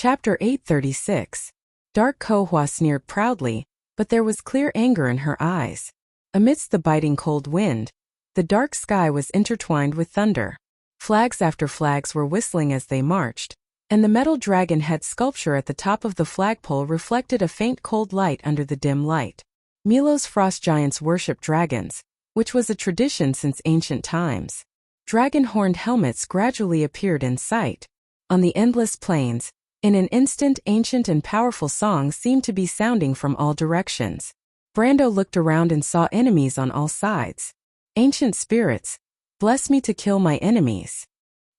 Chapter 836. Dark Kohua sneered proudly, but there was clear anger in her eyes. Amidst the biting cold wind, the dark sky was intertwined with thunder. Flags after flags were whistling as they marched, and the metal dragon head sculpture at the top of the flagpole reflected a faint cold light under the dim light. Milo's frost giants worship dragons, which was a tradition since ancient times. Dragon-horned helmets gradually appeared in sight. On the endless plains, in an instant, ancient and powerful songs seemed to be sounding from all directions. Brando looked around and saw enemies on all sides. Ancient spirits, bless me to kill my enemies.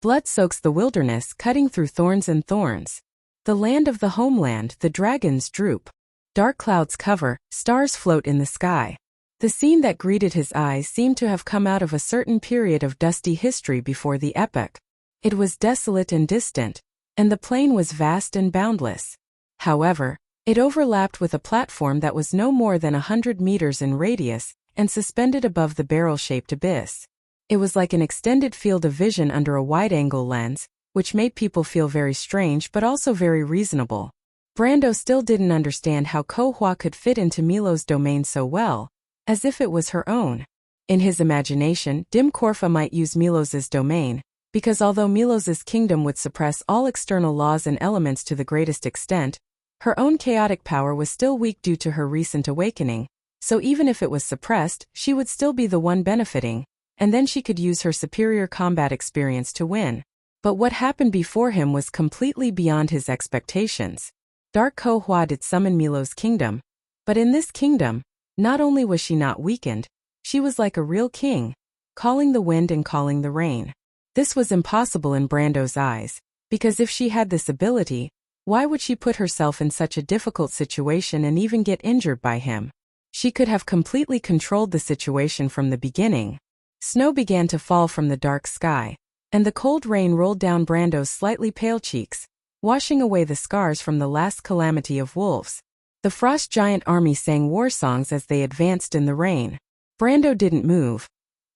Blood soaks the wilderness, cutting through thorns and thorns. The land of the homeland, the dragons droop. Dark clouds cover, stars float in the sky. The scene that greeted his eyes seemed to have come out of a certain period of dusty history before the epoch. It was desolate and distant, and the plain was vast and boundless. However, it overlapped with a platform that was no more than 100 meters in radius and suspended above the barrel-shaped abyss. It was like an extended field of vision under a wide-angle lens, which made people feel very strange but also very reasonable. Brando still didn't understand how Kohua could fit into Milo's domain so well, as if it was her own. In his imagination, Dim Korfa might use Milo's domain, because although Milo's kingdom would suppress all external laws and elements to the greatest extent, her own chaotic power was still weak due to her recent awakening, so even if it was suppressed, she would still be the one benefiting, and then she could use her superior combat experience to win. But what happened before him was completely beyond his expectations. Dark Kohua did summon Milo's kingdom, but in this kingdom, not only was she not weakened, she was like a real king, calling the wind and calling the rain. This was impossible in Brando's eyes, because if she had this ability, why would she put herself in such a difficult situation and even get injured by him? She could have completely controlled the situation from the beginning. Snow began to fall from the dark sky, and the cold rain rolled down Brando's slightly pale cheeks, washing away the scars from the last calamity of wolves. The frost giant army sang war songs as they advanced in the rain. Brando didn't move,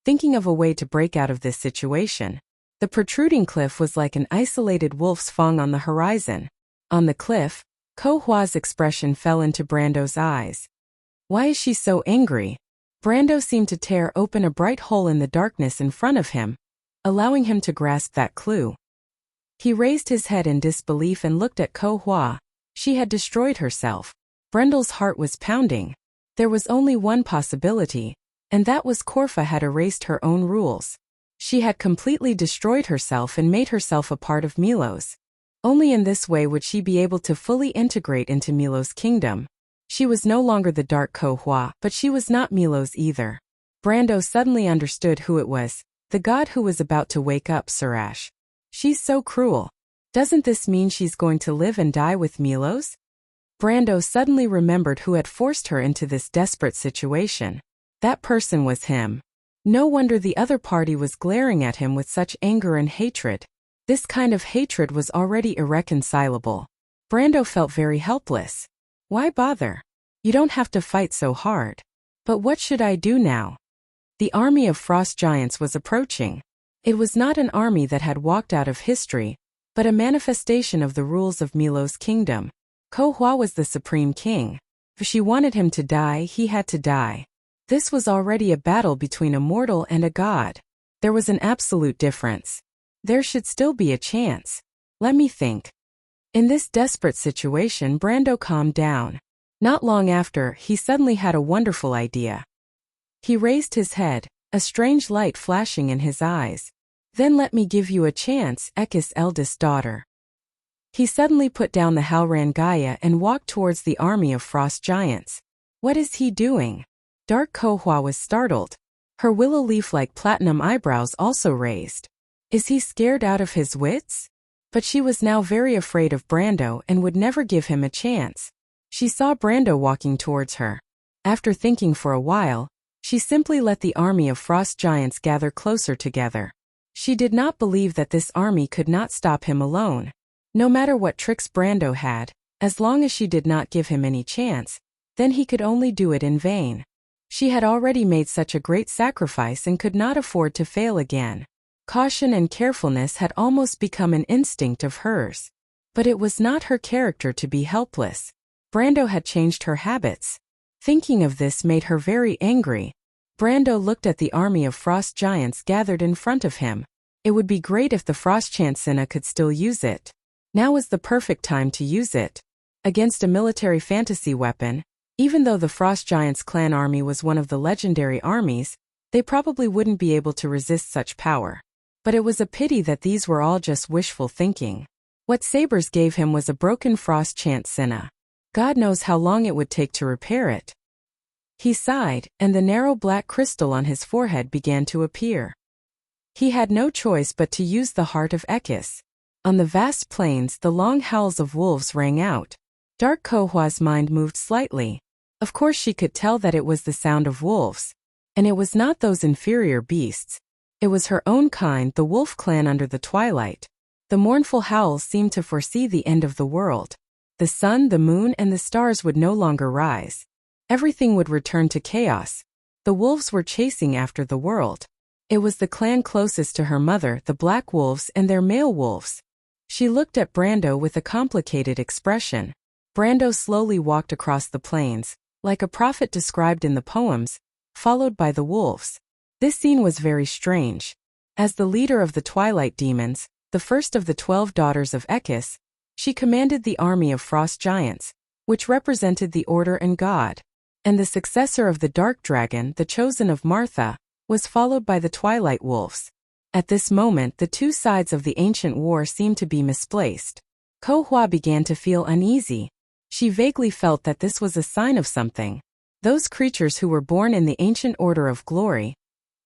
thinking of a way to break out of this situation. The protruding cliff was like an isolated wolf's fang on the horizon. On the cliff, Kohua's expression fell into Brando's eyes. Why is she so angry? Brando seemed to tear open a bright hole in the darkness in front of him, allowing him to grasp that clue. He raised his head in disbelief and looked at Kohua. She had destroyed herself. Brando's heart was pounding. There was only one possibility, and that was Korfa had erased her own rules. She had completely destroyed herself and made herself a part of Milo's. Only in this way would she be able to fully integrate into Milo's kingdom. She was no longer the Dark Kohua, but she was not Milo's either. Brando suddenly understood who it was, the god who was about to wake up Surash. She's so cruel. Doesn't this mean she's going to live and die with Milo's? Brando suddenly remembered who had forced her into this desperate situation. That person was him. No wonder the other party was glaring at him with such anger and hatred. This kind of hatred was already irreconcilable. Brando felt very helpless. Why bother? You don't have to fight so hard. But what should I do now? The army of frost giants was approaching. It was not an army that had walked out of history, but a manifestation of the rules of Milo's kingdom. Kohua was the supreme king. If she wanted him to die, he had to die. This was already a battle between a mortal and a god. There was an absolute difference. There should still be a chance. Let me think. In this desperate situation, Brando calmed down. Not long after, he suddenly had a wonderful idea. He raised his head, a strange light flashing in his eyes. Then let me give you a chance, Ekis' eldest daughter. He suddenly put down the Halran Gaia and walked towards the army of frost giants. What is he doing? Dark Kohua was startled. Her willow leaf-like platinum eyebrows also raised. Is he scared out of his wits? But she was now very afraid of Brando and would never give him a chance. She saw Brando walking towards her. After thinking for a while, she simply let the army of frost giants gather closer together. She did not believe that this army could not stop him alone. No matter what tricks Brando had, as long as she did not give him any chance, then he could only do it in vain. She had already made such a great sacrifice and could not afford to fail again. Caution and carefulness had almost become an instinct of hers. But it was not her character to be helpless. Brando had changed her habits. Thinking of this made her very angry. Brando looked at the army of frost giants gathered in front of him. It would be great if the frost chancina could still use it. Now was the perfect time to use it. Against a military fantasy weapon, even though the frost giants' clan army was one of the legendary armies, they probably wouldn't be able to resist such power. But it was a pity that these were all just wishful thinking. What Sabers gave him was a broken frost chancina. God knows how long it would take to repair it. He sighed, and the narrow black crystal on his forehead began to appear. He had no choice but to use the heart of Ekis. On the vast plains, the long howls of wolves rang out. Dark Kohua's mind moved slightly. Of course she could tell that it was the sound of wolves. And it was not those inferior beasts. It was her own kind, the wolf clan under the twilight. The mournful howls seemed to foresee the end of the world. The sun, the moon, and the stars would no longer rise. Everything would return to chaos. The wolves were chasing after the world. It was the clan closest to her mother, the black wolves, and their male wolves. She looked at Brando with a complicated expression. Brando slowly walked across the plains, like a prophet described in the poems, followed by the wolves. This scene was very strange. As the leader of the Twilight Demons, the first of the 12 daughters of Ekis, she commanded the army of frost giants, which represented the order and God. And the successor of the Dark Dragon, the chosen of Martha, was followed by the Twilight Wolves. At this moment, the two sides of the ancient war seemed to be misplaced. Kohua began to feel uneasy. She vaguely felt that this was a sign of something. Those creatures who were born in the ancient order of glory,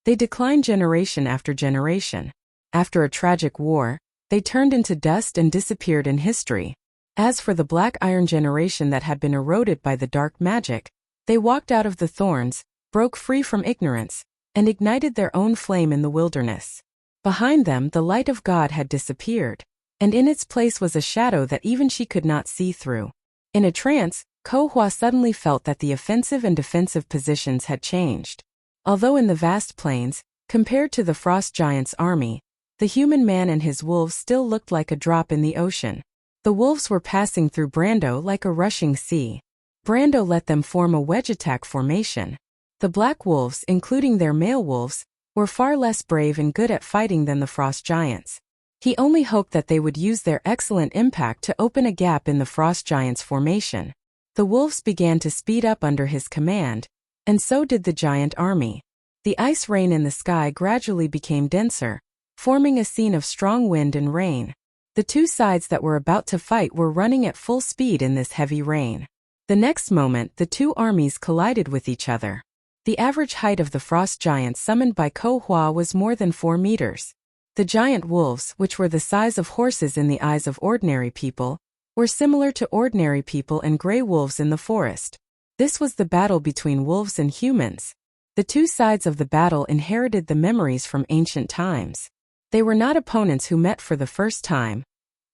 they declined generation after generation. After a tragic war, they turned into dust and disappeared in history. As for the Black Iron generation that had been eroded by the dark magic, they walked out of the thorns, broke free from ignorance, and ignited their own flame in the wilderness. Behind them, the light of God had disappeared, and in its place was a shadow that even she could not see through. In a trance, Kohua suddenly felt that the offensive and defensive positions had changed. Although in the vast plains, compared to the frost giants' army, the human man and his wolves still looked like a drop in the ocean. The wolves were passing through Brando like a rushing sea. Brando let them form a wedge attack formation. The black wolves, including their male wolves, were far less brave and good at fighting than the frost giants. He only hoped that they would use their excellent impact to open a gap in the frost giants' formation. The wolves began to speed up under his command, and so did the giant army. The ice rain in the sky gradually became denser, forming a scene of strong wind and rain. The two sides that were about to fight were running at full speed in this heavy rain. The next moment, the two armies collided with each other. The average height of the frost giants summoned by Kohua was more than 4 meters. The giant wolves, which were the size of horses in the eyes of ordinary people, were similar to ordinary people and gray wolves in the forest. This was the battle between wolves and humans. The two sides of the battle inherited the memories from ancient times. They were not opponents who met for the first time,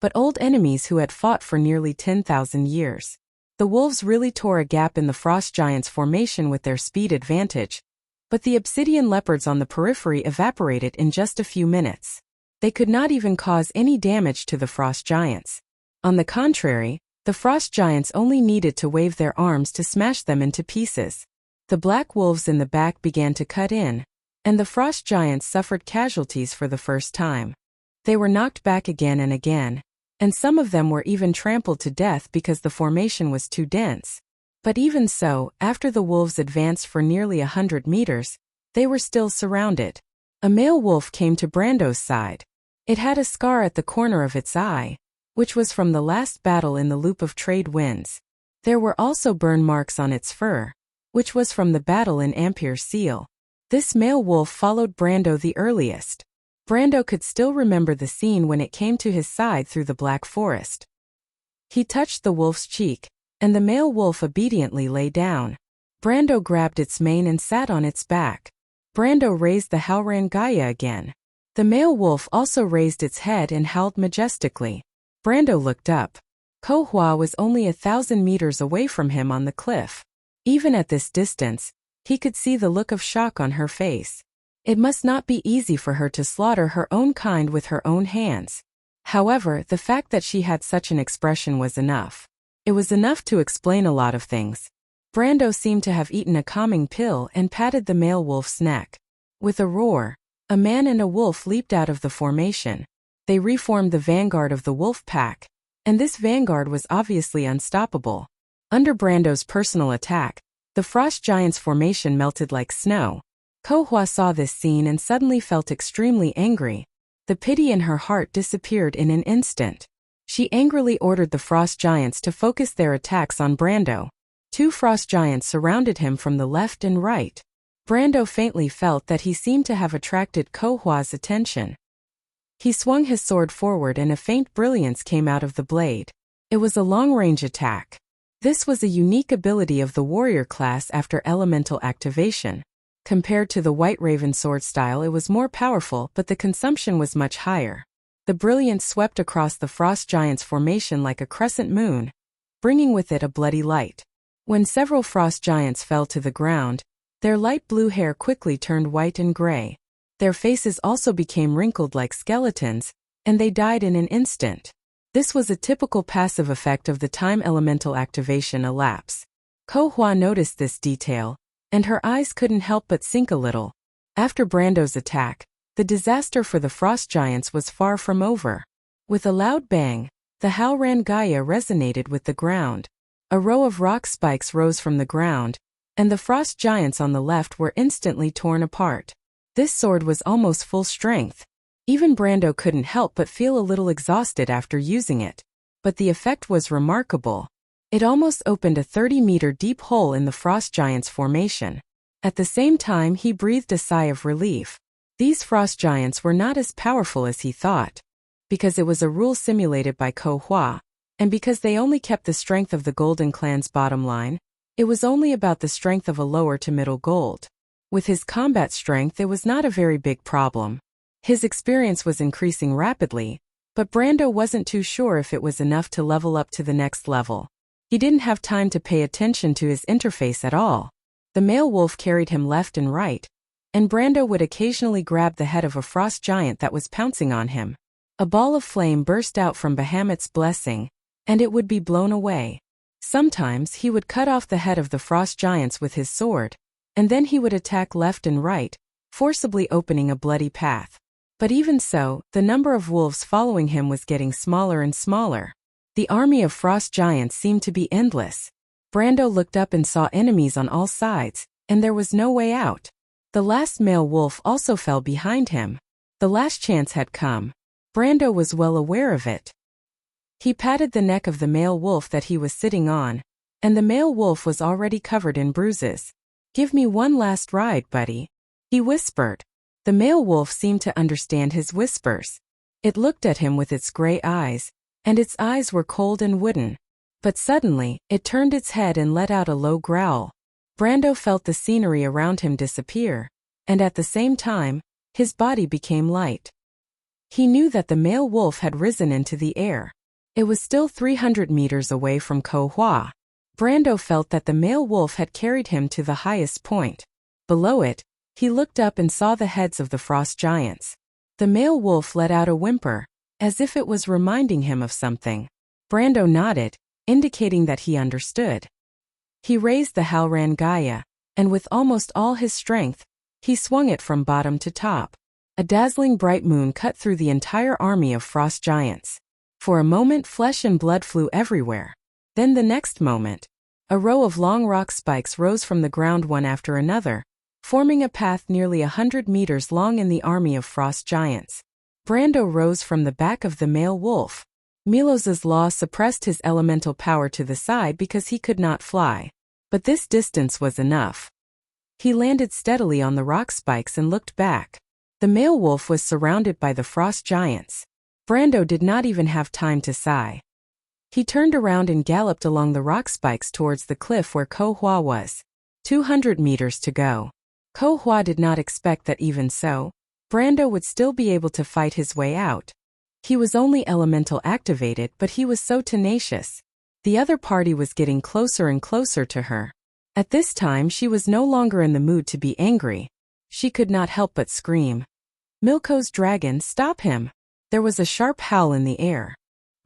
but old enemies who had fought for nearly 10,000 years. The wolves really tore a gap in the frost giants' formation with their speed advantage, but the obsidian leopards on the periphery evaporated in just a few minutes. They could not even cause any damage to the frost giants. On the contrary, the frost giants only needed to wave their arms to smash them into pieces. The black wolves in the back began to cut in, and the frost giants suffered casualties for the first time. They were knocked back again and again, and some of them were even trampled to death because the formation was too dense. But even so, after the wolves advanced for nearly 100 meters, they were still surrounded. A male wolf came to Brando's side. It had a scar at the corner of its eye, which was from the last battle in the Loop of Trade Winds. There were also burn marks on its fur, which was from the battle in Ampere Seal. This male wolf followed Brando the earliest. Brando could still remember the scene when it came to his side through the black forest. He touched the wolf's cheek, and the male wolf obediently lay down. Brando grabbed its mane and sat on its back. Brando raised the Howran Gaia again. The male wolf also raised its head and howled majestically. Brando looked up. Kohua was only 1,000 meters away from him on the cliff. Even at this distance, he could see the look of shock on her face. It must not be easy for her to slaughter her own kind with her own hands. However, the fact that she had such an expression was enough. It was enough to explain a lot of things. Brando seemed to have eaten a calming pill and patted the male wolf's neck. With a roar, a man and a wolf leaped out of the formation. They reformed the vanguard of the wolf pack, and this vanguard was obviously unstoppable. Under Brando's personal attack, the frost giant's formation melted like snow. Ko Hua saw this scene and suddenly felt extremely angry. The pity in her heart disappeared in an instant. She angrily ordered the frost giants to focus their attacks on Brando. 2 frost giants surrounded him from the left and right. Brando faintly felt that he seemed to have attracted Ko Hua's attention. He swung his sword forward and a faint brilliance came out of the blade. It was a long-range attack. This was a unique ability of the warrior class after elemental activation. Compared to the White Raven sword style, it was more powerful, but the consumption was much higher. The brilliance swept across the frost giant's formation like a crescent moon, bringing with it a bloody light. When several frost giants fell to the ground, their light blue hair quickly turned white and gray. Their faces also became wrinkled like skeletons, and they died in an instant. This was a typical passive effect of the time elemental activation elapse. Ko Hua noticed this detail, and her eyes couldn't help but sink a little. After Brando's attack, the disaster for the frost giants was far from over. With a loud bang, the Halran Gaia resonated with the ground. A row of rock spikes rose from the ground, and the frost giants on the left were instantly torn apart. This sword was almost full strength. Even Brando couldn't help but feel a little exhausted after using it. But the effect was remarkable. It almost opened a 30-meter deep hole in the frost giant's formation. At the same time, he breathed a sigh of relief. These frost giants were not as powerful as he thought. Because it was a rule simulated by Ko Hua, and because they only kept the strength of the Golden Clan's bottom line, it was only about the strength of a lower to middle gold. With his combat strength, it was not a very big problem. His experience was increasing rapidly, but Brando wasn't too sure if it was enough to level up to the next level. He didn't have time to pay attention to his interface at all. The male wolf carried him left and right, and Brando would occasionally grab the head of a frost giant that was pouncing on him. A ball of flame burst out from Bahamut's blessing, and it would be blown away. Sometimes he would cut off the head of the frost giants with his sword, and then he would attack left and right, forcibly opening a bloody path. But even so, the number of wolves following him was getting smaller and smaller. The army of frost giants seemed to be endless. Brando looked up and saw enemies on all sides, and there was no way out. The last male wolf also fell behind him. The last chance had come. Brando was well aware of it. He patted the neck of the male wolf that he was sitting on, and the male wolf was already covered in bruises. "Give me one last ride, buddy," he whispered. The male wolf seemed to understand his whispers. It looked at him with its gray eyes, and its eyes were cold and wooden. But suddenly, it turned its head and let out a low growl. Brando felt the scenery around him disappear, and at the same time, his body became light. He knew that the male wolf had risen into the air. It was still 300 meters away from Ko Hua. Brando felt that the male wolf had carried him to the highest point. Below it, he looked up and saw the heads of the frost giants. The male wolf let out a whimper, as if it was reminding him of something. Brando nodded, indicating that he understood. He raised the Halran Gaia, and with almost all his strength, he swung it from bottom to top. A dazzling bright moon cut through the entire army of frost giants. For a moment, flesh and blood flew everywhere. Then the next moment, a row of long rock spikes rose from the ground one after another, forming a path nearly 100 meters long in the army of frost giants. Brando rose from the back of the male wolf. Milos's law suppressed his elemental power to the side because he could not fly. But this distance was enough. He landed steadily on the rock spikes and looked back. The male wolf was surrounded by the frost giants. Brando did not even have time to sigh. He turned around and galloped along the rock spikes towards the cliff where Ko Hua was. 200 meters to go. Ko Hua did not expect that even so, Brando would still be able to fight his way out. He was only elemental activated, but he was so tenacious. The other party was getting closer and closer to her. At this time, she was no longer in the mood to be angry. She could not help but scream, "Milko's dragon, stop him!" There was a sharp howl in the air.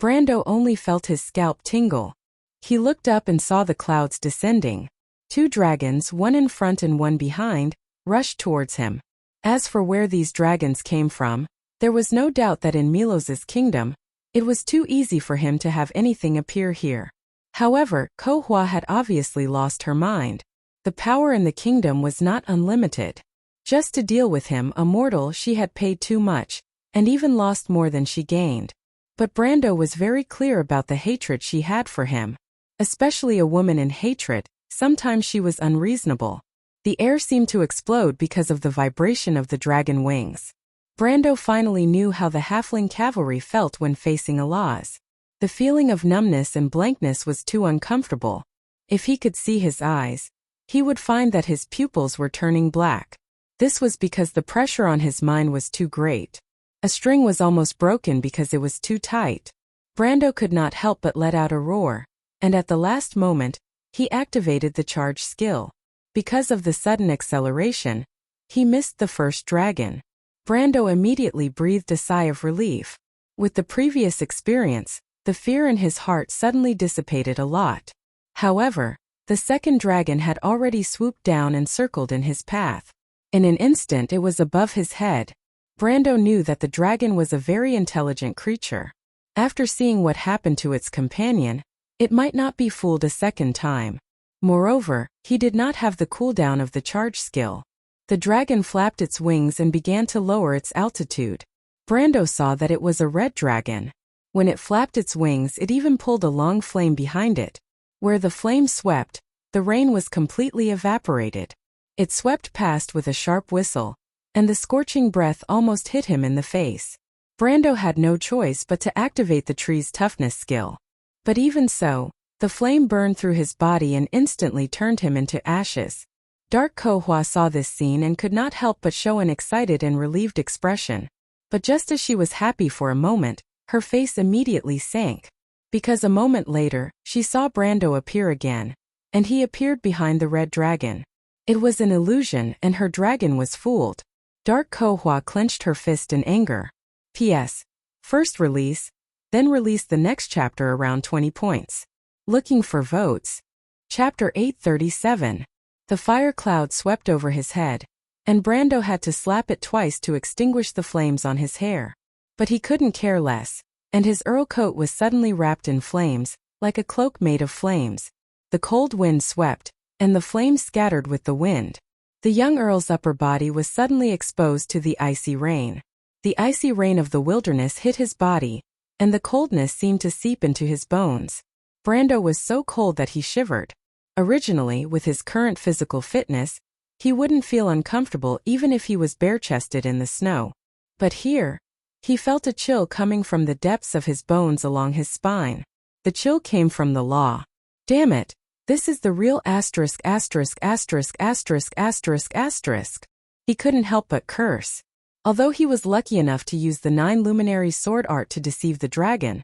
Brando only felt his scalp tingle. He looked up and saw the clouds descending. 2 dragons, one in front and one behind, rushed towards him. As for where these dragons came from, there was no doubt that in Milos's kingdom, it was too easy for him to have anything appear here. However, Ko Hua had obviously lost her mind. The power in the kingdom was not unlimited. Just to deal with him, a mortal, she had paid too much, and even lost more than she gained. But Brando was very clear about the hatred she had for him. Especially a woman in hatred, sometimes she was unreasonable. The air seemed to explode because of the vibration of the dragon wings. Brando finally knew how the halfling cavalry felt when facing Alaz. The feeling of numbness and blankness was too uncomfortable. If he could see his eyes, he would find that his pupils were turning black. This was because the pressure on his mind was too great. A string was almost broken because it was too tight. Brando could not help but let out a roar, and at the last moment, he activated the charge skill. Because of the sudden acceleration, he missed the first dragon. Brando immediately breathed a sigh of relief. With the previous experience, the fear in his heart suddenly dissipated a lot. However, the second dragon had already swooped down and circled in his path. In an instant it was above his head. Brando knew that the dragon was a very intelligent creature. After seeing what happened to its companion, it might not be fooled a second time. Moreover, he did not have the cooldown of the charge skill. The dragon flapped its wings and began to lower its altitude. Brando saw that it was a red dragon. When it flapped its wings, it even pulled a long flame behind it. Where the flame swept, the rain was completely evaporated. It swept past with a sharp whistle, and the scorching breath almost hit him in the face. Brando had no choice but to activate the tree's toughness skill. But even so, the flame burned through his body and instantly turned him into ashes. Dark Ko Hua saw this scene and could not help but show an excited and relieved expression. But just as she was happy for a moment, her face immediately sank. Because a moment later, she saw Brando appear again, and he appeared behind the red dragon. It was an illusion and her dragon was fooled. Dark Ko Hua clenched her fist in anger. P.S. First release, then release the next chapter around 20 points. Looking for votes. Chapter 837. The fire cloud swept over his head, and Brando had to slap it twice to extinguish the flames on his hair. But he couldn't care less, and his earl coat was suddenly wrapped in flames, like a cloak made of flames. The cold wind swept, and the flames scattered with the wind. The young earl's upper body was suddenly exposed to the icy rain. The icy rain of the wilderness hit his body, and the coldness seemed to seep into his bones. Brando was so cold that he shivered. Originally, with his current physical fitness, he wouldn't feel uncomfortable even if he was bare-chested in the snow. But here, he felt a chill coming from the depths of his bones along his spine. The chill came from the law. Damn it, this is the real asterisk asterisk asterisk asterisk asterisk asterisk. He couldn't help but curse. Although he was lucky enough to use the 9 luminary sword art to deceive the dragon,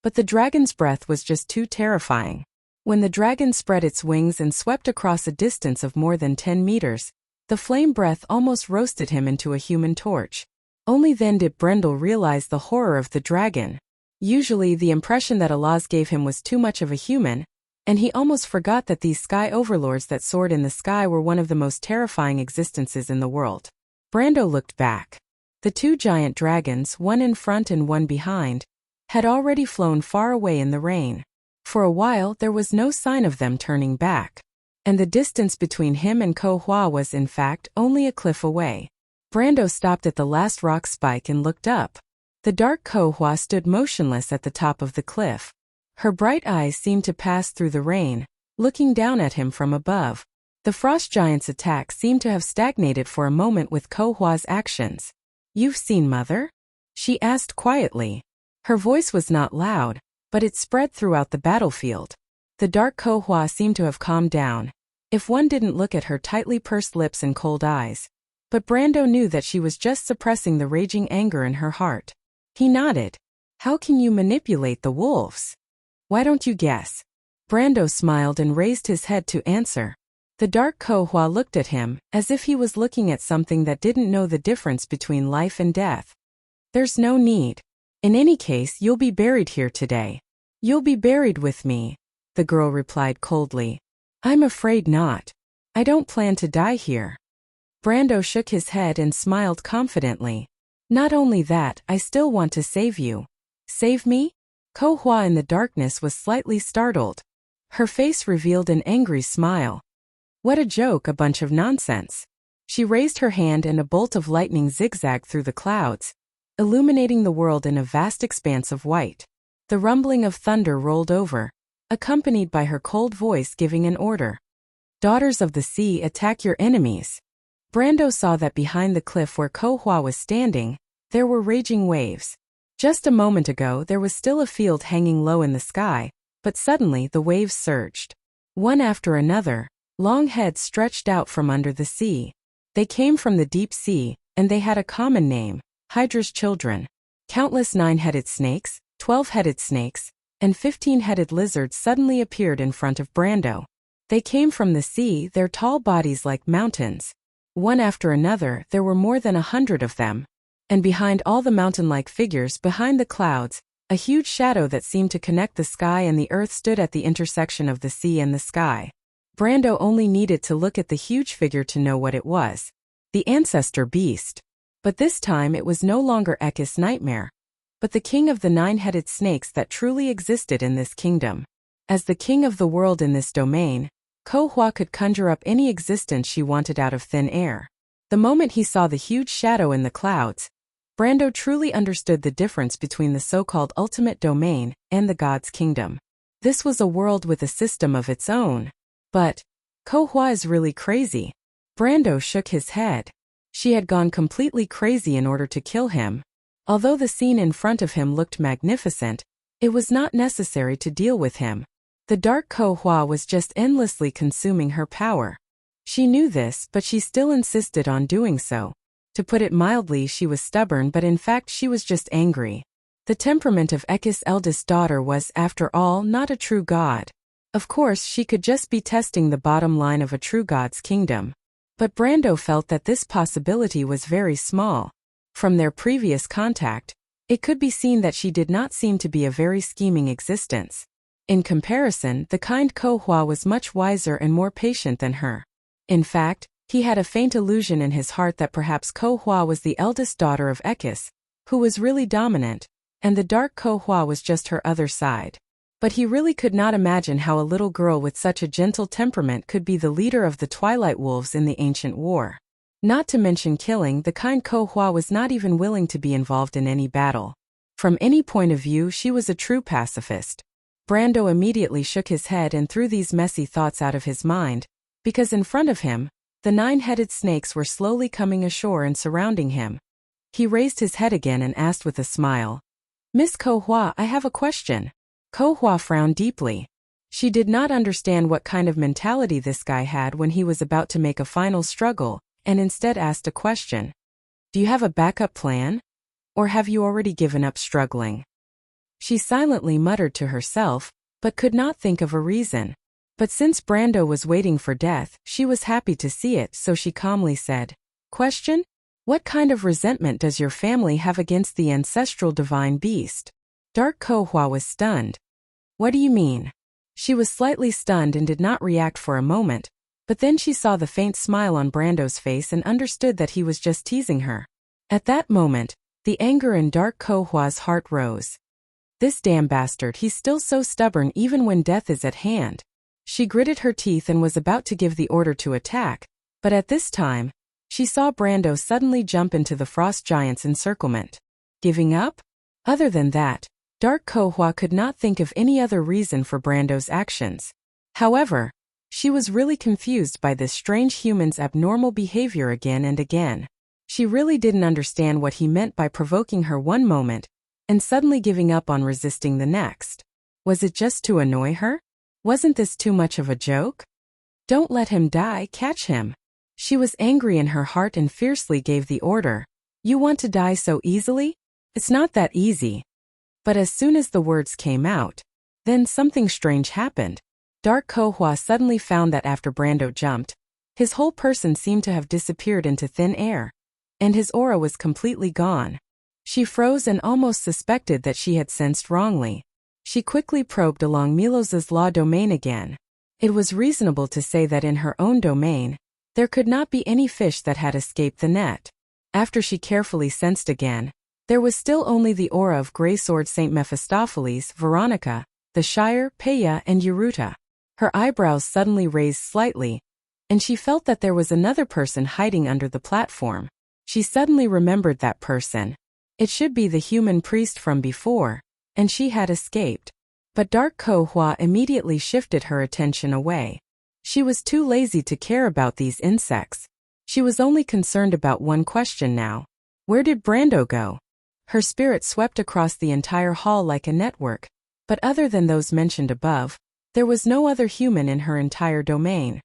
but the dragon's breath was just too terrifying. When the dragon spread its wings and swept across a distance of more than 10 meters, the flame breath almost roasted him into a human torch. Only then did Brendel realize the horror of the dragon. Usually the impression that Alaz gave him was too much of a human, and he almost forgot that these sky overlords that soared in the sky were one of the most terrifying existences in the world. Brando looked back. The 2 giant dragons, one in front and one behind, had already flown far away in the rain. For a while there was no sign of them turning back, and the distance between him and Ko Hua was in fact only a cliff away. Brando stopped at the last rock spike and looked up. The dark Ko Hua stood motionless at the top of the cliff. Her bright eyes seemed to pass through the rain, looking down at him from above. The frost giant's attack seemed to have stagnated for a moment with Ko Hua's actions. "You've seen Mother?" she asked quietly. Her voice was not loud, but it spread throughout the battlefield. The dark Ko Hua seemed to have calmed down, if one didn't look at her tightly pursed lips and cold eyes. But Brando knew that she was just suppressing the raging anger in her heart. He nodded. "How can you manipulate the wolves? Why don't you guess?" Brando smiled and raised his head to answer. The dark Ko Hua looked at him, as if he was looking at something that didn't know the difference between life and death. "There's no need. In any case, you'll be buried here today. You'll be buried with me, the girl replied coldly. I'm afraid not. I don't plan to die here. Brando shook his head and smiled confidently. Not only that, I still want to save you. Save me? Ko Hua in the darkness was slightly startled. Her face revealed an angry smile. What a joke, a bunch of nonsense. She raised her hand and a bolt of lightning zigzagged through the clouds, illuminating the world in a vast expanse of white. The rumbling of thunder rolled over, accompanied by her cold voice giving an order. Daughters of the sea, attack your enemies. Brando saw that behind the cliff where Ko Hua was standing, there were raging waves. Just a moment ago there was still a field hanging low in the sky, but suddenly the waves surged. One after another, long heads stretched out from under the sea. They came from the deep sea, and they had a common name, Hydra's children. Countless 9-headed snakes, 12-headed snakes, and 15-headed lizards suddenly appeared in front of Brando. They came from the sea, their tall bodies like mountains. One after another, there were more than 100 of them. And behind all the mountain-like figures, behind the clouds, a huge shadow that seemed to connect the sky and the earth stood at the intersection of the sea and the sky. Brando only needed to look at the huge figure to know what it was. The ancestor beast. But this time it was no longer Ekis' nightmare, but the king of the 9-headed snakes that truly existed in this kingdom. As the king of the world in this domain, Ko Hua could conjure up any existence she wanted out of thin air. The moment he saw the huge shadow in the clouds, Brando truly understood the difference between the so-called ultimate domain and the god's kingdom. This was a world with a system of its own. But Ko Hua is really crazy. Brando shook his head. She had gone completely crazy in order to kill him. Although the scene in front of him looked magnificent, it was not necessary to deal with him. The dark Ko Hua was just endlessly consuming her power. She knew this, but she still insisted on doing so. To put it mildly, she was stubborn, but in fact she was just angry. The temperament of Ekis' eldest daughter was, after all, not a true god. Of course, she could just be testing the bottom line of a true god's kingdom. But Brando felt that this possibility was very small. From their previous contact, it could be seen that she did not seem to be a very scheming existence. In comparison, the kind Ko Hua was much wiser and more patient than her. In fact, he had a faint illusion in his heart that perhaps Ko Hua was the eldest daughter of Ekis, who was really dominant, and the dark Ko Hua was just her other side. But he really could not imagine how a little girl with such a gentle temperament could be the leader of the Twilight Wolves in the ancient war. Not to mention killing, the kind Ko Hua was not even willing to be involved in any battle. From any point of view, she was a true pacifist. Brando immediately shook his head and threw these messy thoughts out of his mind, because in front of him, the 9-headed snakes were slowly coming ashore and surrounding him. He raised his head again and asked with a smile, Miss Ko Hua, I have a question. Ko Hua frowned deeply. She did not understand what kind of mentality this guy had when he was about to make a final struggle, and instead asked a question. Do you have a backup plan? Or have you already given up struggling? She silently muttered to herself, but could not think of a reason. But since Brando was waiting for death, she was happy to see it, so she calmly said, Question? What kind of resentment does your family have against the ancestral divine beast? Dark Ko Hua was stunned. What do you mean? She was slightly stunned and did not react for a moment, but then she saw the faint smile on Brando's face and understood that he was just teasing her. At that moment, the anger in Dark Ko Hua's heart rose. This damn bastard, he's still so stubborn even when death is at hand. She gritted her teeth and was about to give the order to attack, but at this time, she saw Brando suddenly jump into the frost giant's encirclement. Giving up? Other than that, Dark Ko Hua could not think of any other reason for Brando's actions. However, she was really confused by this strange human's abnormal behavior again and again. She really didn't understand what he meant by provoking her one moment and suddenly giving up on resisting the next. Was it just to annoy her? Wasn't this too much of a joke? Don't let him die, catch him. She was angry in her heart and fiercely gave the order. You want to die so easily? It's not that easy. But as soon as the words came out, then something strange happened. Dark Ko Hua suddenly found that after Brando jumped, his whole person seemed to have disappeared into thin air, and his aura was completely gone. She froze and almost suspected that she had sensed wrongly. She quickly probed along Milos's law domain again. It was reasonable to say that in her own domain, there could not be any fish that had escaped the net. After she carefully sensed again, there was still only the aura of Grey Sword St. Mephistopheles, Veronica, the Shire, Peya, and Yeruta. Her eyebrows suddenly raised slightly, and she felt that there was another person hiding under the platform. She suddenly remembered that person. It should be the human priest from before, and she had escaped. But Dark Ko Hua immediately shifted her attention away. She was too lazy to care about these insects. She was only concerned about one question now. Where did Brando go? Her spirit swept across the entire hall like a network, but other than those mentioned above, there was no other human in her entire domain.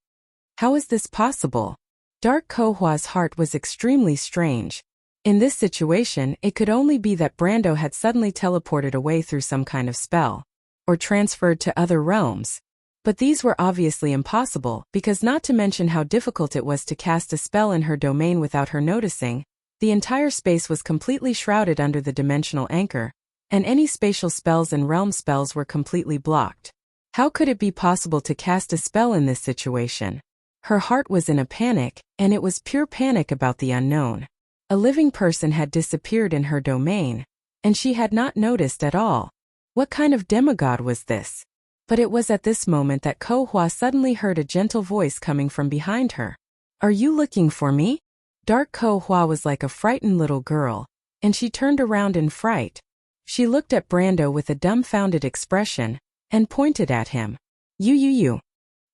How is this possible? Dark Ko Hua's heart was extremely strange. In this situation, it could only be that Brando had suddenly teleported away through some kind of spell, or transferred to other realms. But these were obviously impossible, because not to mention how difficult it was to cast a spell in her domain without her noticing, the entire space was completely shrouded under the dimensional anchor, and any spatial spells and realm spells were completely blocked. How could it be possible to cast a spell in this situation? Her heart was in a panic, and it was pure panic about the unknown. A living person had disappeared in her domain, and she had not noticed at all. What kind of demigod was this? But it was at this moment that Ko Hua suddenly heard a gentle voice coming from behind her. Are you looking for me? Dark Ko Hua was like a frightened little girl, and she turned around in fright. She looked at Brando with a dumbfounded expression, and pointed at him. You.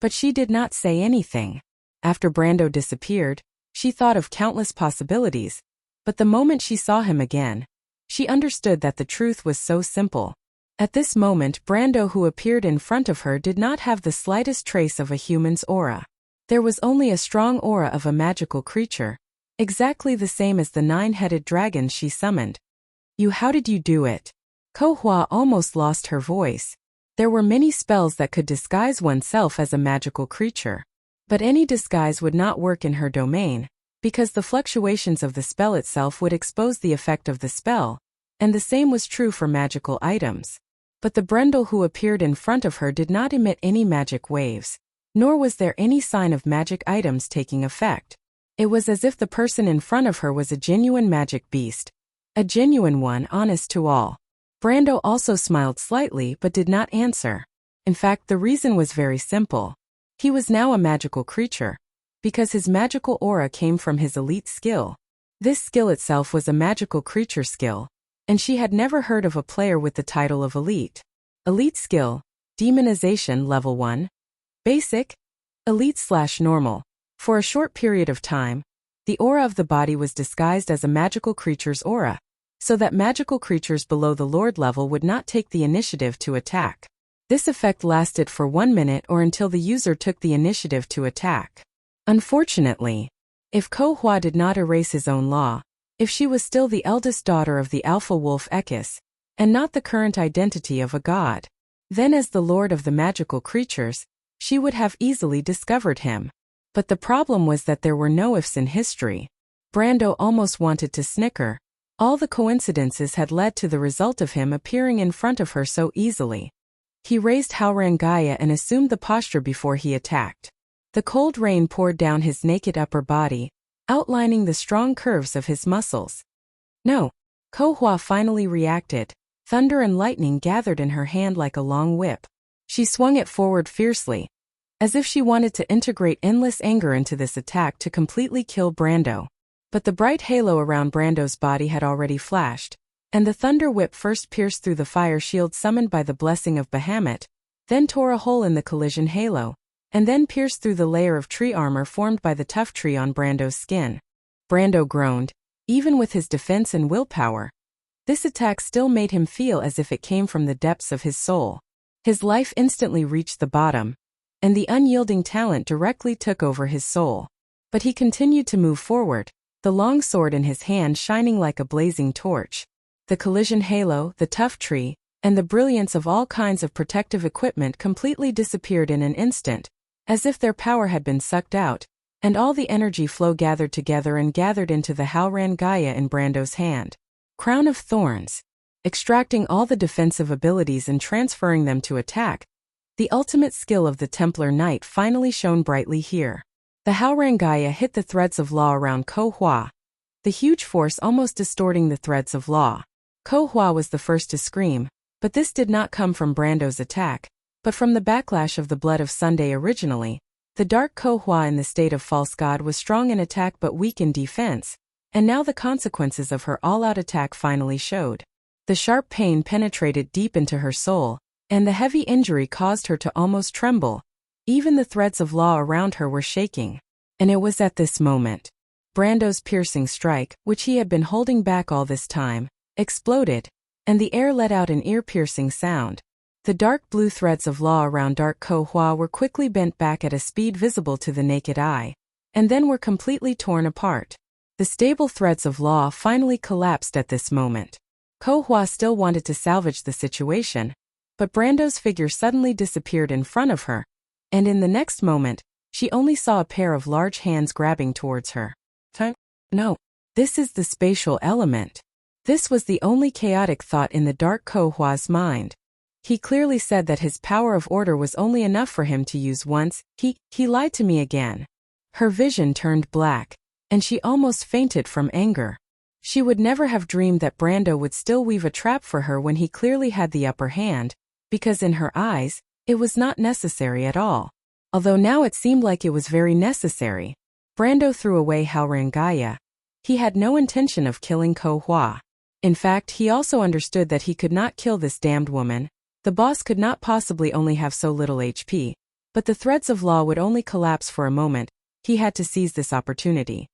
But she did not say anything. After Brando disappeared, she thought of countless possibilities, but the moment she saw him again, she understood that the truth was so simple. At this moment, Brando, who appeared in front of her, did not have the slightest trace of a human's aura. There was only a strong aura of a magical creature, exactly the same as the 9-headed dragons she summoned. How did you do it? Ko Hua almost lost her voice. There were many spells that could disguise oneself as a magical creature. But any disguise would not work in her domain, because the fluctuations of the spell itself would expose the effect of the spell, and the same was true for magical items. But the Brendel who appeared in front of her did not emit any magic waves, nor was there any sign of magic items taking effect. It was as if the person in front of her was a genuine magic beast. A genuine one, honest to all. Brando also smiled slightly but did not answer. In fact, the reason was very simple. He was now a magical creature, because his magical aura came from his elite skill. This skill itself was a magical creature skill, and she had never heard of a player with the title of elite. Elite skill, demonization level 1. Basic, elite/normal. For a short period of time, the aura of the body was disguised as a magical creature's aura, so that magical creatures below the Lord level would not take the initiative to attack. This effect lasted for 1 minute or until the user took the initiative to attack. Unfortunately, if Ko Hua did not erase his own law, if she was still the eldest daughter of the alpha wolf Ekis, and not the current identity of a god, then as the lord of the magical creatures, she would have easily discovered him. But the problem was that there were no ifs in history. Brando almost wanted to snicker. All the coincidences had led to the result of him appearing in front of her so easily. He raised Haurangaya and assumed the posture before he attacked. The cold rain poured down his naked upper body, outlining the strong curves of his muscles. No. Ko Hua finally reacted. Thunder and lightning gathered in her hand like a long whip. She swung it forward fiercely, as if she wanted to integrate endless anger into this attack to completely kill Brando. But the bright halo around Brando's body had already flashed, and the thunder whip first pierced through the fire shield summoned by the blessing of Bahamut, then tore a hole in the collision halo, and then pierced through the layer of tree armor formed by the tough tree on Brando's skin. Brando groaned, even with his defense and willpower. This attack still made him feel as if it came from the depths of his soul. His life instantly reached the bottom, and the unyielding talent directly took over his soul. But he continued to move forward, the long sword in his hand shining like a blazing torch. The collision halo, the tough tree, and the brilliance of all kinds of protective equipment completely disappeared in an instant, as if their power had been sucked out, and all the energy flow gathered together and gathered into the Haurangaya in Brando's hand. Crown of Thorns. Extracting all the defensive abilities and transferring them to attack. The ultimate skill of the Templar Knight finally shone brightly here. The Haurangaya hit the threads of law around Ko Hua, the huge force almost distorting the threads of law. Ko Hua was the first to scream, but this did not come from Brando's attack, but from the backlash of the blood of Sunday originally. The dark Ko Hua in the state of false god was strong in attack but weak in defense, and now the consequences of her all-out attack finally showed. The sharp pain penetrated deep into her soul, and the heavy injury caused her to almost tremble. Even the threads of law around her were shaking. And it was at this moment Brando's piercing strike, which he had been holding back all this time, exploded, and the air let out an ear-piercing sound. The dark blue threads of law around dark Ko Hua were quickly bent back at a speed visible to the naked eye, and then were completely torn apart. The stable threads of law finally collapsed at this moment. Ko Hua still wanted to salvage the situation, but Brando's figure suddenly disappeared in front of her, and in the next moment, she only saw a pair of large hands grabbing towards her. No, this is the spatial element. This was the only chaotic thought in the dark Ko Hua's mind. He clearly said that his power of order was only enough for him to use once. He lied to me again. Her vision turned black, and she almost fainted from anger. She would never have dreamed that Brando would still weave a trap for her when he clearly had the upper hand, because in her eyes, it was not necessary at all. Although now it seemed like it was very necessary. Brando threw away Haurangaya. He had no intention of killing Ko Hua. In fact, he also understood that he could not kill this damned woman. The boss could not possibly only have so little HP. But the threads of law would only collapse for a moment. He had to seize this opportunity.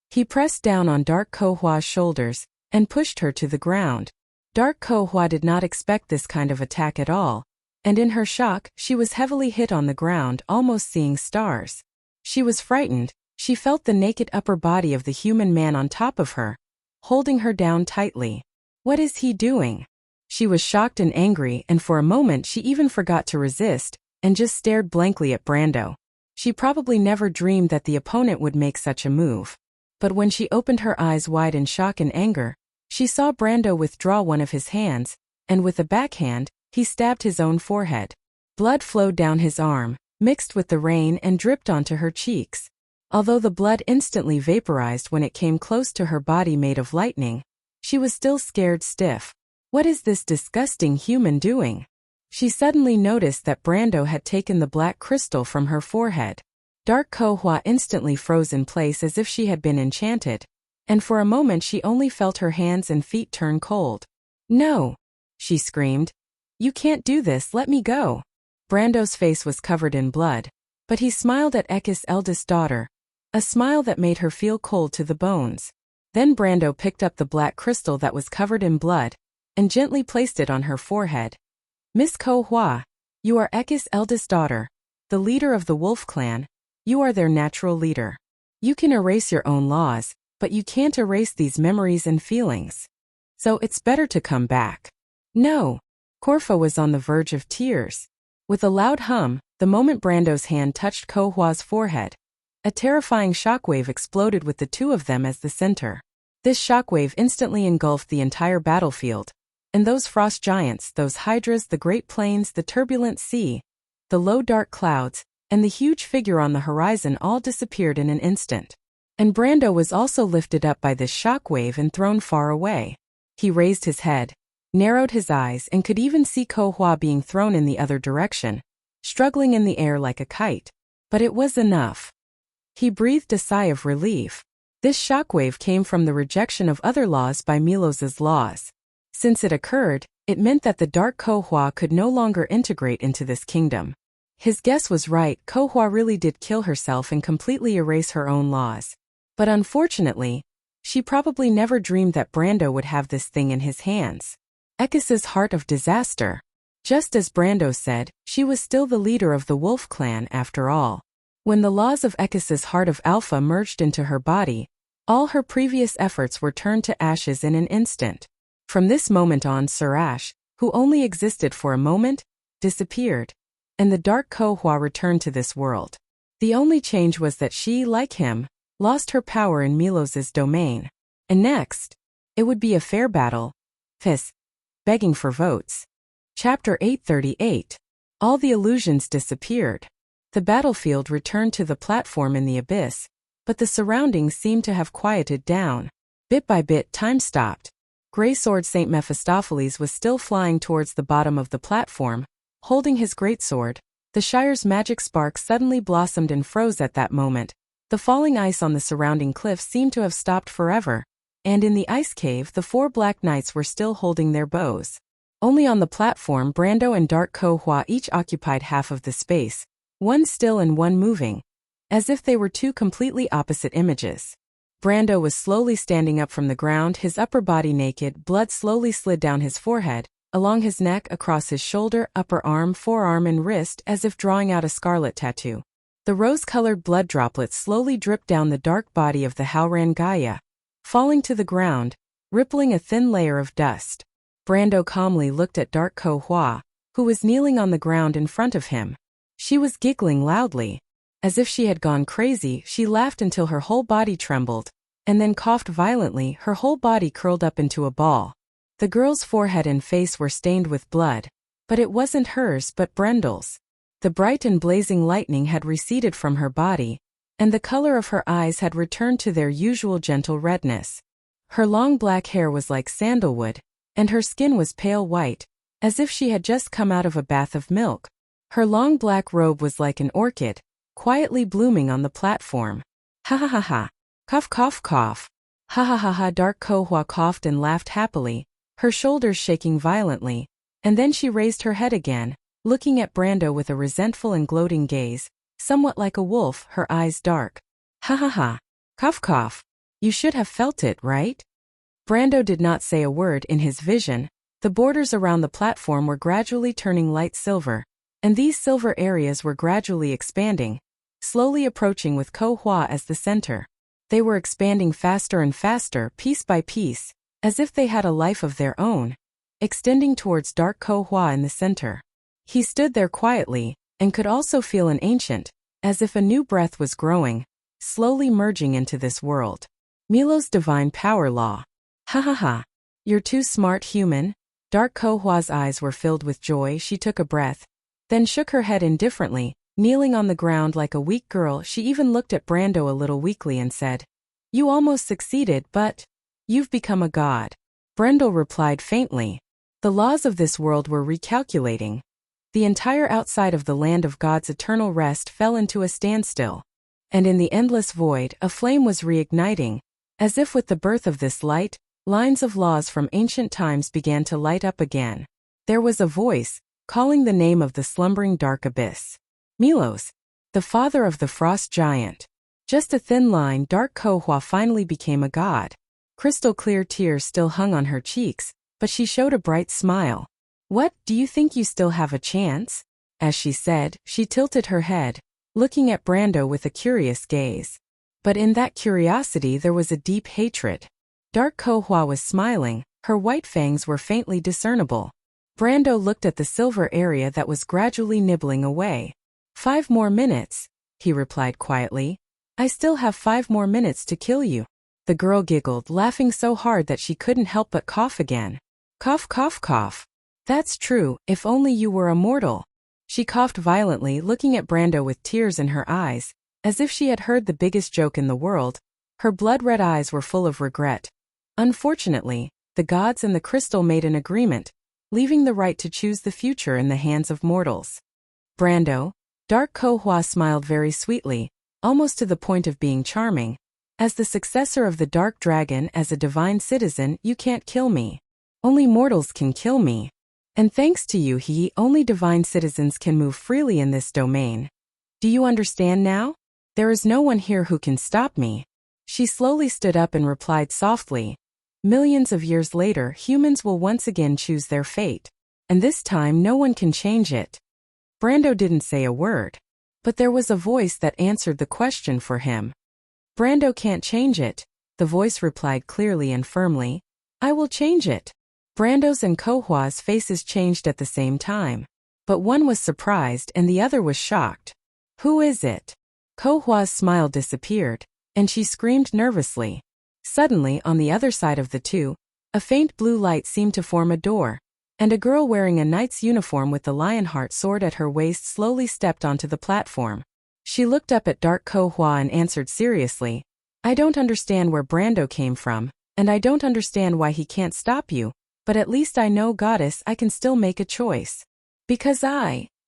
He pressed down on dark Ko Hua's shoulders and pushed her to the ground. Dark Ko Hua did not expect this kind of attack at all, and in her shock, she was heavily hit on the ground, almost seeing stars. She was frightened. She felt the naked upper body of the human man on top of her, holding her down tightly. What is he doing? She was shocked and angry, and for a moment she even forgot to resist, and just stared blankly at Brando. She probably never dreamed that the opponent would make such a move. But when she opened her eyes wide in shock and anger, she saw Brando withdraw one of his hands, and with a backhand, he stabbed his own forehead. Blood flowed down his arm, mixed with the rain and dripped onto her cheeks. Although the blood instantly vaporized when it came close to her body made of lightning, she was still scared stiff. What is this disgusting human doing? She suddenly noticed that Brando had taken the black crystal from her forehead. Dark Ko Hua instantly froze in place as if she had been enchanted, and for a moment she only felt her hands and feet turn cold. No! She screamed. You can't do this, let me go. Brando's face was covered in blood, but he smiled at Ekis' eldest daughter, a smile that made her feel cold to the bones. Then Brando picked up the black crystal that was covered in blood, and gently placed it on her forehead. Miss Ko Hua, you are Ekis' eldest daughter, the leader of the Wolf Clan. You are their natural leader. You can erase your own laws, but you can't erase these memories and feelings. So it's better to come back. No. Korfa was on the verge of tears. With a loud hum, the moment Brando's hand touched Ko Hua's forehead, a terrifying shockwave exploded with the two of them as the center. This shockwave instantly engulfed the entire battlefield, and those frost giants, those hydras, the great plains, the turbulent sea, the low dark clouds, and the huge figure on the horizon all disappeared in an instant. And Brando was also lifted up by this shockwave and thrown far away. He raised his head, narrowed his eyes, and could even see Ko Hua being thrown in the other direction, struggling in the air like a kite. But it was enough. He breathed a sigh of relief. This shockwave came from the rejection of other laws by Milos's laws. Since it occurred, it meant that the dark Ko Hua could no longer integrate into this kingdom. His guess was right, Ko Hua really did kill herself and completely erase her own laws. But unfortunately, she probably never dreamed that Brando would have this thing in his hands. Ekis' heart of disaster. Just as Brando said, she was still the leader of the Wolf Clan after all. When the laws of Ekis' heart of Alpha merged into her body, all her previous efforts were turned to ashes in an instant. From this moment on, Surash, who only existed for a moment, disappeared, and the dark Ko Hua returned to this world. The only change was that she, like him, lost her power in Milos's domain. And next, It would be a fair battle. Fizz. Begging for votes. Chapter 838. All the illusions disappeared. The battlefield returned to the platform in the abyss, but the surroundings seemed to have quieted down. Bit by bit, time stopped. Grey Sword Saint Mephistopheles was still flying towards the bottom of the platform, holding his greatsword. The Shire's magic spark suddenly blossomed and froze at that moment. The falling ice on the surrounding cliffs seemed to have stopped forever, and in the ice cave the 4 black knights were still holding their bows. Only on the platform Brando and Dark Ko-Hua each occupied half of the space, one still and one moving, as if they were 2 completely opposite images. Brando was slowly standing up from the ground, his upper body naked. Blood slowly slid down his forehead, along his neck, across his shoulder, upper arm, forearm and wrist, as if drawing out a scarlet tattoo. The rose-colored blood droplets slowly dripped down the dark body of the Howran Gaia, falling to the ground, rippling a thin layer of dust. Brando calmly looked at Dark Ko-Hua, who was kneeling on the ground in front of him. She was giggling loudly. As if she had gone crazy, she laughed until her whole body trembled, and then coughed violently, her whole body curled up into a ball. The girl's forehead and face were stained with blood, but it wasn't hers but Brendel's. The bright and blazing lightning had receded from her body, and the color of her eyes had returned to their usual gentle redness. Her long black hair was like sandalwood, and her skin was pale white, as if she had just come out of a bath of milk. Her long black robe was like an orchid, quietly blooming on the platform. Ha ha ha ha. Cough cough cough. Ha ha ha ha. Dark Ko-Hua coughed and laughed happily, her shoulders shaking violently, and then she raised her head again, looking at Brando with a resentful and gloating gaze, somewhat like a wolf, her eyes dark. Ha ha ha. Cough cough. You should have felt it, right? Brando did not say a word. In his vision, the borders around the platform were gradually turning light silver, and these silver areas were gradually expanding, slowly approaching with Ko-Hua as the center. They were expanding faster and faster, piece by piece, as if they had a life of their own, extending towards Dark Ko-Hua in the center. He stood there quietly, and could also feel an ancient, as if a new breath was growing, slowly merging into this world. Milo's divine power law. Ha ha ha. You're too smart, human. Dark Ko-Hua's eyes were filled with joy. She took a breath, then shook her head indifferently, kneeling on the ground like a weak girl. She even looked at Brando a little weakly and said, "You almost succeeded, but you've become a god." Brando replied faintly. The laws of this world were recalculating. The entire outside of the land of God's eternal rest fell into a standstill, and in the endless void a flame was reigniting, as if with the birth of this light, lines of laws from ancient times began to light up again. There was a voice, calling the name of the slumbering dark abyss. Milos, the father of the frost giant. Just a thin line. Dark Ko-Hua finally became a god. Crystal clear tears still hung on her cheeks, but she showed a bright smile. What, do you think you still have a chance? As she said, she tilted her head, looking at Brando with a curious gaze. But in that curiosity there was a deep hatred. Dark Ko-Hua was smiling, her white fangs were faintly discernible. Brando looked at the silver area that was gradually nibbling away. 5 more minutes, he replied quietly. I still have 5 more minutes to kill you. The girl giggled, laughing so hard that she couldn't help but cough again. Cough cough cough. That's true, if only you were immortal. She coughed violently, looking at Brando with tears in her eyes, as if she had heard the biggest joke in the world. Her blood-red eyes were full of regret. Unfortunately, the gods and the crystal made an agreement, leaving the right to choose the future in the hands of mortals. Brando, Dark Ko-Hua smiled very sweetly, almost to the point of being charming. As the successor of the Dark Dragon, as a divine citizen, you can't kill me. Only mortals can kill me. And thanks to you, only divine citizens can move freely in this domain. Do you understand now? There is no one here who can stop me. She slowly stood up and replied softly. Millions of years later, humans will once again choose their fate. And this time no one can change it. Brando didn't say a word. But there was a voice that answered the question for him. Brando can't change it, the voice replied clearly and firmly. I will change it. Brando's and Ko-Hua's faces changed at the same time. But one was surprised and the other was shocked. Who is it? Ko-Hua's smile disappeared, and she screamed nervously. Suddenly, on the other side of the two, A faint blue light seemed to form a door, and a girl wearing a knight's uniform with the lionheart sword at her waist slowly stepped onto the platform. She looked up at Dark Ko-hwa and answered seriously, "I don't understand where Brando came from, and I don't understand why he can't stop you, but at least I know, goddess, I can still make a choice. Because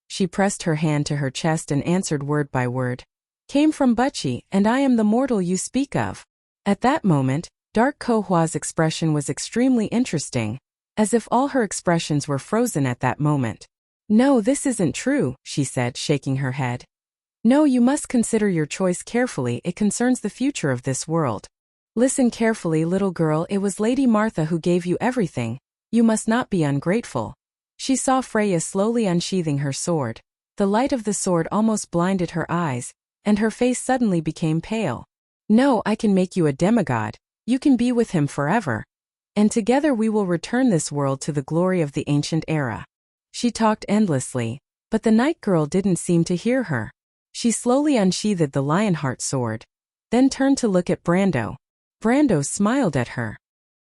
she pressed her hand to her chest and answered word by word, "came from Buchi, and I am the mortal you speak of." At that moment, Dark Ko-hwa's expression was extremely interesting, as if all her expressions were frozen at that moment. "No, this isn't true," she said, shaking her head. "No, you must consider your choice carefully, it concerns the future of this world. Listen carefully, little girl, it was Lady Martha who gave you everything. You must not be ungrateful." She saw Freya slowly unsheathing her sword. The light of the sword almost blinded her eyes, and her face suddenly became pale. "No, I can make you a demigod. You can be with him forever. And together we will return this world to the glory of the ancient era." She talked endlessly, but the night girl didn't seem to hear her. She slowly unsheathed the lionheart sword, then turned to look at Brando. Brando smiled at her.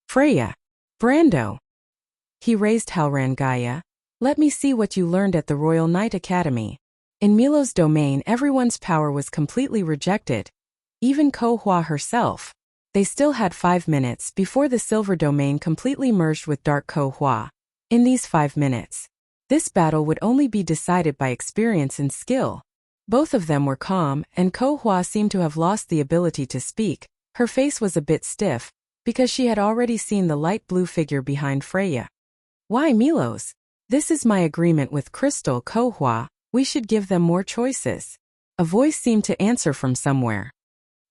"Freya." "Brando." He raised Halrangaya. "Let me see what you learned at the Royal Knight Academy." In Milo's domain, everyone's power was completely rejected, even Ko-hwa herself. They still had 5 minutes before the silver domain completely merged with Dark Ko-hwa. In these 5 minutes, this battle would only be decided by experience and skill. Both of them were calm, and Ko-hwa seemed to have lost the ability to speak. Her face was a bit stiff, because she had already seen the light blue figure behind Freya. "Why, Milos? This is my agreement with Crystal Ko-hwa, we should give them more choices." A voice seemed to answer from somewhere.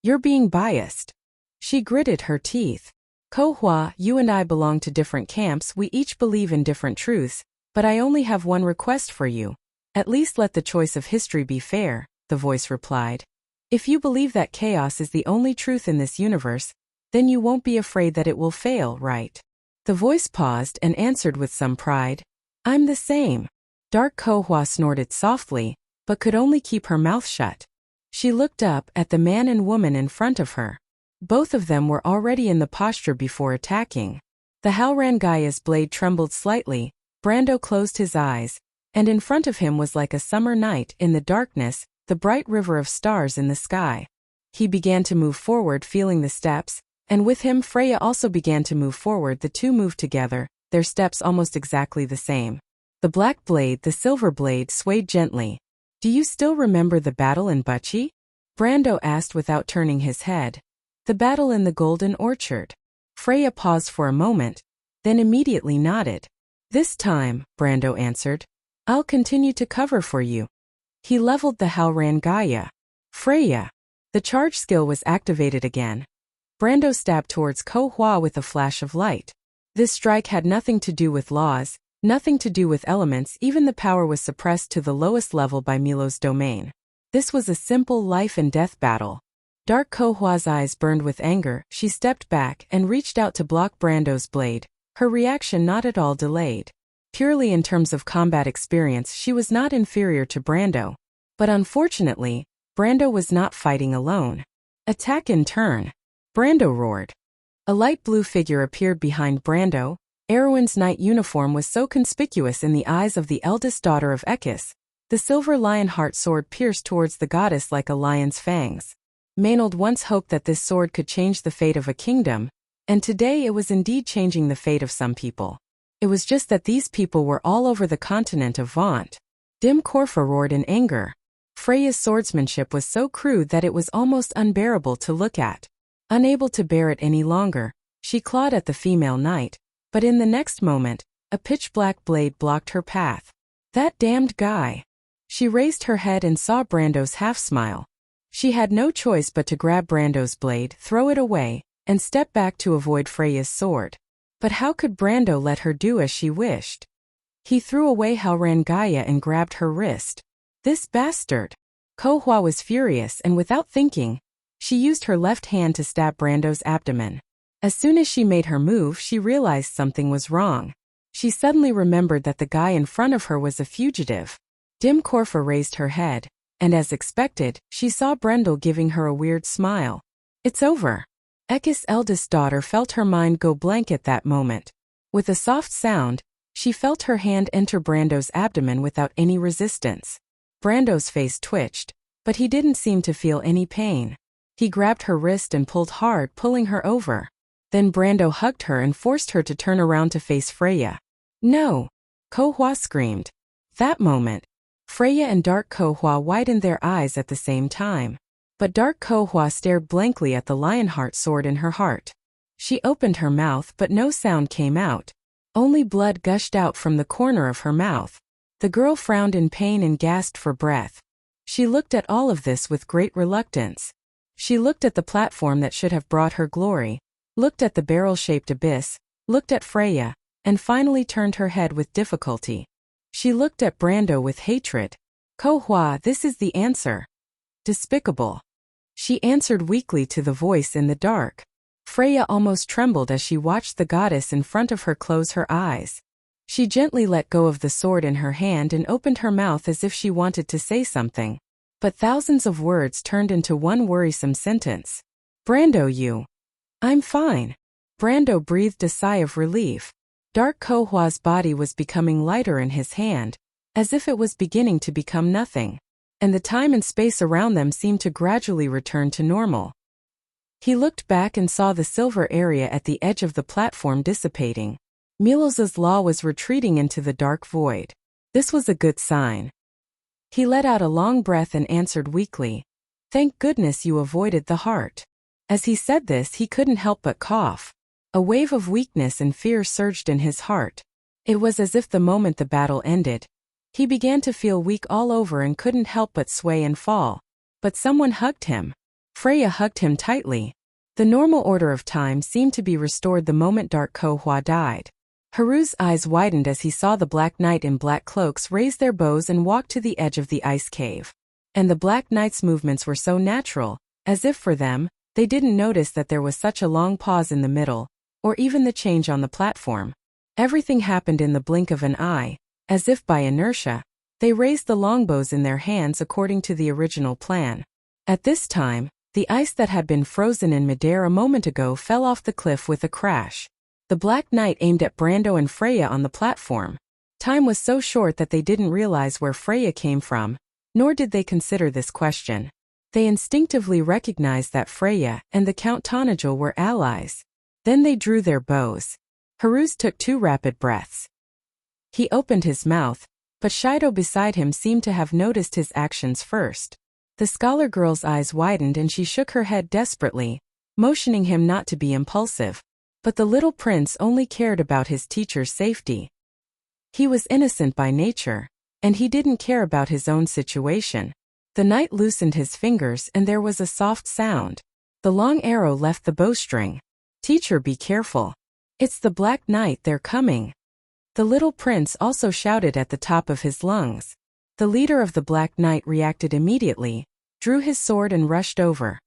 "You're being biased." She gritted her teeth. "Ko-hwa, you and I belong to different camps, we each believe in different truths, but I only have one request for you. At least let the choice of history be fair," the voice replied. "If you believe that chaos is the only truth in this universe, then you won't be afraid that it will fail, right?" The voice paused and answered with some pride, "I'm the same." Dark Ko-hwa snorted softly, but could only keep her mouth shut. She looked up at the man and woman in front of her. Both of them were already in the posture before attacking. The Halrangaya's blade trembled slightly, Brando closed his eyes, and in front of him was like a summer night in the darkness, the bright river of stars in the sky. He began to move forward, feeling the steps, and with him Freya also began to move forward. The two moved together, their steps almost exactly the same. The black blade, the silver blade, swayed gently. "Do you still remember the battle in Buchi?" Brando asked without turning his head. "The battle in the Golden Orchard." Freya paused for a moment, then immediately nodded. "This time," Brando answered, "I'll continue to cover for you." He leveled the Halrangaya. "Freya." The charge skill was activated again. Brando stabbed towards Ko-hwa with a flash of light. This strike had nothing to do with laws, nothing to do with elements, even the power was suppressed to the lowest level by Milo's domain. This was a simple life and death battle. Dark Ko-hwa's eyes burned with anger, she stepped back and reached out to block Brando's blade, her reaction not at all delayed. Purely in terms of combat experience, she was not inferior to Brando. But unfortunately, Brando was not fighting alone. "Attack in turn!" Brando roared. A light blue figure appeared behind Brando. Erwin's knight uniform was so conspicuous in the eyes of the eldest daughter of Ekis. The silver lionheart sword pierced towards the goddess like a lion's fangs. Maynard once hoped that this sword could change the fate of a kingdom, and today it was indeed changing the fate of some people. It was just that these people were all over the continent of Vaunt. Dim Corfa roared in anger. Freya's swordsmanship was so crude that it was almost unbearable to look at. Unable to bear it any longer, she clawed at the female knight, but in the next moment, a pitch-black blade blocked her path. "That damned guy!" She raised her head and saw Brando's half-smile. She had no choice but to grab Brando's blade, throw it away, and step back to avoid Freya's sword. But how could Brando let her do as she wished? He threw away Halrangaya and grabbed her wrist. "This bastard!" Ko-hwa was furious, and without thinking, she used her left hand to stab Brando's abdomen. As soon as she made her move, she realized something was wrong. She suddenly remembered that the guy in front of her was a fugitive. Dim Corfa raised her head, and as expected, she saw Brendel giving her a weird smile. "It's over." Ekis' eldest daughter felt her mind go blank at that moment. With a soft sound, she felt her hand enter Brando's abdomen without any resistance. Brando's face twitched, but he didn't seem to feel any pain. He grabbed her wrist and pulled hard, pulling her over. Then Brando hugged her and forced her to turn around to face Freya. "No!" Ko-hwa screamed. That moment, Freya and Dark Ko-hwa widened their eyes at the same time. But Dark Ko-hwa stared blankly at the Lionheart sword in her heart. She opened her mouth but no sound came out. Only blood gushed out from the corner of her mouth. The girl frowned in pain and gasped for breath. She looked at all of this with great reluctance. She looked at the platform that should have brought her glory, looked at the barrel-shaped abyss, looked at Freya, and finally turned her head with difficulty. She looked at Brando with hatred. "Ko-hwa, this is the answer." "Despicable." She answered weakly to the voice in the dark. Freya almost trembled as she watched the goddess in front of her close her eyes. She gently let go of the sword in her hand and opened her mouth as if she wanted to say something. But thousands of words turned into one worrisome sentence. "Brando, you." "I'm fine." Brando breathed a sigh of relief. Dark Ko-hwa's body was becoming lighter in his hand, as if it was beginning to become nothing, and the time and space around them seemed to gradually return to normal. He looked back and saw the silver area at the edge of the platform dissipating. Milos's law was retreating into the dark void. This was a good sign. He let out a long breath and answered weakly, "Thank goodness you avoided the heart." As he said this, he couldn't help but cough. A wave of weakness and fear surged in his heart. It was as if the moment the battle ended, he began to feel weak all over and couldn't help but sway and fall. But someone hugged him. Freya hugged him tightly. The normal order of time seemed to be restored the moment Dark Ko-hwa died. Haru's eyes widened as he saw the Black Knight in black cloaks raise their bows and walk to the edge of the ice cave. And the Black Knight's movements were so natural, as if for them, they didn't notice that there was such a long pause in the middle, or even the change on the platform. Everything happened in the blink of an eye, as if by inertia. They raised the longbows in their hands according to the original plan. At this time, the ice that had been frozen in midair a moment ago fell off the cliff with a crash. The Black Knight aimed at Brando and Freya on the platform. Time was so short that they didn't realize where Freya came from, nor did they consider this question. They instinctively recognized that Freya and the Count Tanajul were allies. Then they drew their bows. Haruz took 2 rapid breaths. He opened his mouth, but Shido beside him seemed to have noticed his actions first. The scholar girl's eyes widened and she shook her head desperately, motioning him not to be impulsive. But the little prince only cared about his teacher's safety. He was innocent by nature, and he didn't care about his own situation. The knight loosened his fingers and there was a soft sound. The long arrow left the bowstring. "Teacher, be careful. It's the Black Knight, they're coming." The little prince also shouted at the top of his lungs. The leader of the Black Knight reacted immediately, drew his sword and rushed over.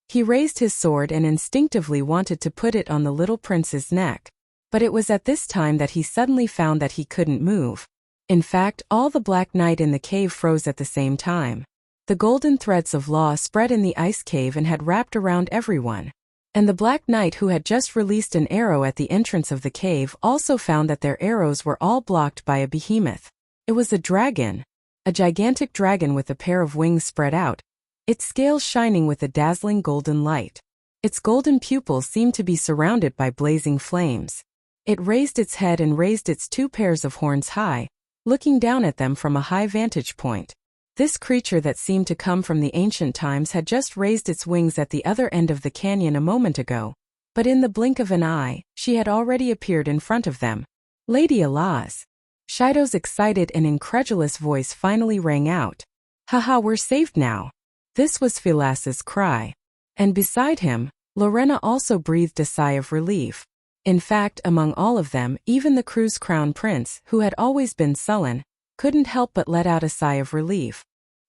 He raised his sword and instinctively wanted to put it on the little prince's neck. But it was at this time that he suddenly found that he couldn't move. In fact, all the Black Knight in the cave froze at the same time. The golden threads of law spread in the ice cave and had wrapped around everyone. And the Black Knight who had just released an arrow at the entrance of the cave also found that their arrows were all blocked by a behemoth. It was a dragon. A gigantic dragon with a pair of wings spread out, its scales shining with a dazzling golden light. Its golden pupils seemed to be surrounded by blazing flames. It raised its head and raised its 2 pairs of horns high, looking down at them from a high vantage point. This creature that seemed to come from the ancient times had just raised its wings at the other end of the canyon a moment ago, but in the blink of an eye, she had already appeared in front of them. "Lady Alaz." Shido's excited and incredulous voice finally rang out. "Haha, we're saved now." This was Philas's cry. And beside him, Lorena also breathed a sigh of relief. In fact, among all of them, even the crew's crown prince, who had always been sullen, couldn't help but let out a sigh of relief.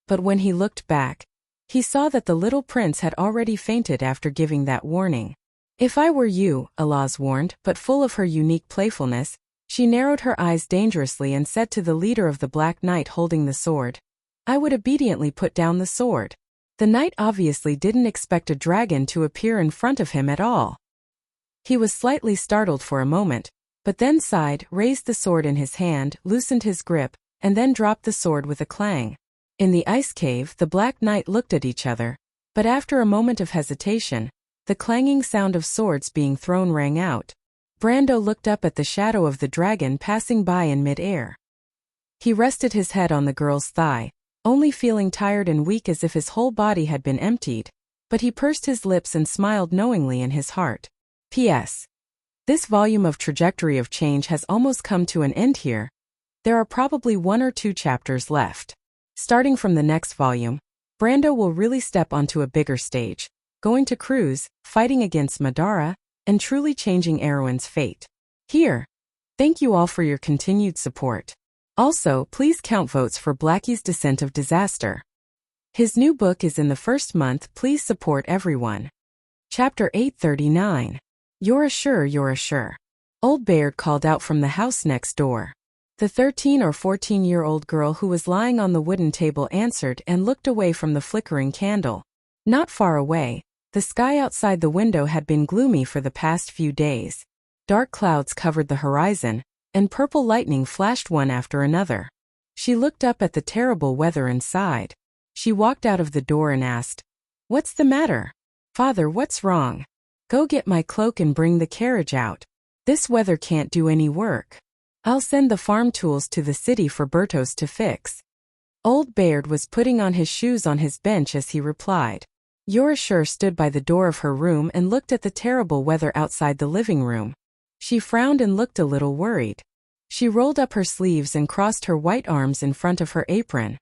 But when he looked back, he saw that the little prince had already fainted after giving that warning. "If I were you," Alaz warned, but full of her unique playfulness, she narrowed her eyes dangerously and said to the leader of the Black Knight holding the sword, "I would obediently put down the sword." The knight obviously didn't expect a dragon to appear in front of him at all. He was slightly startled for a moment, but then sighed, raised the sword in his hand, loosened his grip, and then dropped the sword with a clang. In the ice cave, the Black Knight looked at each other, but after a moment of hesitation, the clanging sound of swords being thrown rang out. Brando looked up at the shadow of the dragon passing by in mid-air. He rested his head on the girl's thigh, only feeling tired and weak as if his whole body had been emptied, but he pursed his lips and smiled knowingly in his heart. P.S. This volume of Trajectory of Change has almost come to an end here. There are probably 1 or 2 chapters left. Starting from the next volume, Brando will really step onto a bigger stage, going to cruise, fighting against Madara, and truly changing Erwin's fate. Here. Thank you all for your continued support. Also, please count votes for Blackie's Descent of Disaster. His new book is in the first month. Please support everyone. Chapter 839. You're a sure. Old Baird called out from the house next door. The 13 or 14-year-old girl who was lying on the wooden table answered and looked away from the flickering candle. Not far away, the sky outside the window had been gloomy for the past few days. Dark clouds covered the horizon, and purple lightning flashed one after another. She looked up at the terrible weather and sighed. She walked out of the door and asked, "What's the matter? Father, what's wrong? Go get my cloak and bring the carriage out. This weather can't do any work. I'll send the farm tools to the city for Bertos to fix." Old Baird was putting on his shoes on his bench as he replied. Yorashur stood by the door of her room and looked at the terrible weather outside the living room. She frowned and looked a little worried. She rolled up her sleeves and crossed her white arms in front of her apron.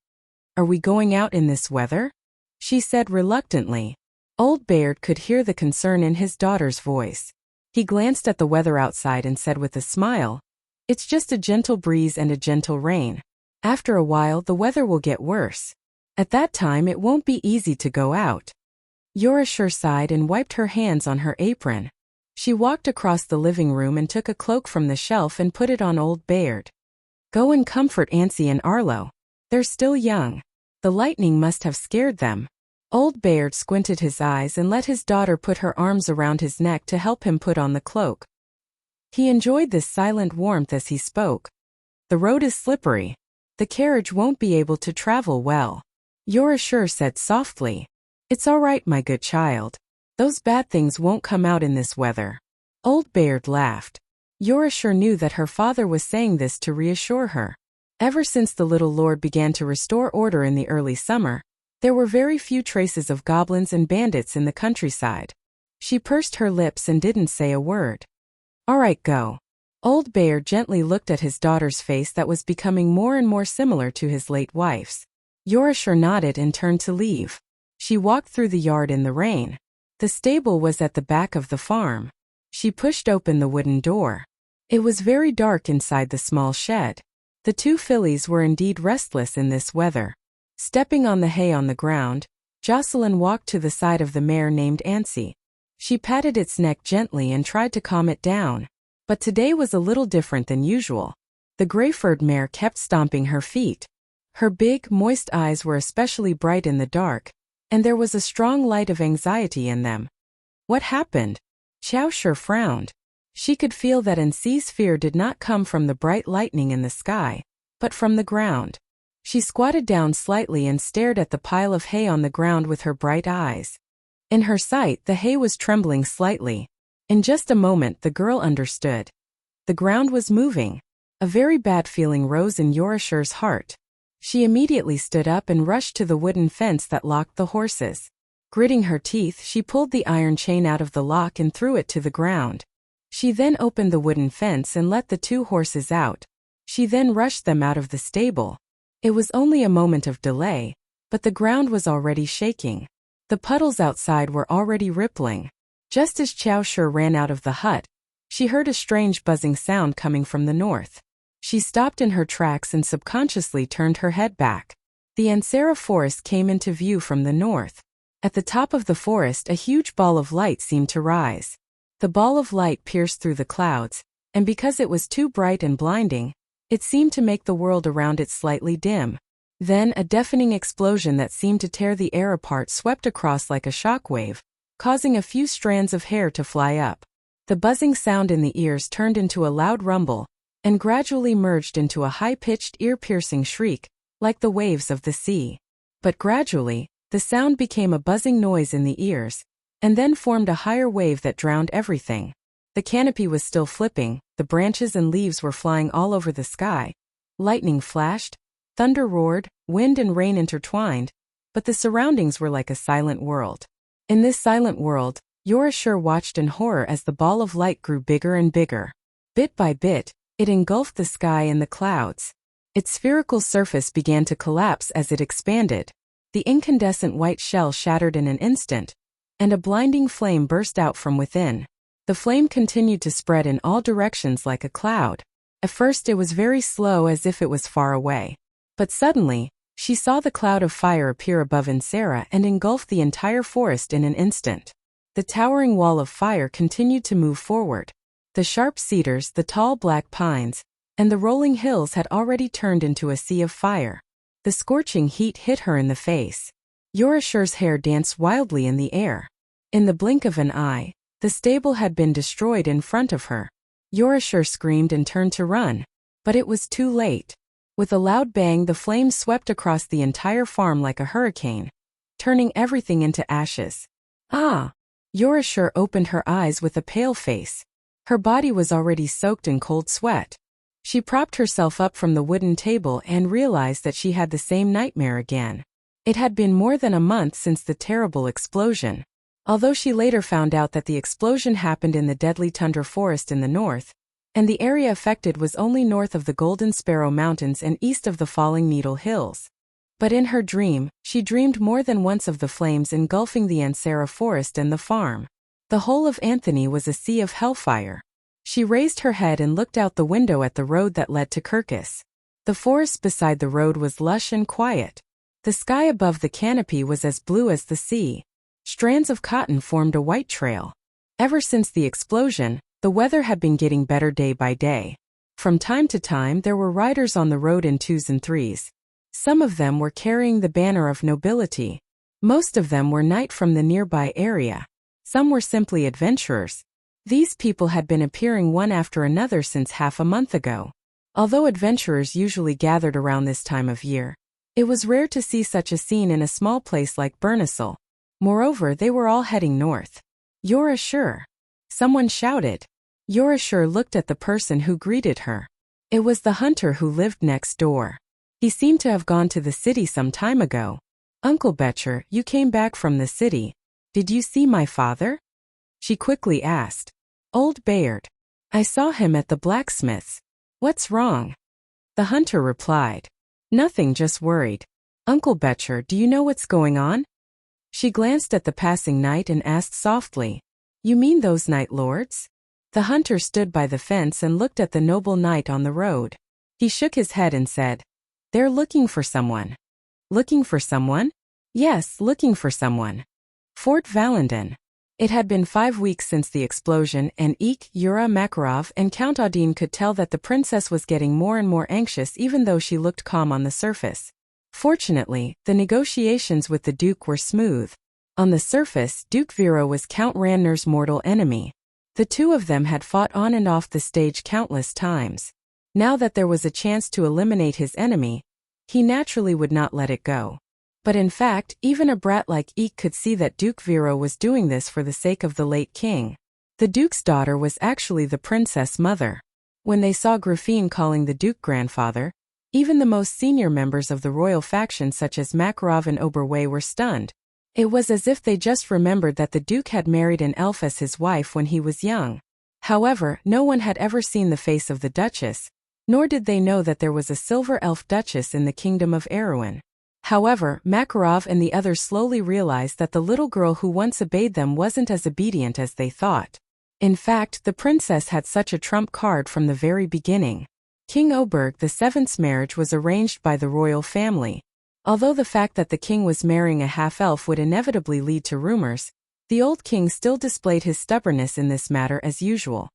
"Are we going out in this weather?" she said reluctantly. Old Baird could hear the concern in his daughter's voice. He glanced at the weather outside and said with a smile, "It's just a gentle breeze and a gentle rain. After a while the weather will get worse. At that time it won't be easy to go out." Yorashur sighed and wiped her hands on her apron. She walked across the living room and took a cloak from the shelf and put it on Old Baird. "Go and comfort Ancy and Arlo. They're still young. The lightning must have scared them." Old Baird squinted his eyes and let his daughter put her arms around his neck to help him put on the cloak. He enjoyed this silent warmth as he spoke. "The road is slippery. The carriage won't be able to travel well," Yorashur said softly. "It's all right, my good child. Those bad things won't come out in this weather." Old Baird laughed. Yorashur knew that her father was saying this to reassure her. Ever since the little lord began to restore order in the early summer, there were very few traces of goblins and bandits in the countryside. She pursed her lips and didn't say a word. "All right, go." Old Baird gently looked at his daughter's face that was becoming more and more similar to his late wife's. Yorashur nodded and turned to leave. She walked through the yard in the rain. The stable was at the back of the farm. She pushed open the wooden door. It was very dark inside the small shed. The 2 fillies were indeed restless in this weather. Stepping on the hay on the ground, Jocelyn walked to the side of the mare named Ancy. She patted its neck gently and tried to calm it down. But today was a little different than usual. The gray-furred mare kept stomping her feet. Her big, moist eyes were especially bright in the dark, and there was a strong light of anxiety in them. What happened? Xiaoshi frowned. She could feel that Ancy's fear did not come from the bright lightning in the sky, but from the ground. She squatted down slightly and stared at the pile of hay on the ground with her bright eyes. In her sight, the hay was trembling slightly. In just a moment, the girl understood. The ground was moving. A very bad feeling rose in Yorashur's heart. She immediately stood up and rushed to the wooden fence that locked the horses. Gritting her teeth, she pulled the iron chain out of the lock and threw it to the ground. She then opened the wooden fence and let the 2 horses out. She then rushed them out of the stable. It was only a moment of delay, but the ground was already shaking. The puddles outside were already rippling. Just as Xiaoshi ran out of the hut, she heard a strange buzzing sound coming from the north. She stopped in her tracks and subconsciously turned her head back. The Ansara forest came into view from the north. At the top of the forest, a huge ball of light seemed to rise. The ball of light pierced through the clouds, and because it was too bright and blinding, it seemed to make the world around it slightly dim. Then a deafening explosion that seemed to tear the air apart swept across like a shockwave, causing a few strands of hair to fly up. The buzzing sound in the ears turned into a loud rumble, and gradually merged into a high-pitched ear-piercing shriek, like the waves of the sea. But gradually, the sound became a buzzing noise in the ears, and then formed a higher wave that drowned everything. The canopy was still flipping, the branches and leaves were flying all over the sky. Lightning flashed, thunder roared, wind and rain intertwined, but the surroundings were like a silent world. In this silent world, Yorashur watched in horror as the ball of light grew bigger and bigger. Bit by bit, it engulfed the sky and the clouds. Its spherical surface began to collapse as it expanded. The incandescent white shell shattered in an instant, and a blinding flame burst out from within. The flame continued to spread in all directions like a cloud. At first it was very slow, as if it was far away. But suddenly, she saw the cloud of fire appear above Ansara and engulf the entire forest in an instant. The towering wall of fire continued to move forward. The sharp cedars, the tall black pines, and the rolling hills had already turned into a sea of fire. The scorching heat hit her in the face. Yorashur's hair danced wildly in the air. In the blink of an eye, the stable had been destroyed in front of her. Yorashur screamed and turned to run, but it was too late. With a loud bang, the flames swept across the entire farm like a hurricane, turning everything into ashes. Ah! Yorashur opened her eyes with a pale face. Her body was already soaked in cold sweat. She propped herself up from the wooden table and realized that she had the same nightmare again. It had been more than a month since the terrible explosion. Although she later found out that the explosion happened in the deadly tundra forest in the north, and the area affected was only north of the Golden Sparrow Mountains and east of the Falling Needle Hills. But in her dream, she dreamed more than once of the flames engulfing the Ansara forest and the farm. The whole of Anthony was a sea of hellfire. She raised her head and looked out the window at the road that led to Kirkus. The forest beside the road was lush and quiet. The sky above the canopy was as blue as the sea. Strands of cotton formed a white trail. Ever since the explosion, the weather had been getting better day by day. From time to time there were riders on the road in twos and threes. Some of them were carrying the banner of nobility. Most of them were knights from the nearby area. Some were simply adventurers. These people had been appearing one after another since half a month ago. Although adventurers usually gathered around this time of year, it was rare to see such a scene in a small place like Bernasal. Moreover, they were all heading north. Yorashur! Someone shouted. Yorashur looked at the person who greeted her. It was the hunter who lived next door. He seemed to have gone to the city some time ago. Uncle Betcher, you came back from the city. Did you see my father? She quickly asked. Old Bayard. I saw him at the blacksmith's. What's wrong? The hunter replied. Nothing, just worried. Uncle Betcher, do you know what's going on? She glanced at the passing knight and asked softly. You mean those night lords? The hunter stood by the fence and looked at the noble knight on the road. He shook his head and said, They're looking for someone. Looking for someone? Yes, looking for someone. Fort Valendon. It had been 5 weeks since the explosion, and Eek, Yura, Makarov, and Count Odin could tell that the princess was getting more and more anxious even though she looked calm on the surface. Fortunately, the negotiations with the Duke were smooth. On the surface, Duke Vero was Count Randner's mortal enemy. The two of them had fought on and off the stage countless times. Now that there was a chance to eliminate his enemy, he naturally would not let it go. But in fact, even a brat like Eek could see that Duke Vero was doing this for the sake of the late king. The Duke's daughter was actually the princess mother. When they saw Grafine calling the Duke grandfather, even the most senior members of the royal faction such as Makarov and Oberway were stunned. It was as if they just remembered that the Duke had married an elf as his wife when he was young. However, no one had ever seen the face of the Duchess, nor did they know that there was a silver elf Duchess in the kingdom of Erewhon. However, Makarov and the others slowly realized that the little girl who once obeyed them wasn't as obedient as they thought. In fact, the princess had such a trump card from the very beginning. King Oberg VII's marriage was arranged by the royal family. Although the fact that the king was marrying a half-elf would inevitably lead to rumors, the old king still displayed his stubbornness in this matter as usual.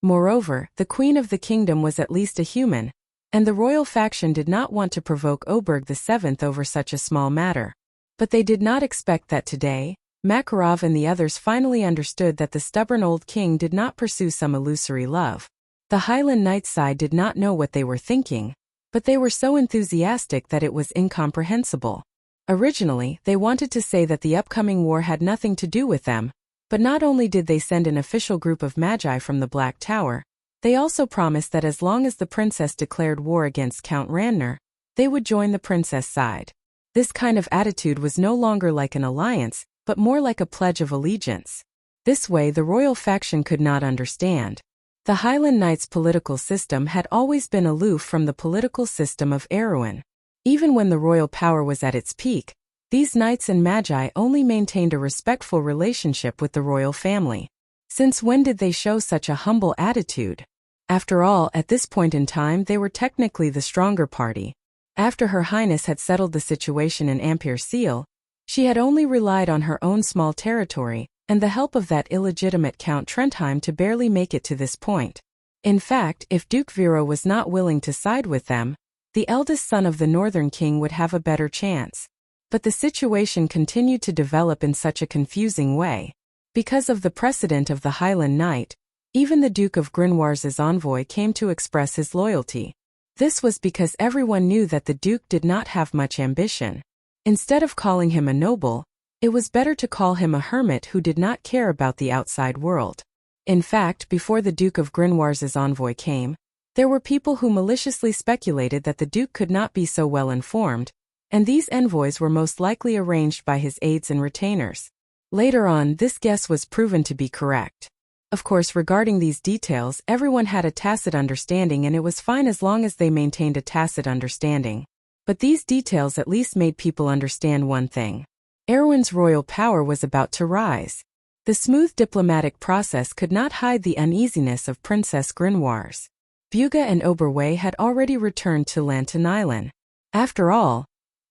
Moreover, the queen of the kingdom was at least a human, and the royal faction did not want to provoke Oberg VII over such a small matter. But they did not expect that today, Makarov and the others finally understood that the stubborn old king did not pursue some illusory love. The Highland Knights side did not know what they were thinking, but they were so enthusiastic that it was incomprehensible. Originally, they wanted to say that the upcoming war had nothing to do with them, but not only did they send an official group of magi from the Black Tower, they also promised that as long as the princess declared war against Count Randner, they would join the princess side. This kind of attitude was no longer like an alliance, but more like a pledge of allegiance. This way the royal faction could not understand. The Highland Knights' political system had always been aloof from the political system of Erewhon. Even when the royal power was at its peak, these knights and magi only maintained a respectful relationship with the royal family. Since when did they show such a humble attitude? After all, at this point in time they were technically the stronger party. After Her Highness had settled the situation in Ampere Seal, she had only relied on her own small territory and the help of that illegitimate Count Trentheim to barely make it to this point. In fact, if Duke Vero was not willing to side with them, the eldest son of the Northern King would have a better chance. But the situation continued to develop in such a confusing way. Because of the precedent of the Highland Knight, even the Duke of Grenoir's envoy came to express his loyalty. This was because everyone knew that the Duke did not have much ambition. Instead of calling him a noble, it was better to call him a hermit who did not care about the outside world. In fact, before the Duke of Grenoir's envoy came, there were people who maliciously speculated that the Duke could not be so well informed, and these envoys were most likely arranged by his aides and retainers. Later on, this guess was proven to be correct. Of course, regarding these details, everyone had a tacit understanding, and it was fine as long as they maintained a tacit understanding. But these details at least made people understand one thing. Erewhon's royal power was about to rise. The smooth diplomatic process could not hide the uneasiness of Princess Grenoir's. Buga and Oberway had already returned to Lanteneilen. After all,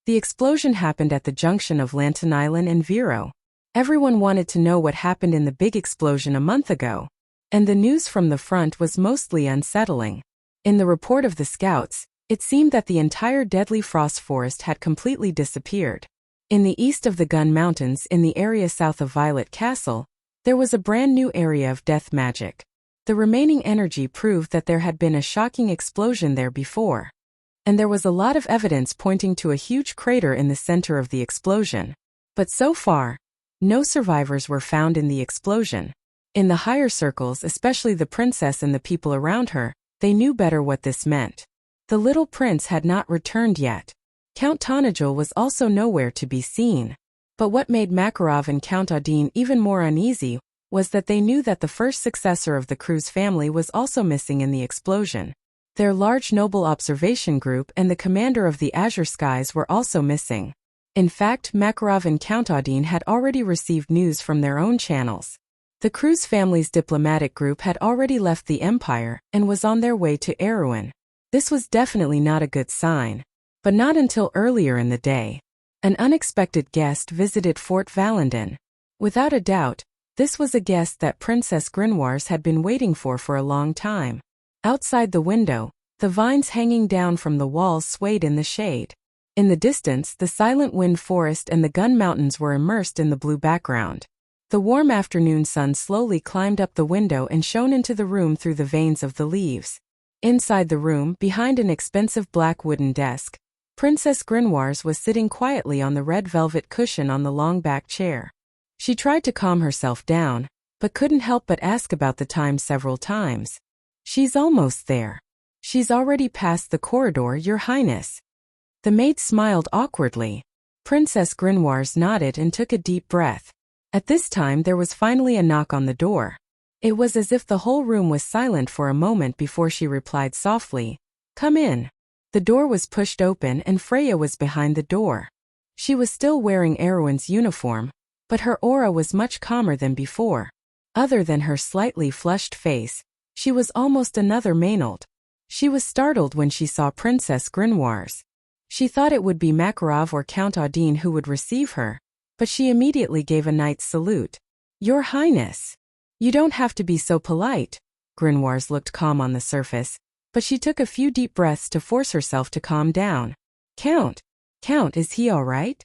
the explosion happened at the junction of Lanteneilen and Vero. Everyone wanted to know what happened in the big explosion a month ago, and the news from the front was mostly unsettling. In the report of the scouts, it seemed that the entire deadly frost forest had completely disappeared. In the east of the Gun Mountains, in the area south of Violet Castle, there was a brand new area of death magic. The remaining energy proved that there had been a shocking explosion there before. And there was a lot of evidence pointing to a huge crater in the center of the explosion. But so far, no survivors were found in the explosion. In the higher circles, especially the princess and the people around her, they knew better what this meant. The little prince had not returned yet. Count Tonajul was also nowhere to be seen. But what made Makarov and Count Odin even more uneasy was that they knew that the first successor of the Cruz family was also missing in the explosion. Their large noble observation group and the commander of the Azure Skies were also missing. In fact, Makarov and Count Odin had already received news from their own channels. The Cruz family's diplomatic group had already left the Empire and was on their way to Erewhon. This was definitely not a good sign. But not until earlier in the day. An unexpected guest visited Fort Valendon. Without a doubt, this was a guest that Princess Grenoir's had been waiting for a long time. Outside the window, the vines hanging down from the walls swayed in the shade. In the distance, the silent wind forest and the Gun Mountains were immersed in the blue background. The warm afternoon sun slowly climbed up the window and shone into the room through the veins of the leaves. Inside the room, behind an expensive black wooden desk, Princess Grenoir's was sitting quietly on the red velvet cushion on the long back chair. She tried to calm herself down, but couldn't help but ask about the time several times. "She's almost there. She's already passed the corridor, Your Highness." The maid smiled awkwardly. Princess Grenoir's nodded and took a deep breath. At this time there was finally a knock on the door. It was as if the whole room was silent for a moment before she replied softly, "Come in." The door was pushed open and Freya was behind the door. She was still wearing Erewhon's uniform, but her aura was much calmer than before. Other than her slightly flushed face, she was almost another Maynard. She was startled when she saw Princess Grenoir's. She thought it would be Makarov or Count Odin who would receive her, but she immediately gave a knight's salute. "Your Highness. You don't have to be so polite." Grenoir's looked calm on the surface, but she took a few deep breaths to force herself to calm down. Count, is he all right?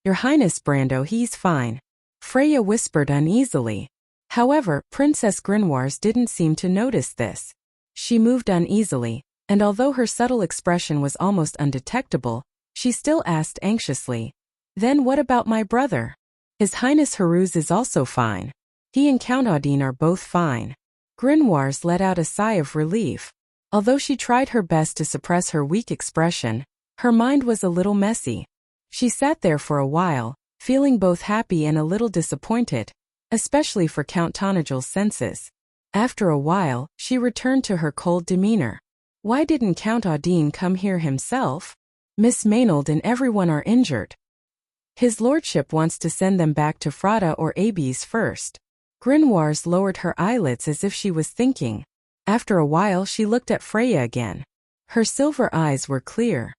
Your Highness Brando, he's fine, Freya whispered uneasily. However, Princess Grinwars didn't seem to notice this. She moved uneasily, and although her subtle expression was almost undetectable, she still asked anxiously, "Then what about my brother?" "His Highness Haruz is also fine. He and Count Audine are both fine." Grinwars let out a sigh of relief. Although she tried her best to suppress her weak expression, her mind was a little messy. She sat there for a while, feeling both happy and a little disappointed, especially for Count Tanagel's senses. After a while, she returned to her cold demeanor. Why didn't Count Audine come here himself? Miss Maynard and everyone are injured. His lordship wants to send them back to Frada or Abies first. Grinwars lowered her eyelids as if she was thinking. After a while she looked at Freya again. Her silver eyes were clear.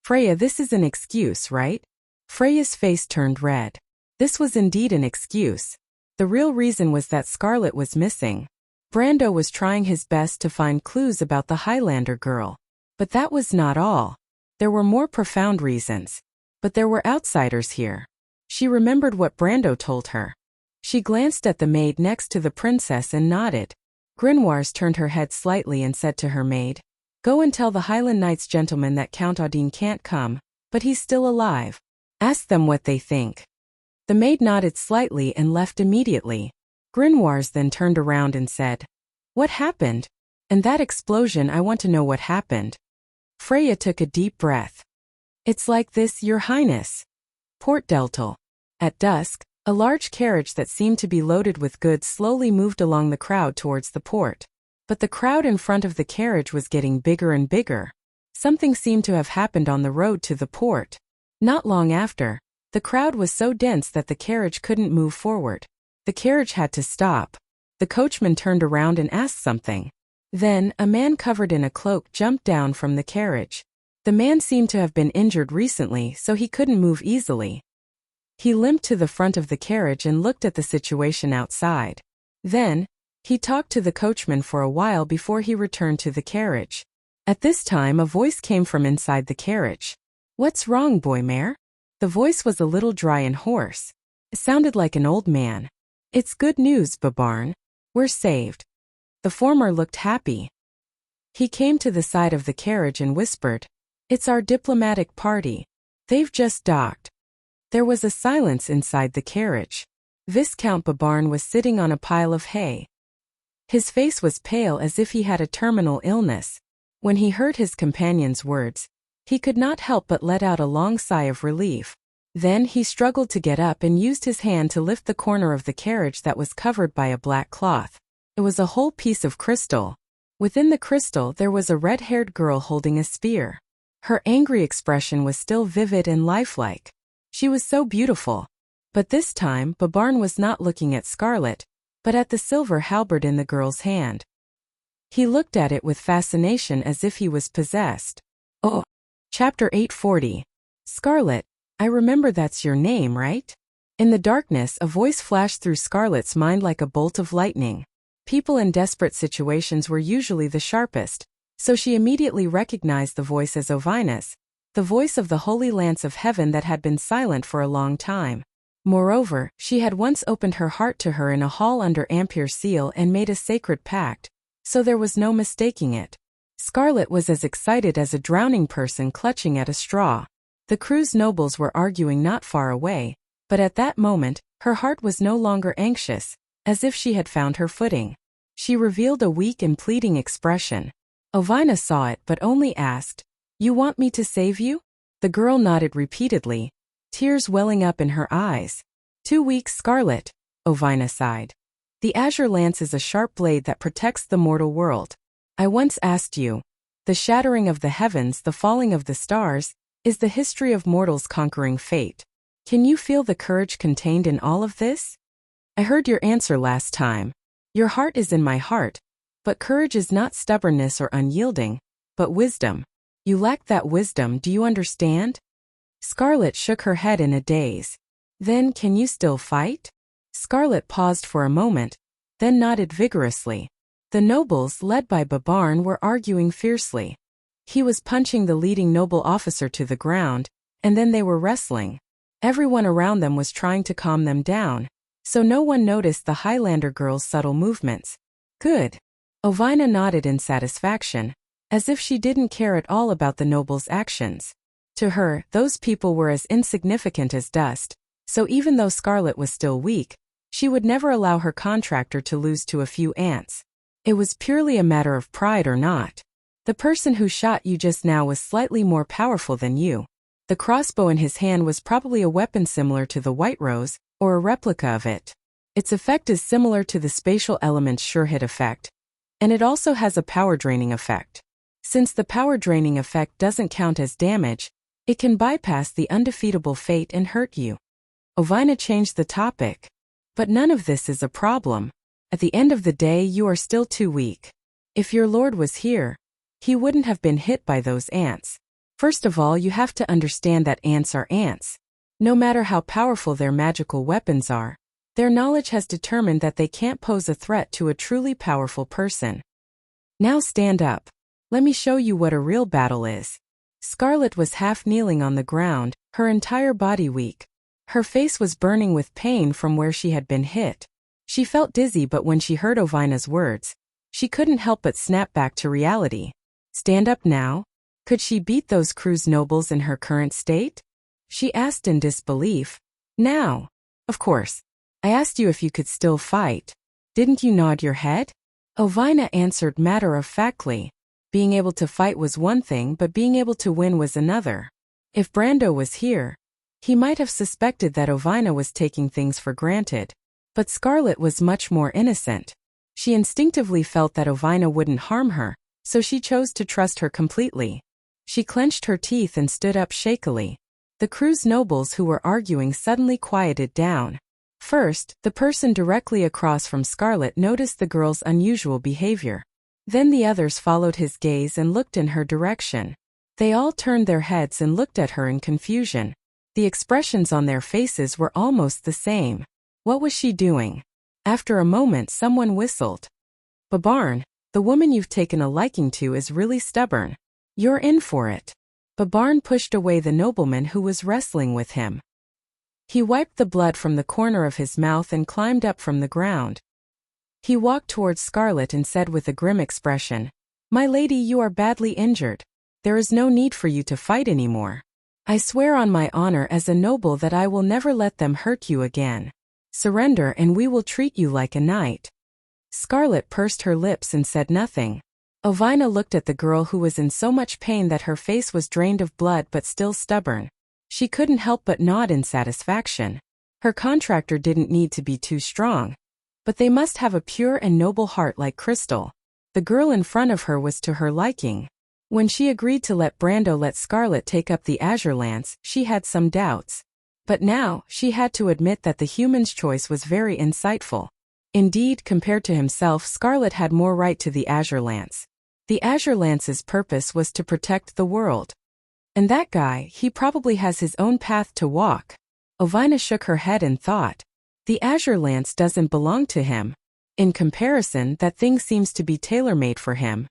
"Freya, this is an excuse, right?" Freya's face turned red. This was indeed an excuse. The real reason was that Scarlet was missing. Brando was trying his best to find clues about the Highlander girl. But that was not all. There were more profound reasons. But there were outsiders here. She remembered what Brando told her. She glanced at the maid next to the princess and nodded. Grinwars turned her head slightly and said to her maid, "Go and tell the Highland Knights gentlemen that Count Audine can't come, but he's still alive. Ask them what they think." The maid nodded slightly and left immediately. Grinwars then turned around and said, "What happened? And that explosion, I want to know what happened." Freya took a deep breath. "It's like this, Your Highness." Port Deltal. At dusk, a large carriage that seemed to be loaded with goods slowly moved along the crowd towards the port. But the crowd in front of the carriage was getting bigger and bigger. Something seemed to have happened on the road to the port. Not long after, the crowd was so dense that the carriage couldn't move forward. The carriage had to stop. The coachman turned around and asked something. Then, a man covered in a cloak jumped down from the carriage. The man seemed to have been injured recently, so he couldn't move easily. He limped to the front of the carriage and looked at the situation outside. Then, he talked to the coachman for a while before he returned to the carriage. At this time, a voice came from inside the carriage. "What's wrong, boy mare?" The voice was a little dry and hoarse. It sounded like an old man. "It's good news, Babarn. We're saved." The former looked happy. He came to the side of the carriage and whispered, "It's our diplomatic party. They've just docked." There was a silence inside the carriage. Viscount Babarn was sitting on a pile of hay. His face was pale as if he had a terminal illness. When he heard his companion's words, he could not help but let out a long sigh of relief. Then he struggled to get up and used his hand to lift the corner of the carriage that was covered by a black cloth. It was a whole piece of crystal. Within the crystal there was a red-haired girl holding a spear. Her angry expression was still vivid and lifelike. She was so beautiful. But this time Babarn was not looking at Scarlet, but at the silver halberd in the girl's hand. He looked at it with fascination as if he was possessed. "Oh." Chapter 840. "Scarlet, I remember that's your name, right?" In the darkness, a voice flashed through Scarlet's mind like a bolt of lightning. People in desperate situations were usually the sharpest, so she immediately recognized the voice as Ovinus, the voice of the Holy Lance of Heaven that had been silent for a long time. Moreover, she had once opened her heart to her in a hall under Ampere seal and made a sacred pact, so there was no mistaking it. Scarlet was as excited as a drowning person clutching at a straw. The crew's nobles were arguing not far away, but at that moment, her heart was no longer anxious, as if she had found her footing. She revealed a weak and pleading expression. Ovina saw it but only asked, "You want me to save you?" The girl nodded repeatedly, tears welling up in her eyes. "Too weak, Scarlet," Ovina sighed. "The azure lance is a sharp blade that protects the mortal world. I once asked you, the shattering of the heavens, the falling of the stars, is the history of mortals conquering fate. Can you feel the courage contained in all of this? I heard your answer last time. Your heart is in my heart, but courage is not stubbornness or unyielding, but wisdom. You lack that wisdom, do you understand?" Scarlet shook her head in a daze. "Then can you still fight?" Scarlet paused for a moment, then nodded vigorously. The nobles, led by Babarn, were arguing fiercely. He was punching the leading noble officer to the ground, and then they were wrestling. Everyone around them was trying to calm them down, so no one noticed the Highlander girl's subtle movements. Good. Ovina nodded in satisfaction, as if she didn't care at all about the nobles' actions. To her, those people were as insignificant as dust, so even though Scarlet was still weak, she would never allow her contractor to lose to a few ants. It was purely a matter of pride or not. The person who shot you just now was slightly more powerful than you. The crossbow in his hand was probably a weapon similar to the White Rose, or a replica of it. Its effect is similar to the spatial element's sure-hit effect, and it also has a power-draining effect. Since the power-draining effect doesn't count as damage, it can bypass the undefeatable fate and hurt you. Ovina changed the topic. But none of this is a problem. At the end of the day, you are still too weak. If your lord was here, he wouldn't have been hit by those ants. First of all, you have to understand that ants are ants. No matter how powerful their magical weapons are, their knowledge has determined that they can't pose a threat to a truly powerful person. Now stand up. Let me show you what a real battle is. Scarlet was half kneeling on the ground, her entire body weak. Her face was burning with pain from where she had been hit. She felt dizzy, but when she heard Ovina's words, she couldn't help but snap back to reality. Stand up now? Could she beat those Cruz nobles in her current state? She asked in disbelief. Now? Of course. I asked you if you could still fight. Didn't you nod your head? Ovina answered matter-of-factly. Being able to fight was one thing, but being able to win was another. If Brando was here, he might have suspected that Ovina was taking things for granted. But Scarlet was much more innocent. She instinctively felt that Ovina wouldn't harm her, so she chose to trust her completely. She clenched her teeth and stood up shakily. The Cruz nobles who were arguing suddenly quieted down. First, the person directly across from Scarlet noticed the girl's unusual behavior. Then the others followed his gaze and looked in her direction. They all turned their heads and looked at her in confusion. The expressions on their faces were almost the same. What was she doing? After a moment, someone whistled. Babarn, the woman you've taken a liking to is really stubborn. You're in for it. Babarn pushed away the nobleman who was wrestling with him. He wiped the blood from the corner of his mouth and climbed up from the ground. He walked towards Scarlet and said with a grim expression, My lady, you are badly injured. There is no need for you to fight anymore. I swear on my honor as a noble that I will never let them hurt you again. Surrender and we will treat you like a knight. Scarlet pursed her lips and said nothing. Ovina looked at the girl who was in so much pain that her face was drained of blood but still stubborn. She couldn't help but nod in satisfaction. Her contractor didn't need to be too strong. But they must have a pure and noble heart like crystal. The girl in front of her was to her liking. When she agreed to let Brando let Scarlet take up the Azure Lance, she had some doubts. But now, she had to admit that the human's choice was very insightful. Indeed, compared to himself, Scarlet had more right to the Azure Lance. The Azure Lance's purpose was to protect the world. And that guy, he probably has his own path to walk. Ovina shook her head and thought. The Azure Lance doesn't belong to him. In comparison, that thing seems to be tailor-made for him.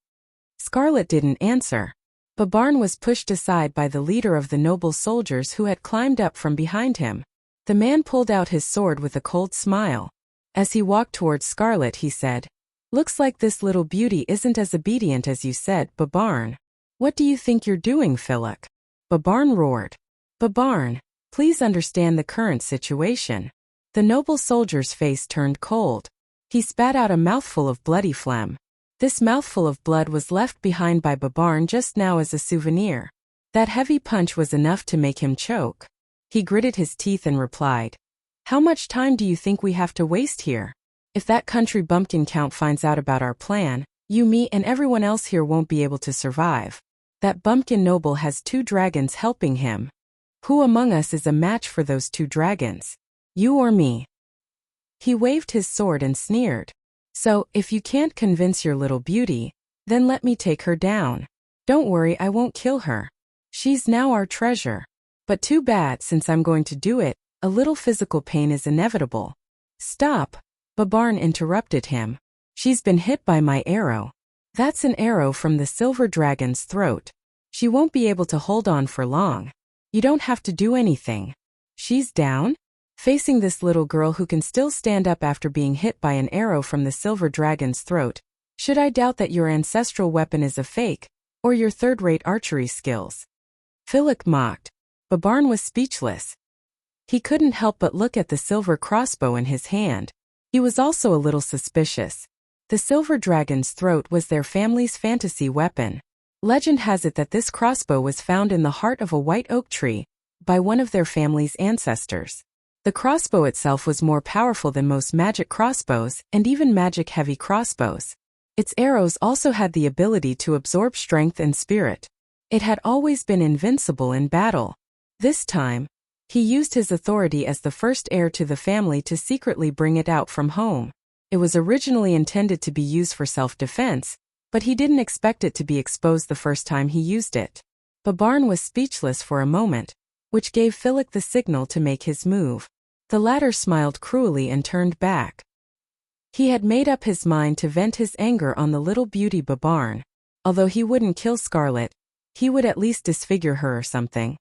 Scarlet didn't answer. Babarn was pushed aside by the leader of the noble soldiers who had climbed up from behind him. The man pulled out his sword with a cold smile. As he walked towards Scarlet, he said, Looks like this little beauty isn't as obedient as you said, Babarn. What do you think you're doing, Philip? Babarn roared. Babarn, please understand the current situation. The noble soldier's face turned cold. He spat out a mouthful of bloody phlegm. This mouthful of blood was left behind by Babarn just now as a souvenir. That heavy punch was enough to make him choke. He gritted his teeth and replied, How much time do you think we have to waste here? If that country bumpkin count finds out about our plan, you, me, and everyone else here won't be able to survive. That bumpkin noble has 2 dragons helping him. Who among us is a match for those 2 dragons? You or me? He waved his sword and sneered. So, if you can't convince your little beauty, then let me take her down. Don't worry, I won't kill her. She's now our treasure. But too bad, since I'm going to do it, a little physical pain is inevitable. Stop! Babarn interrupted him. She's been hit by my arrow. That's an arrow from the silver dragon's throat. She won't be able to hold on for long. You don't have to do anything. She's down?" Facing this little girl who can still stand up after being hit by an arrow from the silver dragon's throat, should I doubt that your ancestral weapon is a fake, or your third-rate archery skills? Philip mocked. Babarn was speechless. He couldn't help but look at the silver crossbow in his hand. He was also a little suspicious. The silver dragon's throat was their family's fantasy weapon. Legend has it that this crossbow was found in the heart of a white oak tree by one of their family's ancestors. The crossbow itself was more powerful than most magic crossbows and even magic-heavy crossbows. Its arrows also had the ability to absorb strength and spirit. It had always been invincible in battle. This time, he used his authority as the first heir to the family to secretly bring it out from home. It was originally intended to be used for self-defense, but he didn't expect it to be exposed the first time he used it. Babarn was speechless for a moment, which gave Philip the signal to make his move. The latter smiled cruelly and turned back. He had made up his mind to vent his anger on the little beauty Babarn. Although he wouldn't kill Scarlet, he would at least disfigure her or something.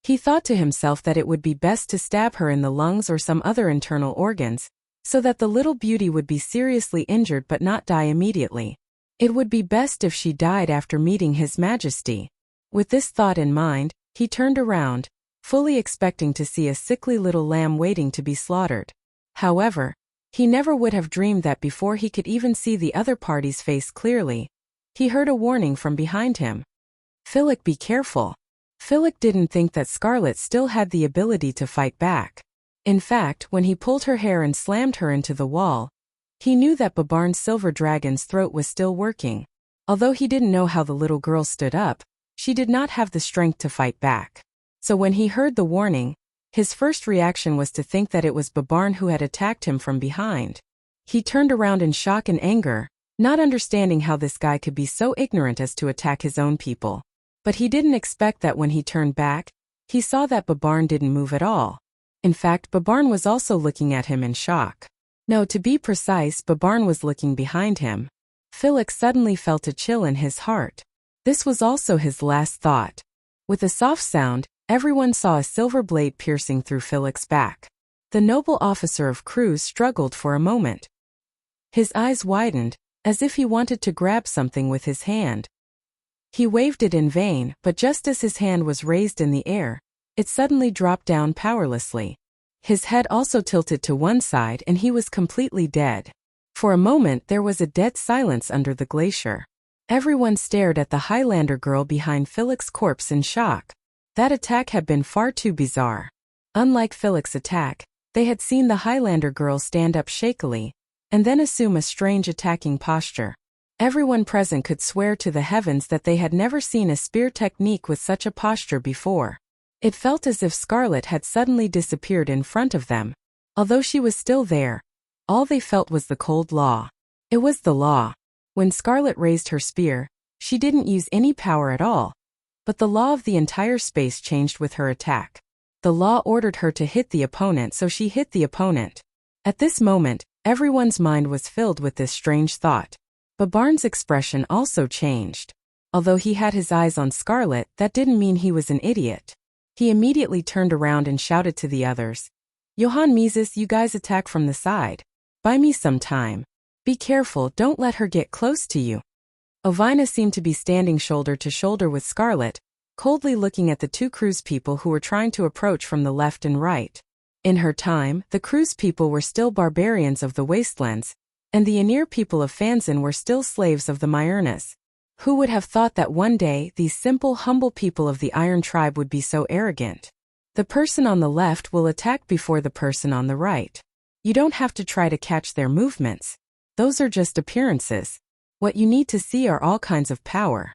He thought to himself that it would be best to stab her in the lungs or some other internal organs, so that the little beauty would be seriously injured but not die immediately. It would be best if she died after meeting His Majesty. With this thought in mind, he turned around, fully expecting to see a sickly little lamb waiting to be slaughtered. However, he never would have dreamed that before he could even see the other party's face clearly, he heard a warning from behind him. "Philip, be careful." Philip didn't think that Scarlet still had the ability to fight back. In fact, when he pulled her hair and slammed her into the wall, he knew that Babarn's silver dragon's throat was still working. Although he didn't know how the little girl stood up, she did not have the strength to fight back. So when he heard the warning, his first reaction was to think that it was Babarn who had attacked him from behind. He turned around in shock and anger, not understanding how this guy could be so ignorant as to attack his own people. But he didn't expect that when he turned back, he saw that Babarn didn't move at all. In fact, Babarn was also looking at him in shock. No, to be precise, Babarn was looking behind him. Philip suddenly felt a chill in his heart. This was also his last thought. With a soft sound, everyone saw a silver blade piercing through Philip's back. The noble officer of Cruz struggled for a moment. His eyes widened, as if he wanted to grab something with his hand. He waved it in vain, but just as his hand was raised in the air, it suddenly dropped down powerlessly. His head also tilted to one side and he was completely dead. For a moment there was a dead silence under the glacier. Everyone stared at the Highlander girl behind Philip's corpse in shock. That attack had been far too bizarre. Unlike Philip's attack, they had seen the Highlander girl stand up shakily, and then assume a strange attacking posture. Everyone present could swear to the heavens that they had never seen a spear technique with such a posture before. It felt as if Scarlet had suddenly disappeared in front of them. Although she was still there, all they felt was the cold law. It was the law. When Scarlet raised her spear, she didn't use any power at all. But the law of the entire space changed with her attack. The law ordered her to hit the opponent, so she hit the opponent. At this moment, everyone's mind was filled with this strange thought. Babarn's expression also changed. Although he had his eyes on Scarlet, that didn't mean he was an idiot. He immediately turned around and shouted to the others, "Johann Mises, you guys attack from the side. Buy me some time. Be careful, don't let her get close to you." Ovina seemed to be standing shoulder to shoulder with Scarlet, coldly looking at the two Cruz people who were trying to approach from the left and right. In her time, the Cruz people were still barbarians of the wastelands, and the Aenir people of Fanzin were still slaves of the Myurnas. Who would have thought that one day these simple, humble people of the Iron Tribe would be so arrogant? The person on the left will attack before the person on the right. You don't have to try to catch their movements. Those are just appearances. What you need to see are all kinds of power.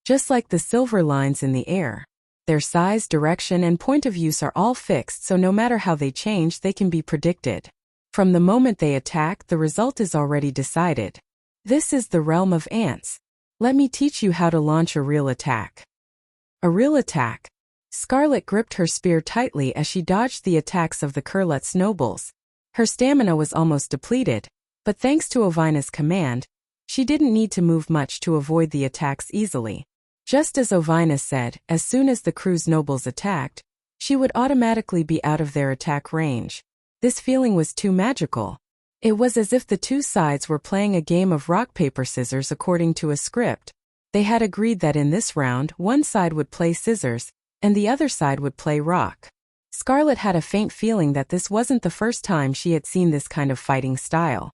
Just like the silver lines in the air. Their size, direction, and point of use are all fixed, so no matter how they change, they can be predicted. From the moment they attack, the result is already decided. This is the realm of ants. Let me teach you how to launch a real attack. A real attack. Scarlet gripped her spear tightly as she dodged the attacks of the Kurlet's nobles. Her stamina was almost depleted, But thanks to Ovina's command, she didn't need to move much to avoid the attacks easily. Just as Ovina said, as soon as the crew's nobles attacked, she would automatically be out of their attack range. This feeling was too magical. It was as if the two sides were playing a game of rock, paper, scissors according to a script. They had agreed that in this round, one side would play scissors, and the other side would play rock. Scarlet had a faint feeling that this wasn't the first time she had seen this kind of fighting style.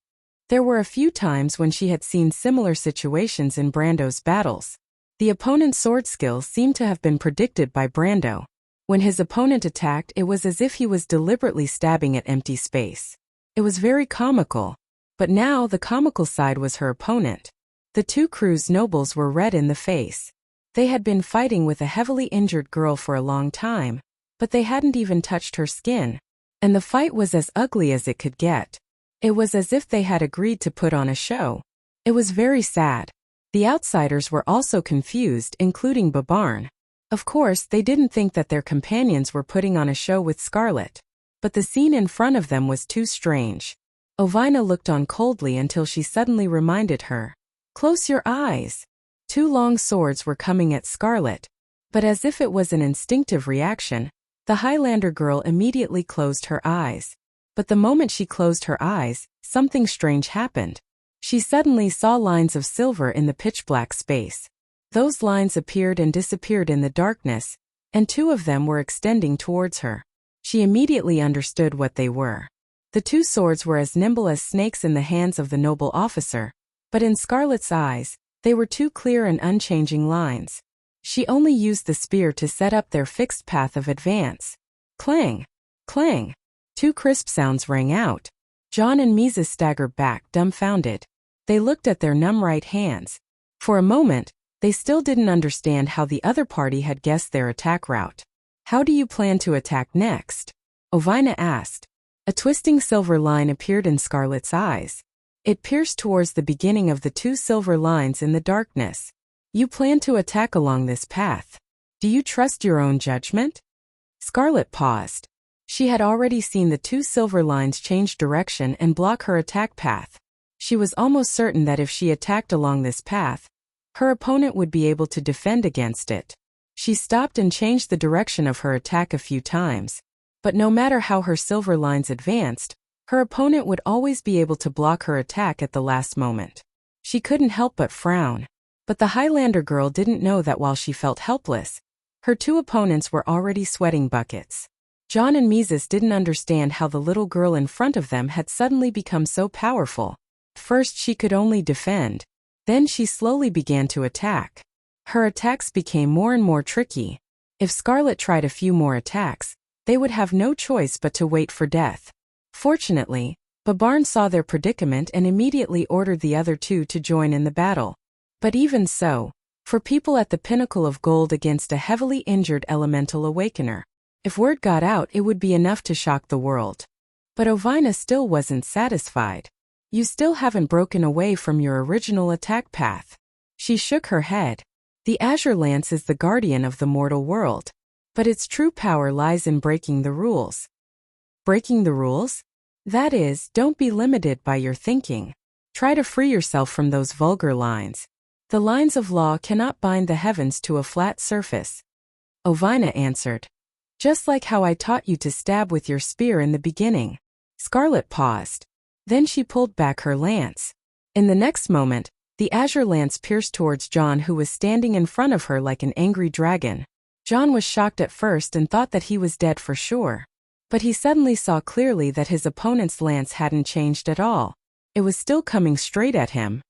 There were a few times when she had seen similar situations in Brando's battles. The opponent's sword skills seemed to have been predicted by Brando. When his opponent attacked, it was as if he was deliberately stabbing at empty space. It was very comical. But now the comical side was her opponent. The two crew's nobles were red in the face. They had been fighting with a heavily injured girl for a long time, but they hadn't even touched her skin. And the fight was as ugly as it could get. It was as if they had agreed to put on a show. It was very sad. The outsiders were also confused, including Babarn. Of course, they didn't think that their companions were putting on a show with Scarlet. But the scene in front of them was too strange. Ovina looked on coldly until she suddenly reminded her. Close your eyes. Two long swords were coming at Scarlet. But as if it was an instinctive reaction, the Highlander girl immediately closed her eyes. But the moment she closed her eyes, something strange happened. She suddenly saw lines of silver in the pitch-black space. Those lines appeared and disappeared in the darkness, and two of them were extending towards her. She immediately understood what they were. The two swords were as nimble as snakes in the hands of the noble officer, but in Scarlet's eyes, they were two clear and unchanging lines. She only used the spear to set up their fixed path of advance. Clang! Clang! Two crisp sounds rang out. John and Mises staggered back, dumbfounded. They looked at their numb right hands. For a moment, they still didn't understand how the other party had guessed their attack route. How do you plan to attack next? Ovina asked. A twisting silver line appeared in Scarlet's eyes. It pierced towards the beginning of the two silver lines in the darkness. You plan to attack along this path. Do you trust your own judgment? Scarlet paused. She had already seen the two silver lines change direction and block her attack path. She was almost certain that if she attacked along this path, her opponent would be able to defend against it. She stopped and changed the direction of her attack a few times. But no matter how her silver lines advanced, her opponent would always be able to block her attack at the last moment. She couldn't help but frown. But the Highlander girl didn't know that while she felt helpless, her two opponents were already sweating buckets. John and Mises didn't understand how the little girl in front of them had suddenly become so powerful. First she could only defend. Then she slowly began to attack. Her attacks became more and more tricky. If Scarlet tried a few more attacks, they would have no choice but to wait for death. Fortunately, Babarn saw their predicament and immediately ordered the other two to join in the battle. But even so, for people at the pinnacle of gold against a heavily injured elemental awakener, if word got out it would be enough to shock the world. But Ovina still wasn't satisfied. You still haven't broken away from your original attack path. She shook her head. The Azure Lance is the guardian of the mortal world. But its true power lies in breaking the rules. Breaking the rules? That is, don't be limited by your thinking. Try to free yourself from those vulgar lines. The lines of law cannot bind the heavens to a flat surface. Ovina answered. Just like how I taught you to stab with your spear in the beginning. Scarlet paused. Then she pulled back her lance. In the next moment, the Azure Lance pierced towards John, who was standing in front of her like an angry dragon. John was shocked at first and thought that he was dead for sure. But he suddenly saw clearly that his opponent's lance hadn't changed at all. It was still coming straight at him.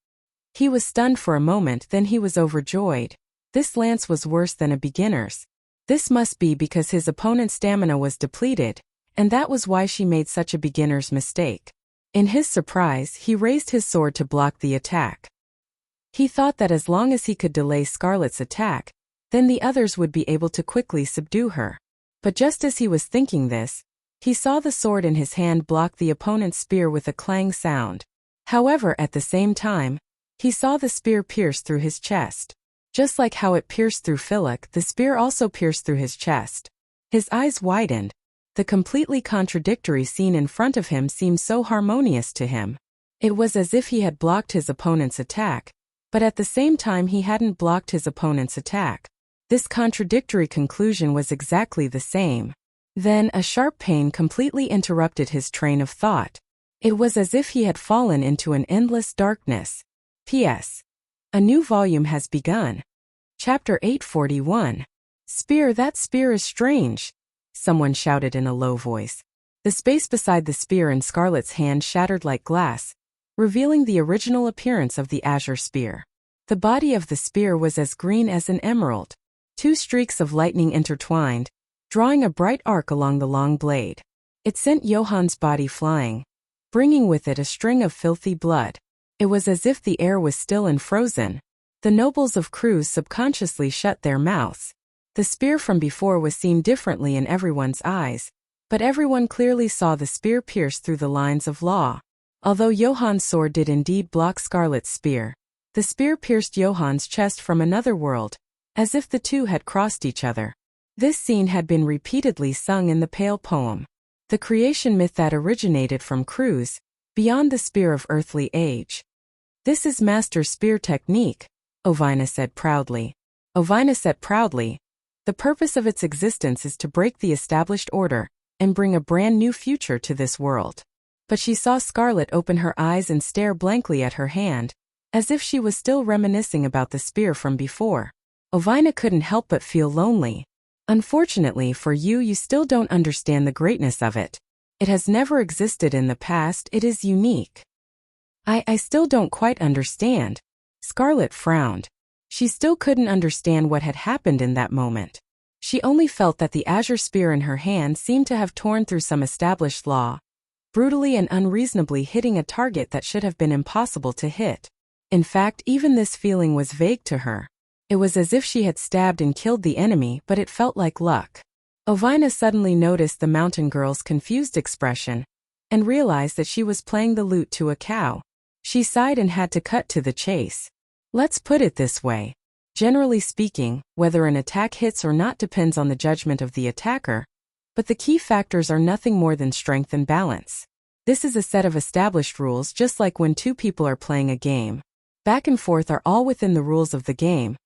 He was stunned for a moment, then he was overjoyed. This lance was worse than a beginner's. This must be because his opponent's stamina was depleted, and that was why she made such a beginner's mistake. In his surprise, he raised his sword to block the attack. He thought that as long as he could delay Scarlet's attack, then the others would be able to quickly subdue her. But just as he was thinking this, he saw the sword in his hand block the opponent's spear with a clang sound. However, at the same time, he saw the spear pierce through his chest. Just like how it pierced through Philip, the spear also pierced through his chest. His eyes widened. The completely contradictory scene in front of him seemed so harmonious to him. It was as if he had blocked his opponent's attack, but at the same time he hadn't blocked his opponent's attack. This contradictory conclusion was exactly the same. Then a sharp pain completely interrupted his train of thought. It was as if he had fallen into an endless darkness. P.S. A new volume has begun. Chapter 841. Spear, that spear is strange, someone shouted in a low voice. The space beside the spear in Scarlet's hand shattered like glass, revealing the original appearance of the azure spear. The body of the spear was as green as an emerald. Two streaks of lightning intertwined, drawing a bright arc along the long blade. It sent Johann's body flying, bringing with it a string of filthy blood. It was as if the air was still and frozen. The nobles of Cruz subconsciously shut their mouths. The spear from before was seen differently in everyone's eyes, but everyone clearly saw the spear pierce through the lines of law. Although Johann's sword did indeed block Scarlet's spear, the spear pierced Johann's chest from another world, as if the two had crossed each other. This scene had been repeatedly sung in the Pale poem, the creation myth that originated from Cruz, beyond the spear of earthly age. This is Master Spear technique, Ovina said proudly. Ovina said proudly, the purpose of its existence is to break the established order and bring a brand new future to this world. But she saw Scarlet open her eyes and stare blankly at her hand, as if she was still reminiscing about the spear from before. Ovina couldn't help but feel lonely. Unfortunately for you, you still don't understand the greatness of it. It has never existed in the past, it is unique. I still don't quite understand. Scarlet frowned. She still couldn't understand what had happened in that moment. She only felt that the azure spear in her hand seemed to have torn through some established law, brutally and unreasonably hitting a target that should have been impossible to hit. In fact, even this feeling was vague to her. It was as if she had stabbed and killed the enemy, but it felt like luck. Ovina suddenly noticed the mountain girl's confused expression and realized that she was playing the lute to a cow. She sighed and had to cut to the chase. Let's put it this way. Generally speaking, whether an attack hits or not depends on the judgment of the attacker, but the key factors are nothing more than strength and balance. This is a set of established rules, just like when two people are playing a game. Back and forth are all within the rules of the game,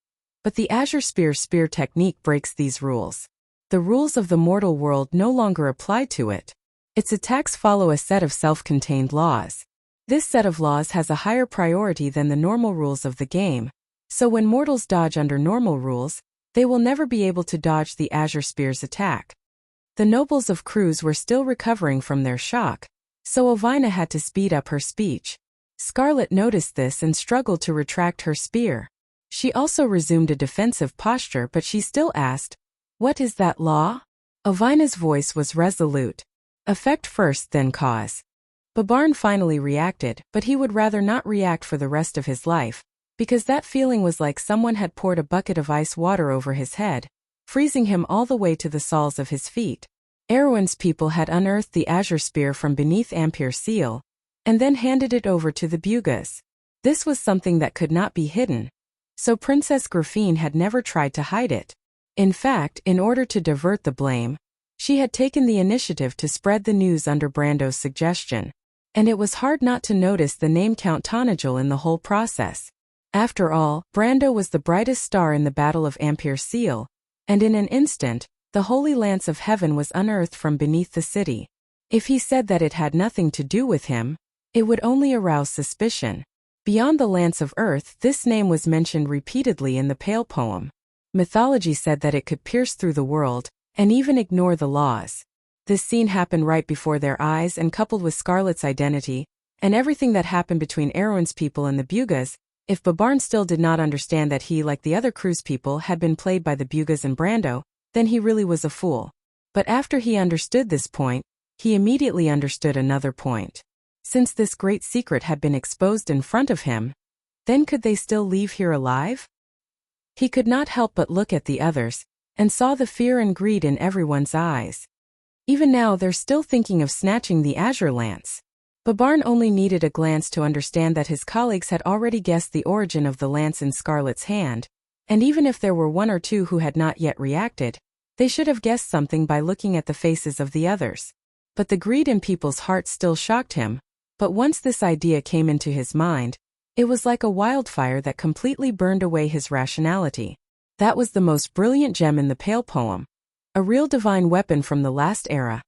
but the azure spear technique breaks these rules. The rules of the mortal world no longer apply to it. Its attacks follow a set of self-contained laws. This set of laws has a higher priority than the normal rules of the game, so when mortals dodge under normal rules, they will never be able to dodge the azure spear's attack. The nobles of Cruz were still recovering from their shock, so Ovina had to speed up her speech. Scarlet noticed this and struggled to retract her spear. She also resumed a defensive posture, but she still asked, "What is that law?" Ovina's voice was resolute. "Effect first, then cause." Babarn finally reacted, but he would rather not react for the rest of his life, because that feeling was like someone had poured a bucket of ice water over his head, freezing him all the way to the soles of his feet. Erwin's people had unearthed the azure spear from beneath Ampere Seal, and then handed it over to the Bugas. This was something that could not be hidden, so Princess Grafine had never tried to hide it. In fact, in order to divert the blame, she had taken the initiative to spread the news under Brando's suggestion, and it was hard not to notice the name Count Tonagel in the whole process. After all, Brando was the brightest star in the Battle of Ampere Seal, and in an instant, the Holy Lance of Heaven was unearthed from beneath the city. If he said that it had nothing to do with him, it would only arouse suspicion. Beyond the Lance of Earth, this name was mentioned repeatedly in the Pale poem. Mythology said that it could pierce through the world, and even ignore the laws. This scene happened right before their eyes, and coupled with Scarlet's identity, and everything that happened between Erwin's people and the Bugas, if Babarn still did not understand that he, like the other Cruz people, had been played by the Bugas and Brando, then he really was a fool. But after he understood this point, he immediately understood another point. Since this great secret had been exposed in front of him, then could they still leave here alive? He could not help but look at the others, and saw the fear and greed in everyone's eyes. Even now they're still thinking of snatching the azure lance. Babarn only needed a glance to understand that his colleagues had already guessed the origin of the lance in Scarlet's hand, and even if there were one or two who had not yet reacted, they should have guessed something by looking at the faces of the others. But the greed in people's hearts still shocked him. But once this idea came into his mind, it was like a wildfire that completely burned away his rationality. That was the most brilliant gem in the Pale poem. A real divine weapon from the last era.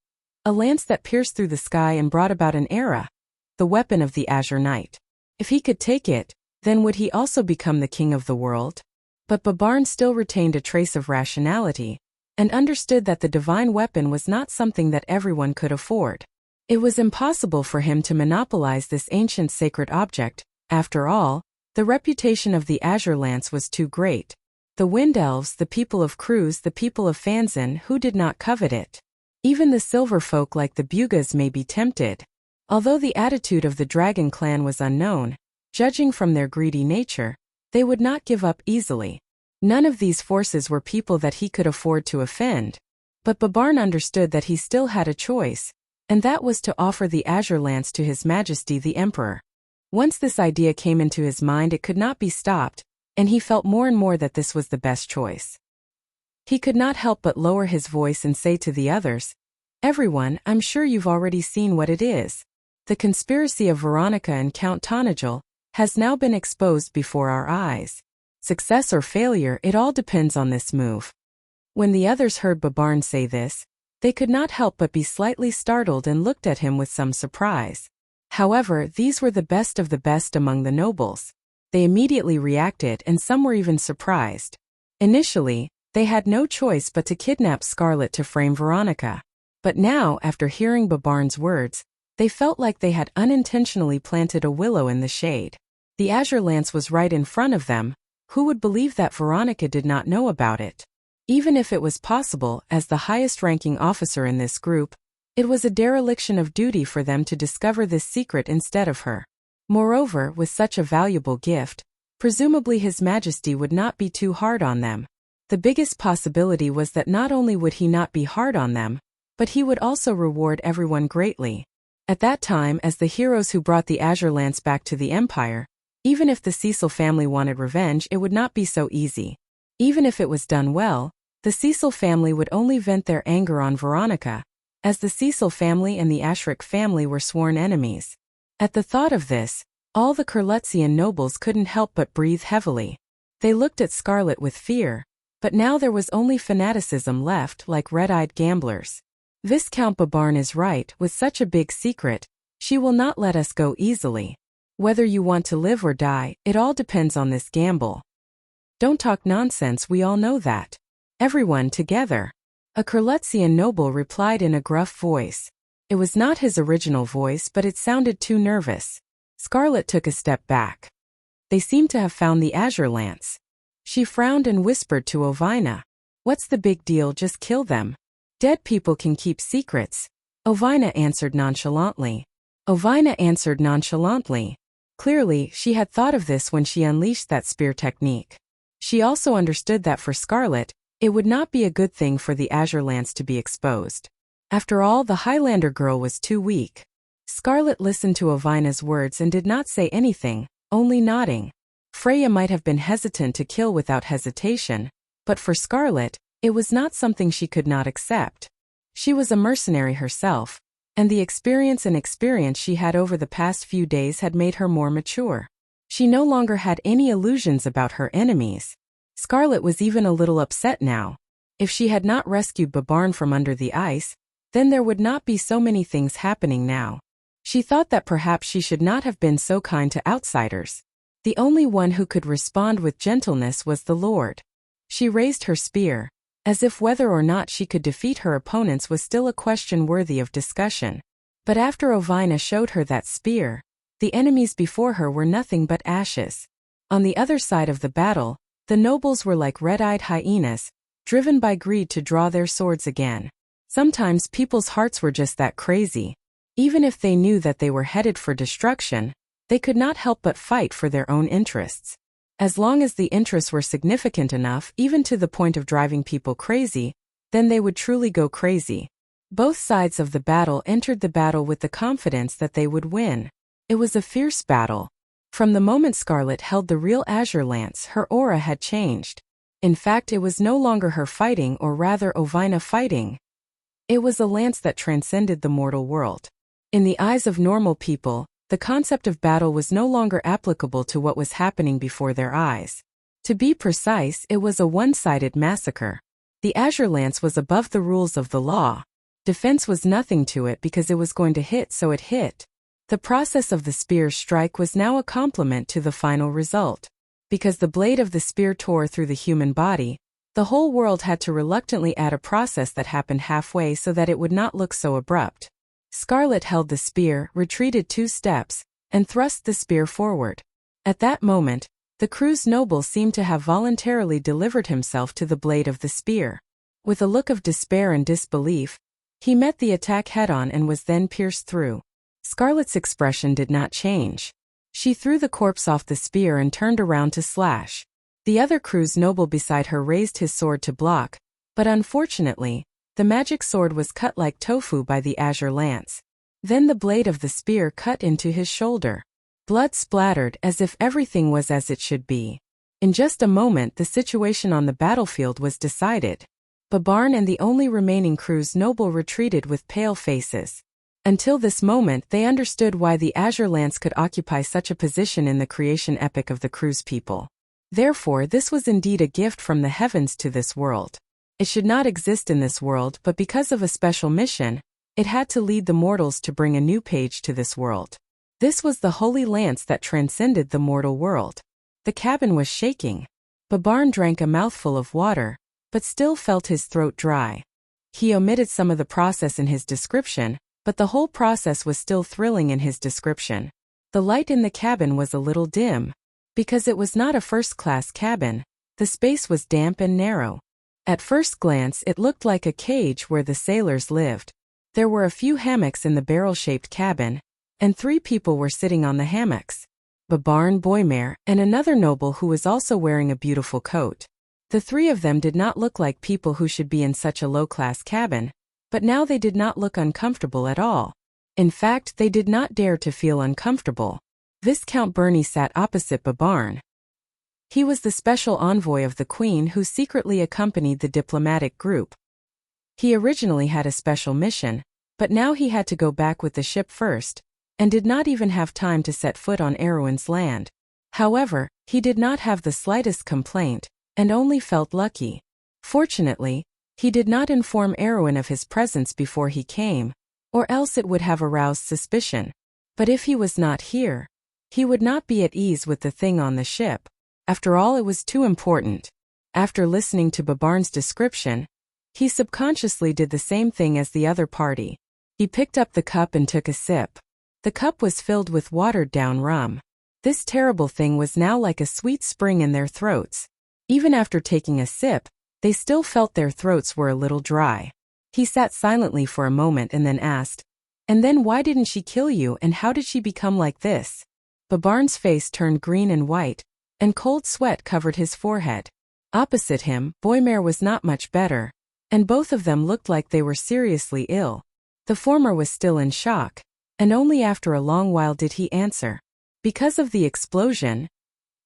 A lance that pierced through the sky and brought about an era. The weapon of the Azure Knight. If he could take it, then would he also become the king of the world? But Babarn still retained a trace of rationality, and understood that the divine weapon was not something that everyone could afford. It was impossible for him to monopolize this ancient sacred object. After all, the reputation of the Azure Lance was too great. The Wind Elves, the people of Cruz, the people of Fanzan, who did not covet it? Even the silver folk like the Bugas may be tempted. Although the attitude of the Dragon clan was unknown, judging from their greedy nature, they would not give up easily. None of these forces were people that he could afford to offend. But Babarn understood that he still had a choice, and that was to offer the Azure Lance to His Majesty the Emperor. Once this idea came into his mind, it could not be stopped, and he felt more and more that this was the best choice. He could not help but lower his voice and say to the others, "Everyone, I'm sure you've already seen what it is. The conspiracy of Veronica and Count Tonagel has now been exposed before our eyes. Success or failure, it all depends on this move." When the others heard Babarn say this, they could not help but be slightly startled and looked at him with some surprise. However, these were the best of the best among the nobles. They immediately reacted, and some were even surprised. Initially, they had no choice but to kidnap Scarlet to frame Veronica. But now, after hearing Babarn's words, they felt like they had unintentionally planted a willow in the shade. The Azure Lance was right in front of them. Who would believe that Veronica did not know about it? Even if it was possible, as the highest-ranking officer in this group, it was a dereliction of duty for them to discover this secret instead of her. Moreover, with such a valuable gift, presumably His Majesty would not be too hard on them. The biggest possibility was that not only would he not be hard on them, but he would also reward everyone greatly. At that time, as the heroes who brought the Azure Lance back to the Empire, even if the Cecil family wanted revenge, it would not be so easy. Even if it was done well, the Cecil family would only vent their anger on Veronica, as the Cecil family and the Ashric family were sworn enemies. At the thought of this, all the Kurlutzian nobles couldn't help but breathe heavily. They looked at Scarlet with fear, but now there was only fanaticism left, like red-eyed gamblers. Viscount Babarn is right. With such a big secret, she will not let us go easily. Whether you want to live or die, it all depends on this gamble. Don't talk nonsense, we all know that. Everyone together. A Kurlutzian noble replied in a gruff voice. It was not his original voice, but it sounded too nervous. Scarlet took a step back. They seemed to have found the Azure Lance. She frowned and whispered to Ovina. "What's the big deal, just kill them. Dead people can keep secrets." Ovina answered nonchalantly. Clearly, she had thought of this when she unleashed that spear technique. She also understood that for Scarlet, it would not be a good thing for the Azure Lance to be exposed. After all, the Highlander girl was too weak. Scarlet listened to Ovina's words and did not say anything, only nodding. Freya might have been hesitant to kill without hesitation, but for Scarlet, it was not something she could not accept. She was a mercenary herself, and the experience she had over the past few days had made her more mature. She no longer had any illusions about her enemies. Scarlet was even a little upset now. If she had not rescued Babarn from under the ice, then there would not be so many things happening now. She thought that perhaps she should not have been so kind to outsiders. The only one who could respond with gentleness was the Lord. She raised her spear, as if whether or not she could defeat her opponents was still a question worthy of discussion. But after Ovina showed her that spear, the enemies before her were nothing but ashes. On the other side of the battle, the nobles were like red-eyed hyenas, driven by greed to draw their swords again. Sometimes people's hearts were just that crazy. Even if they knew that they were headed for destruction, they could not help but fight for their own interests. As long as the interests were significant enough, even to the point of driving people crazy, then they would truly go crazy. Both sides of the battle entered the battle with the confidence that they would win. It was a fierce battle. From the moment Scarlet held the real Azure Lance, her aura had changed. In fact, it was no longer her fighting, or rather Ovina fighting. It was a lance that transcended the mortal world. In the eyes of normal people, The concept of battle was no longer applicable to what was happening before their eyes. To be precise, it was a one-sided massacre. The azure lance was above the rules of the law. Defense was nothing to it because it was going to hit, so it hit. The process of the spear's strike was now a complement to the final result. Because the blade of the spear tore through the human body, the whole world had to reluctantly add a process that happened halfway so that it would not look so abrupt. Scarlet held the spear, retreated 2 steps, and thrust the spear forward. At that moment, the crew's noble seemed to have voluntarily delivered himself to the blade of the spear. With a look of despair and disbelief, he met the attack head-on and was then pierced through. Scarlet's expression did not change. She threw the corpse off the spear and turned around to slash. The other crew's noble beside her raised his sword to block, but unfortunately, the magic sword was cut like tofu by the azure lance. Then the blade of the spear cut into his shoulder. Blood splattered as if everything was as it should be. In just a moment the situation on the battlefield was decided. Babarn and the only remaining crew's noble retreated with pale faces. Until this moment they understood why the azure lance could occupy such a position in the creation epic of the crew's people. Therefore this was indeed a gift from the heavens to this world. It should not exist in this world, but because of a special mission, it had to lead the mortals to bring a new page to this world. This was the holy lance that transcended the mortal world. The cabin was shaking. Babarn drank a mouthful of water, but still felt his throat dry. He omitted some of the process in his description, but the whole process was still thrilling in his description. The light in the cabin was a little dim. Because it was not a first-class cabin, the space was damp and narrow. At first glance it looked like a cage where the sailors lived. There were a few hammocks in the barrel-shaped cabin, and 3 people were sitting on the hammocks. Babarn, Boymare, and another noble who was also wearing a beautiful coat. The 3 of them did not look like people who should be in such a low-class cabin, but now they did not look uncomfortable at all. In fact, they did not dare to feel uncomfortable. Viscount Bernie sat opposite Babarn. He was the special envoy of the Queen who secretly accompanied the diplomatic group. He originally had a special mission, but now he had to go back with the ship first, and did not even have time to set foot on Erwin's land. However, he did not have the slightest complaint, and only felt lucky. Fortunately, he did not inform Erwin of his presence before he came, or else it would have aroused suspicion. But if he was not here, he would not be at ease with the thing on the ship. After all, it was too important. After listening to Babarn's description, he subconsciously did the same thing as the other party. He picked up the cup and took a sip. The cup was filled with watered-down rum. This terrible thing was now like a sweet spring in their throats. Even after taking a sip, they still felt their throats were a little dry. He sat silently for a moment and then asked, "And then why didn't she kill you, and how did she become like this?" Babarn's face turned green and white, and cold sweat covered his forehead. Opposite him, Boymare was not much better, and both of them looked like they were seriously ill. The former was still in shock, and only after a long while did he answer. "Because of the explosion."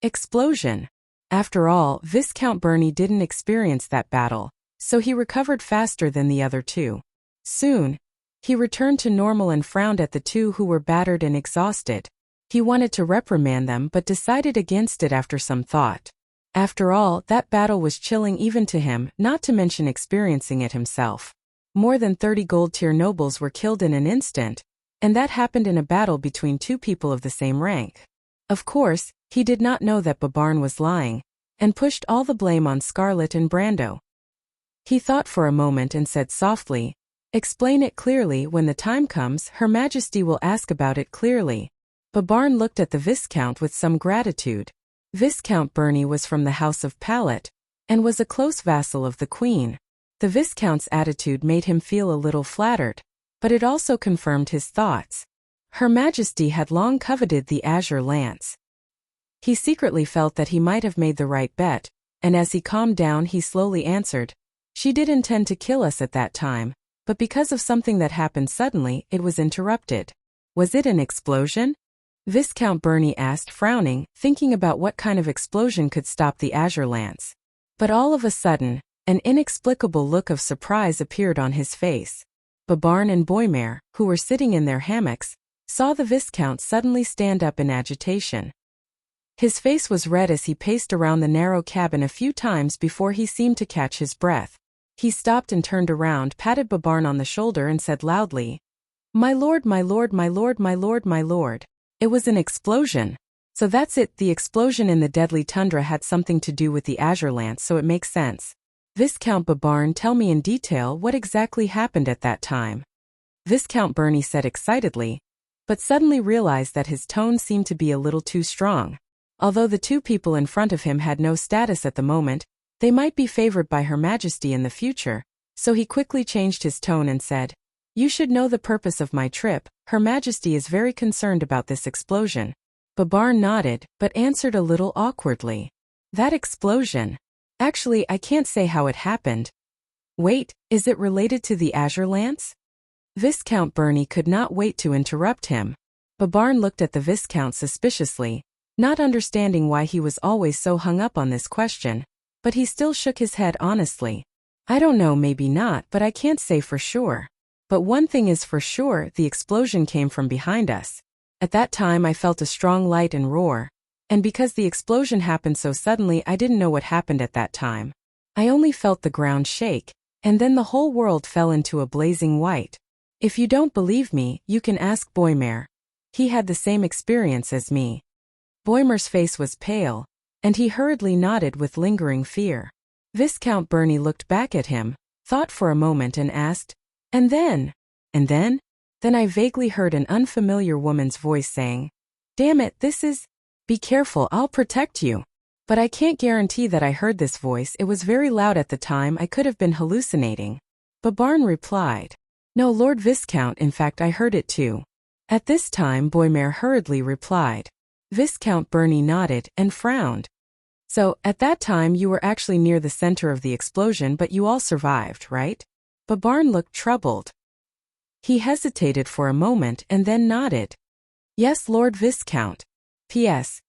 Explosion. After all, Viscount Bernie didn't experience that battle, so he recovered faster than the other 2. Soon, he returned to normal and frowned at the 2 who were battered and exhausted. He wanted to reprimand them but decided against it after some thought. After all, that battle was chilling even to him, not to mention experiencing it himself. More than 30 gold-tier nobles were killed in an instant, and that happened in a battle between 2 people of the same rank. Of course, he did not know that Babarn was lying, and pushed all the blame on Scarlet and Brando. He thought for a moment and said softly, "Explain it clearly. When the time comes, Her Majesty will ask about it clearly." Babarn looked at the Viscount with some gratitude. Viscount Bernie was from the House of Pallet, and was a close vassal of the Queen. The Viscount's attitude made him feel a little flattered, but it also confirmed his thoughts. Her Majesty had long coveted the azure lance. He secretly felt that he might have made the right bet, and as he calmed down he slowly answered, "She did intend to kill us at that time, but because of something that happened suddenly, it was interrupted." "Was it an explosion?" Viscount Bernie asked, frowning, thinking about what kind of explosion could stop the azure lance. But all of a sudden, an inexplicable look of surprise appeared on his face. Babarn and Boymare, who were sitting in their hammocks, saw the Viscount suddenly stand up in agitation. His face was red as he paced around the narrow cabin a few times before he seemed to catch his breath. He stopped and turned around, patted Babarn on the shoulder and said loudly, "My lord, my lord, my lord, my lord, my lord." It was an explosion. So that's it, the explosion in the deadly tundra had something to do with the azure lance, so it makes sense. Viscount Babarn, tell me in detail what exactly happened at that time. Viscount Bernie said excitedly, but suddenly realized that his tone seemed to be a little too strong. Although the two people in front of him had no status at the moment, they might be favored by Her Majesty in the future, so he quickly changed his tone and said, "You should know the purpose of my trip. Her Majesty is very concerned about this explosion." Babarn nodded, but answered a little awkwardly. "That explosion? Actually, I can't say how it happened." "Wait, is it related to the azure lance?" Viscount Bernie could not wait to interrupt him. Babarn looked at the Viscount suspiciously, not understanding why he was always so hung up on this question, but he still shook his head honestly. "I don't know, maybe not, but I can't say for sure. But one thing is for sure, the explosion came from behind us. At that time I felt a strong light and roar, and because the explosion happened so suddenly I didn't know what happened at that time. I only felt the ground shake, and then the whole world fell into a blazing white. If you don't believe me, you can ask Boymer. He had the same experience as me." Boymer's face was pale, and he hurriedly nodded with lingering fear. Viscount Bernie looked back at him, thought for a moment and asked, "And then?" "And then? Then I vaguely heard an unfamiliar woman's voice saying, 'Damn it, this is... Be careful, I'll protect you.' But I can't guarantee that I heard this voice, it was very loud at the time, I could have been hallucinating." Babarn replied, "No, Lord Viscount, in fact I heard it too." At this time Boymer hurriedly replied. Viscount Bernie nodded and frowned. "So, at that time you were actually near the center of the explosion but you all survived, right?" Babarn looked troubled. He hesitated for a moment and then nodded. "Yes, Lord Viscount. P.S.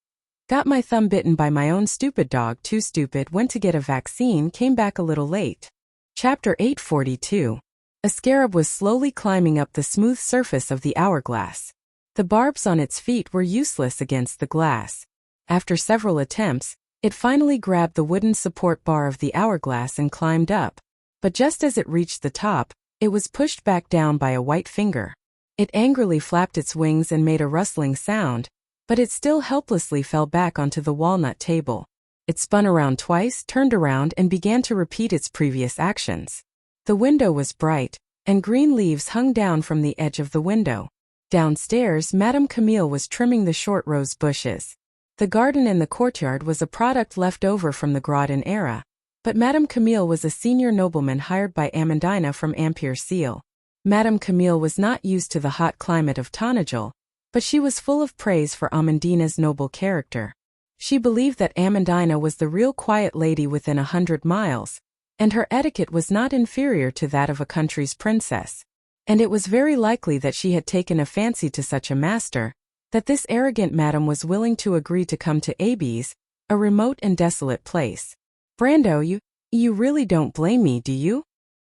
Got my thumb bitten by my own stupid dog, too stupid, went to get a vaccine, came back a little late." Chapter 842. A scarab was slowly climbing up the smooth surface of the hourglass. The barbs on its feet were useless against the glass. After several attempts, it finally grabbed the wooden support bar of the hourglass and climbed up. But just as it reached the top, it was pushed back down by a white finger. It angrily flapped its wings and made a rustling sound, but it still helplessly fell back onto the walnut table. It spun around twice, turned around and began to repeat its previous actions. The window was bright, and green leaves hung down from the edge of the window. Downstairs, Madame Camille was trimming the short rose bushes. The garden in the courtyard was a product left over from the Grodin era, but Madame Camille was a senior nobleman hired by Amandina from Ampere Seal. Madame Camille was not used to the hot climate of Tanajul, but she was full of praise for Amandina's noble character. She believed that Amandina was the real quiet lady within 100 miles, and her etiquette was not inferior to that of a country's princess. And it was very likely that she had taken a fancy to such a master, that this arrogant madam was willing to agree to come to Abes, a remote and desolate place. "Brando, you really don't blame me, do you?"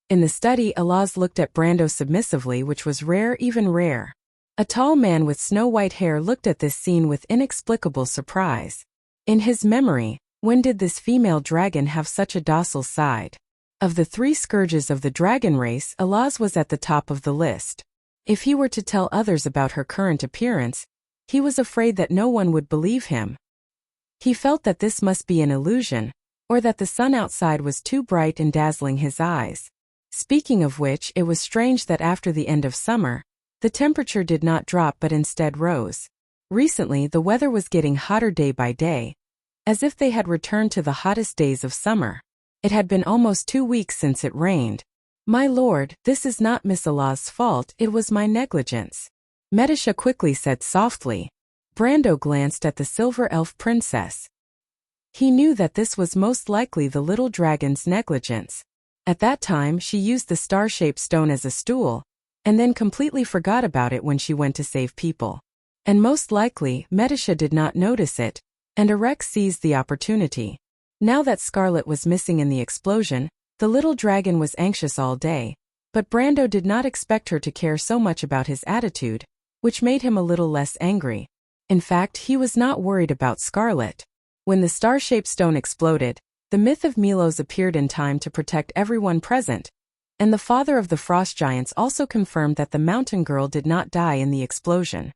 In the study, Alaz looked at Brando submissively, which was rare, even rare. A tall man with snow-white hair looked at this scene with inexplicable surprise. In his memory, when did this female dragon have such a docile side? Of the 3 scourges of the dragon race, Alaz was at the top of the list. If he were to tell others about her current appearance, he was afraid that no one would believe him. He felt that this must be an illusion, or that the sun outside was too bright and dazzling his eyes. Speaking of which, it was strange that after the end of summer, the temperature did not drop but instead rose. Recently, the weather was getting hotter day by day, as if they had returned to the hottest days of summer. It had been almost 2 weeks since it rained. "My lord, this is not Miss Allah's fault, it was my negligence," Medisha quickly said softly. Brando glanced at the silver elf princess. He knew that this was most likely the little dragon's negligence. At that time, she used the star-shaped stone as a stool, and then completely forgot about it when she went to save people. And most likely, Medisha did not notice it, and Arek seized the opportunity. Now that Scarlet was missing in the explosion, the little dragon was anxious all day, but Brando did not expect her to care so much about his attitude, which made him a little less angry. In fact, he was not worried about Scarlet. When the star-shaped stone exploded, the myth of Milos appeared in time to protect everyone present, and the father of the frost giants also confirmed that the mountain girl did not die in the explosion.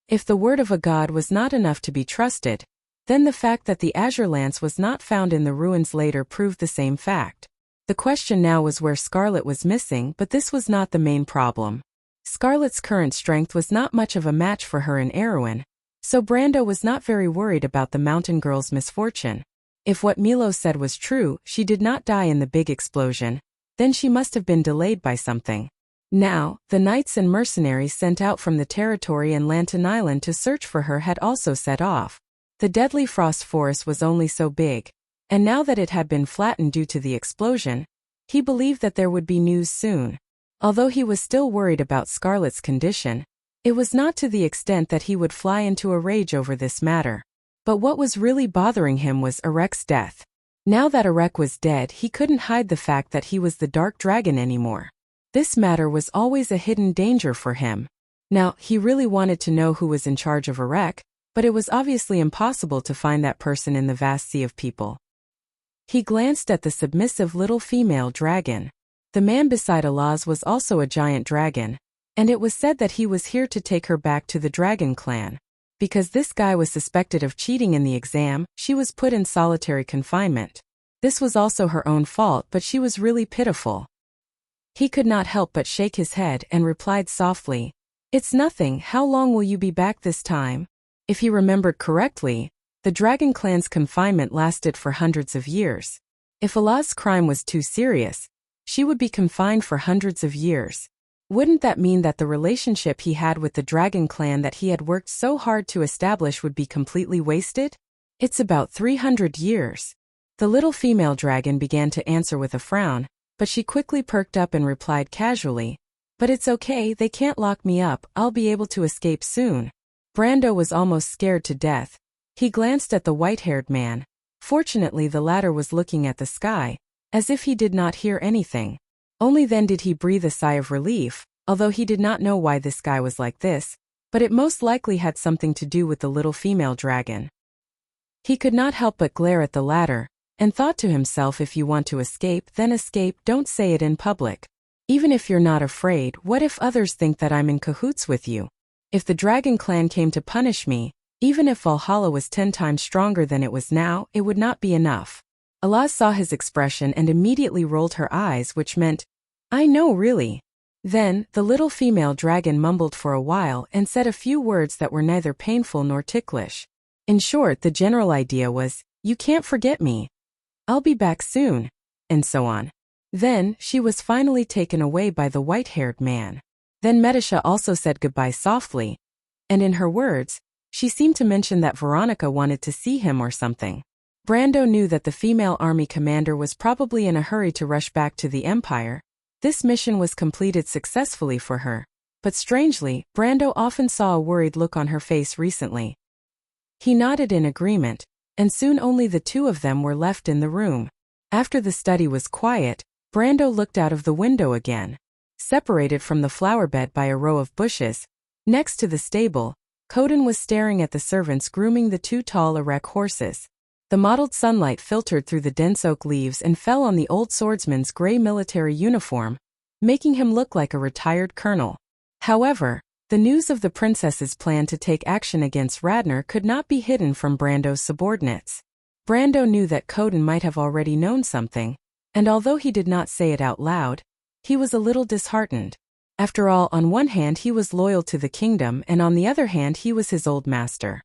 If the word of a god was not enough to be trusted, then the fact that the azure lance was not found in the ruins later proved the same fact. The question now was where Scarlet was missing, but this was not the main problem. Scarlet's current strength was not much of a match for her in Erewhon, so Brando was not very worried about the mountain girl's misfortune. If what Milos said was true, she did not die in the big explosion, then she must have been delayed by something. Now, the knights and mercenaries sent out from the territory and Lantern Island to search for her had also set off. The deadly frost forest was only so big, and now that it had been flattened due to the explosion, he believed that there would be news soon. Although he was still worried about Scarlet's condition, it was not to the extent that he would fly into a rage over this matter. But what was really bothering him was Erek's death. Now that Erek was dead, he couldn't hide the fact that he was the Dark Dragon anymore. This matter was always a hidden danger for him. Now, he really wanted to know who was in charge of Erek, but it was obviously impossible to find that person in the vast sea of people. He glanced at the submissive little female dragon. The man beside Alaz was also a giant dragon, and it was said that he was here to take her back to the Dragon Clan. Because this guy was suspected of cheating in the exam, she was put in solitary confinement. This was also her own fault, but she was really pitiful. He could not help but shake his head and replied softly, "It's nothing. How long will you be back this time?" If he remembered correctly, the Dragon Clan's confinement lasted for hundreds of years. If Alaz's crime was too serious, she would be confined for hundreds of years. Wouldn't that mean that the relationship he had with the Dragon Clan that he had worked so hard to establish would be completely wasted? It's about 300 years. The little female dragon began to answer with a frown, but she quickly perked up and replied casually, "But it's okay, they can't lock me up, I'll be able to escape soon." Brando was almost scared to death. He glanced at the white-haired man. Fortunately, the latter was looking at the sky, as if he did not hear anything. Only then did he breathe a sigh of relief, although he did not know why this sky was like this, but it most likely had something to do with the little female dragon. He could not help but glare at the latter, and thought to himself, if you want to escape, then escape, don't say it in public. Even if you're not afraid, what if others think that I'm in cahoots with you? If the Dragon Clan came to punish me, even if Valhalla was 10 times stronger than it was now, it would not be enough. Alaz saw his expression and immediately rolled her eyes, which meant, "I know, really." Then, the little female dragon mumbled for a while and said a few words that were neither painful nor ticklish. In short, the general idea was, "You can't forget me. I'll be back soon," and so on. Then, she was finally taken away by the white-haired man. Then Medisha also said goodbye softly, and in her words, she seemed to mention that Veronica wanted to see him or something. Brando knew that the female army commander was probably in a hurry to rush back to the Empire. This mission was completed successfully for her, but strangely, Brando often saw a worried look on her face recently. He nodded in agreement, and soon only the two of them were left in the room. After the study was quiet, Brando looked out of the window again. Separated from the flower bed by a row of bushes, next to the stable, Coden was staring at the servants grooming the 2 tall Erek horses. The mottled sunlight filtered through the dense oak leaves and fell on the old swordsman's gray military uniform, making him look like a retired colonel. However, the news of the princess's plan to take action against Radner could not be hidden from Brando's subordinates. Brando knew that Coden might have already known something, and although he did not say it out loud, he was a little disheartened. After all, on one hand he was loyal to the kingdom and on the other hand he was his old master.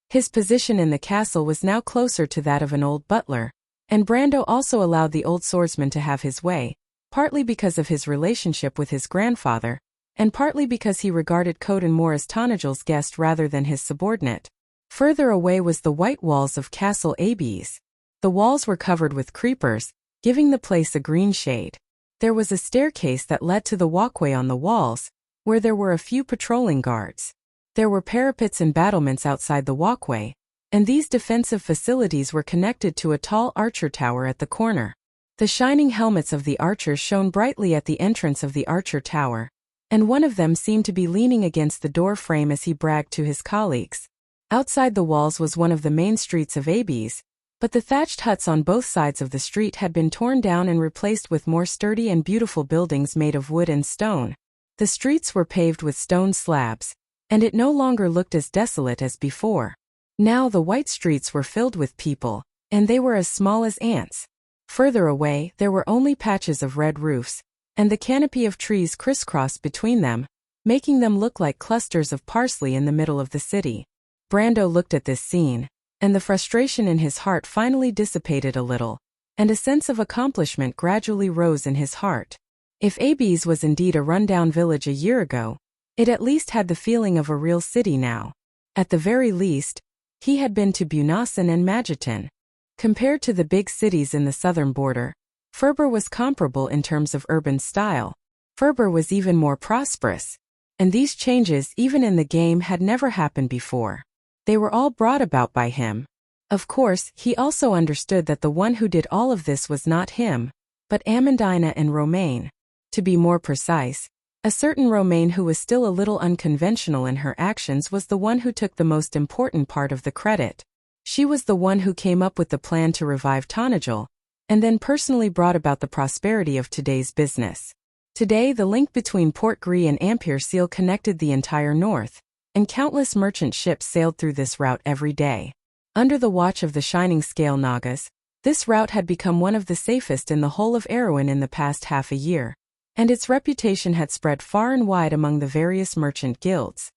His position in the castle was now closer to that of an old butler, and Brando also allowed the old swordsman to have his way, partly because of his relationship with his grandfather, and partly because he regarded Coden more as Tanagel's guest rather than his subordinate. Further away was the white walls of Castle Abies. The walls were covered with creepers, giving the place a green shade. There was a staircase that led to the walkway on the walls, where there were a few patrolling guards. There were parapets and battlements outside the walkway, and these defensive facilities were connected to a tall archer tower at the corner. The shining helmets of the archers shone brightly at the entrance of the archer tower, and one of them seemed to be leaning against the door frame as he bragged to his colleagues. Outside the walls was one of the main streets of Abes, but the thatched huts on both sides of the street had been torn down and replaced with more sturdy and beautiful buildings made of wood and stone. The streets were paved with stone slabs, and it no longer looked as desolate as before. Now the white streets were filled with people, and they were as small as ants. Further away, there were only patches of red roofs, and the canopy of trees crisscrossed between them, making them look like clusters of parsley in the middle of the city. Brando looked at this scene, and the frustration in his heart finally dissipated a little, and a sense of accomplishment gradually rose in his heart. If Abes was indeed a rundown village a year ago, it at least had the feeling of a real city now. At the very least, he had been to Bunasan and Magetan. Compared to the big cities in the southern border, Ferber was comparable in terms of urban style. Ferber was even more prosperous, and these changes even in the game had never happened before. They were all brought about by him. Of course, he also understood that the one who did all of this was not him, but Amandina and Romaine. To be more precise, a certain Romaine who was still a little unconventional in her actions was the one who took the most important part of the credit. She was the one who came up with the plan to revive Tonajal, and then personally brought about the prosperity of today's business. Today the link between Port Gris and Ampere Seal connected the entire north, and countless merchant ships sailed through this route every day. Under the watch of the Shining Scale Nagas, this route had become one of the safest in the whole of Erewhon in the past half a year, and its reputation had spread far and wide among the various merchant guilds.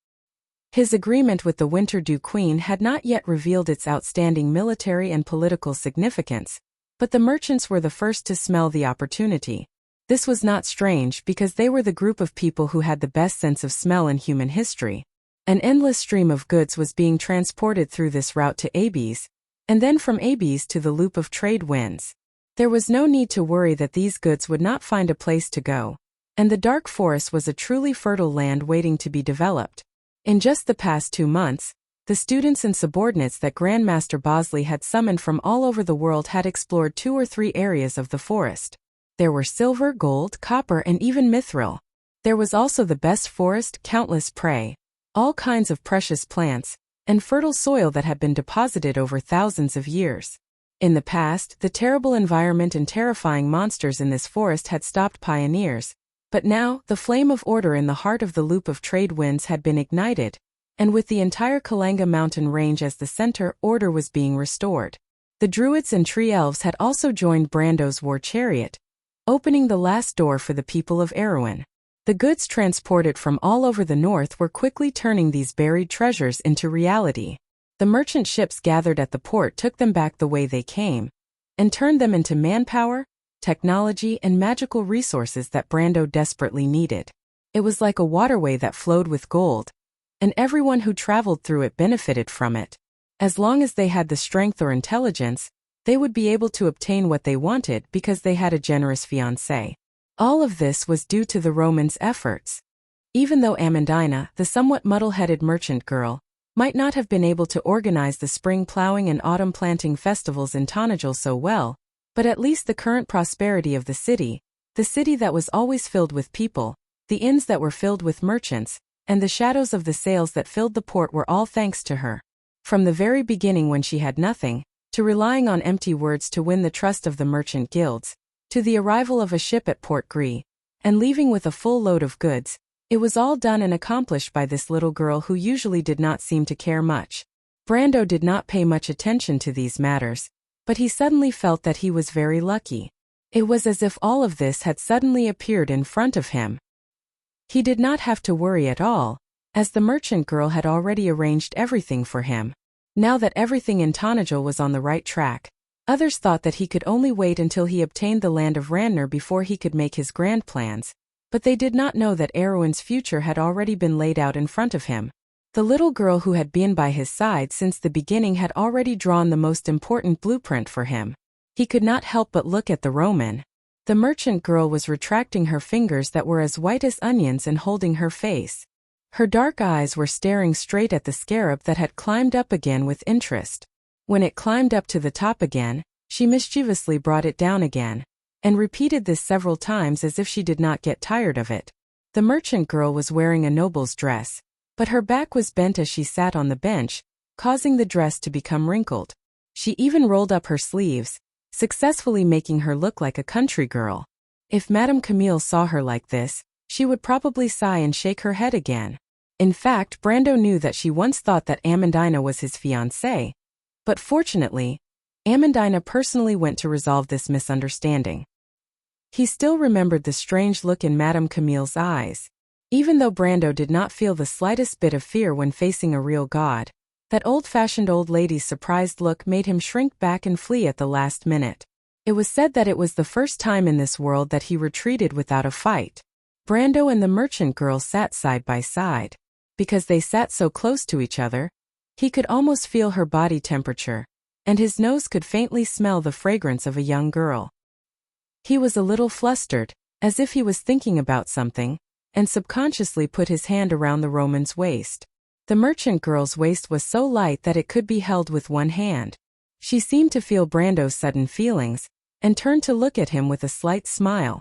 His agreement with the Winter Dew Queen had not yet revealed its outstanding military and political significance, but the merchants were the first to smell the opportunity. This was not strange because they were the group of people who had the best sense of smell in human history. An endless stream of goods was being transported through this route to Abes, and then from Abes to the loop of trade winds. There was no need to worry that these goods would not find a place to go, and the dark forest was a truly fertile land waiting to be developed. In just the past 2 months, the students and subordinates that Grandmaster Bosley had summoned from all over the world had explored 2 or 3 areas of the forest. There were silver, gold, copper, and even mithril. There was also the best forest, countless prey, all kinds of precious plants, and fertile soil that had been deposited over thousands of years. In the past, the terrible environment and terrifying monsters in this forest had stopped pioneers, but now, the flame of order in the heart of the loop of trade winds had been ignited, and with the entire Kalanga mountain range as the center, order was being restored. The druids and tree elves had also joined Brando's war chariot, opening the last door for the people of Erewhon. The goods transported from all over the north were quickly turning these buried treasures into reality. The merchant ships gathered at the port took them back the way they came, and turned them into manpower, technology, and magical resources that Brando desperately needed. It was like a waterway that flowed with gold, and everyone who traveled through it benefited from it. As long as they had the strength or intelligence, they would be able to obtain what they wanted because they had a generous fiancé. All of this was due to the Romans' efforts. Even though Amandina, the somewhat muddle-headed merchant girl, might not have been able to organize the spring plowing and autumn planting festivals in Tonajal so well, but at least the current prosperity of the city that was always filled with people, the inns that were filled with merchants, and the shadows of the sails that filled the port were all thanks to her. From the very beginning when she had nothing, to relying on empty words to win the trust of the merchant guilds, to the arrival of a ship at Port Gris, and leaving with a full load of goods, it was all done and accomplished by this little girl who usually did not seem to care much. Brando did not pay much attention to these matters, but he suddenly felt that he was very lucky. It was as if all of this had suddenly appeared in front of him. He did not have to worry at all, as the merchant girl had already arranged everything for him. Now that everything in Tonajal was on the right track, others thought that he could only wait until he obtained the land of Ranner before he could make his grand plans, but they did not know that Erewhon's future had already been laid out in front of him. The little girl who had been by his side since the beginning had already drawn the most important blueprint for him. He could not help but look at the Roman. The merchant girl was retracting her fingers that were as white as onions and holding her face. Her dark eyes were staring straight at the scarab that had climbed up again with interest. When it climbed up to the top again, she mischievously brought it down again, and repeated this several times as if she did not get tired of it. The merchant girl was wearing a noble's dress, but her back was bent as she sat on the bench, causing the dress to become wrinkled. She even rolled up her sleeves, successfully making her look like a country girl. If Madame Camille saw her like this, she would probably sigh and shake her head again. In fact, Brando knew that she once thought that Amandina was his fiancée, but fortunately, Amandina personally went to resolve this misunderstanding. He still remembered the strange look in Madame Camille's eyes. Even though Brando did not feel the slightest bit of fear when facing a real god, that old-fashioned old lady's surprised look made him shrink back and flee at the last minute. It was said that it was the first time in this world that he retreated without a fight. Brando and the merchant girl sat side by side. Because they sat so close to each other, he could almost feel her body temperature, and his nose could faintly smell the fragrance of a young girl. He was a little flustered, as if he was thinking about something, and subconsciously put his hand around the Roman's waist. The merchant girl's waist was so light that it could be held with one hand. She seemed to feel Brando's sudden feelings, and turned to look at him with a slight smile.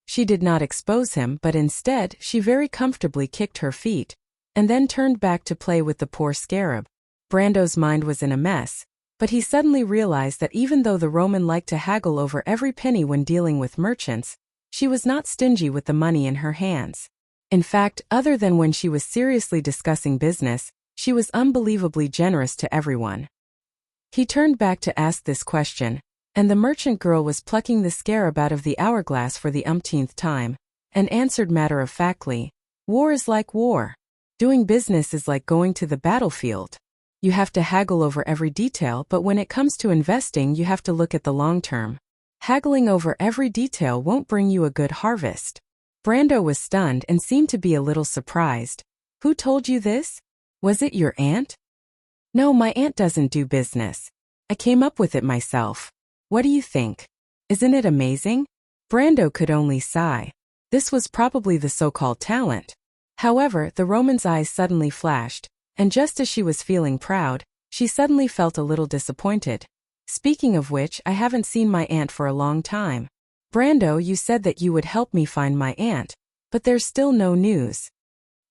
She did not expose him, but instead she very comfortably kicked her feet, and then turned back to play with the poor scarab. Brando's mind was in a mess, but he suddenly realized that even though the Roman liked to haggle over every penny when dealing with merchants, she was not stingy with the money in her hands. In fact, other than when she was seriously discussing business, she was unbelievably generous to everyone. He turned back to ask this question, and the merchant girl was plucking the scarab out of the hourglass for the umpteenth time, and answered matter-of-factly, "War is like war. Doing business is like going to the battlefield. You have to haggle over every detail, but when it comes to investing you have to look at the long term. Haggling over every detail won't bring you a good harvest." Brando was stunned and seemed to be a little surprised. "Who told you this? Was it your aunt?" "No, my aunt doesn't do business. I came up with it myself. What do you think? Isn't it amazing?" Brando could only sigh. This was probably the so-called talent. However, the Roman's eyes suddenly flashed, and just as she was feeling proud, she suddenly felt a little disappointed. "Speaking of which, I haven't seen my aunt for a long time. Brando, you said that you would help me find my aunt, but there's still no news."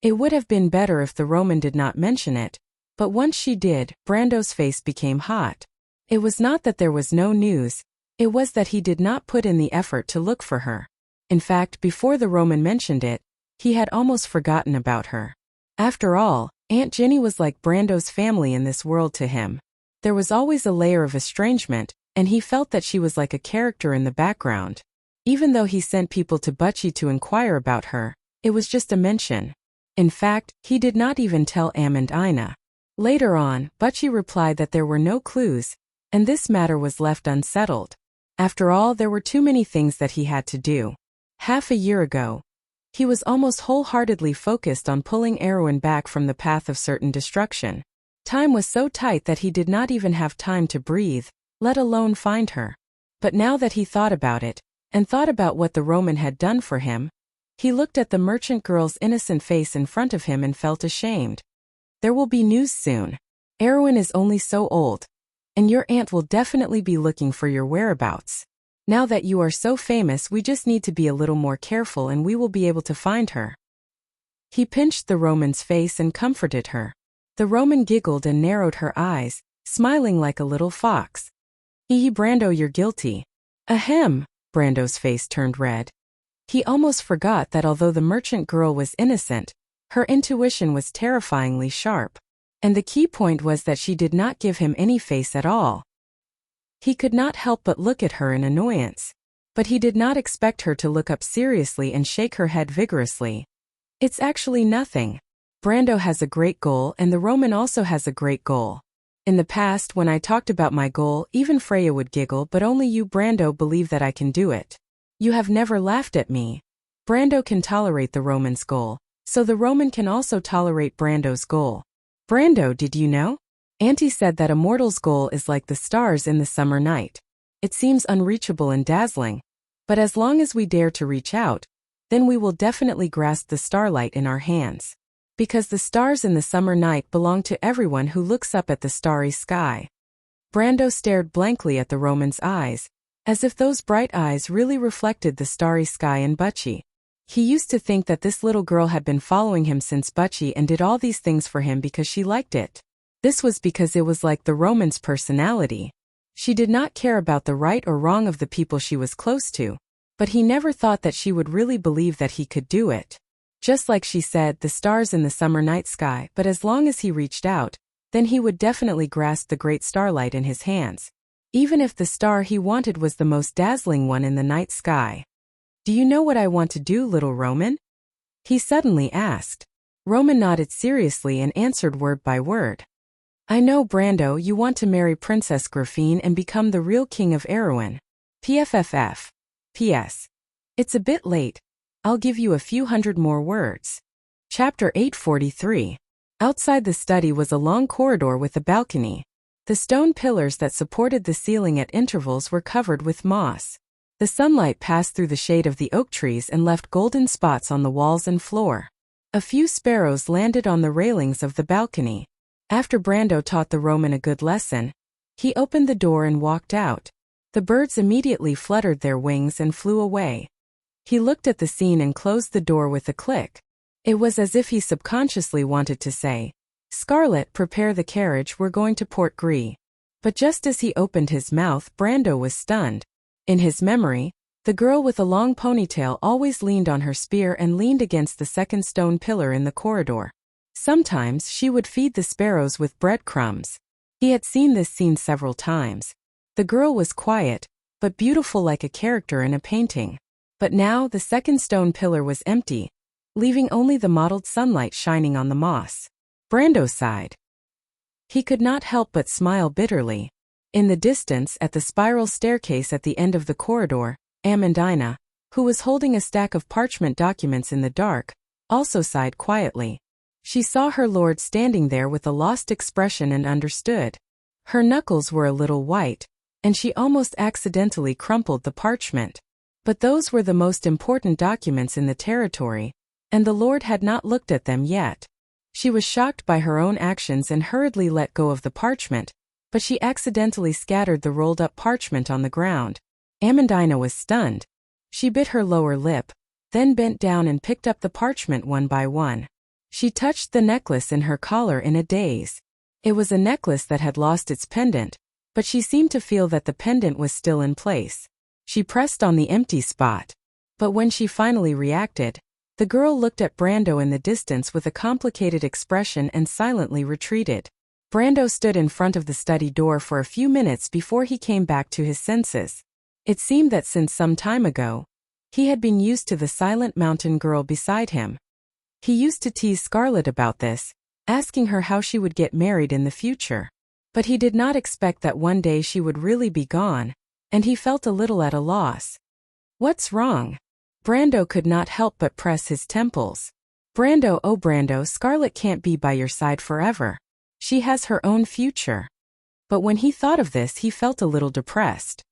It would have been better if the Roman did not mention it, but once she did, Brando's face became hot. It was not that there was no news, it was that he did not put in the effort to look for her. In fact, before the Roman mentioned it, he had almost forgotten about her. After all, Aunt Ginny was like Brando's family in this world to him. There was always a layer of estrangement, and he felt that she was like a character in the background. Even though he sent people to Bucci to inquire about her, it was just a mention. In fact, he did not even tell Amandina. Later on, Bucci replied that there were no clues, and this matter was left unsettled. After all, there were too many things that he had to do. Half a year ago, he was almost wholeheartedly focused on pulling Erwin back from the path of certain destruction. Time was so tight that he did not even have time to breathe, let alone find her. But now that he thought about it, and thought about what the Roman had done for him, he looked at the merchant girl's innocent face in front of him and felt ashamed. There will be news soon. Erwin is only so old, and your aunt will definitely be looking for your whereabouts. Now that you are so famous, we just need to be a little more careful and we will be able to find her." He pinched the Roman's face and comforted her. The Roman giggled and narrowed her eyes, smiling like a little fox. Brando, you're guilty." "Ahem." Brando's face turned red. He almost forgot that although the merchant girl was innocent, her intuition was terrifyingly sharp. And the key point was that she did not give him any face at all. He could not help but look at her in annoyance. But he did not expect her to look up seriously and shake her head vigorously. "It's actually nothing. Brando has a great goal and the Roman also has a great goal. In the past, when I talked about my goal, even Freya would giggle, but only you, Brando, believe that I can do it. You have never laughed at me. Brando can tolerate the Roman's goal, so the Roman can also tolerate Brando's goal. Brando, did you know? Auntie said that a mortal's goal is like the stars in the summer night. It seems unreachable and dazzling, but as long as we dare to reach out, then we will definitely grasp the starlight in our hands. Because the stars in the summer night belong to everyone who looks up at the starry sky." Brando stared blankly at the Roman's eyes, as if those bright eyes really reflected the starry sky in Bucci. He used to think that this little girl had been following him since Butchie and did all these things for him because she liked it. This was because it was like the Roman's personality. She did not care about the right or wrong of the people she was close to, but he never thought that she would really believe that he could do it. Just like she said, the stars in the summer night sky, but as long as he reached out, then he would definitely grasp the great starlight in his hands, even if the star he wanted was the most dazzling one in the night sky. Do you know what I want to do, little Roman? He suddenly asked. Roman nodded seriously and answered word by word. I know, Brando, you want to marry Princess Graphine and become the real king of Erewhon. PFFF. P.S. It's a bit late. I'll give you a few hundred more words. Chapter 843. Outside the study was a long corridor with a balcony. The stone pillars that supported the ceiling at intervals were covered with moss. The sunlight passed through the shade of the oak trees and left golden spots on the walls and floor. A few sparrows landed on the railings of the balcony. After Brando taught the Roman a good lesson, he opened the door and walked out. The birds immediately fluttered their wings and flew away. He looked at the scene and closed the door with a click. It was as if he subconsciously wanted to say, Scarlet, prepare the carriage, we're going to Port Gris. But just as he opened his mouth, Brando was stunned. In his memory, the girl with a long ponytail always leaned on her spear and leaned against the second stone pillar in the corridor. Sometimes she would feed the sparrows with breadcrumbs. He had seen this scene several times. The girl was quiet, but beautiful like a character in a painting. But now the second stone pillar was empty, leaving only the mottled sunlight shining on the moss. Brando sighed. He could not help but smile bitterly. In the distance, at the spiral staircase at the end of the corridor, Amandina, who was holding a stack of parchment documents in the dark, also sighed quietly. She saw her lord standing there with a lost expression and understood. Her knuckles were a little white, and she almost accidentally crumpled the parchment. But those were the most important documents in the territory, and the lord had not looked at them yet. She was shocked by her own actions and hurriedly let go of the parchment, but she accidentally scattered the rolled-up parchment on the ground. Amandina was stunned. She bit her lower lip, then bent down and picked up the parchment one by one. She touched the necklace in her collar in a daze. It was a necklace that had lost its pendant, but she seemed to feel that the pendant was still in place. She pressed on the empty spot. But when she finally reacted, the girl looked at Brando in the distance with a complicated expression and silently retreated. Brando stood in front of the study door for a few minutes before he came back to his senses. It seemed that since some time ago, he had been used to the silent mountain girl beside him. He used to tease Scarlet about this, asking her how she would get married in the future. But he did not expect that one day she would really be gone, and he felt a little at a loss. What's wrong? Brando could not help but press his temples. Brando, oh Brando, Scarlet can't be by your side forever. She has her own future. But when he thought of this, he felt a little depressed.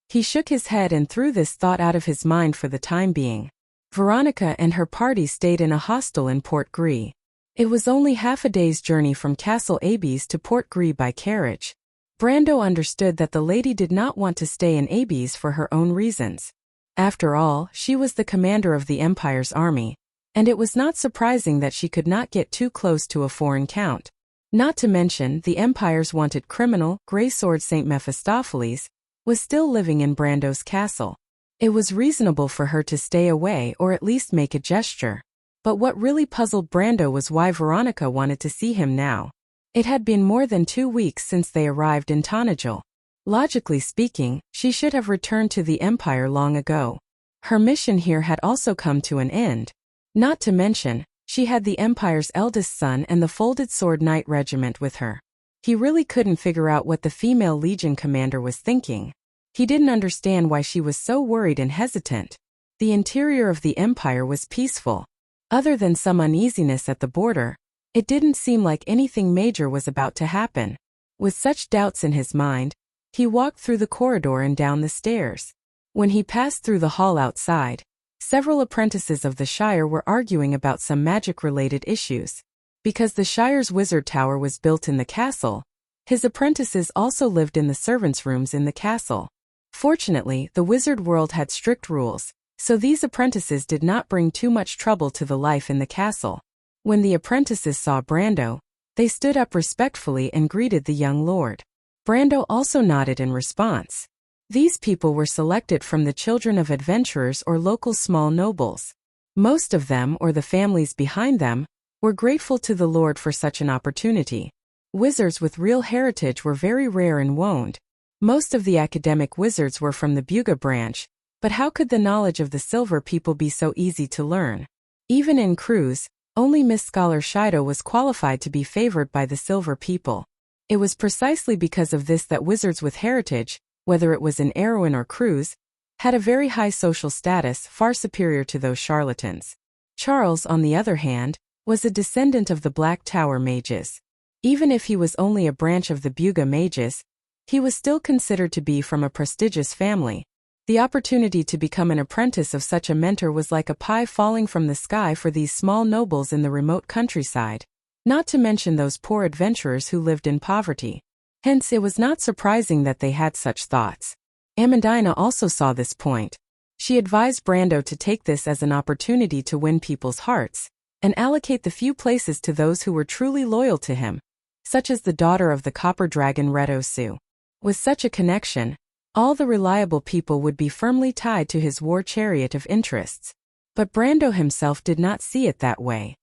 He shook his head and threw this thought out of his mind for the time being. Veronica and her party stayed in a hostel in Port Gris. It was only half a day's journey from Castle Abes to Port Gris by carriage. Brando understood that the lady did not want to stay in Abes for her own reasons. After all, she was the commander of the Empire's army, and it was not surprising that she could not get too close to a foreign count. Not to mention, the Empire's wanted criminal, Grey-Sword Saint Mephistopheles, was still living in Brando's castle. It was reasonable for her to stay away or at least make a gesture. But what really puzzled Brando was why Veronica wanted to see him now. It had been more than 2 weeks since they arrived in Tonajil. Logically speaking, she should have returned to the Empire long ago. Her mission here had also come to an end. Not to mention, she had the Empire's eldest son and the Folded Sword Knight Regiment with her. He really couldn't figure out what the female Legion commander was thinking. He didn't understand why she was so worried and hesitant. The interior of the Empire was peaceful. Other than some uneasiness at the border, it didn't seem like anything major was about to happen. With such doubts in his mind, he walked through the corridor and down the stairs. When he passed through the hall outside, several apprentices of the Shire were arguing about some magic-related issues. Because the Shire's wizard tower was built in the castle, his apprentices also lived in the servants' rooms in the castle. Fortunately, the wizard world had strict rules, So these apprentices did not bring too much trouble to the life in the castle. When the apprentices saw Brando, they stood up respectfully and greeted the young lord. Brando also nodded in response. These people were selected from the children of adventurers or local small nobles. Most of them, or the families behind them, were grateful to the lord for such an opportunity. Wizards with real heritage were very rare in Wonde. Most of the academic wizards were from the Buga branch, but how could the knowledge of the Silver people be so easy to learn? Even in Cruz, only Miss Scholar Shido was qualified to be favored by the Silver people. It was precisely because of this that wizards with heritage, whether it was in Erewhon or Cruz, had a very high social status far superior to those charlatans. Charles, on the other hand, was a descendant of the Black Tower mages. Even if he was only a branch of the Buga mages, he was still considered to be from a prestigious family. The opportunity to become an apprentice of such a mentor was like a pie falling from the sky for these small nobles in the remote countryside, not to mention those poor adventurers who lived in poverty. Hence it was not surprising that they had such thoughts. Amandina also saw this point. She advised Brando to take this as an opportunity to win people's hearts, and allocate the few places to those who were truly loyal to him, such as the daughter of the copper dragon Reto Su. With such a connection, all the reliable people would be firmly tied to his war chariot of interests. But Brando himself did not see it that way.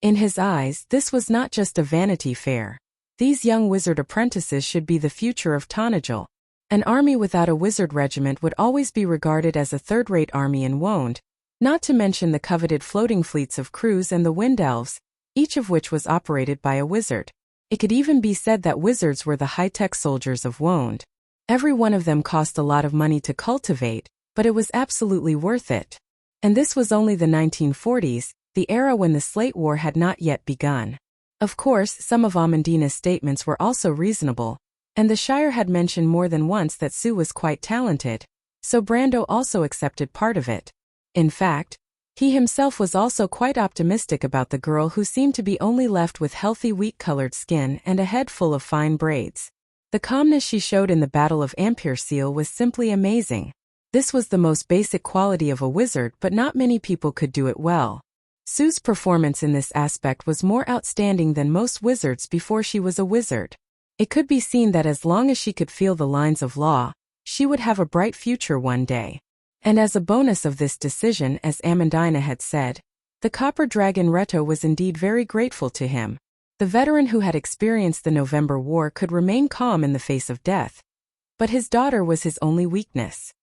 In his eyes, this was not just a vanity fair. These young wizard apprentices should be the future of Tonajal. An army without a wizard regiment would always be regarded as a third-rate army in Wonde, not to mention the coveted floating fleets of Cruz and the Wind Elves, each of which was operated by a wizard. It could even be said that wizards were the high-tech soldiers of Wonde. Every one of them cost a lot of money to cultivate, but it was absolutely worth it. And this was only the 1940s, the era when the Slate War had not yet begun. Of course, some of Amandina's statements were also reasonable, and the Shire had mentioned more than once that Sue was quite talented, so Brando also accepted part of it. In fact, he himself was also quite optimistic about the girl who seemed to be only left with healthy wheat-colored skin and a head full of fine braids. The calmness she showed in the Battle of Ampere-Seal was simply amazing. This was the most basic quality of a wizard, but not many people could do it well. Sue's performance in this aspect was more outstanding than most wizards before she was a wizard. It could be seen that as long as she could feel the lines of law, she would have a bright future one day. And as a bonus of this decision, as Amandina had said, the copper dragon Reto was indeed very grateful to him. The veteran who had experienced the November War could remain calm in the face of death. But his daughter was his only weakness.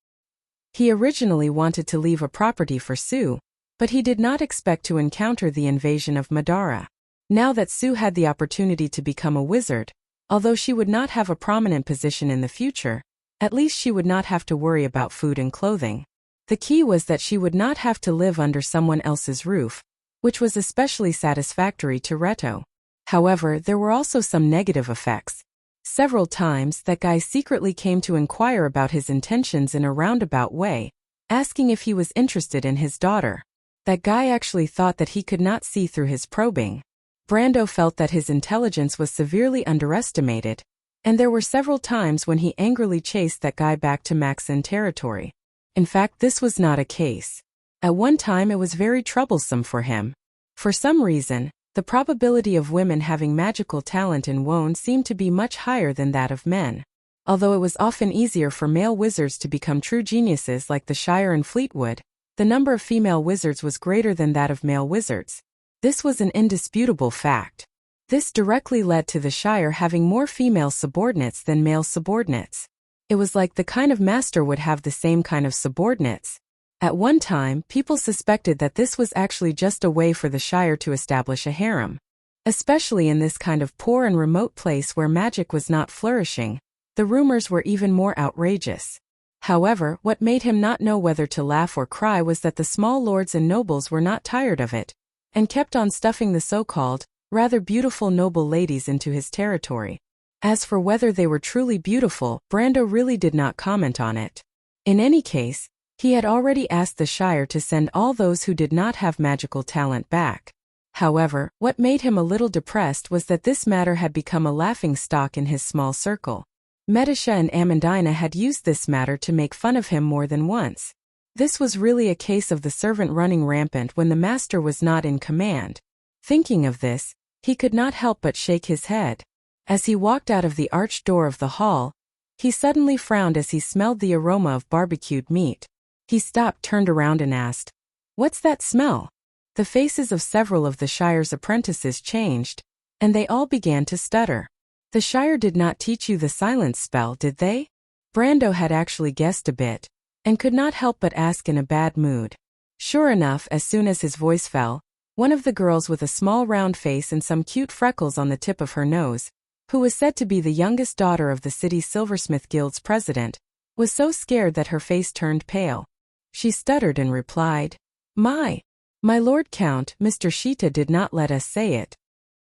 He originally wanted to leave a property for Sue, but he did not expect to encounter the invasion of Madara. Now that Sue had the opportunity to become a wizard, although she would not have a prominent position in the future, at least she would not have to worry about food and clothing. The key was that she would not have to live under someone else's roof, which was especially satisfactory to Reto. However, there were also some negative effects. Several times, that guy secretly came to inquire about his intentions in a roundabout way, asking if he was interested in his daughter. That guy actually thought that he could not see through his probing. Brando felt that his intelligence was severely underestimated, and there were several times when he angrily chased that guy back to Maxen territory. In fact, this was not a case. At one time it was very troublesome for him. For some reason, the probability of women having magical talent in Wonde seemed to be much higher than that of men. Although it was often easier for male wizards to become true geniuses like the Shire and Fleetwood, the number of female wizards was greater than that of male wizards. This was an indisputable fact. This directly led to the Shire having more female subordinates than male subordinates. It was like the kind of master would have the same kind of subordinates. At one time, people suspected that this was actually just a way for the Shire to establish a harem. Especially in this kind of poor and remote place where magic was not flourishing, the rumors were even more outrageous. However, what made him not know whether to laugh or cry was that the small lords and nobles were not tired of it, and kept on stuffing the so-called, rather beautiful noble ladies into his territory. As for whether they were truly beautiful, Brando really did not comment on it. In any case, he had already asked the Shire to send all those who did not have magical talent back. However, what made him a little depressed was that this matter had become a laughingstock in his small circle. Medisha and Amandina had used this matter to make fun of him more than once. This was really a case of the servant running rampant when the master was not in command. Thinking of this, he could not help but shake his head. As he walked out of the arched door of the hall, he suddenly frowned as he smelled the aroma of barbecued meat. He stopped, turned around and asked, "What's that smell?" The faces of several of the Shire's apprentices changed, and they all began to stutter. "The Shire did not teach you the silence spell, did they?" Brando had actually guessed a bit, and could not help but ask in a bad mood. Sure enough, as soon as his voice fell, one of the girls with a small round face and some cute freckles on the tip of her nose, who was said to be the youngest daughter of the city's silversmith guild's president, was so scared that her face turned pale. She stuttered and replied, My Lord Count, Mr. Sheeta did not let us say it."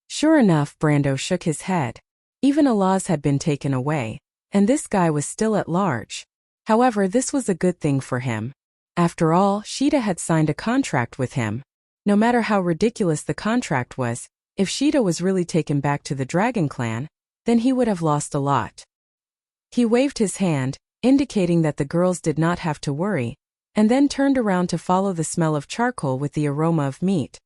Sure enough, Brando shook his head. Even Allah's had been taken away, and this guy was still at large. However, this was a good thing for him. After all, Sheeta had signed a contract with him. No matter how ridiculous the contract was, if Sheeta was really taken back to the Dragon Clan, then he would have lost a lot. He waved his hand, indicating that the girls did not have to worry, and then turned around to follow the smell of charcoal with the aroma of meat.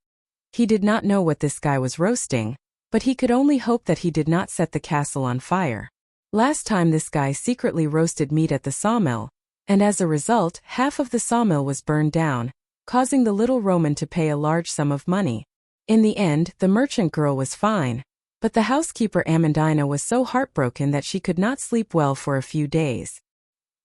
He did not know what this guy was roasting, but he could only hope that he did not set the castle on fire. Last time this guy secretly roasted meat at the sawmill, and as a result, half of the sawmill was burned down, causing the little Roman to pay a large sum of money. In the end, the merchant girl was fine, but the housekeeper Amandina was so heartbroken that she could not sleep well for a few days.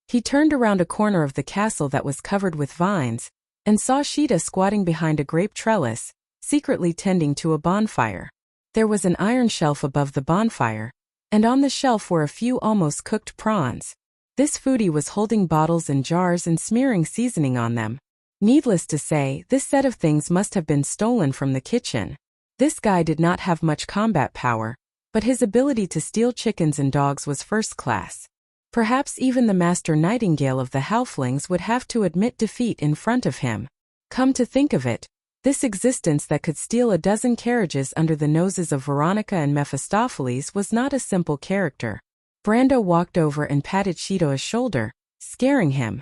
He turned around a corner of the castle that was covered with vines, and saw Sheeta squatting behind a grape trellis, secretly tending to a bonfire. There was an iron shelf above the bonfire, and on the shelf were a few almost cooked prawns. This foodie was holding bottles and jars and smearing seasoning on them. Needless to say, this set of things must have been stolen from the kitchen. This guy did not have much combat power, but his ability to steal chickens and dogs was first class. Perhaps even the Master Nightingale of the Halflings would have to admit defeat in front of him. Come to think of it, this existence that could steal a dozen carriages under the noses of Veronica and Mephistopheles was not a simple character. Brando walked over and patted Sheeta's shoulder, scaring him.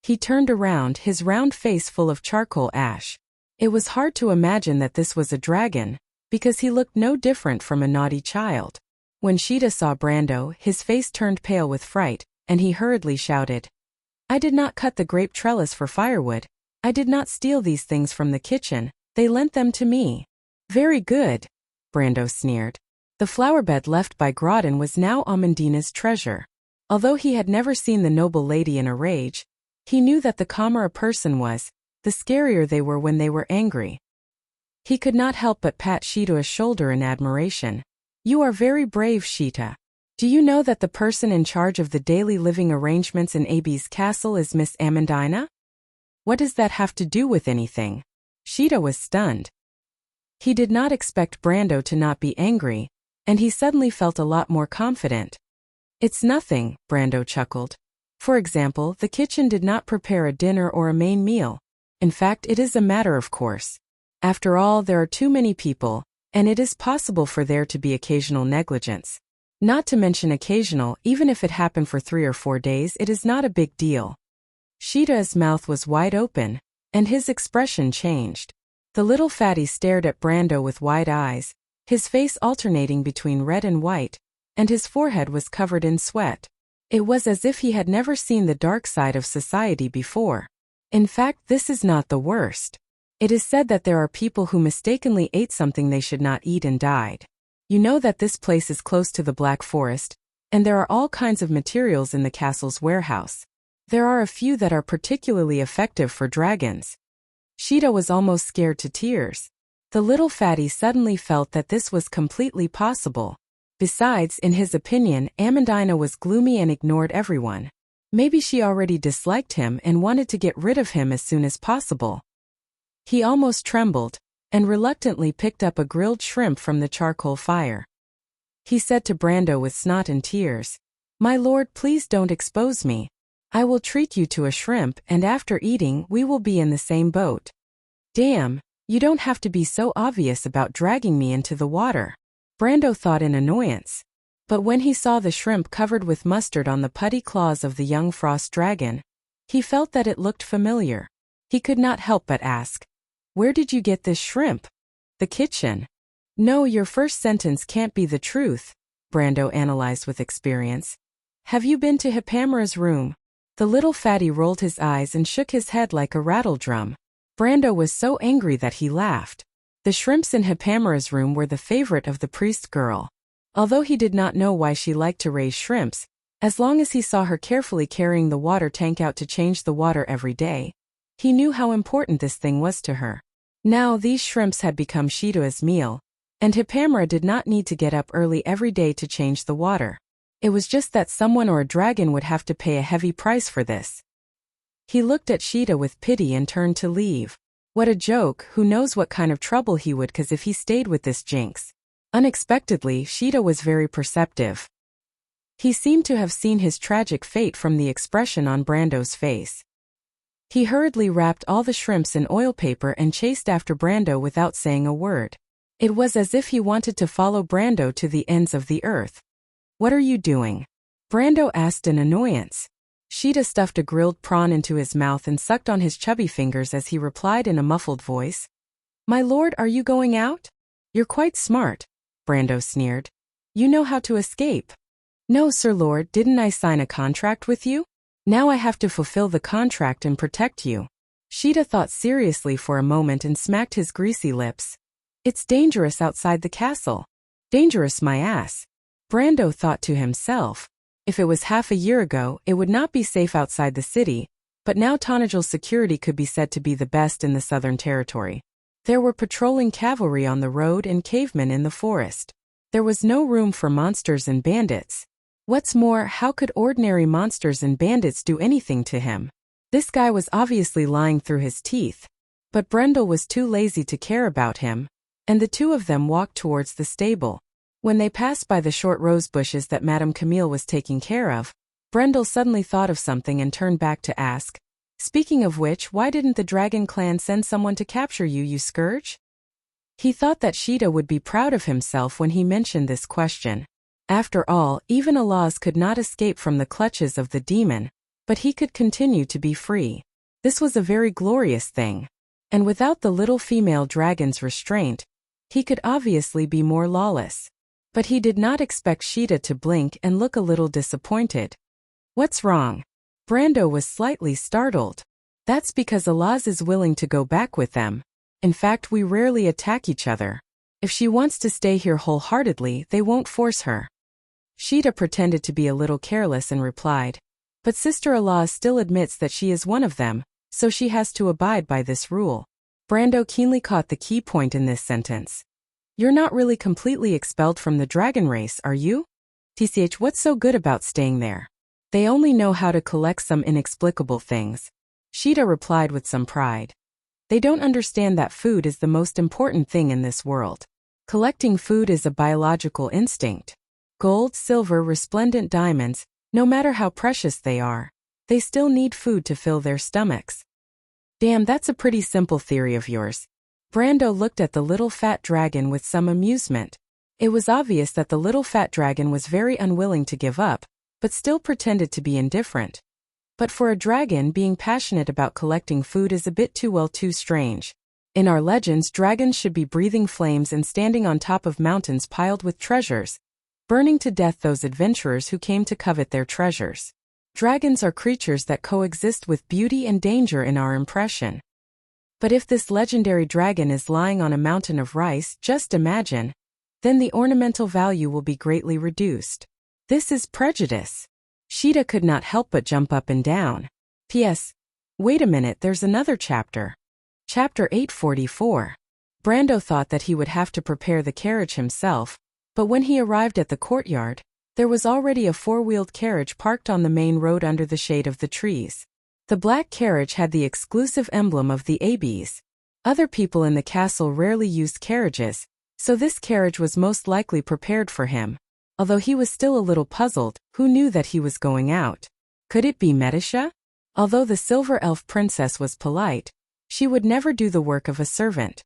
He turned around, his round face full of charcoal ash. It was hard to imagine that this was a dragon, because he looked no different from a naughty child. When Sheeta saw Brando, his face turned pale with fright, and he hurriedly shouted, "I did not cut the grape trellis for firewood. I did not steal these things from the kitchen, they lent them to me." "Very good," Brando sneered. The flower-bed left by Grodin was now Amandina's treasure. Although he had never seen the noble lady in a rage, he knew that the calmer a person was, the scarier they were when they were angry. He could not help but pat Sheeta's shoulder in admiration. "You are very brave, Sheeta. Do you know that the person in charge of the daily living arrangements in AB's castle is Miss Amandina?" "What does that have to do with anything?" Sheeta was stunned. He did not expect Brando to not be angry, and he suddenly felt a lot more confident. "It's nothing," Brando chuckled. "For example, the kitchen did not prepare a dinner or a main meal. In fact, it is a matter of course. After all, there are too many people, and it is possible for there to be occasional negligence. Not to mention occasional, even if it happened for 3 or 4 days, it is not a big deal." Sheeta's mouth was wide open, and his expression changed. The little fatty stared at Brando with wide eyes, his face alternating between red and white, and his forehead was covered in sweat. It was as if he had never seen the dark side of society before. In fact, this is not the worst. It is said that there are people who mistakenly ate something they should not eat and died. You know that this place is close to the Black Forest, and there are all kinds of materials in the castle's warehouse. There are a few that are particularly effective for dragons. Sheeta was almost scared to tears. The little fatty suddenly felt that this was completely possible. Besides, in his opinion, Amandina was gloomy and ignored everyone. Maybe she already disliked him and wanted to get rid of him as soon as possible. He almost trembled, and reluctantly picked up a grilled shrimp from the charcoal fire. He said to Brando with snot and tears, "My lord, please don't expose me. I will treat you to a shrimp, and after eating, we will be in the same boat." "Damn, you don't have to be so obvious about dragging me into the water," Brando thought in annoyance. But when he saw the shrimp covered with mustard on the putty claws of the young frost dragon, He felt that it looked familiar. He could not help but ask, "Where did you get this shrimp?" "The kitchen." "No, your first sentence can't be the truth," Brando analyzed with experience. "Have you been to Hippamara's room?" The little fatty rolled his eyes and shook his head like a rattle drum. Brando was so angry that he laughed. The shrimps in Hippamara's room were the favorite of the priest girl. Although he did not know why she liked to raise shrimps, as long as he saw her carefully carrying the water tank out to change the water every day, he knew how important this thing was to her. Now these shrimps had become Shida's meal, and Hippamara did not need to get up early every day to change the water. It was just that someone or a dragon would have to pay a heavy price for this. He looked at Shida with pity and turned to leave. What a joke, who knows what kind of trouble he would cause if he stayed with this jinx. Unexpectedly, Shida was very perceptive. He seemed to have seen his tragic fate from the expression on Brando's face. He hurriedly wrapped all the shrimps in oil paper and chased after Brando without saying a word. It was as if he wanted to follow Brando to the ends of the earth. "What are you doing?" Brando asked in annoyance. Shida stuffed a grilled prawn into his mouth and sucked on his chubby fingers as he replied in a muffled voice. "My lord, are you going out?" "You're quite smart," Brando sneered. "You know how to escape." "No, Sir Lord, didn't I sign a contract with you? Now I have to fulfill the contract and protect you." Shida thought seriously for a moment and smacked his greasy lips. "It's dangerous outside the castle." "Dangerous my ass." Brando thought to himself. If it was half a year ago, it would not be safe outside the city, but now Tanajal's security could be said to be the best in the Southern Territory. There were patrolling cavalry on the road and cavemen in the forest. There was no room for monsters and bandits. What's more, how could ordinary monsters and bandits do anything to him? This guy was obviously lying through his teeth. But Brendel was too lazy to care about him, and the two of them walked towards the stable. When they passed by the short rose bushes that Madame Camille was taking care of, Brendel suddenly thought of something and turned back to ask, "Speaking of which, why didn't the Dragon Clan send someone to capture you, you scourge?" He thought that Shida would be proud of himself when he mentioned this question. After all, even Alaz could not escape from the clutches of the demon, but he could continue to be free. This was a very glorious thing. And without the little female dragon's restraint, he could obviously be more lawless. But he did not expect Shida to blink and look a little disappointed. "What's wrong?" Brando was slightly startled. "That's because Alaz is willing to go back with them. In fact, we rarely attack each other. If she wants to stay here wholeheartedly, they won't force her." Shida pretended to be a little careless and replied, "But Sister Alaz still admits that she is one of them, so she has to abide by this rule." Brando keenly caught the key point in this sentence. "You're not really completely expelled from the dragon race, are you? TCH, what's so good about staying there? They only know how to collect some inexplicable things." Shida replied with some pride. "They don't understand that food is the most important thing in this world. Collecting food is a biological instinct. Gold, silver, resplendent diamonds, no matter how precious they are, they still need food to fill their stomachs." "Damn, that's a pretty simple theory of yours." Brando looked at the little fat dragon with some amusement. It was obvious that the little fat dragon was very unwilling to give up, but still pretended to be indifferent. But for a dragon, being passionate about collecting food is a bit too strange. In our legends, dragons should be breathing flames and standing on top of mountains piled with treasures, burning to death those adventurers who came to covet their treasures. Dragons are creatures that coexist with beauty and danger in our impression. But if this legendary dragon is lying on a mountain of rice, just imagine, then the ornamental value will be greatly reduced. This is prejudice. Shida could not help but jump up and down. P.S. Wait a minute, there's another chapter. Chapter 844. Brando thought that he would have to prepare the carriage himself, but when he arrived at the courtyard, there was already a four-wheeled carriage parked on the main road under the shade of the trees. The black carriage had the exclusive emblem of the Abbeys. Other people in the castle rarely used carriages, so this carriage was most likely prepared for him. Although he was still a little puzzled, who knew that he was going out? Could it be Medisha? Although the silver elf princess was polite, she would never do the work of a servant.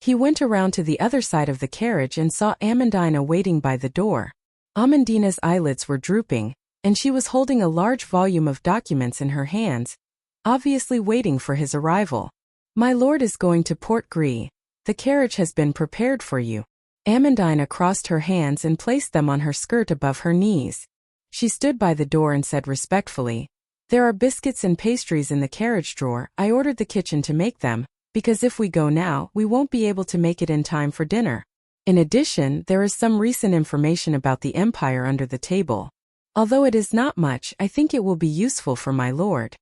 He went around to the other side of the carriage and saw Amandina waiting by the door. Amandina's eyelids were drooping, and she was holding a large volume of documents in her hands, obviously waiting for his arrival. "My lord is going to Port Gris. The carriage has been prepared for you." Amandina crossed her hands and placed them on her skirt above her knees. She stood by the door and said respectfully, "There are biscuits and pastries in the carriage drawer. I ordered the kitchen to make them, because if we go now, we won't be able to make it in time for dinner. In addition, there is some recent information about the empire under the table. Although it is not much, I think it will be useful for my lord."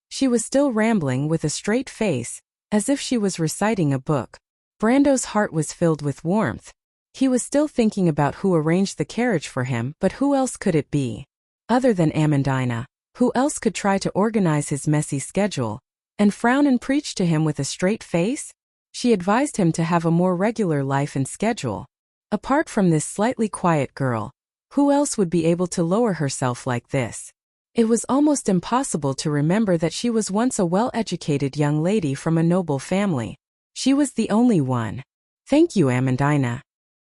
She was still rambling with a straight face, as if she was reciting a book. Brando's heart was filled with warmth. He was still thinking about who arranged the carriage for him, but who else could it be? Other than Amandina, who else could try to organize his messy schedule, and frown and preach to him with a straight face? She advised him to have a more regular life and schedule. Apart from this slightly quiet girl, who else would be able to lower herself like this? It was almost impossible to remember that she was once a well-educated young lady from a noble family. She was the only one. "Thank you, Amandina."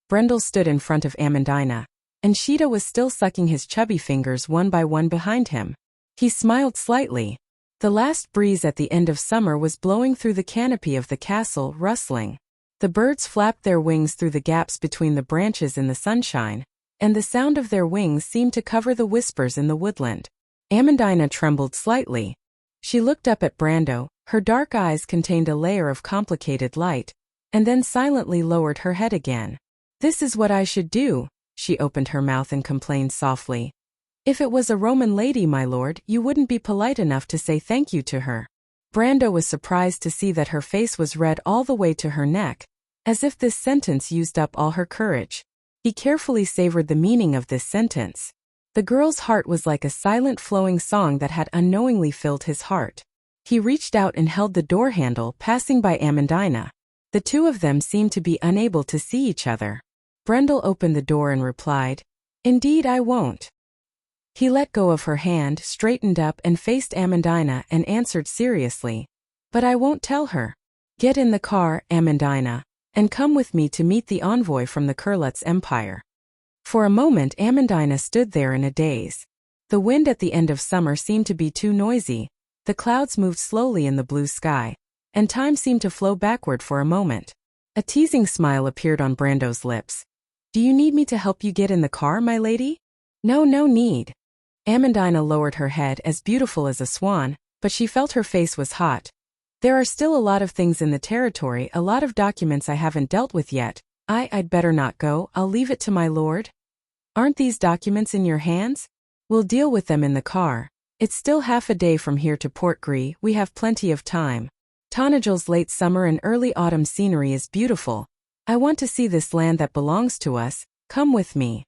Brendel stood in front of Amandina, and Sheeta was still sucking his chubby fingers one by one behind him. He smiled slightly. The last breeze at the end of summer was blowing through the canopy of the castle, rustling. The birds flapped their wings through the gaps between the branches in the sunshine, and the sound of their wings seemed to cover the whispers in the woodland. Amandina trembled slightly. She looked up at Brando, her dark eyes contained a layer of complicated light, and then silently lowered her head again. "This is what I should do," she opened her mouth and complained softly. "If it was a Roman lady, my lord, you wouldn't be polite enough to say thank you to her." Brando was surprised to see that her face was red all the way to her neck, as if this sentence used up all her courage. He carefully savored the meaning of this sentence. The girl's heart was like a silent flowing song that had unknowingly filled his heart. He reached out and held the door handle, passing by Amandina. The two of them seemed to be unable to see each other. Brendel opened the door and replied, "Indeed I won't." He let go of her hand, straightened up and faced Amandina and answered seriously, "But I won't tell her. Get in the car, Amandina, and come with me to meet the envoy from the Kurlutz Empire." For a moment Amandina stood there in a daze. The wind at the end of summer seemed to be too noisy, the clouds moved slowly in the blue sky, and time seemed to flow backward for a moment. A teasing smile appeared on Brando's lips. "Do you need me to help you get in the car, my lady?" "No, no need." Amandina lowered her head, as beautiful as a swan, but she felt her face was hot. "There are still a lot of things in the territory, a lot of documents I haven't dealt with yet. I'd better not go, I'll leave it to my lord." "Aren't these documents in your hands? We'll deal with them in the car. It's still half a day from here to Port Gris, we have plenty of time. Tanagel's late summer and early autumn scenery is beautiful. I want to see this land that belongs to us, come with me."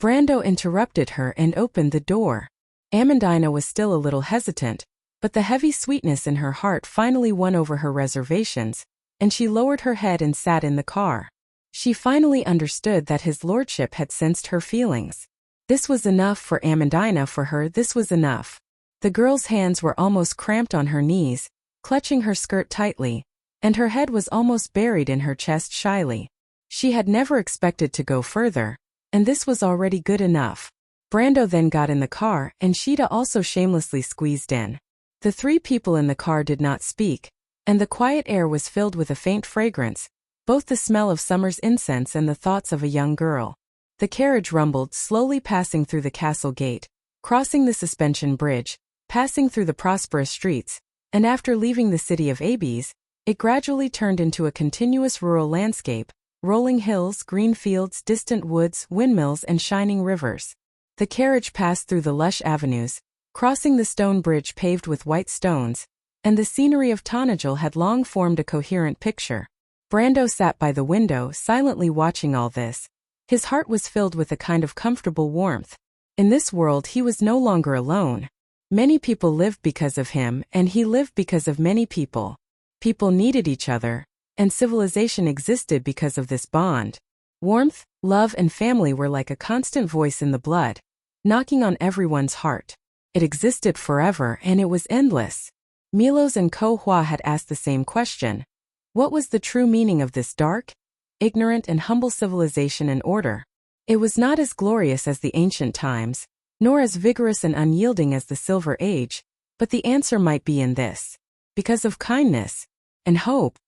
Brando interrupted her and opened the door. Amandina was still a little hesitant, but the heavy sweetness in her heart finally won over her reservations, and she lowered her head and sat in the car. She finally understood that his lordship had sensed her feelings. This was enough for Amandina, for her this was enough. The girl's hands were almost cramped on her knees, clutching her skirt tightly, and her head was almost buried in her chest shyly. She had never expected to go further, and this was already good enough. Brando then got in the car, and Sheeta also shamelessly squeezed in. The three people in the car did not speak, and the quiet air was filled with a faint fragrance, both the smell of summer's incense and the thoughts of a young girl. The carriage rumbled, slowly passing through the castle gate, crossing the suspension bridge, passing through the prosperous streets, and after leaving the city of Abes, it gradually turned into a continuous rural landscape, rolling hills, green fields, distant woods, windmills, and shining rivers. The carriage passed through the lush avenues, crossing the stone bridge paved with white stones, and the scenery of Tanagel had long formed a coherent picture. Brando sat by the window, silently watching all this. His heart was filled with a kind of comfortable warmth. In this world he was no longer alone. Many people lived because of him, and he lived because of many people. People needed each other, and civilization existed because of this bond. Warmth, love, and family were like a constant voice in the blood, knocking on everyone's heart. It existed forever, and it was endless. Milos and Ko Hua had asked the same question. What was the true meaning of this dark, ignorant, and humble civilization and order? It was not as glorious as the ancient times, nor as vigorous and unyielding as the Silver Age, but the answer might be in this. Because of kindness and hope,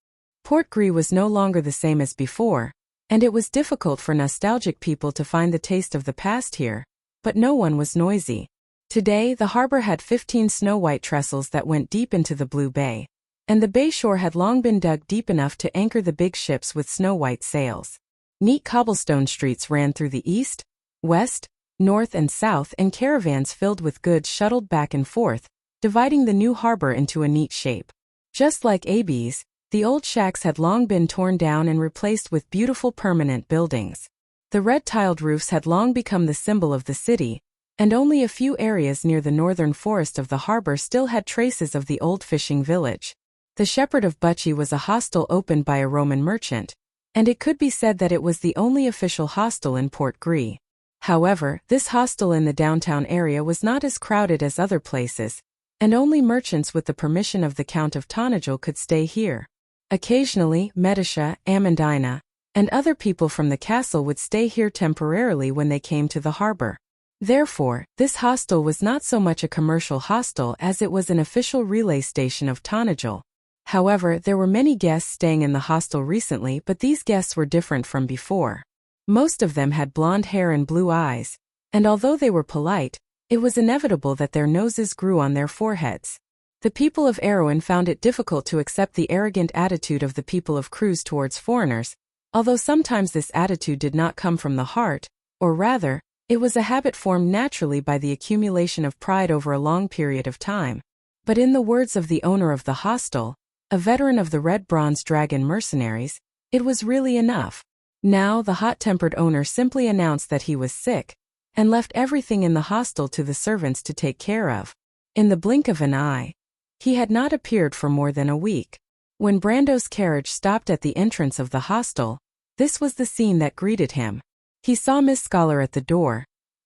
Port Gris was no longer the same as before, and it was difficult for nostalgic people to find the taste of the past here, but no one was noisy. Today, the harbor had 15 snow-white trestles that went deep into the blue bay, and the bay shore had long been dug deep enough to anchor the big ships with snow-white sails. Neat cobblestone streets ran through the east, west, north and south, and caravans filled with goods shuttled back and forth, dividing the new harbor into a neat shape. Just like Aby's, the old shacks had long been torn down and replaced with beautiful permanent buildings. The red-tiled roofs had long become the symbol of the city, and only a few areas near the northern forest of the harbor still had traces of the old fishing village. The Shepherd of Bucci was a hostel opened by a Roman merchant, and it could be said that it was the only official hostel in Port Gris. However, this hostel in the downtown area was not as crowded as other places, and only merchants with the permission of the Count of Tonnagel could stay here. Occasionally, Medicia, Amandina, and other people from the castle would stay here temporarily when they came to the harbor. Therefore, this hostel was not so much a commercial hostel as it was an official relay station of Tonnagel. However, there were many guests staying in the hostel recently, but these guests were different from before. Most of them had blonde hair and blue eyes, and although they were polite, it was inevitable that their noses grew on their foreheads. The people of Erewhon found it difficult to accept the arrogant attitude of the people of Cruz towards foreigners, although sometimes this attitude did not come from the heart, or rather, it was a habit formed naturally by the accumulation of pride over a long period of time. But in the words of the owner of the hostel, a veteran of the Red Bronze Dragon mercenaries, it was really enough. Now the hot-tempered owner simply announced that he was sick, and left everything in the hostel to the servants to take care of. In the blink of an eye, he had not appeared for more than a week. When Brando's carriage stopped at the entrance of the hostel, this was the scene that greeted him. He saw Miss Scholar at the door,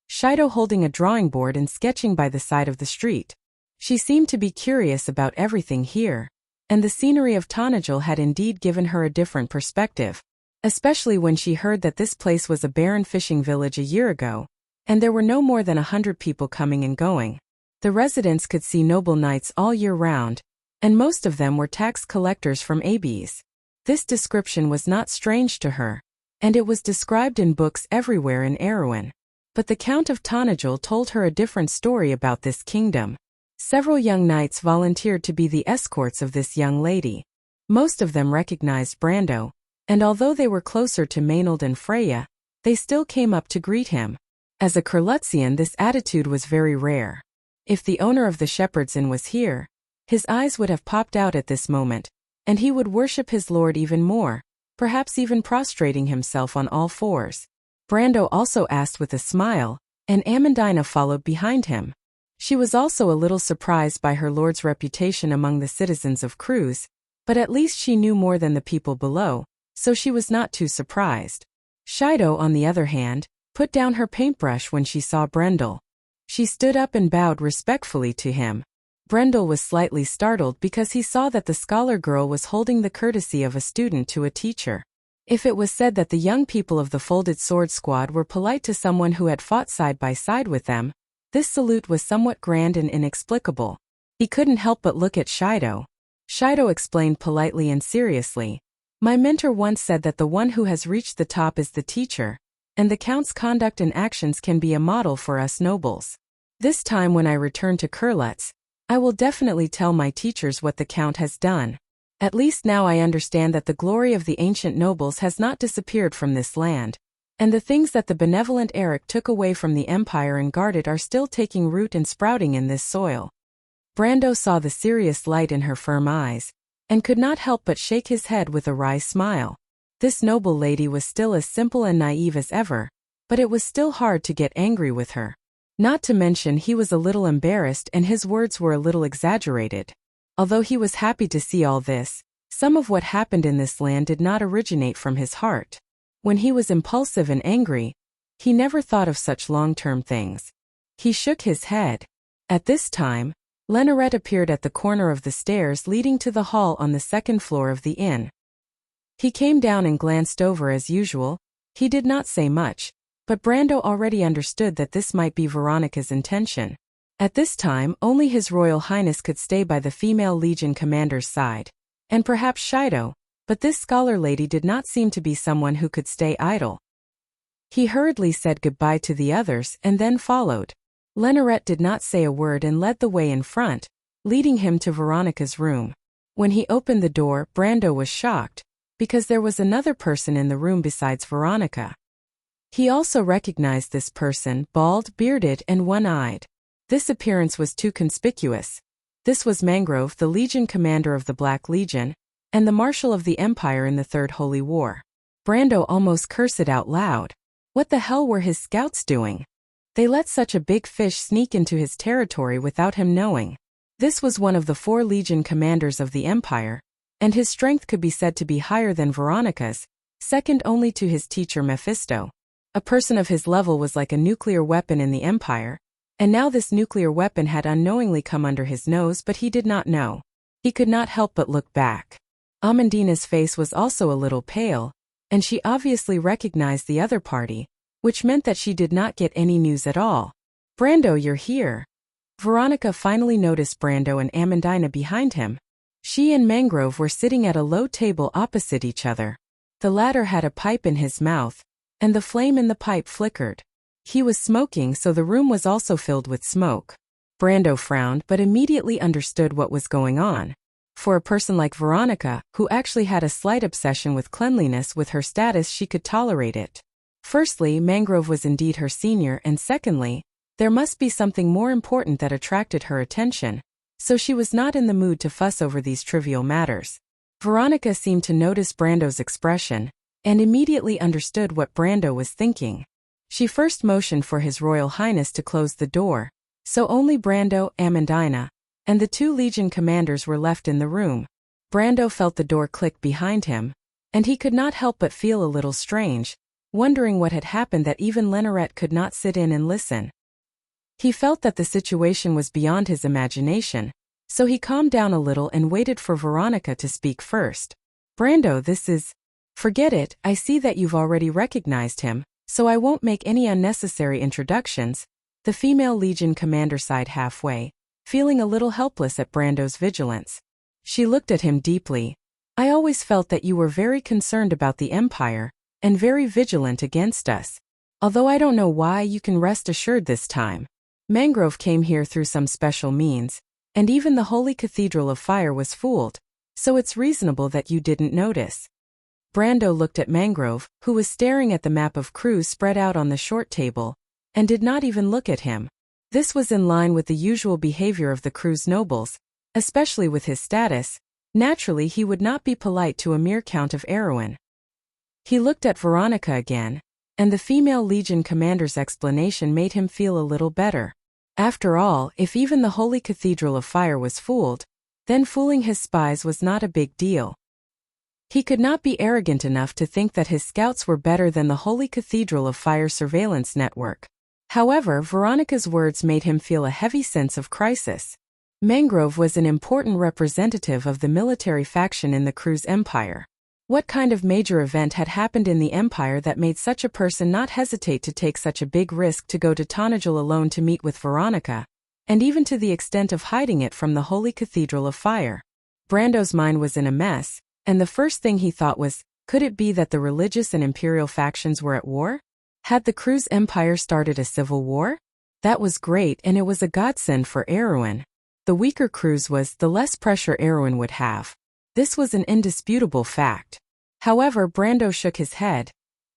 Shido holding a drawing board and sketching by the side of the street. She seemed to be curious about everything here, and the scenery of Tonnagel had indeed given her a different perspective, especially when she heard that this place was a barren fishing village a year ago, and there were no more than 100 people coming and going. The residents could see noble knights all year round, and most of them were tax collectors from Aby's. This description was not strange to her, and it was described in books everywhere in Erewhon. But the Count of Tonnagel told her a different story about this kingdom. Several young knights volunteered to be the escorts of this young lady. Most of them recognized Brando, and although they were closer to Maynard and Freya, they still came up to greet him. As a Kurlutzian, this attitude was very rare. If the owner of the Shepherd's Inn was here, his eyes would have popped out at this moment, and he would worship his lord even more, perhaps even prostrating himself on all fours. Brando also asked with a smile, and Amandina followed behind him. She was also a little surprised by her lord's reputation among the citizens of Cruz, but at least she knew more than the people below, so she was not too surprised. Shido, on the other hand, put down her paintbrush when she saw Brendel. She stood up and bowed respectfully to him. Brendel was slightly startled because he saw that the scholar girl was holding the courtesy of a student to a teacher. If it was said that the young people of the Folded Sword Squad were polite to someone who had fought side by side with them, this salute was somewhat grand and inexplicable. He couldn't help but look at Shido. Shido explained politely and seriously, "My mentor once said that the one who has reached the top is the teacher, and the Count's conduct and actions can be a model for us nobles. This time when I return to Kurlutz, I will definitely tell my teachers what the Count has done. At least now I understand that the glory of the ancient nobles has not disappeared from this land, and the things that the benevolent Eric took away from the Empire and guarded are still taking root and sprouting in this soil." Brando saw the serious light in her firm eyes, and could not help but shake his head with a wry smile. This noble lady was still as simple and naive as ever, but it was still hard to get angry with her. Not to mention he was a little embarrassed and his words were a little exaggerated. Although he was happy to see all this, some of what happened in this land did not originate from his heart. When he was impulsive and angry, he never thought of such long-term things. He shook his head. At this time, Lenorette appeared at the corner of the stairs leading to the hall on the second floor of the inn. He came down and glanced over as usual. He did not say much, But Brando already understood that this might be Veronica's intention. At this time, only His Royal Highness could stay by the female Legion commander's side. And perhaps Shido, but this scholar lady did not seem to be someone who could stay idle. He hurriedly said goodbye to the others and then followed. Lenoret did not say a word and led the way in front, leading him to Veronica's room. When he opened the door, Brando was shocked, because there was another person in the room besides Veronica. He also recognized this person, bald, bearded, and one-eyed. This appearance was too conspicuous. This was Mangrove, the Legion commander of the Black Legion, and the Marshal of the Empire in the Third Holy War. Brando almost cursed it out loud. What the hell were his scouts doing? They let such a big fish sneak into his territory without him knowing. This was one of the 4 Legion commanders of the Empire, and his strength could be said to be higher than Veronica's, second only to his teacher Mephisto. A person of his level was like a nuclear weapon in the Empire, and now this nuclear weapon had unknowingly come under his nose, but he did not know. He could not help but look back. Amandina's face was also a little pale, and she obviously recognized the other party, which meant that she did not get any news at all. Brando, you're here. Veronica finally noticed Brando and Amandina behind him. She and Mangrove were sitting at a low table opposite each other. The latter had a pipe in his mouth, and the flame in the pipe flickered. He was smoking, so the room was also filled with smoke. Brando frowned but immediately understood what was going on. For a person like Veronica, who actually had a slight obsession with cleanliness, with her status she could tolerate it. Firstly, Mangrove was indeed her senior, and secondly, there must be something more important that attracted her attention, so she was not in the mood to fuss over these trivial matters. Veronica seemed to notice Brando's expression, and immediately understood what Brando was thinking. She first motioned for His Royal Highness to close the door, so only Brando, Amandina, and the 2 Legion commanders were left in the room. Brando felt the door click behind him, and he could not help but feel a little strange, wondering what had happened that even Lenoret could not sit in and listen. He felt that the situation was beyond his imagination, so he calmed down a little and waited for Veronica to speak first. Brando, this is... Forget it, I see that you've already recognized him, so I won't make any unnecessary introductions. The female Legion commander sighed halfway, feeling a little helpless at Brando's vigilance. She looked at him deeply. I always felt that you were very concerned about the Empire, and very vigilant against us. Although I don't know why, you can rest assured this time. Mangrove came here through some special means, and even the Holy Cathedral of Fire was fooled, so it's reasonable that you didn't notice. Brando looked at Mangrove, who was staring at the map of Cruz spread out on the short table, and did not even look at him. This was in line with the usual behavior of the Cruz nobles, especially with his status. Naturally, he would not be polite to a mere Count of Erewhon. He looked at Veronica again, and the female Legion commander's explanation made him feel a little better. After all, if even the Holy Cathedral of Fire was fooled, then fooling his spies was not a big deal. He could not be arrogant enough to think that his scouts were better than the Holy Cathedral of Fire surveillance network. However, Veronica's words made him feel a heavy sense of crisis. Mangrove was an important representative of the military faction in the Cruz Empire. What kind of major event had happened in the Empire that made such a person not hesitate to take such a big risk to go to Tonajul alone to meet with Veronica, and even to the extent of hiding it from the Holy Cathedral of Fire? Brando's mind was in a mess, and the first thing he thought was, could it be that the religious and imperial factions were at war? Had the Cruz Empire started a civil war? That was great, and it was a godsend for Erewhon. The weaker Cruz was, the less pressure Erewhon would have. This was an indisputable fact. However, Brando shook his head,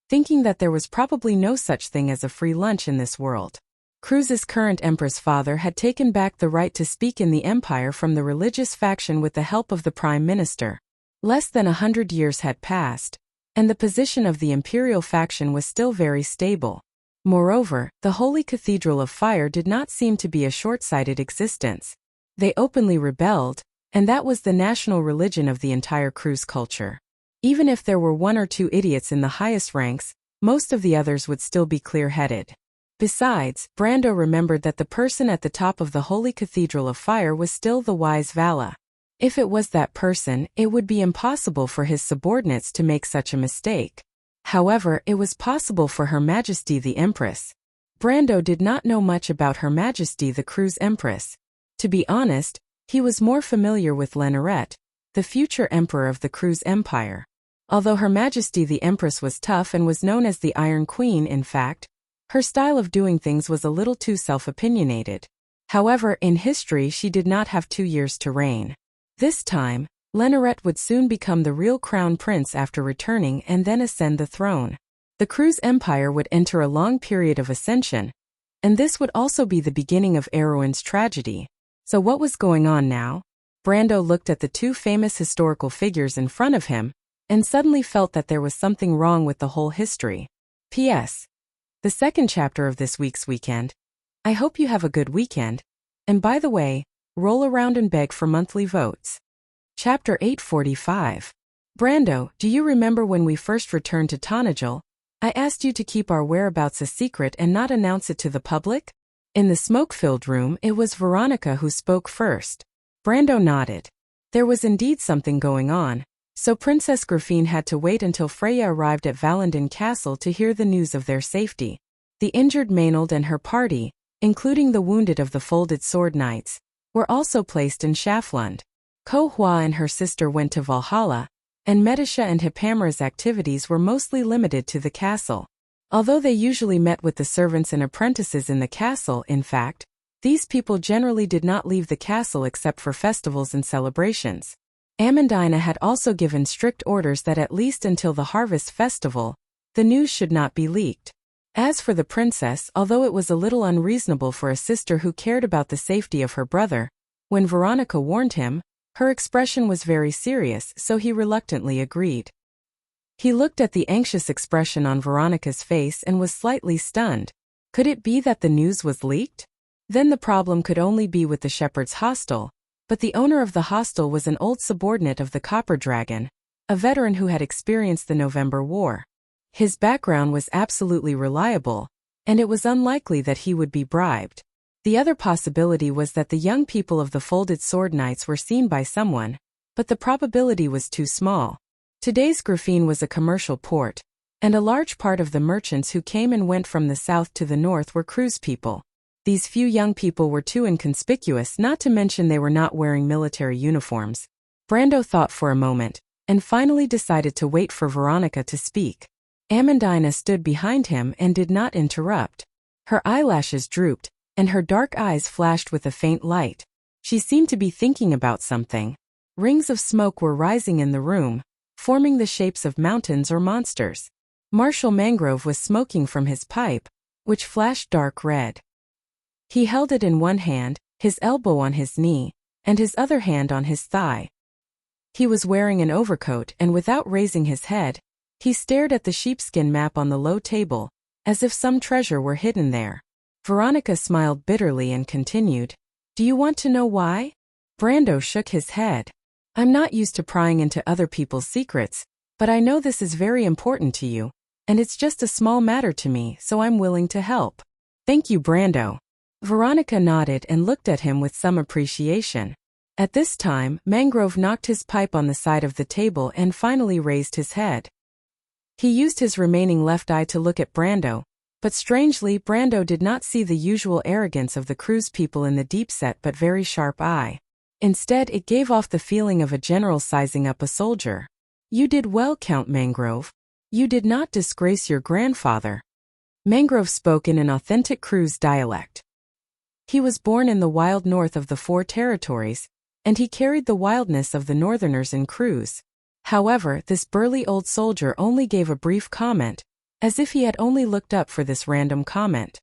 thinking that there was probably no such thing as a free lunch in this world. Cruz's current empress father had taken back the right to speak in the empire from the religious faction with the help of the prime minister. Less than 100 years had passed, and the position of the imperial faction was still very stable. Moreover, the Holy Cathedral of Fire did not seem to be a short-sighted existence. They openly rebelled, and that was the national religion of the entire Cruz culture. Even if there were 1 or 2 idiots in the highest ranks, most of the others would still be clear-headed. Besides, Brando remembered that the person at the top of the Holy Cathedral of Fire was still the wise Vala. If it was that person, it would be impossible for his subordinates to make such a mistake. However, it was possible for Her Majesty the Empress. Brando did not know much about Her Majesty the Cruise Empress. To be honest, he was more familiar with Lenoret, the future emperor of the Cruise Empire. Although Her Majesty the Empress was tough and was known as the Iron Queen, in fact, her style of doing things was a little too self-opinionated. However, in history she did not have 2 years to reign. This time, Lenoret would soon become the real crown prince after returning and then ascend the throne. The Cruise Empire would enter a long period of ascension, and this would also be the beginning of Erwin's tragedy. So what was going on now? Brando looked at the two famous historical figures in front of him, and suddenly felt that there was something wrong with the whole history. P.S. The second chapter of this week's weekend. I hope you have a good weekend. And by the way, roll around and beg for monthly votes. Chapter 845. Brando, do you remember when we first returned to Tanajil? I asked you to keep our whereabouts a secret and not announce it to the public? In the smoke-filled room, it was Veronica who spoke first. Brando nodded. There was indeed something going on, so Princess Grafine had to wait until Freya arrived at Valendin Castle to hear the news of their safety. The injured Maynard and her party, including the wounded of the Folded Sword Knights, were also placed in Schaflund. Ko Hua and her sister went to Valhalla, and Medisha and Hippamra's activities were mostly limited to the castle. Although they usually met with the servants and apprentices in the castle, in fact, these people generally did not leave the castle except for festivals and celebrations. Amandina had also given strict orders that at least until the harvest festival, the news should not be leaked. As for the princess, although it was a little unreasonable for a sister who cared about the safety of her brother, when Veronica warned him, her expression was very serious, so he reluctantly agreed. He looked at the anxious expression on Veronica's face and was slightly stunned. Could it be that the news was leaked? Then the problem could only be with the shepherd's hostel, but the owner of the hostel was an old subordinate of the Copper Dragon, a veteran who had experienced the November War. His background was absolutely reliable, and it was unlikely that he would be bribed. The other possibility was that the young people of the Folded Sword Knights were seen by someone, but the probability was too small. Today's Grafine was a commercial port, and a large part of the merchants who came and went from the south to the north were cruise people. These few young people were too inconspicuous, not to mention they were not wearing military uniforms. Brando thought for a moment, and finally decided to wait for Veronica to speak. Amandina stood behind him and did not interrupt. Her eyelashes drooped, and her dark eyes flashed with a faint light. She seemed to be thinking about something. Rings of smoke were rising in the room, forming the shapes of mountains or monsters. Marshal Mangrove was smoking from his pipe, which flashed dark red. He held it in one hand, his elbow on his knee, and his other hand on his thigh. He was wearing an overcoat, and without raising his head, he stared at the sheepskin map on the low table, as if some treasure were hidden there. Veronica smiled bitterly and continued, "Do you want to know why?" Brando shook his head. "I'm not used to prying into other people's secrets, but I know this is very important to you, and it's just a small matter to me, so I'm willing to help." "Thank you, Brando." Veronica nodded and looked at him with some appreciation. At this time, Mangrove knocked his pipe on the side of the table and finally raised his head. He used his remaining left eye to look at Brando, but strangely Brando did not see the usual arrogance of the cruise people in the deep-set but very sharp eye. Instead, it gave off the feeling of a general sizing up a soldier. "You did well, Count Mangrove. You did not disgrace your grandfather." Mangrove spoke in an authentic cruise dialect. He was born in the wild north of the Four Territories, and he carried the wildness of the northerners in cruise. However, this burly old soldier only gave a brief comment, as if he had only looked up for this random comment.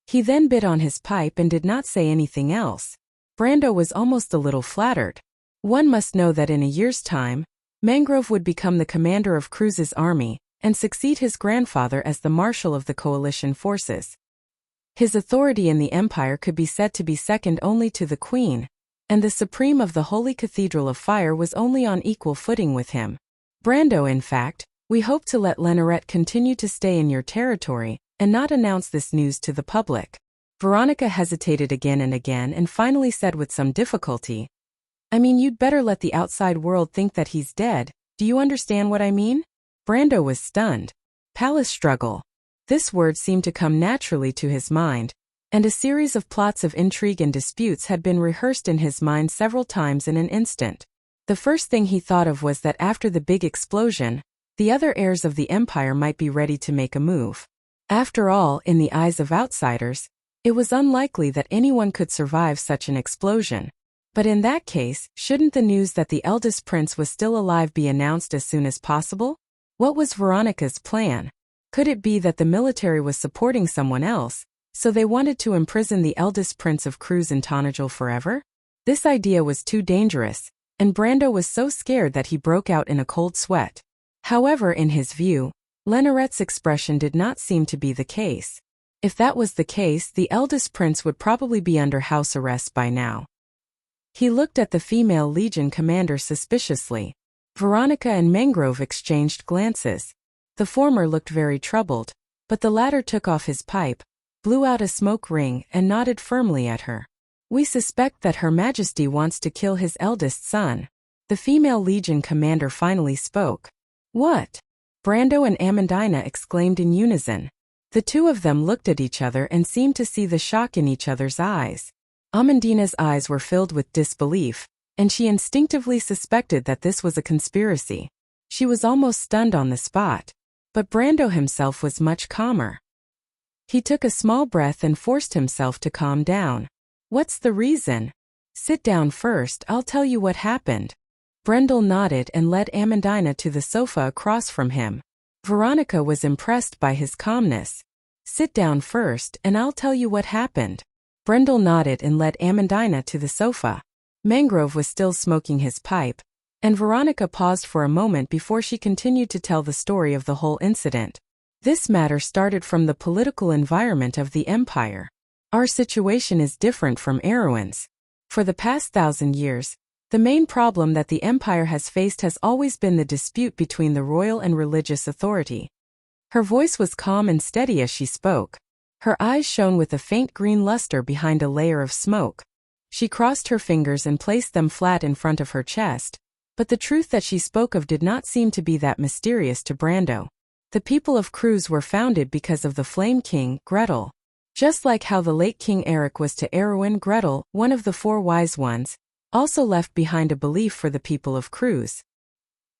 He then bit on his pipe and did not say anything else. Brando was almost a little flattered. One must know that in a year's time, Mangrove would become the commander of Cruise's army, and succeed his grandfather as the marshal of the coalition forces. His authority in the empire could be said to be second only to the Queen, and the Supreme of the Holy Cathedral of Fire was only on equal footing with him. "Brando, in fact, we hope to let Lenoret continue to stay in your territory, and not announce this news to the public." Veronica hesitated again and finally said with some difficulty, "I mean, you'd better let the outside world think that he's dead. Do you understand what I mean?" Brando was stunned. Palace struggle. This word seemed to come naturally to his mind, and a series of plots of intrigue and disputes had been rehearsed in his mind several times in an instant. The first thing he thought of was that after the big explosion, the other heirs of the empire might be ready to make a move. After all, in the eyes of outsiders, it was unlikely that anyone could survive such an explosion. But in that case, shouldn't the news that the eldest prince was still alive be announced as soon as possible? What was Veronica's plan? Could it be that the military was supporting someone else, so they wanted to imprison the eldest prince of Cruz in Tonajol forever? This idea was too dangerous, and Brando was so scared that he broke out in a cold sweat. However, in his view, Lenorette's expression did not seem to be the case. If that was the case, the eldest prince would probably be under house arrest by now. He looked at the female legion commander suspiciously. Veronica and Mangrove exchanged glances. The former looked very troubled, but the latter took off his pipe, blew out a smoke ring, and nodded firmly at her. "We suspect that Her Majesty wants to kill his eldest son." The female legion commander finally spoke. "What?" Brando and Amandina exclaimed in unison. The two of them looked at each other and seemed to see the shock in each other's eyes. Amandina's eyes were filled with disbelief, and she instinctively suspected that this was a conspiracy. She was almost stunned on the spot. But Brando himself was much calmer. He took a small breath and forced himself to calm down. "What's the reason?" "Sit down first, I'll tell you what happened." Brendel nodded and led Amandina to the sofa across from him. Veronica was impressed by his calmness. "Sit down first and I'll tell you what happened." Brendel nodded and led Amandina to the sofa. Mangrove was still smoking his pipe, and Veronica paused for a moment before she continued to tell the story of the whole incident. "This matter started from the political environment of the empire. Our situation is different from Erewhon's. For the past 1,000 years, the main problem that the empire has faced has always been the dispute between the royal and religious authority." Her voice was calm and steady as she spoke. Her eyes shone with a faint green luster behind a layer of smoke. She crossed her fingers and placed them flat in front of her chest, but the truth that she spoke of did not seem to be that mysterious to Brando. The people of Cruz were founded because of the Flame King, Gretel. Just like how the late King Eric was to Erewhon, Gretel, one of the four wise ones, also left behind a belief for the people of Cruz.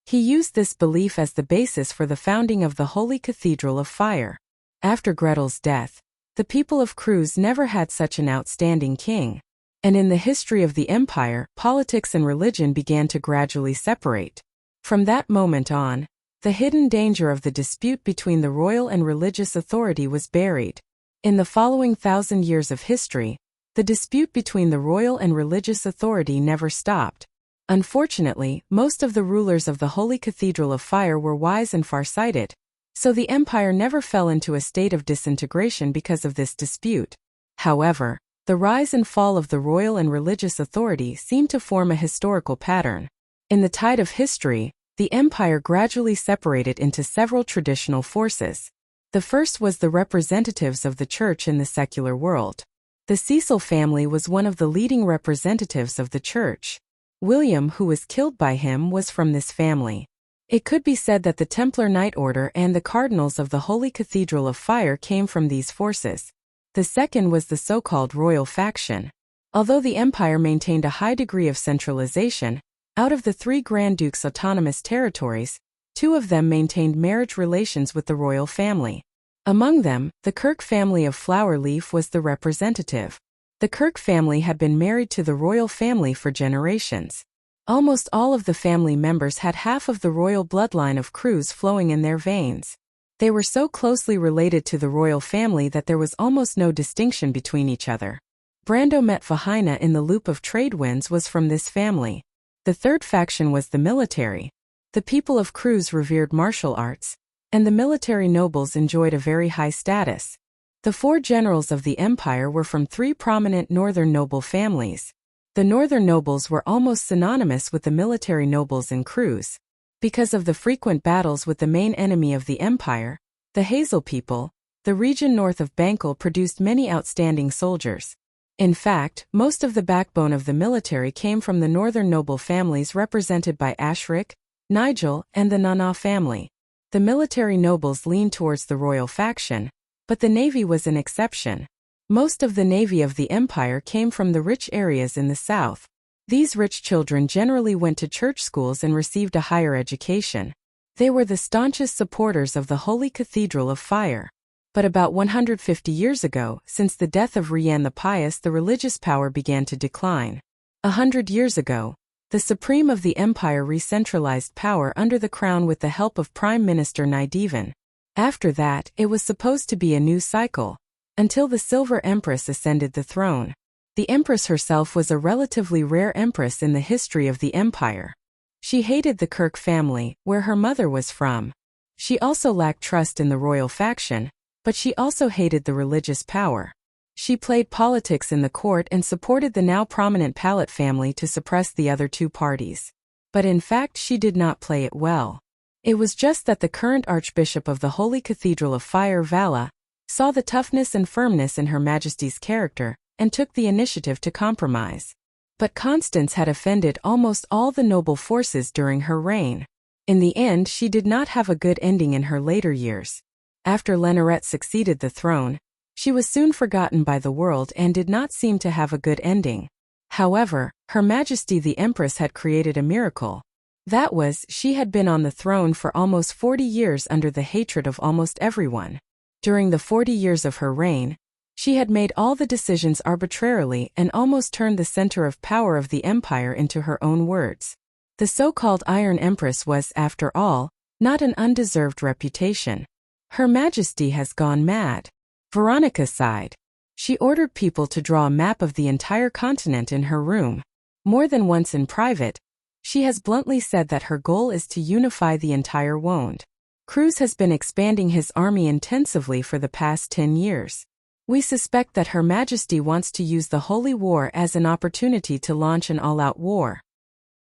He used this belief as the basis for the founding of the Holy Cathedral of Fire. After Gretel's death, the people of Cruz never had such an outstanding king. And in the history of the empire, politics and religion began to gradually separate. From that moment on, the hidden danger of the dispute between the royal and religious authority was buried. In the following 1,000 years of history, the dispute between the royal and religious authority never stopped. Unfortunately, most of the rulers of the Holy Cathedral of Fire were wise and far-sighted, so the empire never fell into a state of disintegration because of this dispute. However, the rise and fall of the royal and religious authority seemed to form a historical pattern. In the tide of history, the empire gradually separated into several traditional forces. The first was the representatives of the church in the secular world. The Cecil family was one of the leading representatives of the church. William, who was killed by him, was from this family. It could be said that the Templar Knight Order and the Cardinals of the Holy Cathedral of Fire came from these forces. The second was the so-called royal faction. Although the empire maintained a high degree of centralization, out of the 3 Grand Dukes' autonomous territories, 2 of them maintained marriage relations with the royal family. Among them, the Kirk family of Flowerleaf was the representative. The Kirk family had been married to the royal family for generations. Almost all of the family members had half of the royal bloodline of Cruz flowing in their veins. They were so closely related to the royal family that there was almost no distinction between each other. Brando met Vahina in the Loop of Trade Winds was from this family. The third faction was the military. The people of Cruz revered martial arts, and the military nobles enjoyed a very high status. The 4 generals of the empire were from 3 prominent northern noble families. The northern nobles were almost synonymous with the military nobles in Cruz. Because of the frequent battles with the main enemy of the empire, the Hazel people, the region north of Bancal produced many outstanding soldiers. In fact, most of the backbone of the military came from the northern noble families represented by Ashric, Nigel, and the Nana family. The military nobles leaned towards the royal faction, but the navy was an exception. Most of the navy of the empire came from the rich areas in the south. These rich children generally went to church schools and received a higher education. They were the staunchest supporters of the Holy Cathedral of Fire. But about 150 years ago, since the death of Rian the Pious, the religious power began to decline. 100 years ago, the Supreme of the Empire re-centralized power under the crown with the help of Prime Minister Naidivan. After that, it was supposed to be a new cycle, until the Silver Empress ascended the throne. The Empress herself was a relatively rare empress in the history of the empire. She hated the Kirk family, where her mother was from. She also lacked trust in the royal faction, but she also hated the religious power. She played politics in the court and supported the now prominent Pallet family to suppress the other two parties. But in fact, she did not play it well. It was just that the current Archbishop of the Holy Cathedral of Fire, Vala, saw the toughness and firmness in Her Majesty's character and took the initiative to compromise. But Constance had offended almost all the noble forces during her reign. In the end, she did not have a good ending in her later years. After Lenorette succeeded the throne, she was soon forgotten by the world and did not seem to have a good ending. However, Her Majesty the Empress had created a miracle. That was, she had been on the throne for almost 40 years under the hatred of almost everyone. During the 40 years of her reign, she had made all the decisions arbitrarily and almost turned the center of power of the empire into her own words. The so-called Iron Empress was, after all, not an undeserved reputation. Her Majesty has gone mad. Veronica sighed. She ordered people to draw a map of the entire continent in her room. More than once in private, she has bluntly said that her goal is to unify the entire Wond. Cruz has been expanding his army intensively for the past 10 years. We suspect that Her Majesty wants to use the Holy War as an opportunity to launch an all-out war.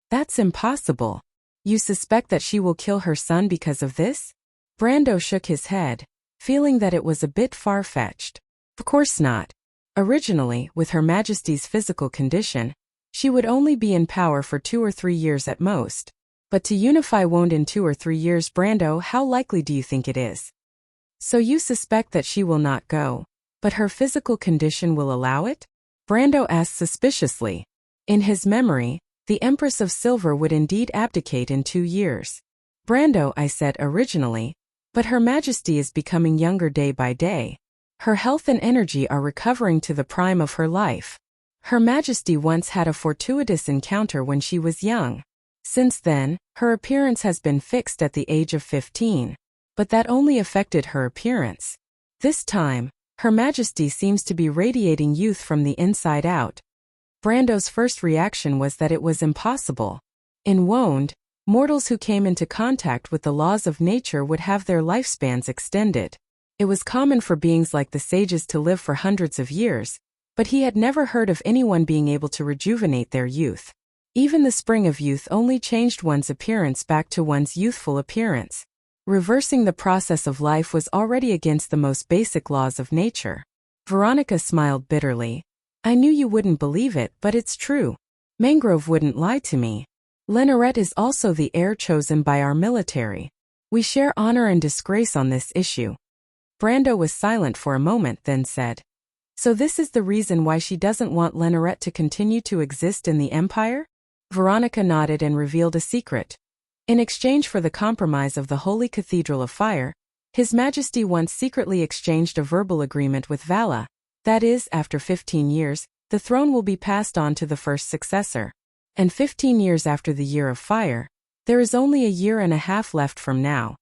That's impossible. You suspect that she will kill her son because of this? Brando shook his head, feeling that it was a bit far-fetched. Of course not. Originally, with Her Majesty's physical condition, she would only be in power for 2 or 3 years at most. But to unify Wond in 2 or 3 years, Brando, how likely do you think it is? So you suspect that she will not go, but her physical condition will allow it? Brando asked suspiciously. In his memory, the Empress of Silver would indeed abdicate in 2 years. Brando, I said originally, but Her Majesty is becoming younger day by day. Her health and energy are recovering to the prime of her life. Her Majesty once had a fortuitous encounter when she was young. Since then, her appearance has been fixed at the age of 15. But that only affected her appearance. This time, Her Majesty seems to be radiating youth from the inside out. Brando's first reaction was that it was impossible. In Wond, mortals who came into contact with the laws of nature would have their lifespans extended. It was common for beings like the sages to live for hundreds of years, but he had never heard of anyone being able to rejuvenate their youth. Even the spring of youth only changed one's appearance back to one's youthful appearance. Reversing the process of life was already against the most basic laws of nature. Veronica smiled bitterly. I knew you wouldn't believe it, but it's true. Mangrove wouldn't lie to me. Lenorette is also the heir chosen by our military. We share honor and disgrace on this issue. Brando was silent for a moment, then said, So this is the reason why she doesn't want Lenorette to continue to exist in the Empire? Veronica nodded and revealed a secret. In exchange for the compromise of the Holy Cathedral of Fire, His Majesty once secretly exchanged a verbal agreement with Vala. That is, after 15 years, the throne will be passed on to the first successor. And 15 years after the Year of Fire, there is only a year and a half left from now.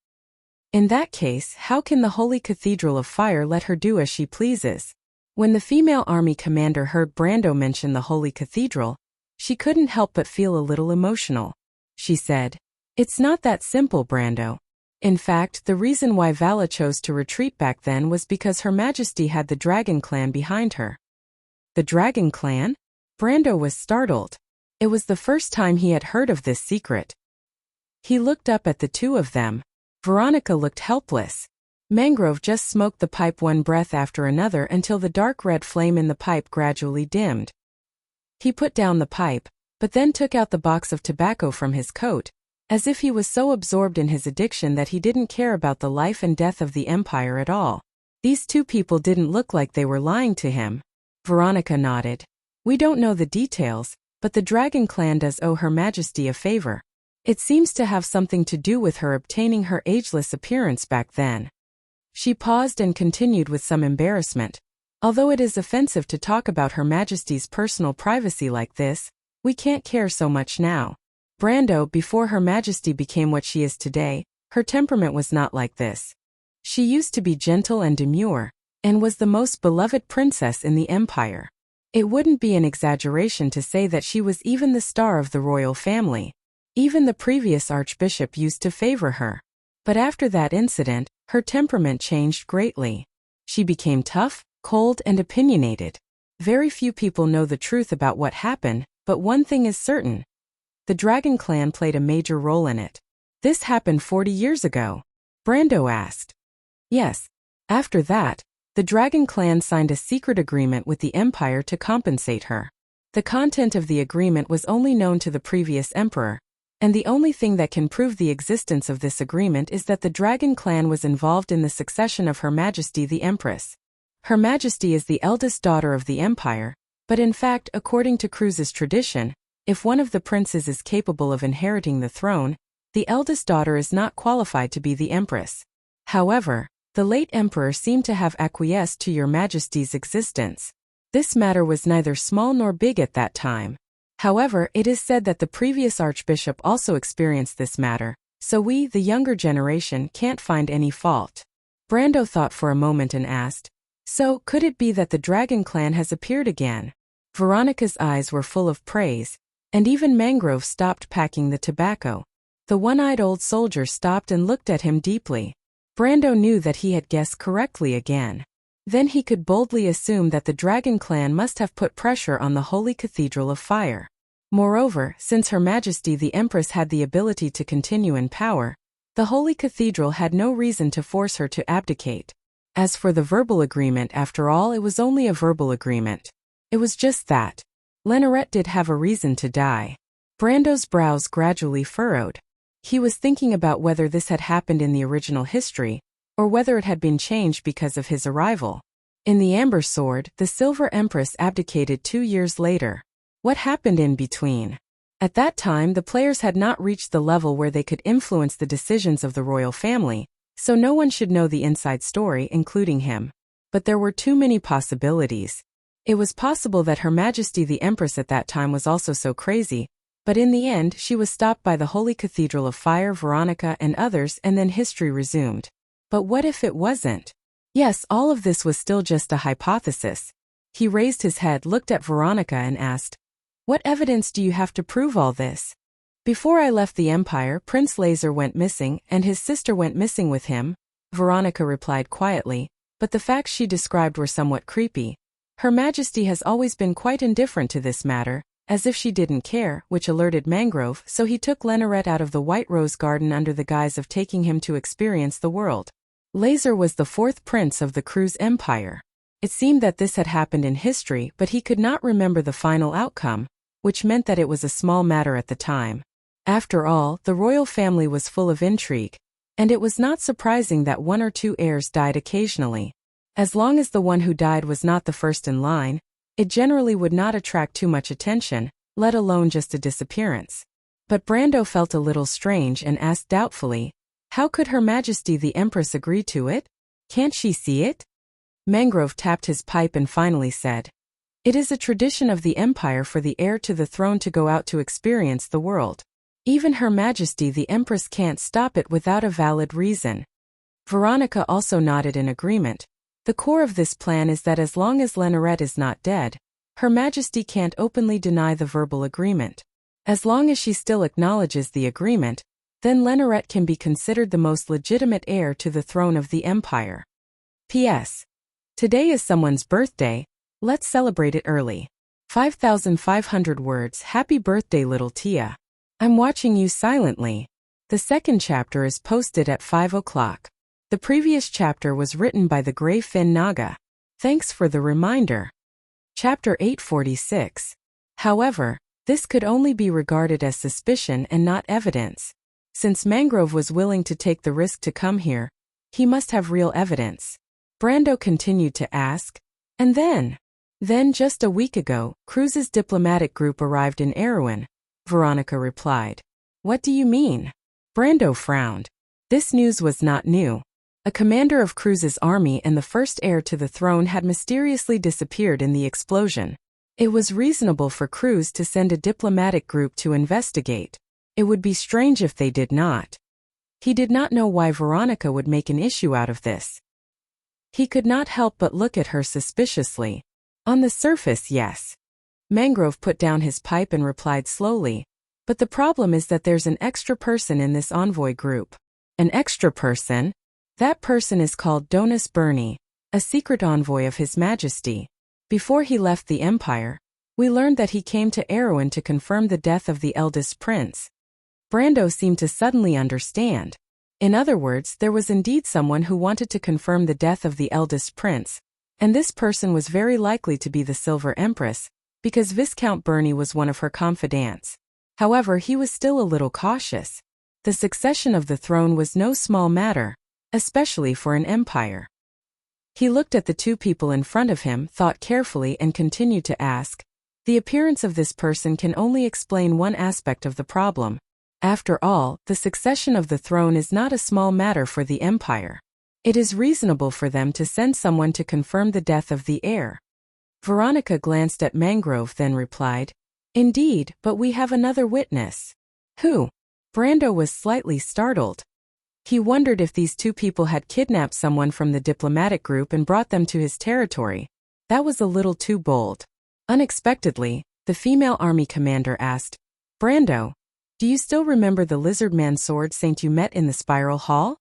In that case, how can the Holy Cathedral of Fire let her do as she pleases? When the female army commander heard Brando mention the Holy Cathedral, she couldn't help but feel a little emotional. She said, It's not that simple, Brando. In fact, the reason why Vala chose to retreat back then was because Her Majesty had the Dragon Clan behind her. The Dragon Clan? Brando was startled. It was the first time he had heard of this secret. He looked up at the two of them. Veronica looked helpless. Mangrove just smoked the pipe one breath after another until the dark red flame in the pipe gradually dimmed. He put down the pipe, but then took out the box of tobacco from his coat, as if he was so absorbed in his addiction that he didn't care about the life and death of the Empire at all. These two people didn't look like they were lying to him. Veronica nodded. We don't know the details, but the Dragon Clan does owe Her Majesty a favor. It seems to have something to do with her obtaining her ageless appearance back then. She paused and continued with some embarrassment. Although it is offensive to talk about Her Majesty's personal privacy like this, we can't care so much now. Brando, before Her Majesty became what she is today, her temperament was not like this. She used to be gentle and demure, and was the most beloved princess in the Empire. It wouldn't be an exaggeration to say that she was even the star of the royal family. Even the previous archbishop used to favor her. But after that incident, her temperament changed greatly. She became tough, cold, and opinionated. Very few people know the truth about what happened, but one thing is certain. The Dragon Clan played a major role in it. This happened 40 years ago. Brando asked. Yes. After that, the Dragon Clan signed a secret agreement with the Empire to compensate her. The content of the agreement was only known to the previous emperor, and the only thing that can prove the existence of this agreement is that the Dragon Clan was involved in the succession of Her Majesty the Empress. Her Majesty is the eldest daughter of the Empire, but in fact, according to Cruz's tradition, if one of the princes is capable of inheriting the throne, the eldest daughter is not qualified to be the Empress. However, the late emperor seemed to have acquiesced to Your Majesty's existence. This matter was neither small nor big at that time. However, it is said that the previous archbishop also experienced this matter, so we, the younger generation, can't find any fault. Brando thought for a moment and asked, so, could it be that the Dragon Clan has appeared again? Veronica's eyes were full of praise, and even Mangrove stopped packing the tobacco. The one-eyed old soldier stopped and looked at him deeply. Brando knew that he had guessed correctly again. Then he could boldly assume that the Dragon Clan must have put pressure on the Holy Cathedral of Fire. Moreover, since Her Majesty the Empress had the ability to continue in power, the Holy Cathedral had no reason to force her to abdicate. As for the verbal agreement, after all, it was only a verbal agreement. It was just that. Lenoret did have a reason to die. Brando's brows gradually furrowed. He was thinking about whether this had happened in the original history, or whether it had been changed because of his arrival. In the Amber Sword, the Silver Empress abdicated 2 years later. What happened in between? At that time, the players had not reached the level where they could influence the decisions of the royal family, so no one should know the inside story, including him. But there were too many possibilities. It was possible that Her Majesty the Empress at that time was also so crazy, but in the end she was stopped by the Holy Cathedral of Fire, Veronica, and others, and then history resumed. But what if it wasn't? Yes, all of this was still just a hypothesis. He raised his head, looked at Veronica, and asked, what evidence do you have to prove all this? Before I left the Empire, Prince Laser went missing, and his sister went missing with him, Veronica replied quietly, but the facts she described were somewhat creepy. Her Majesty has always been quite indifferent to this matter, as if she didn't care, which alerted Mangrove, so he took Lenoret out of the White Rose Garden under the guise of taking him to experience the world. Laser was the 4th prince of the Cruz Empire. It seemed that this had happened in history, but he could not remember the final outcome, which meant that it was a small matter at the time. After all, the royal family was full of intrigue, and it was not surprising that 1 or 2 heirs died occasionally. As long as the one who died was not the first in line, it generally would not attract too much attention, let alone just a disappearance. But Brando felt a little strange and asked doubtfully, how could Her Majesty the Empress agree to it? Can't she see it? Mangrove tapped his pipe and finally said, it is a tradition of the Empire for the heir to the throne to go out to experience the world. Even Her Majesty the Empress can't stop it without a valid reason. Veronica also nodded in agreement. The core of this plan is that as long as Lenoret is not dead, Her Majesty can't openly deny the verbal agreement. As long as she still acknowledges the agreement, then Lenoret can be considered the most legitimate heir to the throne of the Empire. P.S. Today is someone's birthday. Let's celebrate it early. 5,500 words. Happy birthday, little Tia. I'm watching you silently. The second chapter is posted at 5 o'clock. The previous chapter was written by the Grey Fin Naga. Thanks for the reminder. Chapter 846. However, this could only be regarded as suspicion and not evidence. Since Mangrove was willing to take the risk to come here, he must have real evidence. Brando continued to ask. And then just a week ago, Cruz's diplomatic group arrived in Erewhon, Veronica replied. What do you mean? Brando frowned. This news was not new. A commander of Cruz's army and the first heir to the throne had mysteriously disappeared in the explosion. It was reasonable for Cruz to send a diplomatic group to investigate. It would be strange if they did not. He did not know why Veronica would make an issue out of this. He could not help but look at her suspiciously. On the surface, yes. Mangrove put down his pipe and replied slowly. But the problem is that there's an extra person in this envoy group. An extra person? That person is called Donus Burney, a secret envoy of His Majesty. Before he left the Empire, we learned that he came to Erewhon to confirm the death of the eldest prince. Brando seemed to suddenly understand. In other words, there was indeed someone who wanted to confirm the death of the eldest prince, and this person was very likely to be the Silver Empress, because Viscount Burney was one of her confidants. However, he was still a little cautious. The succession of the throne was no small matter, especially for an empire. He looked at the two people in front of him, thought carefully, and continued to ask. The appearance of this person can only explain one aspect of the problem. After all, the succession of the throne is not a small matter for the empire. It is reasonable for them to send someone to confirm the death of the heir. Veronica glanced at Mangrove, then replied, Indeed, but we have another witness. Who? Brando was slightly startled. He wondered if these two people had kidnapped someone from the diplomatic group and brought them to his territory. That was a little too bold. Unexpectedly, the female army commander asked, Brando, do you still remember the lizard-man sword saint you met in the Spiral Hall?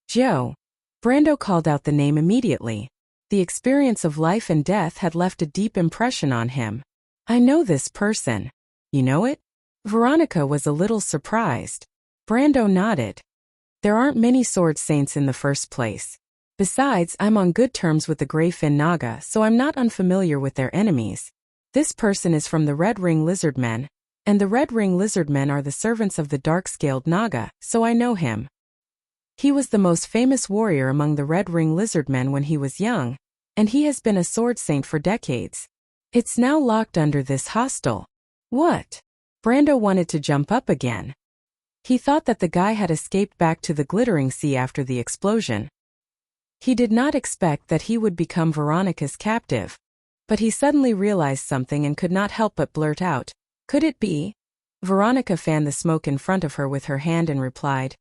Joe. Brando called out the name immediately. The experience of life and death had left a deep impression on him. I know this person. You know it? Veronica was a little surprised. Brando nodded. There aren't many sword saints in the first place. Besides, I'm on good terms with the Grey Fin Naga, so I'm not unfamiliar with their enemies. This person is from the Red Ring Lizardmen, and the Red Ring Lizardmen are the servants of the Dark-Scaled Naga, so I know him. He was the most famous warrior among the Red Ring Lizardmen when he was young, and he has been a sword saint for decades. It's now locked under this hostel. What? Brando wanted to jump up again. He thought that the guy had escaped back to the Glittering Sea after the explosion. He did not expect that he would become Veronica's captive. But he suddenly realized something and could not help but blurt out, Could it be? Veronica fanned the smoke in front of her with her hand and replied,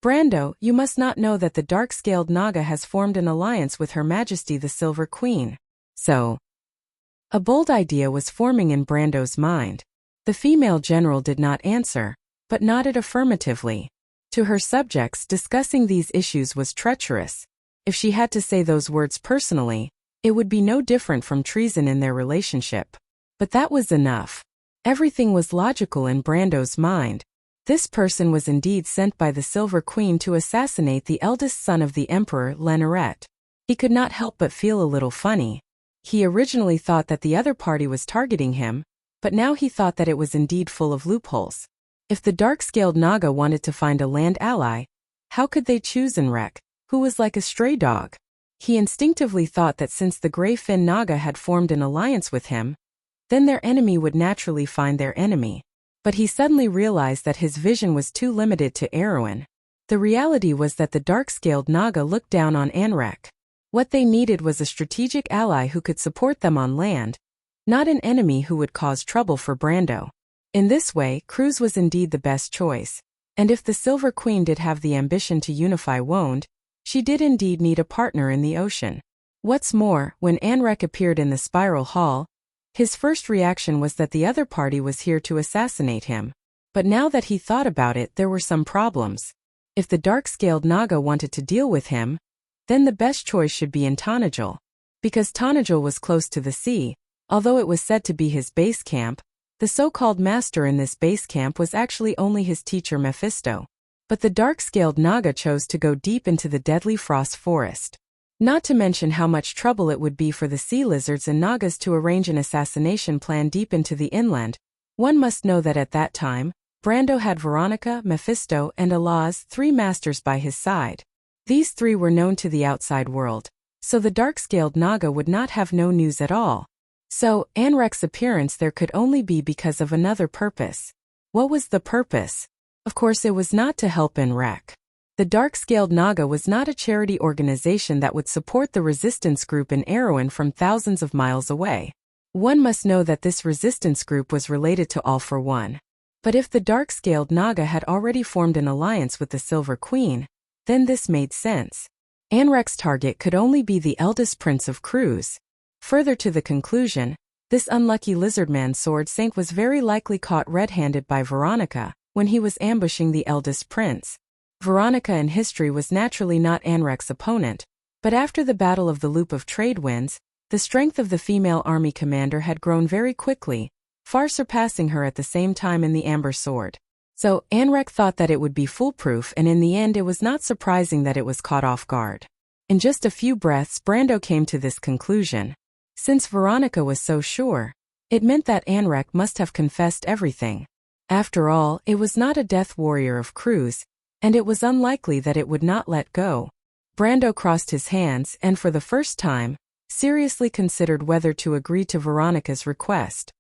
Brando, you must not know that the Dark-Scaled Naga has formed an alliance with Her Majesty the Silver Queen. So, a bold idea was forming in Brando's mind. The female general did not answer, but nodded affirmatively. To her subjects, discussing these issues was treacherous. If she had to say those words personally, it would be no different from treason in their relationship. But that was enough. Everything was logical in Brando's mind. This person was indeed sent by the Silver Queen to assassinate the eldest son of the Emperor, Lenoret. He could not help but feel a little funny. He originally thought that the other party was targeting him, but now he thought that it was indeed full of loopholes. If the Dark-Scaled Naga wanted to find a land ally, how could they choose Enrek, who was like a stray dog? He instinctively thought that since the Grey Fin Naga had formed an alliance with him, then their enemy would naturally find their enemy. But he suddenly realized that his vision was too limited to Erewhon. The reality was that the Dark-Scaled Naga looked down on Enrek. What they needed was a strategic ally who could support them on land, not an enemy who would cause trouble for Brando. In this way, Cruz was indeed the best choice. And if the Silver Queen did have the ambition to unify Wond, she did indeed need a partner in the ocean. What's more, when Enrek appeared in the Spiral Hall, his first reaction was that the other party was here to assassinate him. But now that he thought about it, there were some problems. If the Dark-Scaled Naga wanted to deal with him, then the best choice should be in Tonajal. Because Tonajal was close to the sea, although it was said to be his base camp, the so-called master in this base camp was actually only his teacher Mephisto. But the Dark-Scaled Naga chose to go deep into the deadly frost forest. Not to mention how much trouble it would be for the sea lizards and Nagas to arrange an assassination plan deep into the inland. One must know that at that time, Brando had Veronica, Mephisto, and Allah's 3 masters by his side. These 3 were known to the outside world, so the dark-scaled Naga would not have no news at all. So, Anrek's appearance there could only be because of another purpose. What was the purpose? Of course it was not to help Anrek. The dark-scaled Naga was not a charity organization that would support the resistance group in Erewhon from thousands of miles away. One must know that this resistance group was related to All for One. But if the dark-scaled Naga had already formed an alliance with the Silver Queen, then this made sense. Anrek's target could only be the eldest prince of Cruz. Further to the conclusion, this unlucky lizardman sword Saint was very likely caught red-handed by Veronica when he was ambushing the eldest prince. Veronica in history was naturally not Anrek's opponent, but after the Battle of the Loop of Trade Winds, the strength of the female army commander had grown very quickly, far surpassing her at the same time in the Amber Sword. So, Anrek thought that it would be foolproof, and in the end it was not surprising that it was caught off guard. In just a few breaths Brando came to this conclusion. Since Veronica was so sure, it meant that Anrek must have confessed everything. After all, it was not a death warrior of Cruz, and it was unlikely that it would not let go. Brando crossed his hands and for the first time, seriously considered whether to agree to Veronica's request.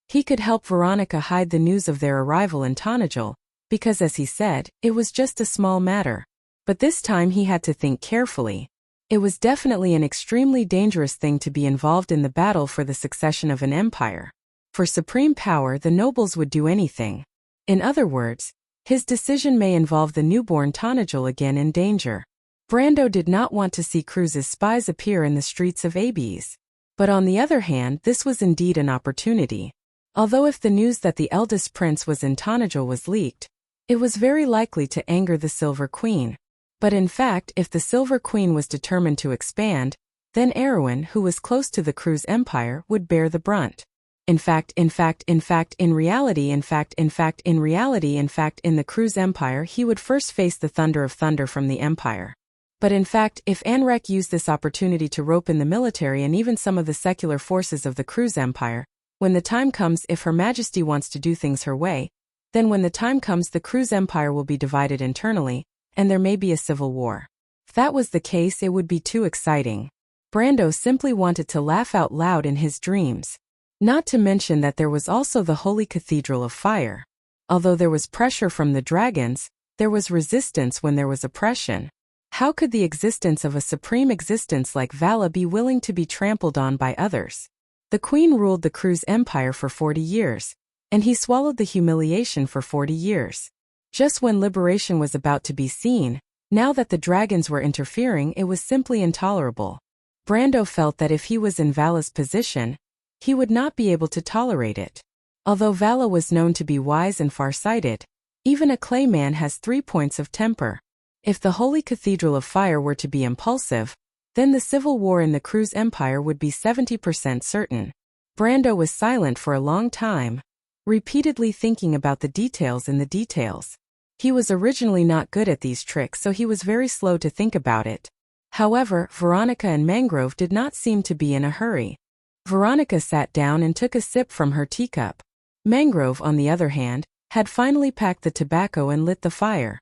He could help Veronica hide the news of their arrival in Tanajal, because as he said, it was just a small matter. But this time he had to think carefully. It was definitely an extremely dangerous thing to be involved in the battle for the succession of an empire. For supreme power the nobles would do anything. In other words, his decision may involve the newborn Tanajal again in danger. Brando did not want to see Cruz's spies appear in the streets of Abes. But on the other hand, this was indeed an opportunity. Although if the news that the eldest prince was in Tanajal was leaked, it was very likely to anger the Silver Queen. But in fact, if the Silver Queen was determined to expand, then Erewhon, who was close to the Cruz Empire, would bear the brunt. In reality, in the Cruz Empire he would first face the thunder of thunder from the Empire. But in fact, if Anrek used this opportunity to rope in the military and even some of the secular forces of the Cruz Empire, when the time comes, if Her Majesty wants to do things her way, then when the time comes the Cruz Empire will be divided internally, and there may be a civil war. If that was the case it would be too exciting. Brando simply wanted to laugh out loud in his dreams. Not to mention that there was also the Holy Cathedral of Fire. Although there was pressure from the dragons, there was resistance when there was oppression. How could the existence of a supreme existence like Vala be willing to be trampled on by others? The Queen ruled the Cruz Empire for 40 years, and he swallowed the humiliation for 40 years. Just when liberation was about to be seen, now that the dragons were interfering it was simply intolerable. Brando felt that if he was in Vala's position, he would not be able to tolerate it. Although Vala was known to be wise and far-sighted, even a clay man has 3 points of temper. If the Holy Cathedral of Fire were to be impulsive, then the civil war in the Cruz Empire would be 70% certain. Brando was silent for a long time, repeatedly thinking about the details in the details. He was originally not good at these tricks, so he was very slow to think about it. However, Veronica and Mangrove did not seem to be in a hurry. Veronica sat down and took a sip from her teacup. Mangrove, on the other hand, had finally packed the tobacco and lit the fire.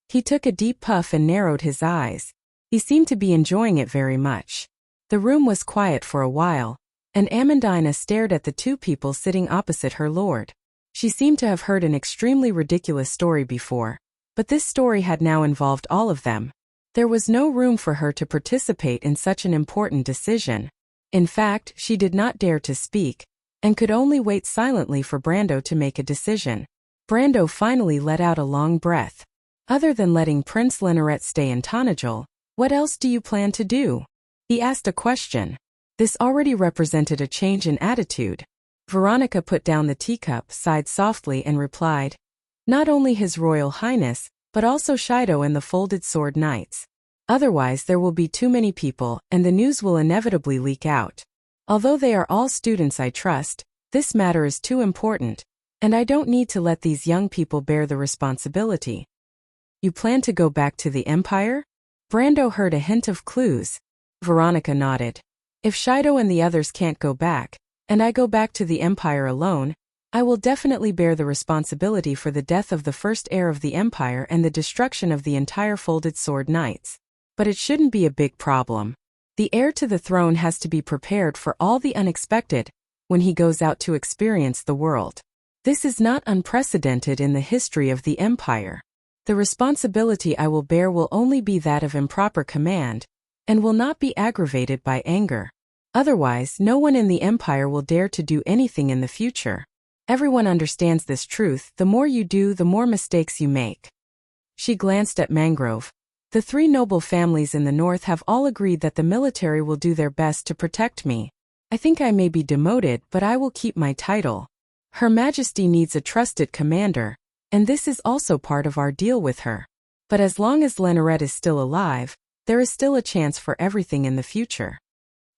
He took a deep puff and narrowed his eyes. He seemed to be enjoying it very much. The room was quiet for a while, and Amandina stared at the 2 people sitting opposite her lord. She seemed to have heard an extremely ridiculous story before, but this story had now involved all of them. There was no room for her to participate in such an important decision. In fact, she did not dare to speak, and could only wait silently for Brando to make a decision. Brando finally let out a long breath. Other than letting Prince Lenoret stay in Tanajal, what else do you plan to do? He asked a question. This already represented a change in attitude. Veronica put down the teacup, sighed softly and replied, "Not only His Royal Highness, but also Shido and the Folded Sword Knights. Otherwise there will be too many people, and the news will inevitably leak out. Although they are all students I trust, this matter is too important, and I don't need to let these young people bear the responsibility." "You plan to go back to the Empire?" Brando heard a hint of clues. Veronica nodded. "If Shido and the others can't go back, and I go back to the Empire alone, I will definitely bear the responsibility for the death of the first heir of the empire and the destruction of the entire folded sword knights. But it shouldn't be a big problem. The heir to the throne has to be prepared for all the unexpected when he goes out to experience the world. This is not unprecedented in the history of the empire. The responsibility I will bear will only be that of improper command, and will not be aggravated by anger. Otherwise, no one in the empire will dare to do anything in the future. Everyone understands this truth: the more you do, the more mistakes you make. She glanced at Mangrove. The three noble families in the north have all agreed that the military will do their best to protect me. I think I may be demoted, but I will keep my title. Her Majesty needs a trusted commander, and this is also part of our deal with her. But as long as Lenoret is still alive, there is still a chance for everything in the future.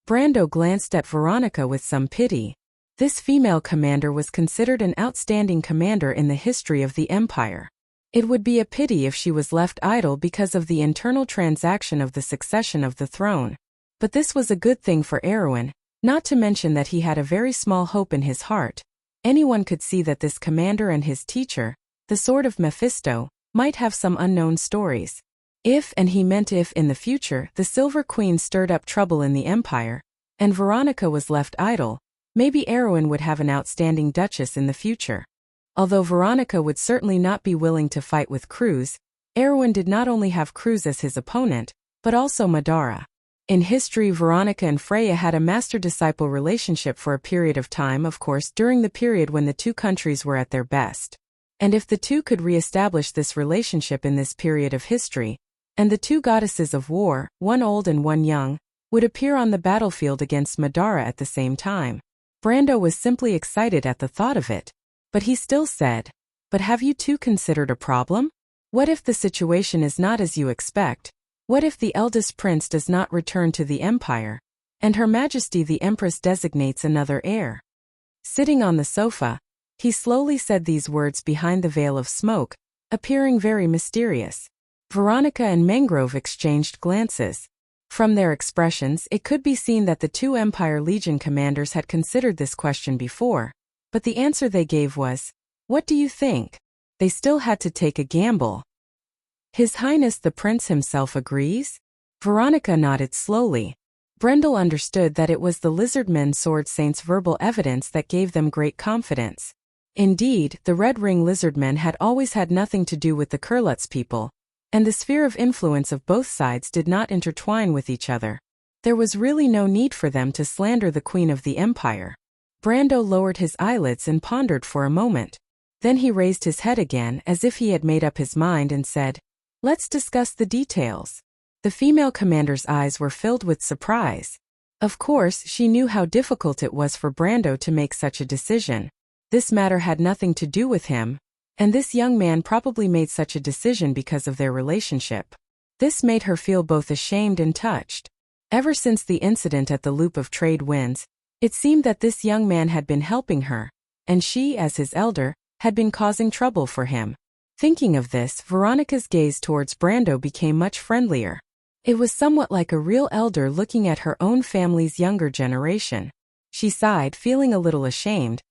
Brando glanced at Veronica with some pity. This female commander was considered an outstanding commander in the history of the empire. It would be a pity if she was left idle because of the internal transaction of the succession of the throne. But this was a good thing for Erwin, not to mention that he had a very small hope in his heart. Anyone could see that this commander and his teacher, the Sword of Mephisto, might have some unknown stories. If, and he meant if, in the future, the Silver Queen stirred up trouble in the empire, and Veronica was left idle, maybe Erwin would have an outstanding duchess in the future. Although Veronica would certainly not be willing to fight with Cruz, Erwin did not only have Cruz as his opponent, but also Madara. In history, Veronica and Freya had a master-disciple relationship for a period of time, of course, during the period when the two countries were at their best. And if the two could re-establish this relationship in this period of history, and the two goddesses of war, one old and one young, would appear on the battlefield against Madara at the same time, Brando was simply excited at the thought of it. But he still said, "But have you two considered a problem? What if the situation is not as you expect? What if the eldest prince does not return to the empire, and Her Majesty the Empress designates another heir?" Sitting on the sofa, he slowly said these words behind the veil of smoke, appearing very mysterious. Veronica and Mangrove exchanged glances. From their expressions, it could be seen that the two Empire Legion commanders had considered this question before, but the answer they gave was, "What do you think?" They still had to take a gamble. "His Highness the Prince himself agrees?" Veronica nodded slowly. Brendel understood that it was the Lizardmen Sword Saints' verbal evidence that gave them great confidence. Indeed, the Red Ring Lizardmen had always had nothing to do with the Kurlutz people, and the sphere of influence of both sides did not intertwine with each other. There was really no need for them to slander the Queen of the Empire. Brando lowered his eyelids and pondered for a moment. Then he raised his head again as if he had made up his mind and said, "Let's discuss the details." The female commander's eyes were filled with surprise. Of course, she knew how difficult it was for Brando to make such a decision. This matter had nothing to do with him, and this young man probably made such a decision because of their relationship. This made her feel both ashamed and touched. Ever since the incident at the Loop of Trade Winds, it seemed that this young man had been helping her, and she, as his elder, had been causing trouble for him. Thinking of this, Veronica's gaze towards Brando became much friendlier. It was somewhat like a real elder looking at her own family's younger generation. She sighed, feeling a little ashamed,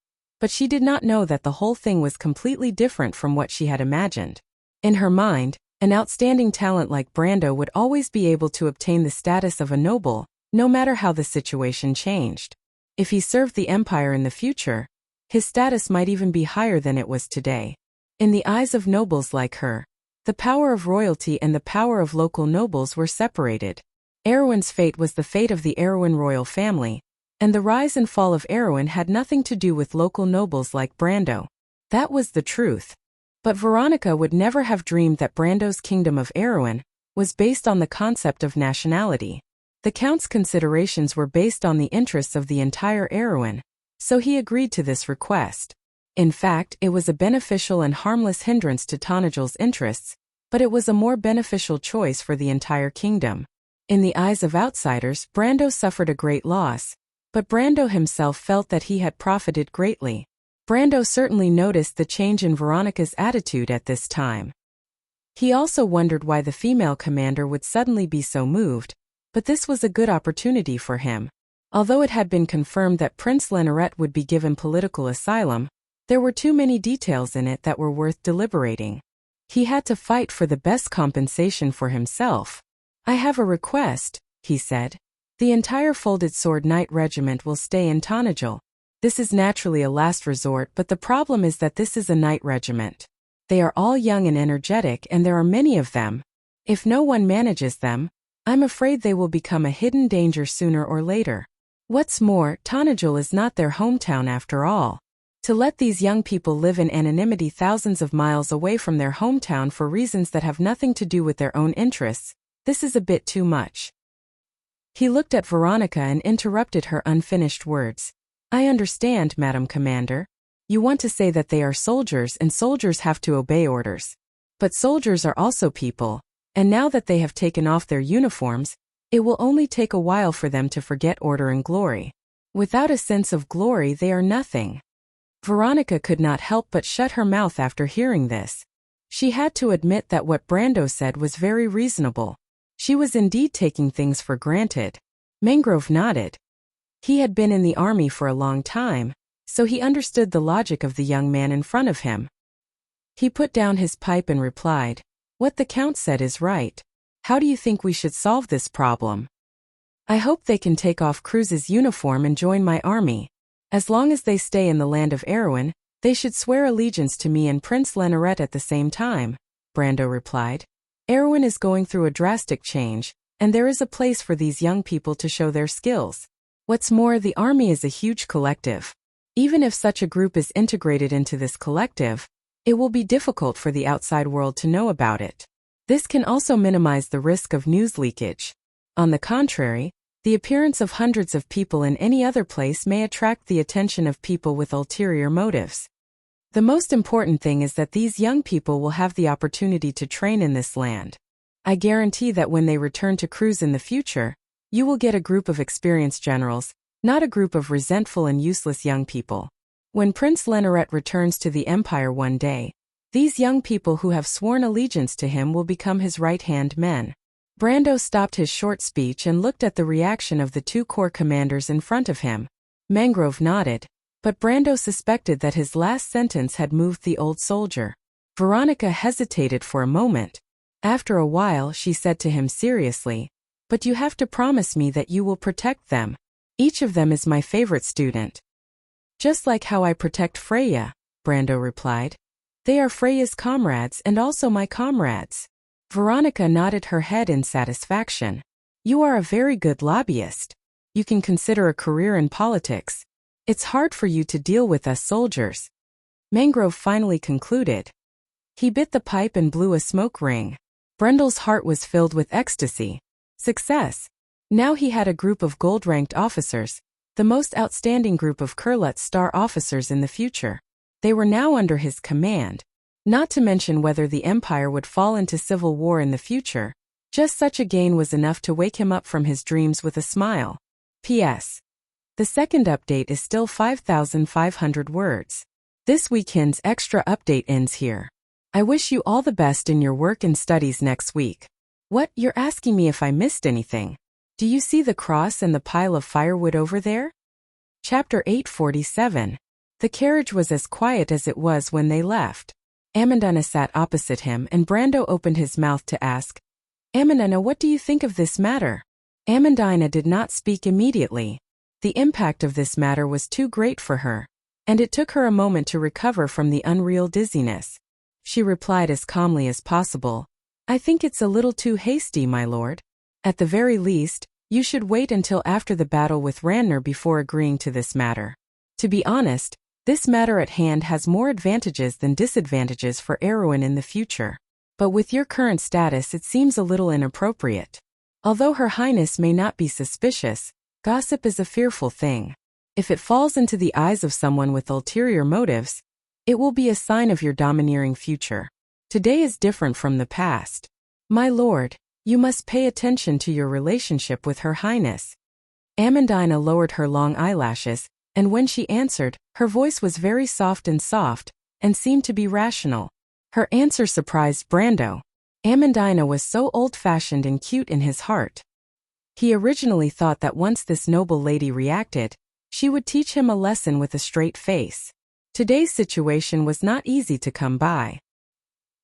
but she did not know that the whole thing was completely different from what she had imagined. In her mind, an outstanding talent like Brando would always be able to obtain the status of a noble, no matter how the situation changed. If he served the empire in the future, his status might even be higher than it was today. In the eyes of nobles like her, the power of royalty and the power of local nobles were separated. Erwin's fate was the fate of the Erwin royal family, and the rise and fall of Erwin had nothing to do with local nobles like Brando. That was the truth. But Veronica would never have dreamed that Brando's kingdom of Erwin was based on the concept of nationality. The Count's considerations were based on the interests of the entire Erwin, so he agreed to this request. In fact, it was a beneficial and harmless hindrance to Tanajal's interests, but it was a more beneficial choice for the entire kingdom. In the eyes of outsiders, Brando suffered a great loss, but Brando himself felt that he had profited greatly. Brando certainly noticed the change in Veronica's attitude at this time. He also wondered why the female commander would suddenly be so moved, but this was a good opportunity for him. Although it had been confirmed that Prince Lenoret would be given political asylum, There were too many details in it that were worth deliberating. He had to fight for the best compensation for himself. "I have a request," he said. "The entire Folded Sword Knight Regiment will stay in Tanajil. This is naturally a last resort, but the problem is that this is a knight regiment. They are all young and energetic, and there are many of them. If no one manages them, I'm afraid they will become a hidden danger sooner or later. What's more, Tanajil is not their hometown after all. To let these young people live in anonymity thousands of miles away from their hometown for reasons that have nothing to do with their own interests, this is a bit too much." He looked at Veronica and interrupted her unfinished words. "I understand, Madam Commander. You want to say that they are soldiers and soldiers have to obey orders. But soldiers are also people, and now that they have taken off their uniforms, it will only take a while for them to forget order and glory. Without a sense of glory, they are nothing." Veronica could not help but shut her mouth after hearing this. She had to admit that what Brando said was very reasonable. She was indeed taking things for granted. Mangrove nodded. He had been in the army for a long time, so he understood the logic of the young man in front of him. He put down his pipe and replied, "What the Count said is right. How do you think we should solve this problem? I hope they can take off Cruz's uniform and join my army. As long as they stay in the land of Erewhon, they should swear allegiance to me and Prince Lenoret at the same time," Brando replied. "Erewhon is going through a drastic change, and there is a place for these young people to show their skills. What's more, the army is a huge collective. Even if such a group is integrated into this collective, it will be difficult for the outside world to know about it. This can also minimize the risk of news leakage. On the contrary, the appearance of hundreds of people in any other place may attract the attention of people with ulterior motives. The most important thing is that these young people will have the opportunity to train in this land. I guarantee that when they return to Cruz in the future, you will get a group of experienced generals, not a group of resentful and useless young people. When Prince Lenoret returns to the Empire one day, these young people who have sworn allegiance to him will become his right-hand men." Brando stopped his short speech and looked at the reaction of the two corps commanders in front of him. Mangrove nodded, but Brando suspected that his last sentence had moved the old soldier. Veronica hesitated for a moment. After a while, she said to him seriously, "But you have to promise me that you will protect them. Each of them is my favorite student." "Just like how I protect Freya," Brando replied. "They are Freya's comrades and also my comrades." Veronica nodded her head in satisfaction. "You are a very good lobbyist. You can consider a career in politics. It's hard for you to deal with us soldiers," Mangrove finally concluded. He bit the pipe and blew a smoke ring. Brendel's heart was filled with ecstasy. Success! Now he had a group of gold-ranked officers, the most outstanding group of Kurlut's star officers in the future. They were now under his command. Not to mention whether the Empire would fall into civil war in the future. Just such a gain was enough to wake him up from his dreams with a smile. P.S. The second update is still 5,500 words. This weekend's extra update ends here. I wish you all the best in your work and studies next week. What, you're asking me if I missed anything? Do you see the cross and the pile of firewood over there? Chapter 847. The carriage was as quiet as it was when they left. Amandina sat opposite him and Brando opened his mouth to ask, "Amandina, what do you think of this matter?" Amandina did not speak immediately. The impact of this matter was too great for her, and it took her a moment to recover from the unreal dizziness. She replied as calmly as possible, "I think it's a little too hasty, my lord. At the very least, you should wait until after the battle with Ranner before agreeing to this matter. To be honest, this matter at hand has more advantages than disadvantages for Erewhon in the future. But with your current status it seems a little inappropriate. Although Her Highness may not be suspicious, gossip is a fearful thing. If it falls into the eyes of someone with ulterior motives, it will be a sign of your domineering future. Today is different from the past. My lord, you must pay attention to your relationship with Her Highness." Amandina lowered her long eyelashes, and when she answered, her voice was very soft and seemed to be rational. Her answer surprised Brando. Amandina was so old-fashioned and cute in his heart. He originally thought that once this noble lady reacted, she would teach him a lesson with a straight face. Today's situation was not easy to come by.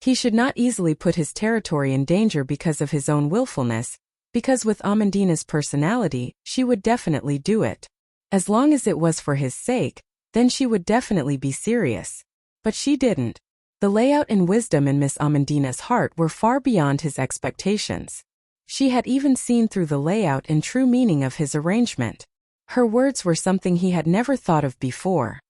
He should not easily put his territory in danger because of his own willfulness, because with Amandina's personality, she would definitely do it. As long as it was for his sake, then she would definitely be serious. But she didn't. The layout and wisdom in Miss Amandina's heart were far beyond his expectations. She had even seen through the layout and true meaning of his arrangement. Her words were something he had never thought of before.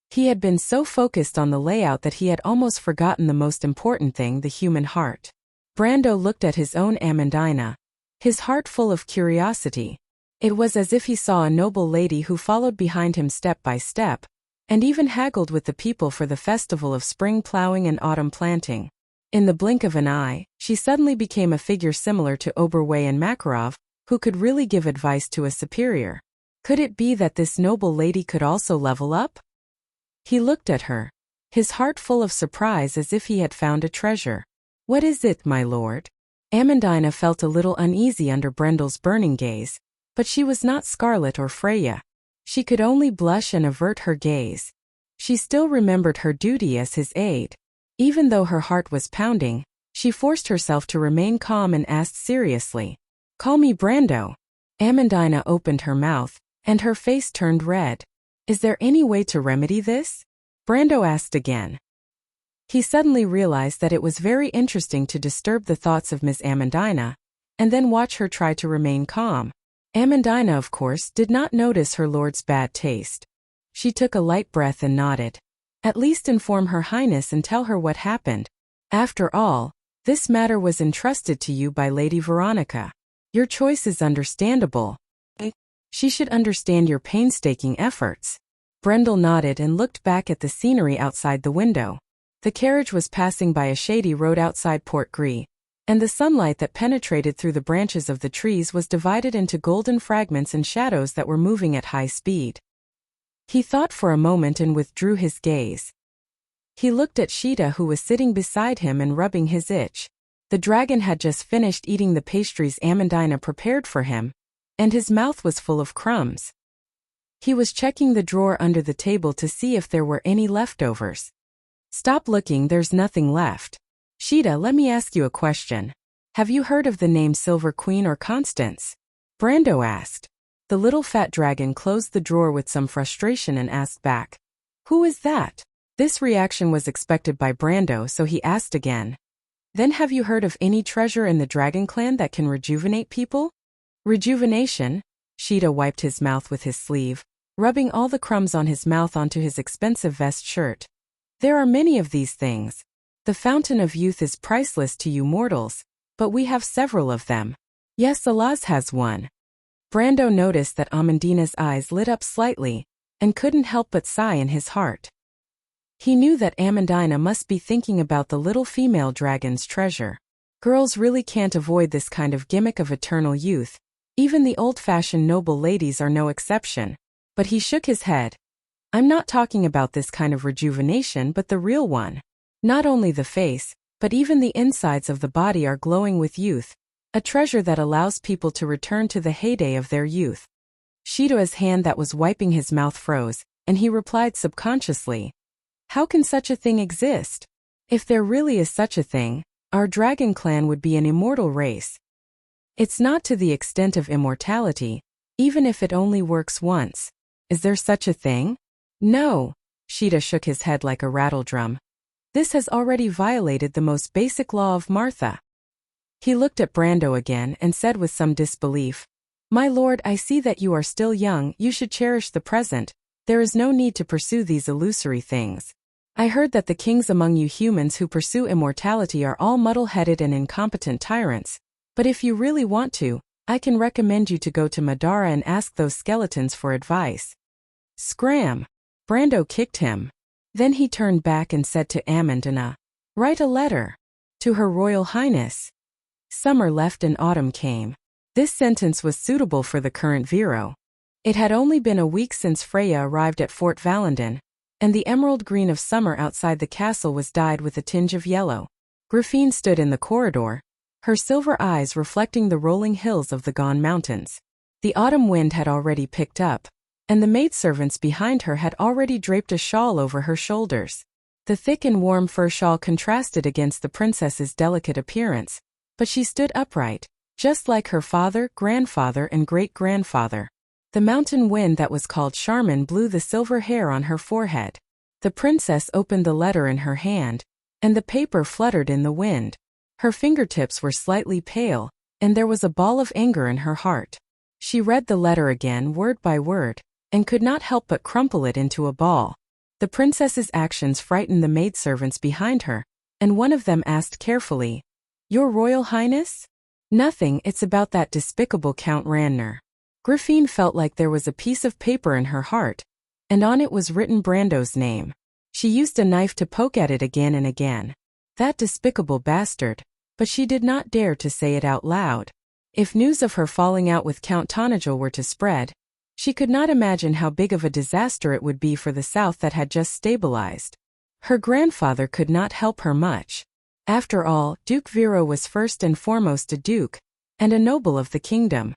He had been so focused on the layout that he had almost forgotten the most important thing, the human heart. Brando looked at his own Amandina, his heart full of curiosity. It was as if he saw a noble lady who followed behind him step by step, and even haggled with the people for the festival of spring plowing and autumn planting. In the blink of an eye, she suddenly became a figure similar to Oberway and Makarov, who could really give advice to a superior. Could it be that this noble lady could also level up? He looked at her, his heart full of surprise as if he had found a treasure. "What is it, my lord?" Amandina felt a little uneasy under Brendel's burning gaze, but she was not Scarlet or Freya. She could only blush and avert her gaze. She still remembered her duty as his aide. Even though her heart was pounding, she forced herself to remain calm and asked seriously, "Call me Brando." Amandina opened her mouth, and her face turned red. "Is there any way to remedy this?" Brando asked again. He suddenly realized that it was very interesting to disturb the thoughts of Miss Amandina, and then watch her try to remain calm. Amandina, of course, did not notice her lord's bad taste. She took a light breath and nodded. "At least inform Her Highness and tell her what happened. After all, this matter was entrusted to you by Lady Veronica. Your choice is understandable. She should understand your painstaking efforts." Brendel nodded and looked back at the scenery outside the window. The carriage was passing by a shady road outside Port Gris, and the sunlight that penetrated through the branches of the trees was divided into golden fragments and shadows that were moving at high speed. He thought for a moment and withdrew his gaze. He looked at Sheeta, who was sitting beside him and rubbing his itch. The dragon had just finished eating the pastries Amandina prepared for him, and his mouth was full of crumbs. He was checking the drawer under the table to see if there were any leftovers. "Stop looking, there's nothing left. Sheeta, let me ask you a question. Have you heard of the name Silver Queen or Constance?" Brando asked. The little fat dragon closed the drawer with some frustration and asked back, "Who is that?" This reaction was expected by Brando, so he asked again. "Then have you heard of any treasure in the dragon clan that can rejuvenate people?" "Rejuvenation?" Sheeta wiped his mouth with his sleeve, rubbing all the crumbs on his mouth onto his expensive vest shirt. "There are many of these things. The fountain of youth is priceless to you mortals, but we have several of them." "Yes, Alaz has one." Brando noticed that Amandina's eyes lit up slightly, and couldn't help but sigh in his heart. He knew that Amandina must be thinking about the little female dragon's treasure. Girls really can't avoid this kind of gimmick of eternal youth. Even the old-fashioned noble ladies are no exception. But he shook his head. "I'm not talking about this kind of rejuvenation, but the real one. Not only the face, but even the insides of the body are glowing with youth, a treasure that allows people to return to the heyday of their youth." Sheeta's hand that was wiping his mouth froze, and he replied subconsciously, "How can such a thing exist? If there really is such a thing, our dragon clan would be an immortal race. It's not to the extent of immortality, even if it only works once. Is there such a thing?" "No." Sheeta shook his head like a rattledrum. "This has already violated the most basic law of Martha." He looked at Brando again and said with some disbelief, "My lord, I see that you are still young. You should cherish the present. There is no need to pursue these illusory things. I heard that the kings among you humans who pursue immortality are all muddle-headed and incompetent tyrants. But if you really want to, I can recommend you to go to Madara and ask those skeletons for advice." "Scram!" Brando kicked him. Then he turned back and said to Amandina, "Write a letter. To Her Royal Highness." Summer left and autumn came. This sentence was suitable for the current Vero. It had only been a week since Freya arrived at Fort Valendon, and the emerald green of summer outside the castle was dyed with a tinge of yellow. Griffine stood in the corridor, her silver eyes reflecting the rolling hills of the Gone Mountains. The autumn wind had already picked up, and the maidservants behind her had already draped a shawl over her shoulders. The thick and warm fur shawl contrasted against the princess's delicate appearance, but she stood upright, just like her father, grandfather, and great-grandfather. The mountain wind that was called Charmin blew the silver hair on her forehead. The princess opened the letter in her hand, and the paper fluttered in the wind. Her fingertips were slightly pale, and there was a ball of anger in her heart. She read the letter again word by word, and could not help but crumple it into a ball. The princess's actions frightened the maidservants behind her, and one of them asked carefully, "Your Royal Highness?" "Nothing, it's about that despicable Count Ranner." Griffine felt like there was a piece of paper in her heart, and on it was written Brando's name. She used a knife to poke at it again and again. That despicable bastard, but she did not dare to say it out loud. If news of her falling out with Count Tonagel were to spread, she could not imagine how big of a disaster it would be for the south that had just stabilized. Her grandfather could not help her much. After all, Duke Vero was first and foremost a duke, and a noble of the kingdom.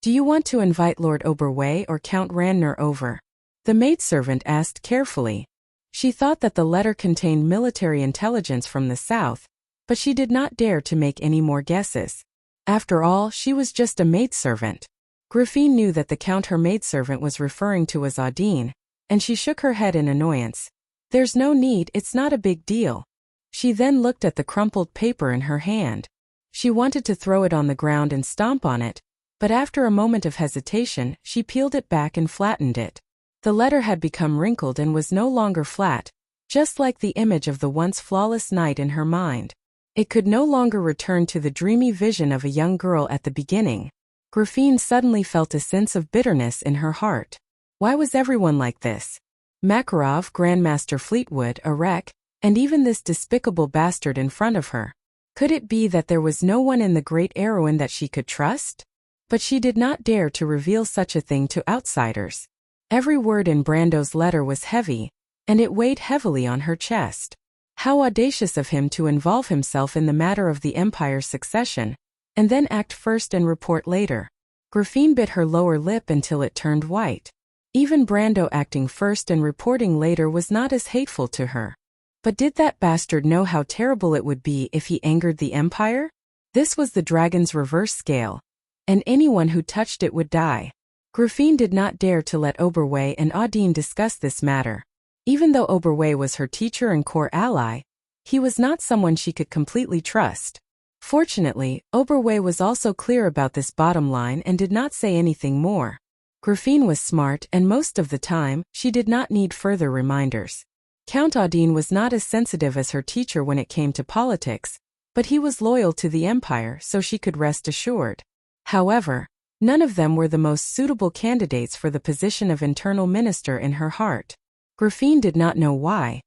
"Do you want to invite Lord Oberway or Count Ranner over?" the maidservant asked carefully. She thought that the letter contained military intelligence from the south, but she did not dare to make any more guesses. After all, she was just a maidservant. Griffine knew that the count her maidservant was referring to was Audine, and she shook her head in annoyance. "There's no need, it's not a big deal." She then looked at the crumpled paper in her hand. She wanted to throw it on the ground and stomp on it, but after a moment of hesitation, she peeled it back and flattened it. The letter had become wrinkled and was no longer flat, just like the image of the once flawless knight in her mind. It could no longer return to the dreamy vision of a young girl at the beginning. Griffine suddenly felt a sense of bitterness in her heart. Why was everyone like this? Makarov, Grandmaster Fleetwood, Arek, and even this despicable bastard in front of her. Could it be that there was no one in the great Erewhon that she could trust? But she did not dare to reveal such a thing to outsiders. Every word in Brando's letter was heavy, and it weighed heavily on her chest. How audacious of him to involve himself in the matter of the empire's succession, and then act first and report later. Griffine bit her lower lip until it turned white. Even Brando acting first and reporting later was not as hateful to her. But did that bastard know how terrible it would be if he angered the empire? This was the dragon's reverse scale, and anyone who touched it would die. Griffine did not dare to let Oberway and Audine discuss this matter. Even though Oberway was her teacher and core ally, he was not someone she could completely trust. Fortunately, Oberway was also clear about this bottom line and did not say anything more. Griffine was smart, and most of the time, she did not need further reminders. Count Audine was not as sensitive as her teacher when it came to politics, but he was loyal to the empire, so she could rest assured. However, none of them were the most suitable candidates for the position of internal minister in her heart. Griffine did not know why,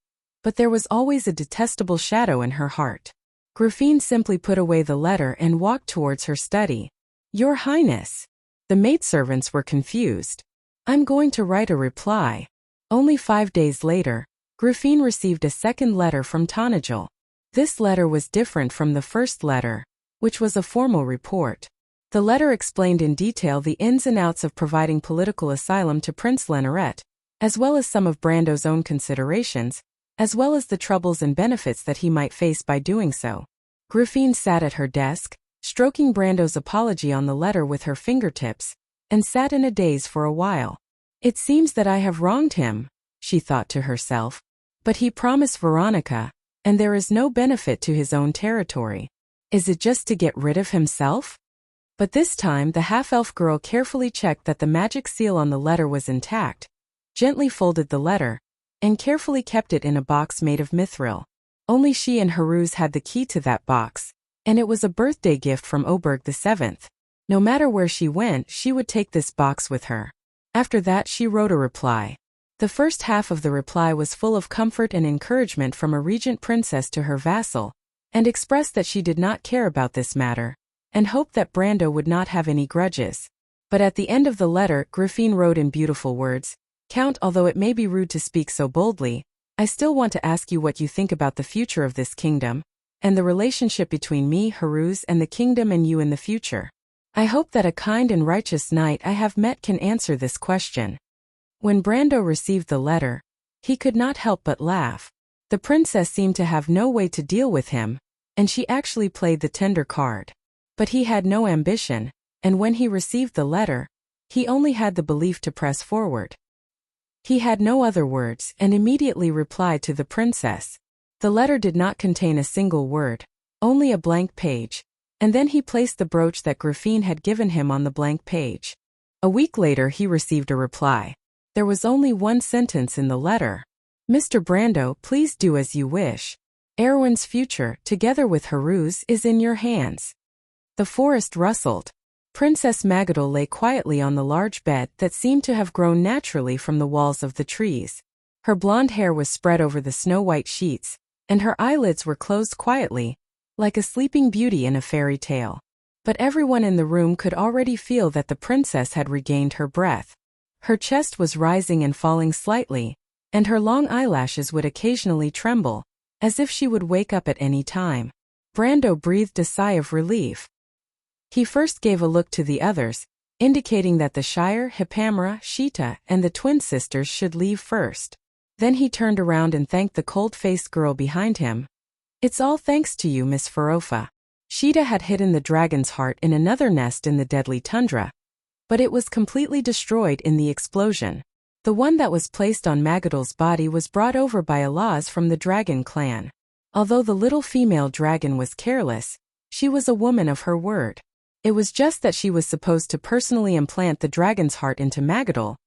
but there was always a detestable shadow in her heart. Griffine simply put away the letter and walked towards her study. "Your Highness." The maidservants were confused. "I'm going to write a reply." Only 5 days later, Griffine received a second letter from Tonagel. This letter was different from the first letter, which was a formal report. The letter explained in detail the ins and outs of providing political asylum to Prince Lenneret, as well as some of Brando's own considerations, as well as the troubles and benefits that he might face by doing so. Griffine sat at her desk, stroking Brando's apology on the letter with her fingertips, and sat in a daze for a while. "It seems that I have wronged him," she thought to herself. "But he promised Veronica, and there is no benefit to his own territory. Is it just to get rid of himself?" But this time the half-elf girl carefully checked that the magic seal on the letter was intact, gently folded the letter, and carefully kept it in a box made of mithril. Only she and Haruz had the key to that box, and it was a birthday gift from Oberg VII. No matter where she went, she would take this box with her. After that, she wrote a reply. The first half of the reply was full of comfort and encouragement from a regent princess to her vassal, and expressed that she did not care about this matter, and hoped that Brando would not have any grudges. But at the end of the letter, Griffine wrote in beautiful words, "Count, although it may be rude to speak so boldly, I still want to ask you what you think about the future of this kingdom, and the relationship between me, Haruz, and the kingdom and you in the future. I hope that a kind and righteous knight I have met can answer this question." When Brando received the letter, he could not help but laugh. The princess seemed to have no way to deal with him, and she actually played the tender card. But he had no ambition, and when he received the letter, he only had the belief to press forward. He had no other words and immediately replied to the princess. The letter did not contain a single word, only a blank page, and then he placed the brooch that Griffine had given him on the blank page. A week later he received a reply. There was only one sentence in the letter. Mr. Brando, please do as you wish. Erwin's future, together with Haru's, is in your hands. The forest rustled. Princess Magadol lay quietly on the large bed that seemed to have grown naturally from the walls of the trees. Her blonde hair was spread over the snow-white sheets, and her eyelids were closed quietly, like a sleeping beauty in a fairy tale. But everyone in the room could already feel that the princess had regained her breath. Her chest was rising and falling slightly, and her long eyelashes would occasionally tremble, as if she would wake up at any time. Brando breathed a sigh of relief. He first gave a look to the others, indicating that the Shire, Hippamera, Sheeta, and the twin sisters should leave first. Then he turned around and thanked the cold-faced girl behind him. It's all thanks to you, Miss Ferofa. Sheeta had hidden the dragon's heart in another nest in the deadly tundra, but it was completely destroyed in the explosion. The one that was placed on Magadol's body was brought over by Alaz from the dragon clan. Although the little female dragon was careless, she was a woman of her word. It was just that she was supposed to personally implant the dragon's heart into Magadol,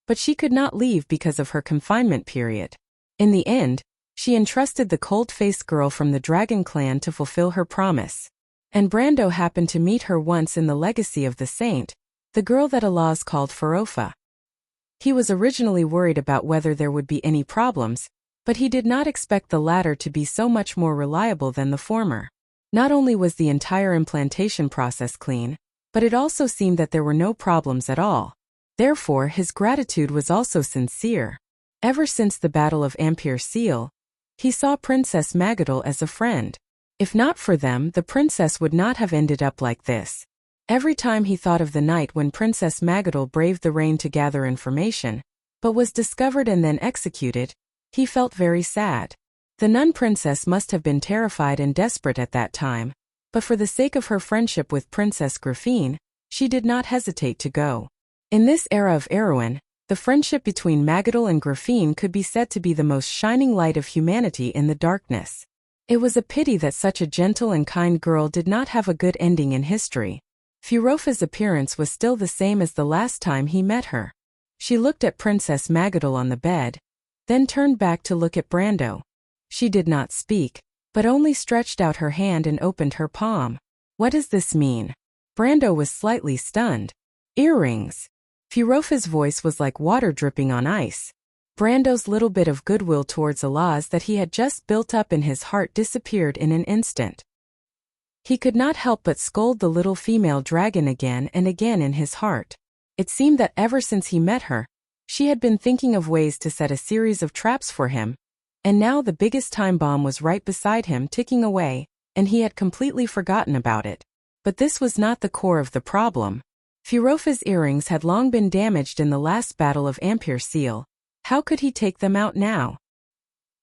but she could not leave because of her confinement period. In the end, she entrusted the cold-faced girl from the dragon clan to fulfill her promise. And Brando happened to meet her once in the Legacy of the Saint, the girl that Alaz called Ferofa. He was originally worried about whether there would be any problems, but he did not expect the latter to be so much more reliable than the former. Not only was the entire implantation process clean, but it also seemed that there were no problems at all. Therefore, his gratitude was also sincere. Ever since the Battle of Ampere Seal, he saw Princess Magadol as a friend. If not for them, the princess would not have ended up like this. Every time he thought of the night when Princess Magadol braved the rain to gather information, but was discovered and then executed, he felt very sad. The nun princess must have been terrified and desperate at that time, but for the sake of her friendship with Princess Griffine, she did not hesitate to go. In this era of Erwin, the friendship between Magadol and Griffine could be said to be the most shining light of humanity in the darkness. It was a pity that such a gentle and kind girl did not have a good ending in history. Ferofa's appearance was still the same as the last time he met her. She looked at Princess Magadol on the bed, then turned back to look at Brando. She did not speak, but only stretched out her hand and opened her palm. What does this mean? Brando was slightly stunned. Earrings. Ferofa's voice was like water dripping on ice. Brando's little bit of goodwill towards Alaz that he had just built up in his heart disappeared in an instant. He could not help but scold the little female dragon again and again in his heart. It seemed that ever since he met her, she had been thinking of ways to set a series of traps for him, and now the biggest time bomb was right beside him ticking away, and he had completely forgotten about it. But this was not the core of the problem. Ferofa's earrings had long been damaged in the last battle of Ampere Seal. How could he take them out now?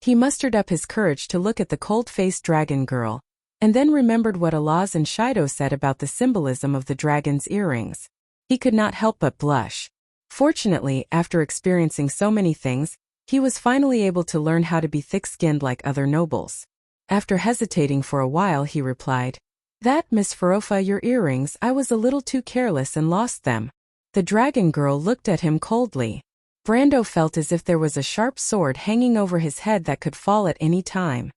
He mustered up his courage to look at the cold-faced dragon girl, and then remembered what Alaz and Shido said about the symbolism of the dragon's earrings. He could not help but blush. Fortunately, after experiencing so many things, he was finally able to learn how to be thick-skinned like other nobles. After hesitating for a while, he replied, "That, Miss Ferofa, your earrings, I was a little too careless and lost them." The dragon girl looked at him coldly. Brando felt as if there was a sharp sword hanging over his head that could fall at any time.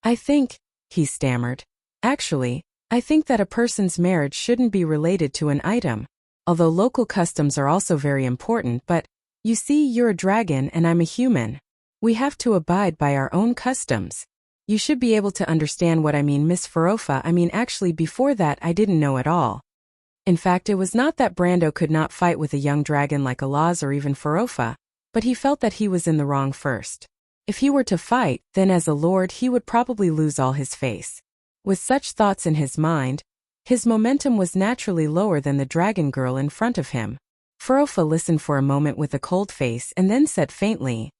I think, he stammered. Actually, I think that a person's marriage shouldn't be related to an item, although local customs are also very important, but, you see, you're a dragon and I'm a human. We have to abide by our own customs. You should be able to understand what I mean, Miss Ferofa. I mean, actually, before that I didn't know at all. In fact, it was not that Brando could not fight with a young dragon like Alaz or even Ferofa, but he felt that he was in the wrong first. If he were to fight, then as a lord he would probably lose all his face. With such thoughts in his mind, his momentum was naturally lower than the dragon girl in front of him. Ferofa listened for a moment with a cold face and then said faintly,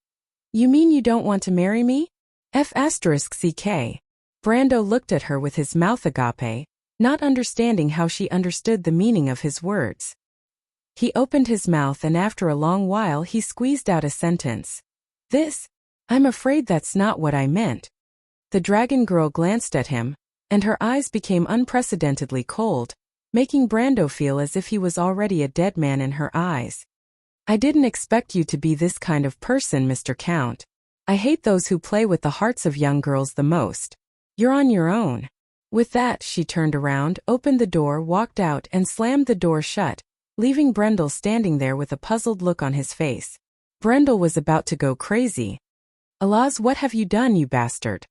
"You mean you don't want to marry me?" F***ck. Brando looked at her with his mouth agape, not understanding how she understood the meaning of his words. He opened his mouth and after a long while he squeezed out a sentence. I'm afraid that's not what I meant." The dragon girl glanced at him, and her eyes became unprecedentedly cold, making Brando feel as if he was already a dead man in her eyes. "I didn't expect you to be this kind of person, Mr. Count. I hate those who play with the hearts of young girls the most. You're on your own." With that, she turned around, opened the door, walked out, and slammed the door shut, leaving Brendel standing there with a puzzled look on his face. Brendel was about to go crazy. "Alas, what have you done, you bastard?"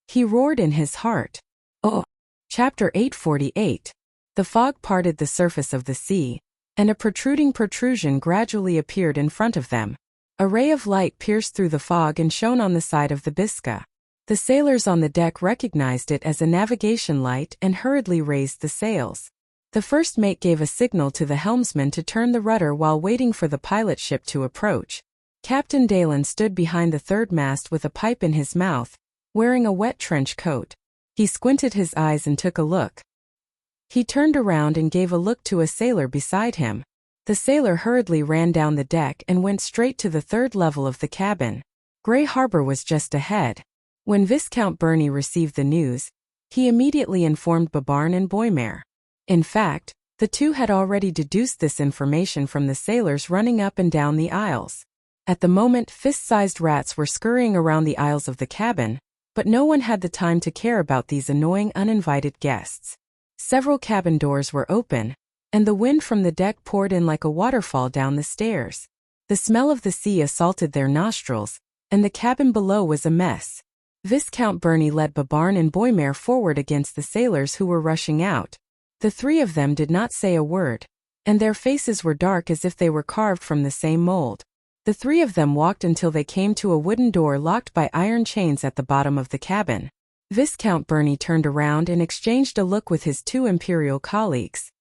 he roared in his heart. Oh. Chapter 848. The fog parted the surface of the sea, and a protruding protrusion gradually appeared in front of them. A ray of light pierced through the fog and shone on the side of the Bisca. The sailors on the deck recognized it as a navigation light and hurriedly raised the sails. The first mate gave a signal to the helmsman to turn the rudder while waiting for the pilot ship to approach. Captain Dalen stood behind the third mast with a pipe in his mouth, wearing a wet trench coat. He squinted his eyes and took a look. He turned around and gave a look to a sailor beside him. The sailor hurriedly ran down the deck and went straight to the third level of the cabin. Grey Harbor was just ahead. When Viscount Burney received the news, he immediately informed Babarn and Boymare. In fact, the two had already deduced this information from the sailors running up and down the aisles. At the moment, fist-sized rats were scurrying around the aisles of the cabin, but no one had the time to care about these annoying uninvited guests. Several cabin doors were open, and the wind from the deck poured in like a waterfall down the stairs. The smell of the sea assaulted their nostrils, and the cabin below was a mess. Viscount Burney led Babarn and Boymare forward against the sailors who were rushing out. The three of them did not say a word, and their faces were dark as if they were carved from the same mold. The three of them walked until they came to a wooden door locked by iron chains at the bottom of the cabin. Viscount Burney turned around and exchanged a look with his two imperial colleagues.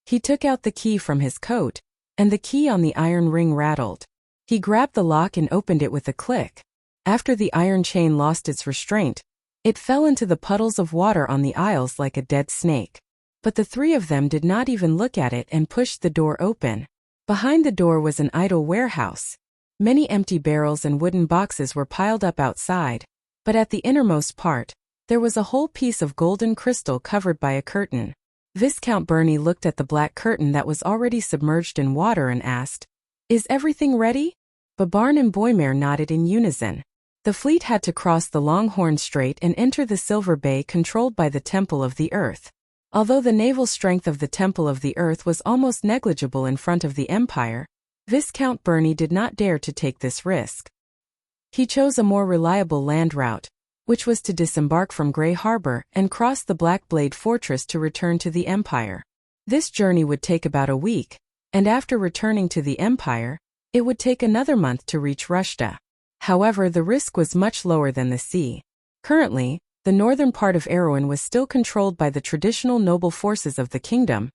He took out the key from his coat, and the key on the iron ring rattled. He grabbed the lock and opened it with a click. After the iron chain lost its restraint, it fell into the puddles of water on the aisles like a dead snake. But the three of them did not even look at it and pushed the door open. Behind the door was an idle warehouse. Many empty barrels and wooden boxes were piled up outside, but at the innermost part, there was a whole piece of golden crystal covered by a curtain. Viscount Burney looked at the black curtain that was already submerged in water and asked, "Is everything ready?" Babarn and Boymare nodded in unison. The fleet had to cross the Longhorn Strait and enter the Silver Bay controlled by the Temple of the Earth. Although the naval strength of the Temple of the Earth was almost negligible in front of the Empire, Viscount Burney did not dare to take this risk. He chose a more reliable land route, which was to disembark from Grey Harbor and cross the Black Blade Fortress to return to the Empire. This journey would take about a week, and after returning to the Empire, it would take another month to reach Rushta. However, the risk was much lower than the sea. Currently, the northern part of Erewhon was still controlled by the traditional noble forces of the kingdom,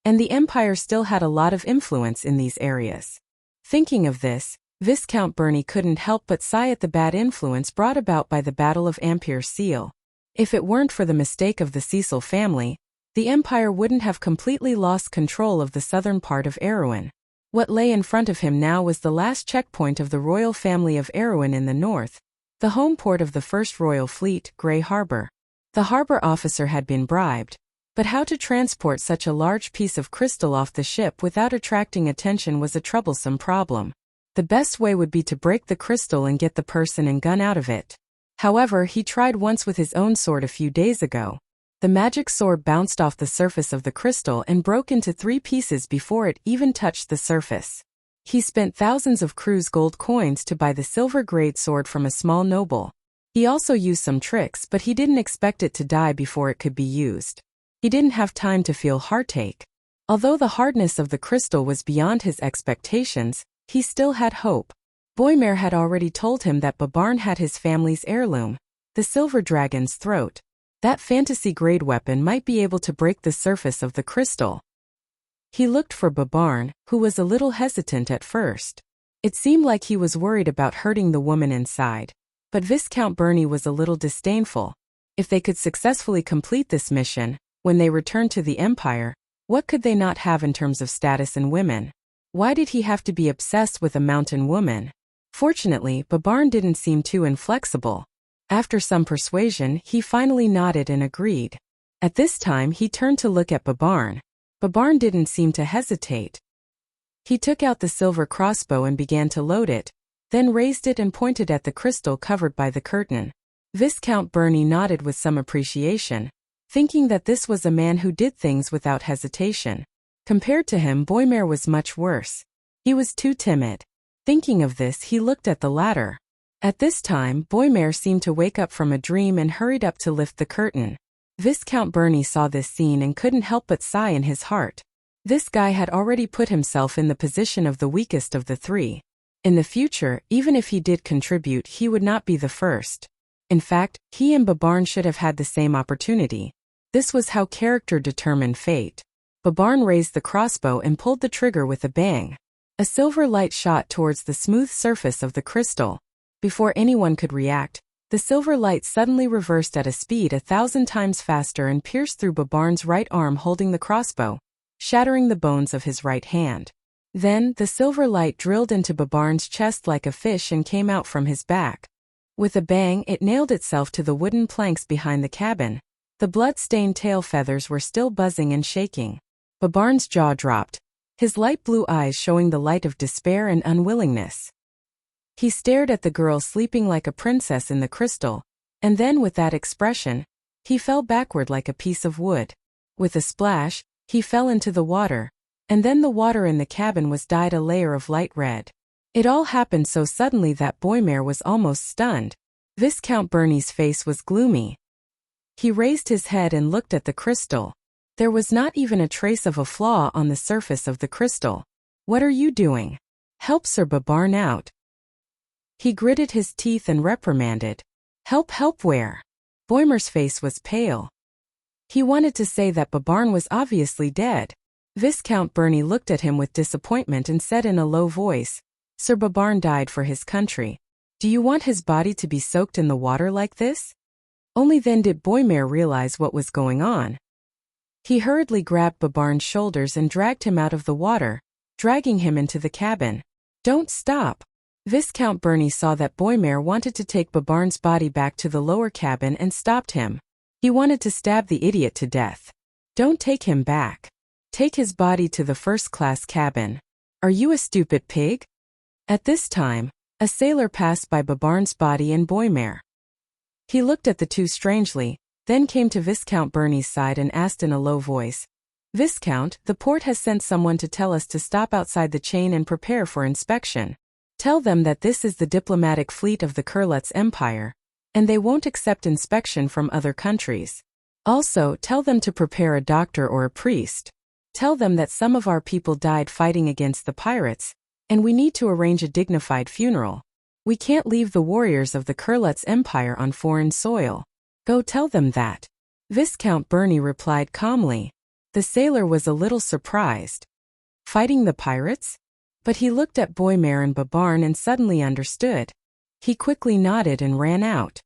and the Empire still had a lot of influence in these areas. Thinking of this, Viscount Burney couldn't help but sigh at the bad influence brought about by the Battle of Ampere Seal. If it weren't for the mistake of the Cecil family, the Empire wouldn't have completely lost control of the southern part of Erewhon. What lay in front of him now was the last checkpoint of the royal family of Erewhon in the north, the home port of the First Royal Fleet, Grey Harbor. The harbor officer had been bribed, but how to transport such a large piece of crystal off the ship without attracting attention was a troublesome problem. The best way would be to break the crystal and get the person and gun out of it. However, he tried once with his own sword a few days ago. The magic sword bounced off the surface of the crystal and broke into 3 pieces before it even touched the surface. He spent thousands of Crew's gold coins to buy the silver-grade sword from a small noble. He also used some tricks, but he didn't expect it to die before it could be used. He didn't have time to feel heartache. Although the hardness of the crystal was beyond his expectations, he still had hope. Boymare had already told him that Babarn had his family's heirloom, the silver dragon's throat. That fantasy-grade weapon might be able to break the surface of the crystal. He looked for Babarn, who was a little hesitant at first. It seemed like he was worried about hurting the woman inside. But Viscount Bernie was a little disdainful. If they could successfully complete this mission, when they returned to the Empire, what could they not have in terms of status and women? Why did he have to be obsessed with a mountain woman? Fortunately, Babarn didn't seem too inflexible. After some persuasion, he finally nodded and agreed. At this time he turned to look at Babarn. Babarn didn't seem to hesitate. He took out the silver crossbow and began to load it, then raised it and pointed at the crystal covered by the curtain. Viscount Bernie nodded with some appreciation, thinking that this was a man who did things without hesitation. Compared to him, Boimler was much worse. He was too timid. Thinking of this, he looked at the ladder. At this time, Boimler seemed to wake up from a dream and hurried up to lift the curtain. Viscount Bernie saw this scene and couldn't help but sigh in his heart. This guy had already put himself in the position of the weakest of the three. In the future, even if he did contribute, he would not be the first. In fact, he and Babarn should have had the same opportunity. This was how character determined fate. Babarn raised the crossbow and pulled the trigger with a bang. A silver light shot towards the smooth surface of the crystal. Before anyone could react, the silver light suddenly reversed at a speed 1,000 times faster and pierced through Babarn's right arm holding the crossbow, shattering the bones of his right hand. Then, the silver light drilled into Babarn's chest like a fish and came out from his back. With a bang, it nailed itself to the wooden planks behind the cabin. The blood-stained tail feathers were still buzzing and shaking. Babarn's jaw dropped, his light blue eyes showing the light of despair and unwillingness. He stared at the girl sleeping like a princess in the crystal, and then with that expression, he fell backward like a piece of wood. With a splash, he fell into the water, and then the water in the cabin was dyed a layer of light red. It all happened so suddenly that Boimler was almost stunned. Viscount Bernie's face was gloomy. He raised his head and looked at the crystal. There was not even a trace of a flaw on the surface of the crystal. "What are you doing? Help Sir Babarn out." He gritted his teeth and reprimanded. Help where?" Boimler's face was pale. He wanted to say that Babarn was obviously dead. Viscount Bernie looked at him with disappointment and said in a low voice, "Sir Babarn died for his country. Do you want his body to be soaked in the water like this?" Only then did Boimler realize what was going on. He hurriedly grabbed Babarn's shoulders and dragged him out of the water, dragging him into the cabin. "Don't stop." Viscount Bernie saw that Boimler wanted to take Babarn's body back to the lower cabin and stopped him. He wanted to stab the idiot to death. "Don't take him back. Take his body to the first-class cabin. Are you a stupid pig?" At this time, a sailor passed by Babarn's body and Boimler. He looked at the two strangely, then came to Viscount Bernie's side and asked in a low voice, "Viscount, the port has sent someone to tell us to stop outside the chain and prepare for inspection. Tell them that this is the diplomatic fleet of the Kurlutz Empire, and they won't accept inspection from other countries. Also, tell them to prepare a doctor or a priest. Tell them that some of our people died fighting against the pirates, and we need to arrange a dignified funeral. We can't leave the warriors of the Kurlutz Empire on foreign soil. Go tell them that." Viscount Bernie replied calmly. The sailor was a little surprised. Fighting the pirates? But he looked at Boimler and Babarn and suddenly understood. He quickly nodded and ran out.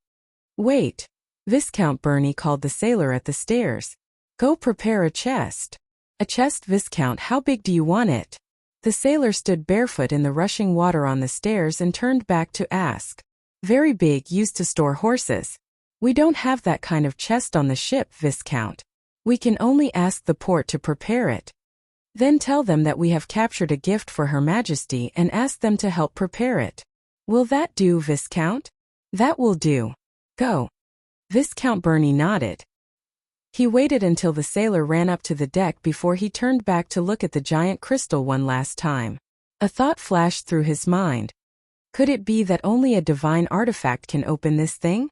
"Wait." Viscount Bernie called the sailor at the stairs. "Go prepare a chest." "A chest, Viscount, how big do you want it?" The sailor stood barefoot in the rushing water on the stairs and turned back to ask. "Very big, used to store horses. We don't have that kind of chest on the ship, Viscount. We can only ask the port to prepare it. Then tell them that we have captured a gift for Her Majesty and ask them to help prepare it. Will that do, Viscount?" "That will do. Go." Viscount Bernie nodded. He waited until the sailor ran up to the deck before he turned back to look at the giant crystal one last time. A thought flashed through his mind. Could it be that only a divine artifact can open this thing?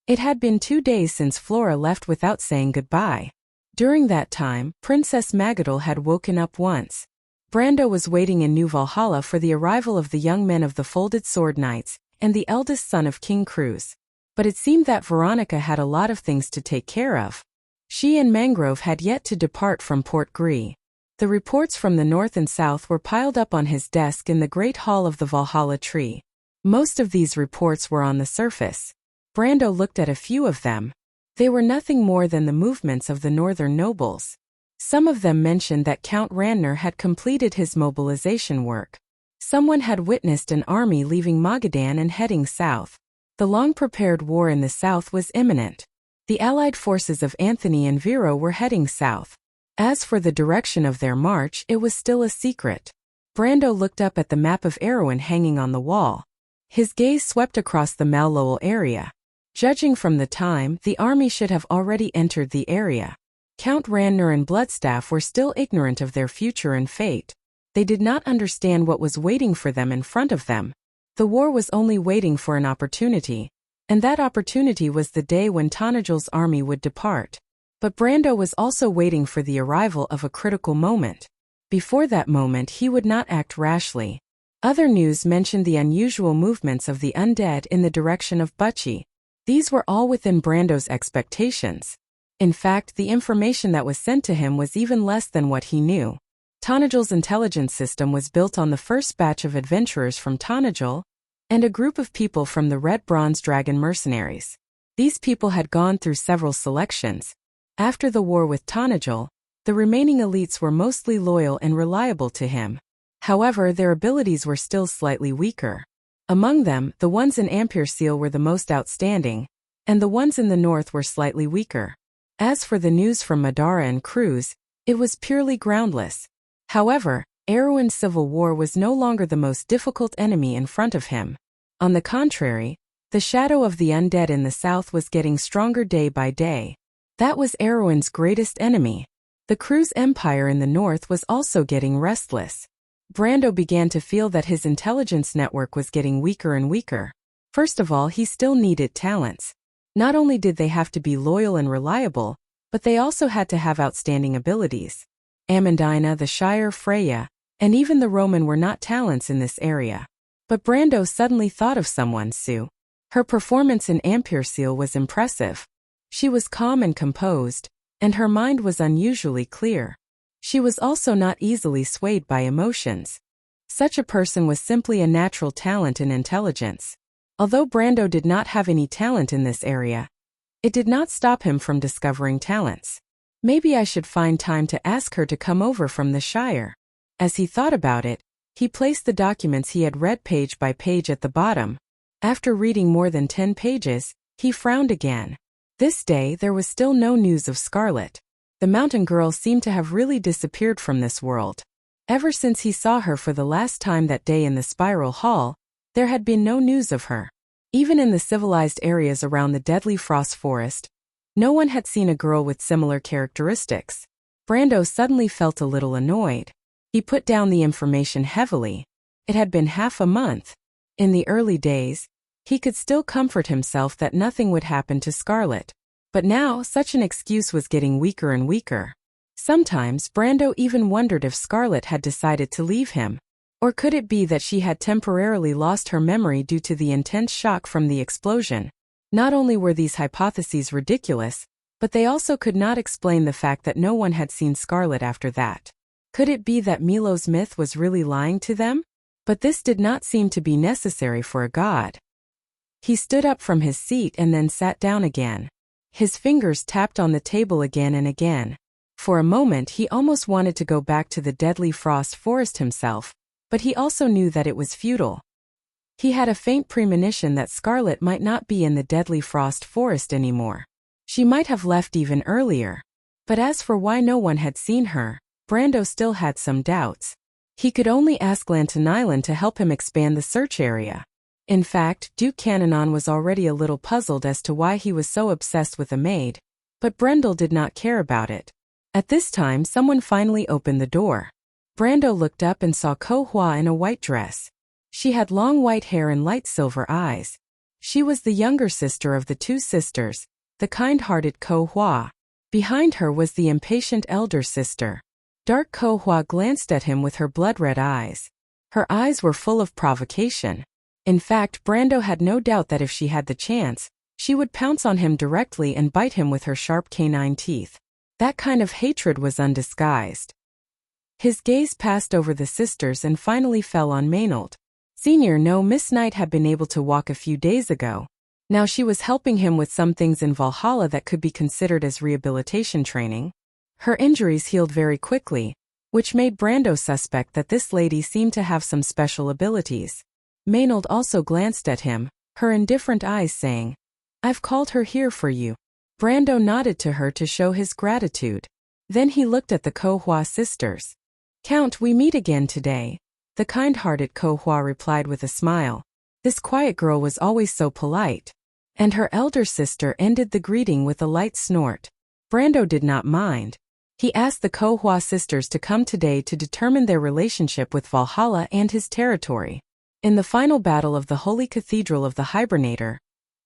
It had been 2 days since Flora left without saying goodbye. During that time, Princess Magadol had woken up once. Brando was waiting in New Valhalla for the arrival of the young men of the Folded Sword Knights, and the eldest son of King Cruz. But it seemed that Veronica had a lot of things to take care of. She and Mangrove had yet to depart from Port Gris. The reports from the north and south were piled up on his desk in the great hall of the Valhalla tree. Most of these reports were on the surface. Brando looked at a few of them. They were nothing more than the movements of the northern nobles. Some of them mentioned that Count Randner had completed his mobilization work. Someone had witnessed an army leaving Magadan and heading south. The long-prepared war in the south was imminent. The allied forces of Anthony and Vero were heading south. As for the direction of their march, it was still a secret. Brando looked up at the map of Erewhon hanging on the wall. His gaze swept across the Mal-Lowell area. Judging from the time, the army should have already entered the area. Count Randner and Bloodstaff were still ignorant of their future and fate. They did not understand what was waiting for them in front of them. The war was only waiting for an opportunity, and that opportunity was the day when Tanagel's army would depart. But Brando was also waiting for the arrival of a critical moment. Before that moment he would not act rashly. Other news mentioned the unusual movements of the undead in the direction of Bucci. These were all within Brando's expectations. In fact, the information that was sent to him was even less than what he knew. Tanagel's intelligence system was built on the first batch of adventurers from Tanagel and a group of people from the Red Bronze Dragon mercenaries. These people had gone through several selections. After the war with Tanagel, the remaining elites were mostly loyal and reliable to him. However, their abilities were still slightly weaker. Among them, the ones in Ampere-Seal were the most outstanding, and the ones in the north were slightly weaker. As for the news from Madara and Cruz, it was purely groundless. However, Erewhon's civil war was no longer the most difficult enemy in front of him. On the contrary, the shadow of the undead in the south was getting stronger day by day. That was Erewhon's greatest enemy. The Cruz Empire in the north was also getting restless. Brando began to feel that his intelligence network was getting weaker and weaker. First of all, he still needed talents. Not only did they have to be loyal and reliable, but they also had to have outstanding abilities. Amandina, the Shire, Freya, and even the Roman were not talents in this area. But Brando suddenly thought of someone, Sue. Her performance in Ampere-Seal was impressive. She was calm and composed, and her mind was unusually clear. She was also not easily swayed by emotions. Such a person was simply a natural talent in intelligence. Although Brando did not have any talent in this area, it did not stop him from discovering talents. Maybe I should find time to ask her to come over from the Shire. As he thought about it, he placed the documents he had read page by page at the bottom. After reading more than 10 pages, he frowned again. This day there was still no news of Scarlet. The mountain girl seemed to have really disappeared from this world. Ever since he saw her for the last time that day in the Spiral Hall, there had been no news of her. Even in the civilized areas around the Deadly Frost Forest, no one had seen a girl with similar characteristics. Brando suddenly felt a little annoyed. He put down the information heavily. It had been half a month. In the early days, he could still comfort himself that nothing would happen to Scarlet. But now, such an excuse was getting weaker and weaker. Sometimes, Brando even wondered if Scarlet had decided to leave him. Or could it be that she had temporarily lost her memory due to the intense shock from the explosion? Not only were these hypotheses ridiculous, but they also could not explain the fact that no one had seen Scarlet after that. Could it be that Milo's myth was really lying to them? But this did not seem to be necessary for a god. He stood up from his seat and then sat down again. His fingers tapped on the table again and again. For a moment he almost wanted to go back to the Deadly Frost Forest himself, but he also knew that it was futile. He had a faint premonition that Scarlet might not be in the Deadly Frost Forest anymore. She might have left even earlier. But as for why no one had seen her, Brando still had some doubts. He could only ask Lantinilan to help him expand the search area. In fact, Duke Cananon was already a little puzzled as to why he was so obsessed with a maid, but Brendel did not care about it. At this time someone finally opened the door. Brando looked up and saw Ko Hua in a white dress. She had long white hair and light silver eyes. She was the younger sister of the two sisters, the kind-hearted Ko Hua. Behind her was the impatient elder sister. Dark Ko Hua glanced at him with her blood-red eyes. Her eyes were full of provocation. In fact, Brando had no doubt that if she had the chance, she would pounce on him directly and bite him with her sharp canine teeth. That kind of hatred was undisguised. His gaze passed over the sisters and finally fell on Maynard. Senior. No, Miss Knight had been able to walk a few days ago. Now she was helping him with some things in Valhalla that could be considered as rehabilitation training. Her injuries healed very quickly, which made Brando suspect that this lady seemed to have some special abilities. Maynard also glanced at him, her indifferent eyes saying, "I've called her here for you." Brando nodded to her to show his gratitude. Then he looked at the Ko-Hwa sisters. "Count, we meet again today." The kind-hearted Ko-Hwa replied with a smile. This quiet girl was always so polite. And her elder sister ended the greeting with a light snort. Brando did not mind. He asked the Ko-Hwa sisters to come today to determine their relationship with Valhalla and his territory. In the final battle of the Holy Cathedral of the Hibernator,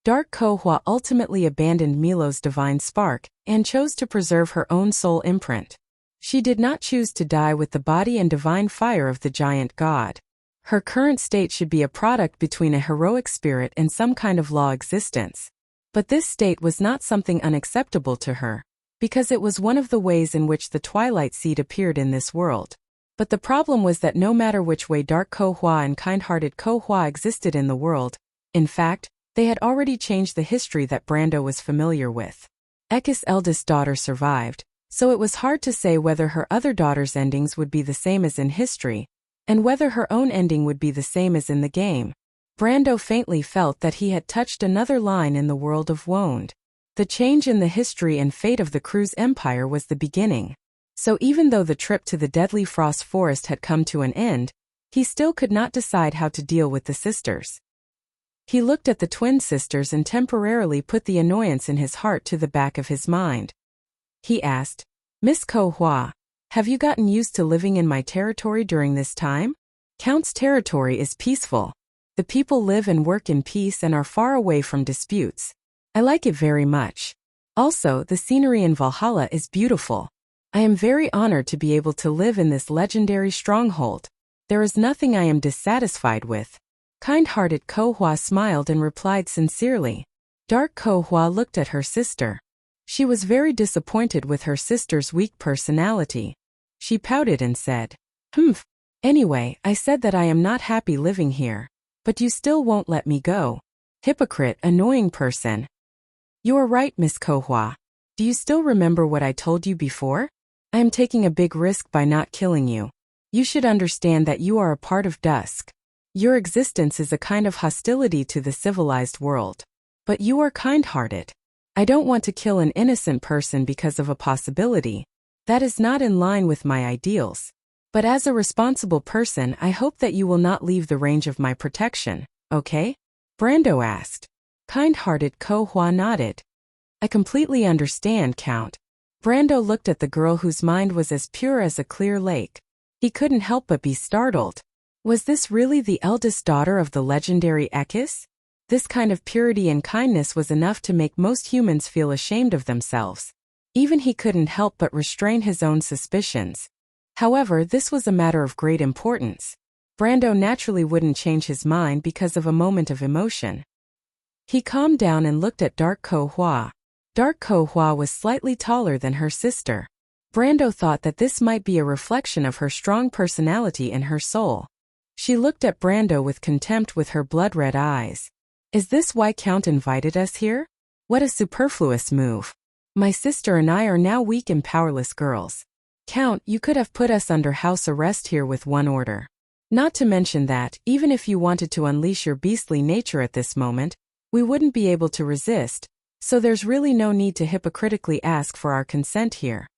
Dark Ko-Hwa ultimately abandoned Milo's divine spark and chose to preserve her own soul imprint. She did not choose to die with the body and divine fire of the giant god. Her current state should be a product between a heroic spirit and some kind of law existence. But this state was not something unacceptable to her, because it was one of the ways in which the Twilight Seed appeared in this world. But the problem was that no matter which way Dark Ko-Hwa and kind-hearted Ko-Hwa existed in the world, in fact, they had already changed the history that Brando was familiar with. Ekis' eldest daughter survived, so it was hard to say whether her other daughters' endings would be the same as in history, and whether her own ending would be the same as in the game. Brando faintly felt that he had touched another line in the world of Wond. The change in the history and fate of the crew's empire was the beginning. So even though the trip to the deadly frost forest had come to an end, he still could not decide how to deal with the sisters. He looked at the twin sisters and temporarily put the annoyance in his heart to the back of his mind. He asked, "Miss Ko-Hwa, have you gotten used to living in my territory during this time?" Count's territory is peaceful. The people live and work in peace and are far away from disputes. I like it very much. Also, the scenery in Valhalla is beautiful. I am very honored to be able to live in this legendary stronghold. There is nothing I am dissatisfied with. Kind-hearted Ko-Hwa smiled and replied sincerely. Dark Ko-Hwa looked at her sister. She was very disappointed with her sister's weak personality. She pouted and said, "Humph. Anyway, I said that I am not happy living here. But you still won't let me go. Hypocrite, annoying person." "You are right, Miss Ko-Hwa. Do you still remember what I told you before? I am taking a big risk by not killing you. You should understand that you are a part of Dusk. Your existence is a kind of hostility to the civilized world. But you are kind-hearted. I don't want to kill an innocent person because of a possibility. That is not in line with my ideals. But as a responsible person, I hope that you will not leave the range of my protection, okay?" Brando asked. Kind-hearted Ko-Hwa nodded. "I completely understand, Count." Brando looked at the girl whose mind was as pure as a clear lake. He couldn't help but be startled. Was this really the eldest daughter of the legendary Ekis? This kind of purity and kindness was enough to make most humans feel ashamed of themselves. Even he couldn't help but restrain his own suspicions. However, this was a matter of great importance. Brando naturally wouldn't change his mind because of a moment of emotion. He calmed down and looked at Dark Ko-Hwa. Dark Ko-Hwa was slightly taller than her sister. Brando thought that this might be a reflection of her strong personality and her soul. She looked at Brando with contempt with her blood-red eyes. "Is this why Count invited us here? What a superfluous move. My sister and I are now weak and powerless girls. Count, you could have put us under house arrest here with one order. Not to mention that, even if you wanted to unleash your beastly nature at this moment, we wouldn't be able to resist, so there's really no need to hypocritically ask for our consent here."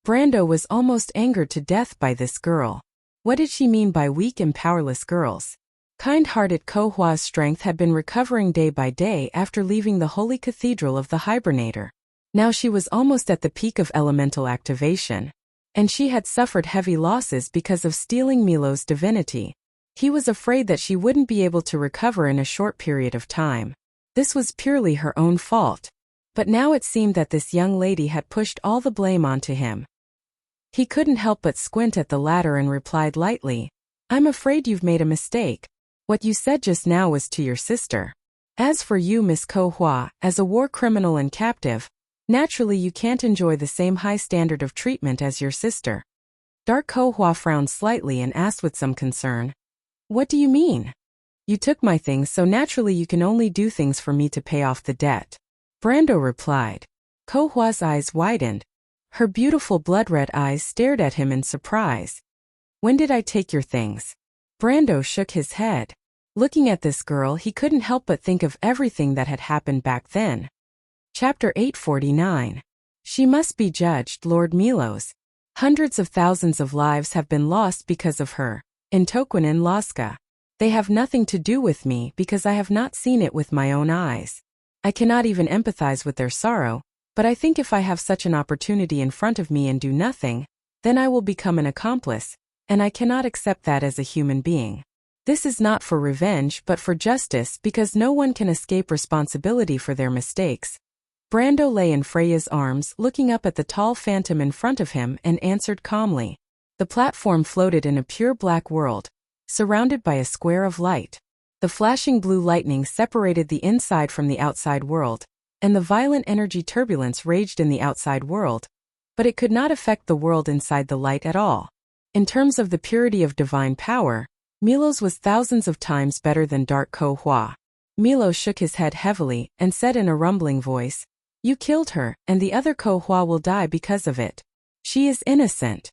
Brando was almost angered to death by this girl. What did she mean by weak and powerless girls? Kind-hearted Ko-Hwa's strength had been recovering day by day after leaving the Holy Cathedral of the Hibernator. Now she was almost at the peak of elemental activation. And she had suffered heavy losses because of stealing Milo's divinity. He was afraid that she wouldn't be able to recover in a short period of time. This was purely her own fault. But now it seemed that this young lady had pushed all the blame onto him. He couldn't help but squint at the latter and replied lightly, "I'm afraid you've made a mistake. What you said just now was to your sister. As for you, Miss Ko-Hwa, as a war criminal and captive, naturally you can't enjoy the same high standard of treatment as your sister." Dark Kohua frowned slightly and asked with some concern. What do you mean? You took my things, so naturally you can only do things for me to pay off the debt. Brando replied. Kohua's eyes widened. Her beautiful blood-red eyes stared at him in surprise. When did I take your things? Brando shook his head. Looking at this girl, he couldn't help but think of everything that had happened back then. Chapter 849. She must be judged, Lord Milos. Hundreds of thousands of lives have been lost because of her. In Toquin and Laska. They have nothing to do with me because I have not seen it with my own eyes. I cannot even empathize with their sorrow, but I think if I have such an opportunity in front of me and do nothing, then I will become an accomplice, and I cannot accept that as a human being. This is not for revenge but for justice because no one can escape responsibility for their mistakes. Brando lay in Freya's arms, looking up at the tall phantom in front of him and answered calmly. The platform floated in a pure black world, surrounded by a square of light. The flashing blue lightning separated the inside from the outside world, and the violent energy turbulence raged in the outside world, but it could not affect the world inside the light at all. In terms of the purity of divine power, Milos was thousands of times better than Dark Kohua. Milos shook his head heavily and said in a rumbling voice, You killed her, and the other Kohua will die because of it. She is innocent.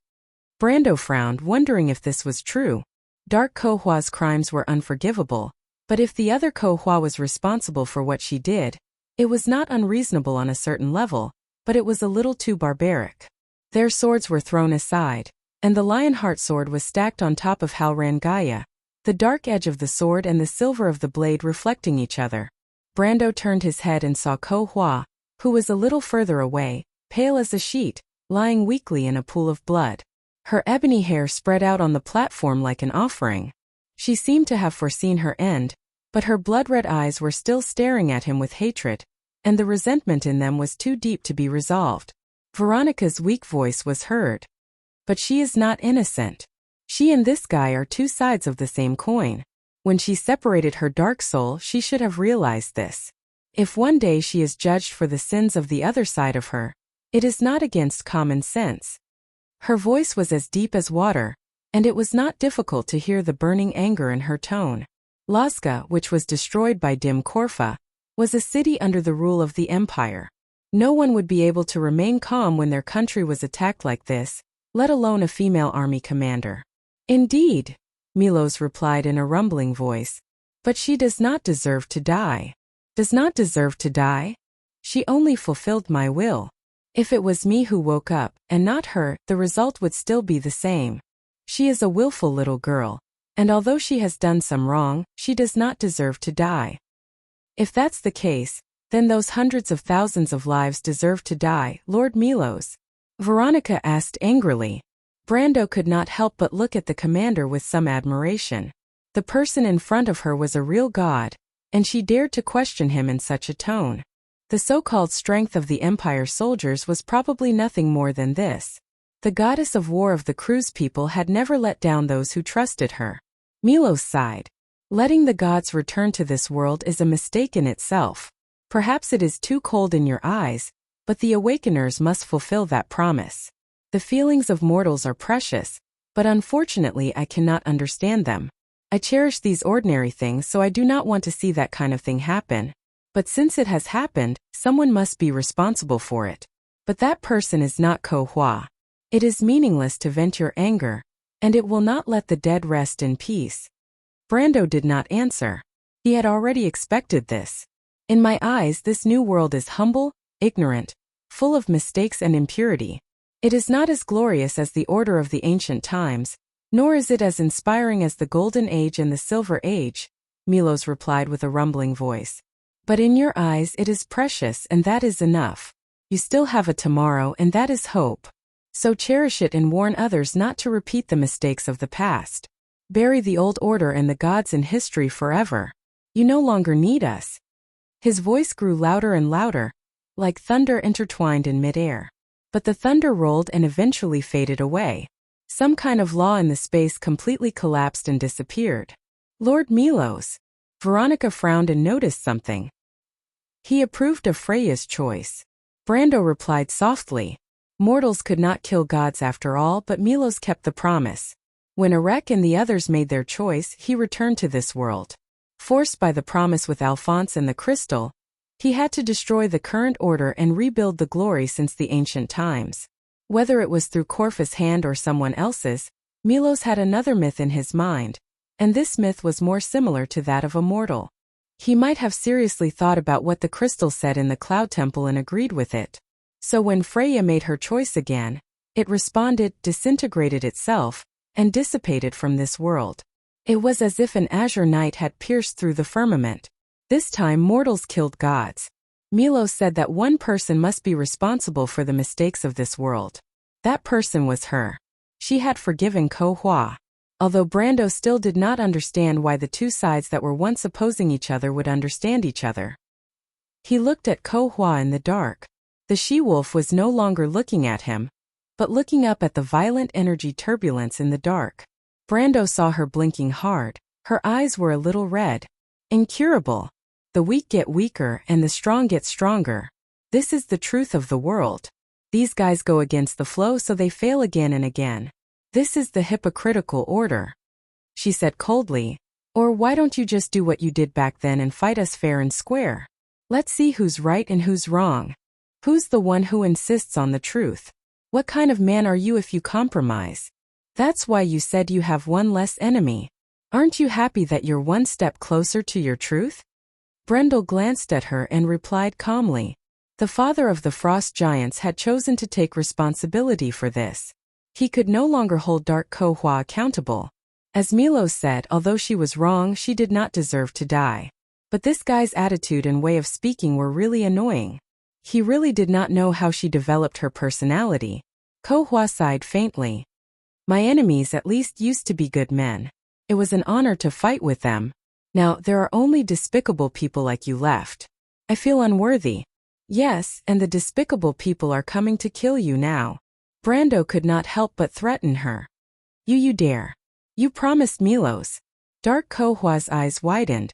Brando frowned, wondering if this was true. Dark Kohua's crimes were unforgivable, but if the other Kohua was responsible for what she did, it was not unreasonable on a certain level, but it was a little too barbaric. Their swords were thrown aside, and the Lionheart sword was stacked on top of Halrangaya, the dark edge of the sword and the silver of the blade reflecting each other. Brando turned his head and saw Kohua, who was a little further away, pale as a sheet, lying weakly in a pool of blood. Her ebony hair spread out on the platform like an offering. She seemed to have foreseen her end, but her blood-red eyes were still staring at him with hatred, and the resentment in them was too deep to be resolved. Veronica's weak voice was heard. But she is not innocent. She and this guy are two sides of the same coin. When she separated her dark soul, she should have realized this. If one day she is judged for the sins of the other side of her, it is not against common sense. Her voice was as deep as water, and it was not difficult to hear the burning anger in her tone. Laska, which was destroyed by Dim Korfa, was a city under the rule of the Empire. No one would be able to remain calm when their country was attacked like this, let alone a female army commander. Indeed, Milos replied in a rumbling voice, but she does not deserve to die. Does not deserve to die? She only fulfilled my will. If it was me who woke up, and not her, the result would still be the same. She is a willful little girl, and although she has done some wrong, she does not deserve to die. If that's the case, then those hundreds of thousands of lives deserve to die, Lord Milos. Veronica asked angrily. Brando could not help but look at the commander with some admiration. The person in front of her was a real god, and she dared to question him in such a tone. The so-called strength of the Empire soldiers was probably nothing more than this. The goddess of war of the Cruise people had never let down those who trusted her. Milos sighed. Letting the gods return to this world is a mistake in itself. Perhaps it is too cold in your eyes, but the awakeners must fulfill that promise. The feelings of mortals are precious, but unfortunately I cannot understand them. I cherish these ordinary things, so I do not want to see that kind of thing happen. But since it has happened, someone must be responsible for it. But that person is not Kohua. It is meaningless to vent your anger, and it will not let the dead rest in peace. Brando did not answer. He had already expected this. In my eyes, this new world is humble, ignorant, full of mistakes and impurity. It is not as glorious as the order of the ancient times, nor is it as inspiring as the Golden Age and the Silver Age, Milos replied with a rumbling voice. But in your eyes it is precious, and that is enough. You still have a tomorrow, and that is hope. So cherish it and warn others not to repeat the mistakes of the past. Bury the old order and the gods in history forever. You no longer need us. His voice grew louder and louder, like thunder intertwined in midair. But the thunder rolled and eventually faded away. Some kind of law in the space completely collapsed and disappeared. Lord Milos. Veronica frowned and noticed something. He approved of Freya's choice. Brando replied softly. Mortals could not kill gods after all, but Milos kept the promise. When Erek and the others made their choice, he returned to this world. Forced by the promise with Alphonse and the crystal, he had to destroy the current order and rebuild the glory since the ancient times. Whether it was through Corphus' hand or someone else's, Milos had another myth in his mind, and this myth was more similar to that of a mortal. He might have seriously thought about what the crystal said in the Cloud Temple and agreed with it. So when Freya made her choice again, it responded, disintegrated itself, and dissipated from this world. It was as if an azure night had pierced through the firmament. This time mortals killed gods. Milos said that one person must be responsible for the mistakes of this world. That person was her. She had forgiven Ko Hua. Although Brando still did not understand why the two sides that were once opposing each other would understand each other. He looked at Ko Hua in the dark. The she-wolf was no longer looking at him, but looking up at the violent energy turbulence in the dark. Brando saw her blinking hard. Her eyes were a little red. Incurable. The weak get weaker and the strong get stronger. This is the truth of the world. These guys go against the flow, so they fail again and again. This is the hypocritical order. She said coldly. Or why don't you just do what you did back then and fight us fair and square? Let's see who's right and who's wrong. Who's the one who insists on the truth? What kind of man are you if you compromise? That's why you said you have one less enemy. Aren't you happy that you're one step closer to your truth? Brendel glanced at her and replied calmly. The father of the frost giants had chosen to take responsibility for this. He could no longer hold Dark Ko Hua accountable. As Milos said, although she was wrong, she did not deserve to die. But this guy's attitude and way of speaking were really annoying. He really did not know how she developed her personality. Ko Hua sighed faintly. My enemies at least used to be good men. It was an honor to fight with them. Now there are only despicable people like you left. I feel unworthy. Yes, and the despicable people are coming to kill you now. Brando could not help but threaten her. You dare. You promised Milos. Dark Ko Hua's eyes widened.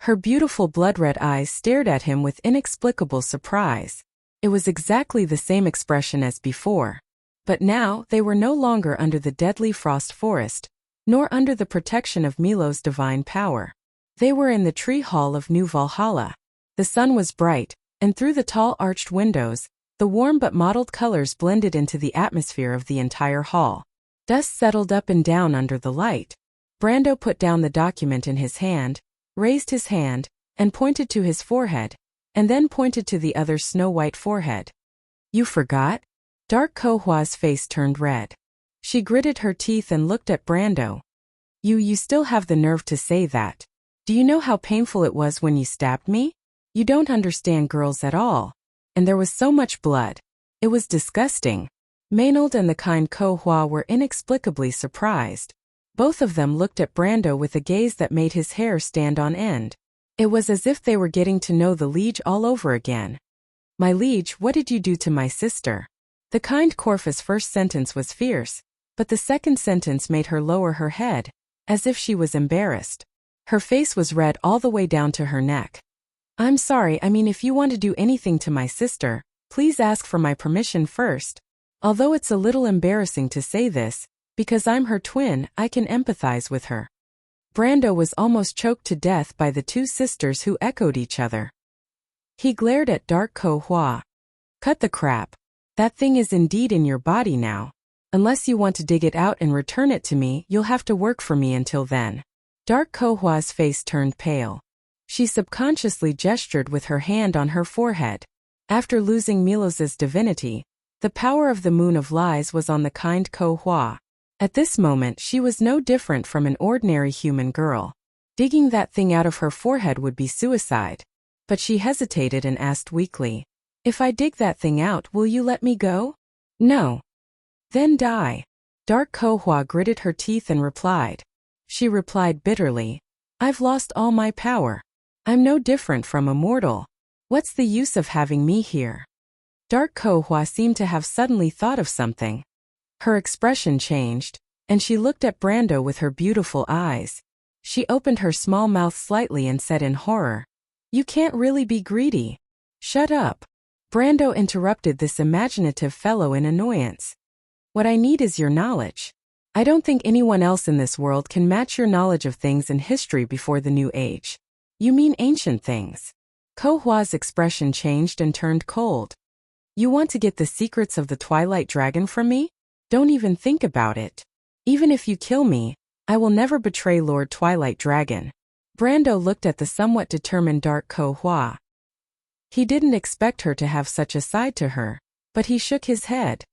Her beautiful blood-red eyes stared at him with inexplicable surprise. It was exactly the same expression as before. But now they were no longer under the deadly frost forest, nor under the protection of Milos' divine power. They were in the tree hall of New Valhalla. The sun was bright, and through the tall arched windows, the warm but mottled colors blended into the atmosphere of the entire hall. Dust settled up and down under the light. Brando put down the document in his hand, raised his hand, and pointed to his forehead, and then pointed to the other's snow-white forehead. You forgot? Dark Ko Hua's face turned red. She gritted her teeth and looked at Brando. You still have the nerve to say that. Do you know how painful it was when you stabbed me? You don't understand girls at all. And there was so much blood. It was disgusting. Maynard and the kind Ko Hua were inexplicably surprised. Both of them looked at Brando with a gaze that made his hair stand on end. It was as if they were getting to know the liege all over again. My liege, what did you do to my sister? The kind Corphus' first sentence was fierce, but the second sentence made her lower her head, as if she was embarrassed. Her face was red all the way down to her neck. I'm sorry, if you want to do anything to my sister, please ask for my permission first. Although it's a little embarrassing to say this, because I'm her twin, I can empathize with her. Brando was almost choked to death by the two sisters who echoed each other. He glared at Dark Ko Hua. Cut the crap. That thing is indeed in your body now. Unless you want to dig it out and return it to me, you'll have to work for me until then. Dark Ko Hua's face turned pale. She subconsciously gestured with her hand on her forehead. After losing Milos's divinity, the power of the Moon of Lies was on the kind Ko Hua. At this moment she was no different from an ordinary human girl. Digging that thing out of her forehead would be suicide. But she hesitated and asked weakly, if I dig that thing out, will you let me go? No. Then die. Dark Ko Hua gritted her teeth and replied. She replied bitterly, I've lost all my power. I'm no different from a mortal. What's the use of having me here? Dark Ko Hua seemed to have suddenly thought of something. Her expression changed, and she looked at Brando with her beautiful eyes. She opened her small mouth slightly and said in horror, You can't really be greedy. Shut up. Brando interrupted this imaginative fellow in annoyance. What I need is your knowledge. I don't think anyone else in this world can match your knowledge of things in history before the New Age. You mean ancient things? Ko Hua's expression changed and turned cold. You want to get the secrets of the Twilight Dragon from me? Don't even think about it. Even if you kill me, I will never betray Lord Twilight Dragon. Brando looked at the somewhat determined dark Ko Hua. He didn't expect her to have such a side to her, but he shook his head.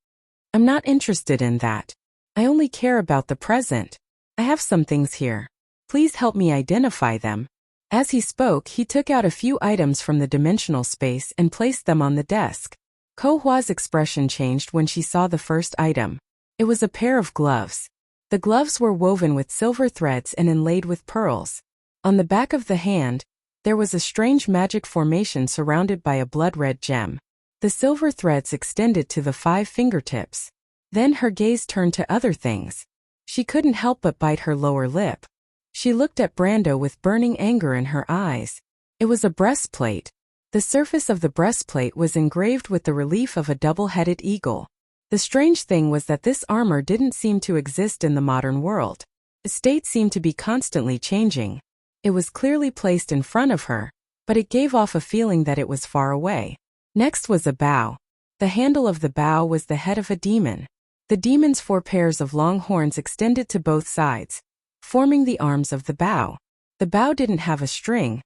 I'm not interested in that. I only care about the present. I have some things here. Please help me identify them. As he spoke, he took out a few items from the dimensional space and placed them on the desk. Ko Hua's expression changed when she saw the first item. It was a pair of gloves. The gloves were woven with silver threads and inlaid with pearls. On the back of the hand, there was a strange magic formation surrounded by a blood-red gem. The silver threads extended to the 5 fingertips. Then her gaze turned to other things. She couldn't help but bite her lower lip. She looked at Brando with burning anger in her eyes. It was a breastplate. The surface of the breastplate was engraved with the relief of a double-headed eagle. The strange thing was that this armor didn't seem to exist in the modern world. The state seemed to be constantly changing. It was clearly placed in front of her, but it gave off a feeling that it was far away. Next was a bow. The handle of the bow was the head of a demon. The demon's 4 pairs of long horns extended to both sides, forming the arms of the bow. The bow didn't have a string,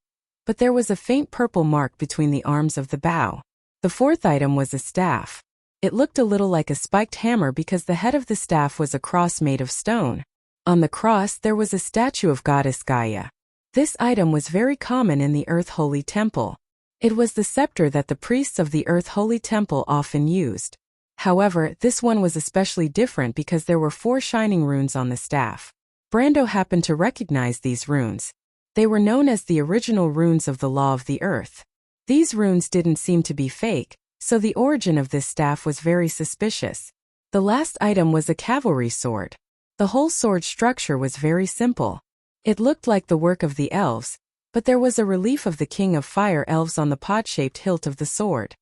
but there was a faint purple mark between the arms of the bow. The 4th item was a staff. It looked a little like a spiked hammer because the head of the staff was a cross made of stone. On the cross there was a statue of goddess Gaia. This item was very common in the Earth Holy Temple. It was the scepter that the priests of the Earth Holy Temple often used. However, this one was especially different because there were 4 shining runes on the staff. Brando happened to recognize these runes. They were known as the original runes of the Law of the Earth. These runes didn't seem to be fake, so the origin of this staff was very suspicious. The last item was a cavalry sword. The whole sword structure was very simple. It looked like the work of the elves, but there was a relief of the King of Fire Elves on the pod-shaped hilt of the sword.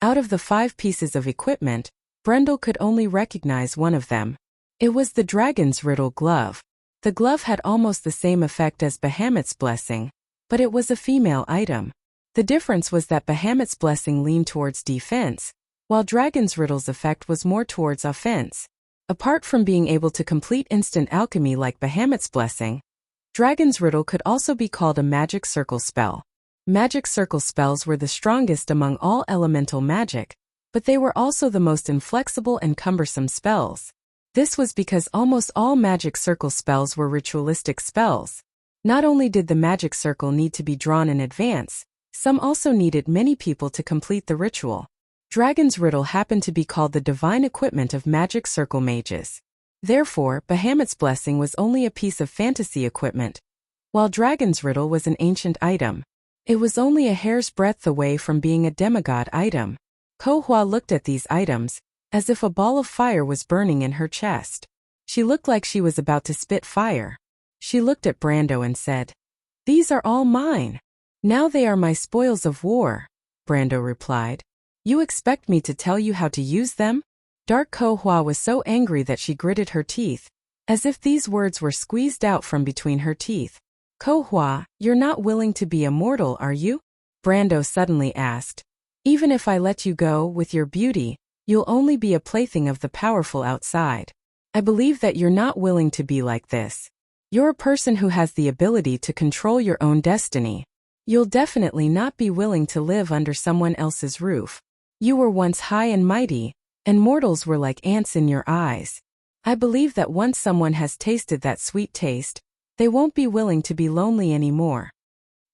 Out of the 5 pieces of equipment, Brando could only recognize one of them. It was the Dragon's Riddle glove. The glove had almost the same effect as Bahamut's Blessing, but it was a female item. The difference was that Bahamut's Blessing leaned towards defense, while Dragon's Riddle's effect was more towards offense. Apart from being able to complete instant alchemy like Bahamut's Blessing, Dragon's Riddle could also be called a magic circle spell. Magic circle spells were the strongest among all elemental magic, but they were also the most inflexible and cumbersome spells. This was because almost all magic circle spells were ritualistic spells. Not only did the magic circle need to be drawn in advance, some also needed many people to complete the ritual. Dragon's Riddle happened to be called the divine equipment of magic circle mages. Therefore, Bahamut's Blessing was only a piece of fantasy equipment, while Dragon's Riddle was an ancient item. It was only a hair's breadth away from being a demigod item. Ko Hua looked at these items, as if a ball of fire was burning in her chest. She looked like she was about to spit fire. She looked at Brando and said, "These are all mine. Now they are my spoils of war." Brando replied, "You expect me to tell you how to use them?" Dark Ko Hua was so angry that she gritted her teeth, as if these words were squeezed out from between her teeth. "Ko Hua, you're not willing to be immortal, are you?" Brando suddenly asked. "Even if I let you go with your beauty, you'll only be a plaything of the powerful outside. I believe that you're not willing to be like this. You're a person who has the ability to control your own destiny. You'll definitely not be willing to live under someone else's roof. You were once high and mighty, and mortals were like ants in your eyes. I believe that once someone has tasted that sweet taste, they won't be willing to be lonely anymore.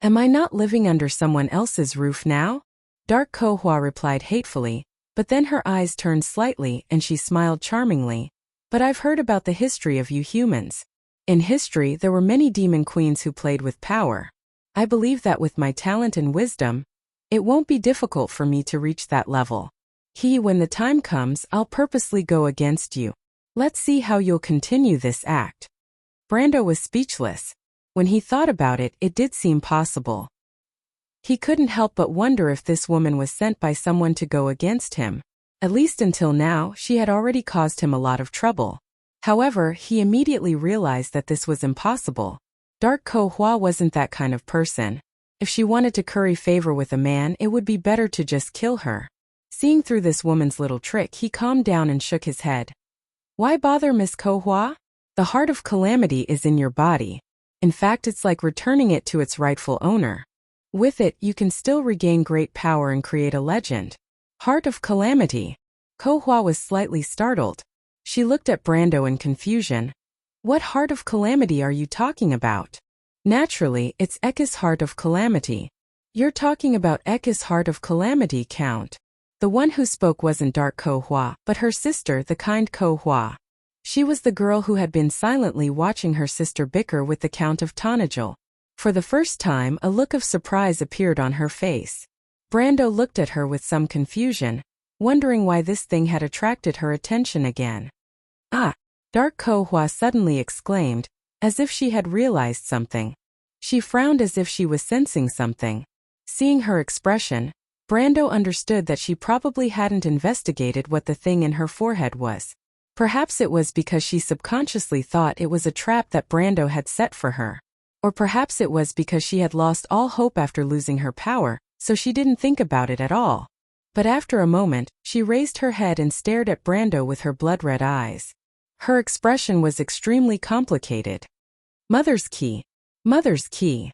Am I not living under someone else's roof now?" Dark Ko Hua replied hatefully, but then her eyes turned slightly and she smiled charmingly. "But I've heard about the history of you humans. In history there were many demon queens who played with power. I believe that with my talent and wisdom, it won't be difficult for me to reach that level. When the time comes, I'll purposely go against you. Let's see how you'll continue this act." Brando was speechless. When he thought about it, it did seem possible. He couldn't help but wonder if this woman was sent by someone to go against him. At least until now, she had already caused him a lot of trouble. However, he immediately realized that this was impossible. Dark Ko Hua wasn't that kind of person. If she wanted to curry favor with a man, it would be better to just kill her. Seeing through this woman's little trick, he calmed down and shook his head. Why bother, Miss Ko Hua? The heart of calamity is in your body. In fact, it's like returning it to its rightful owner. With it, you can still regain great power and create a legend. Heart of calamity. Ko Hua was slightly startled. She looked at Brando in confusion. What heart of calamity are you talking about? Naturally, it's Ekka's heart of calamity. You're talking about Ekka's heart of calamity, Count. The one who spoke wasn't Dark Ko Hua, but her sister, the kind Ko Hua. She was the girl who had been silently watching her sister bicker with the Count of Tanajil. For the first time, a look of surprise appeared on her face. Brando looked at her with some confusion, wondering why this thing had attracted her attention again. Ah! Dark Ko Hua suddenly exclaimed, as if she had realized something. She frowned as if she was sensing something. Seeing her expression, Brando understood that she probably hadn't investigated what the thing in her forehead was. Perhaps it was because she subconsciously thought it was a trap that Brando had set for her. Or perhaps it was because she had lost all hope after losing her power, so she didn't think about it at all. But after a moment, she raised her head and stared at Brando with her blood-red eyes. Her expression was extremely complicated. Mother's key. Mother's key.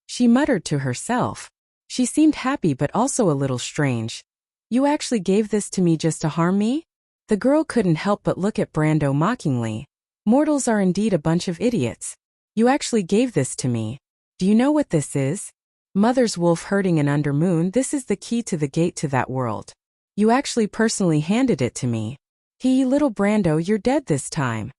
She muttered to herself. She seemed happy but also a little strange. You actually gave this to me just to harm me? The girl couldn't help but look at Brando mockingly. Mortals are indeed a bunch of idiots. You actually gave this to me. Do you know what this is? Mother's wolf herding an undermoon. This is the key to the gate to that world. You actually personally handed it to me. Little Brando, you're dead this time.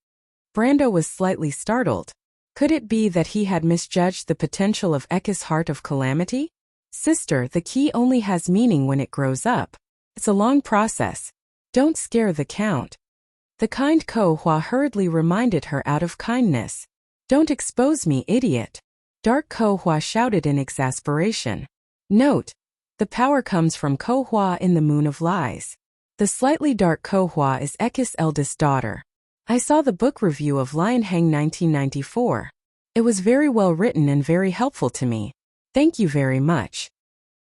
Brando was slightly startled. Could it be that he had misjudged the potential of Ekka's heart of calamity? Sister, the key only has meaning when it grows up. It's a long process. Don't scare the Count. The kind Ko Hua hurriedly reminded her out of kindness. Don't expose me, idiot. Dark Ko Hua shouted in exasperation. Note: the power comes from Ko Hua in the Moon of Lies. The slightly dark Ko Hua is Ekka's eldest daughter. I saw the book review of Lion Hang 1994. It was very well written and very helpful to me. Thank you very much.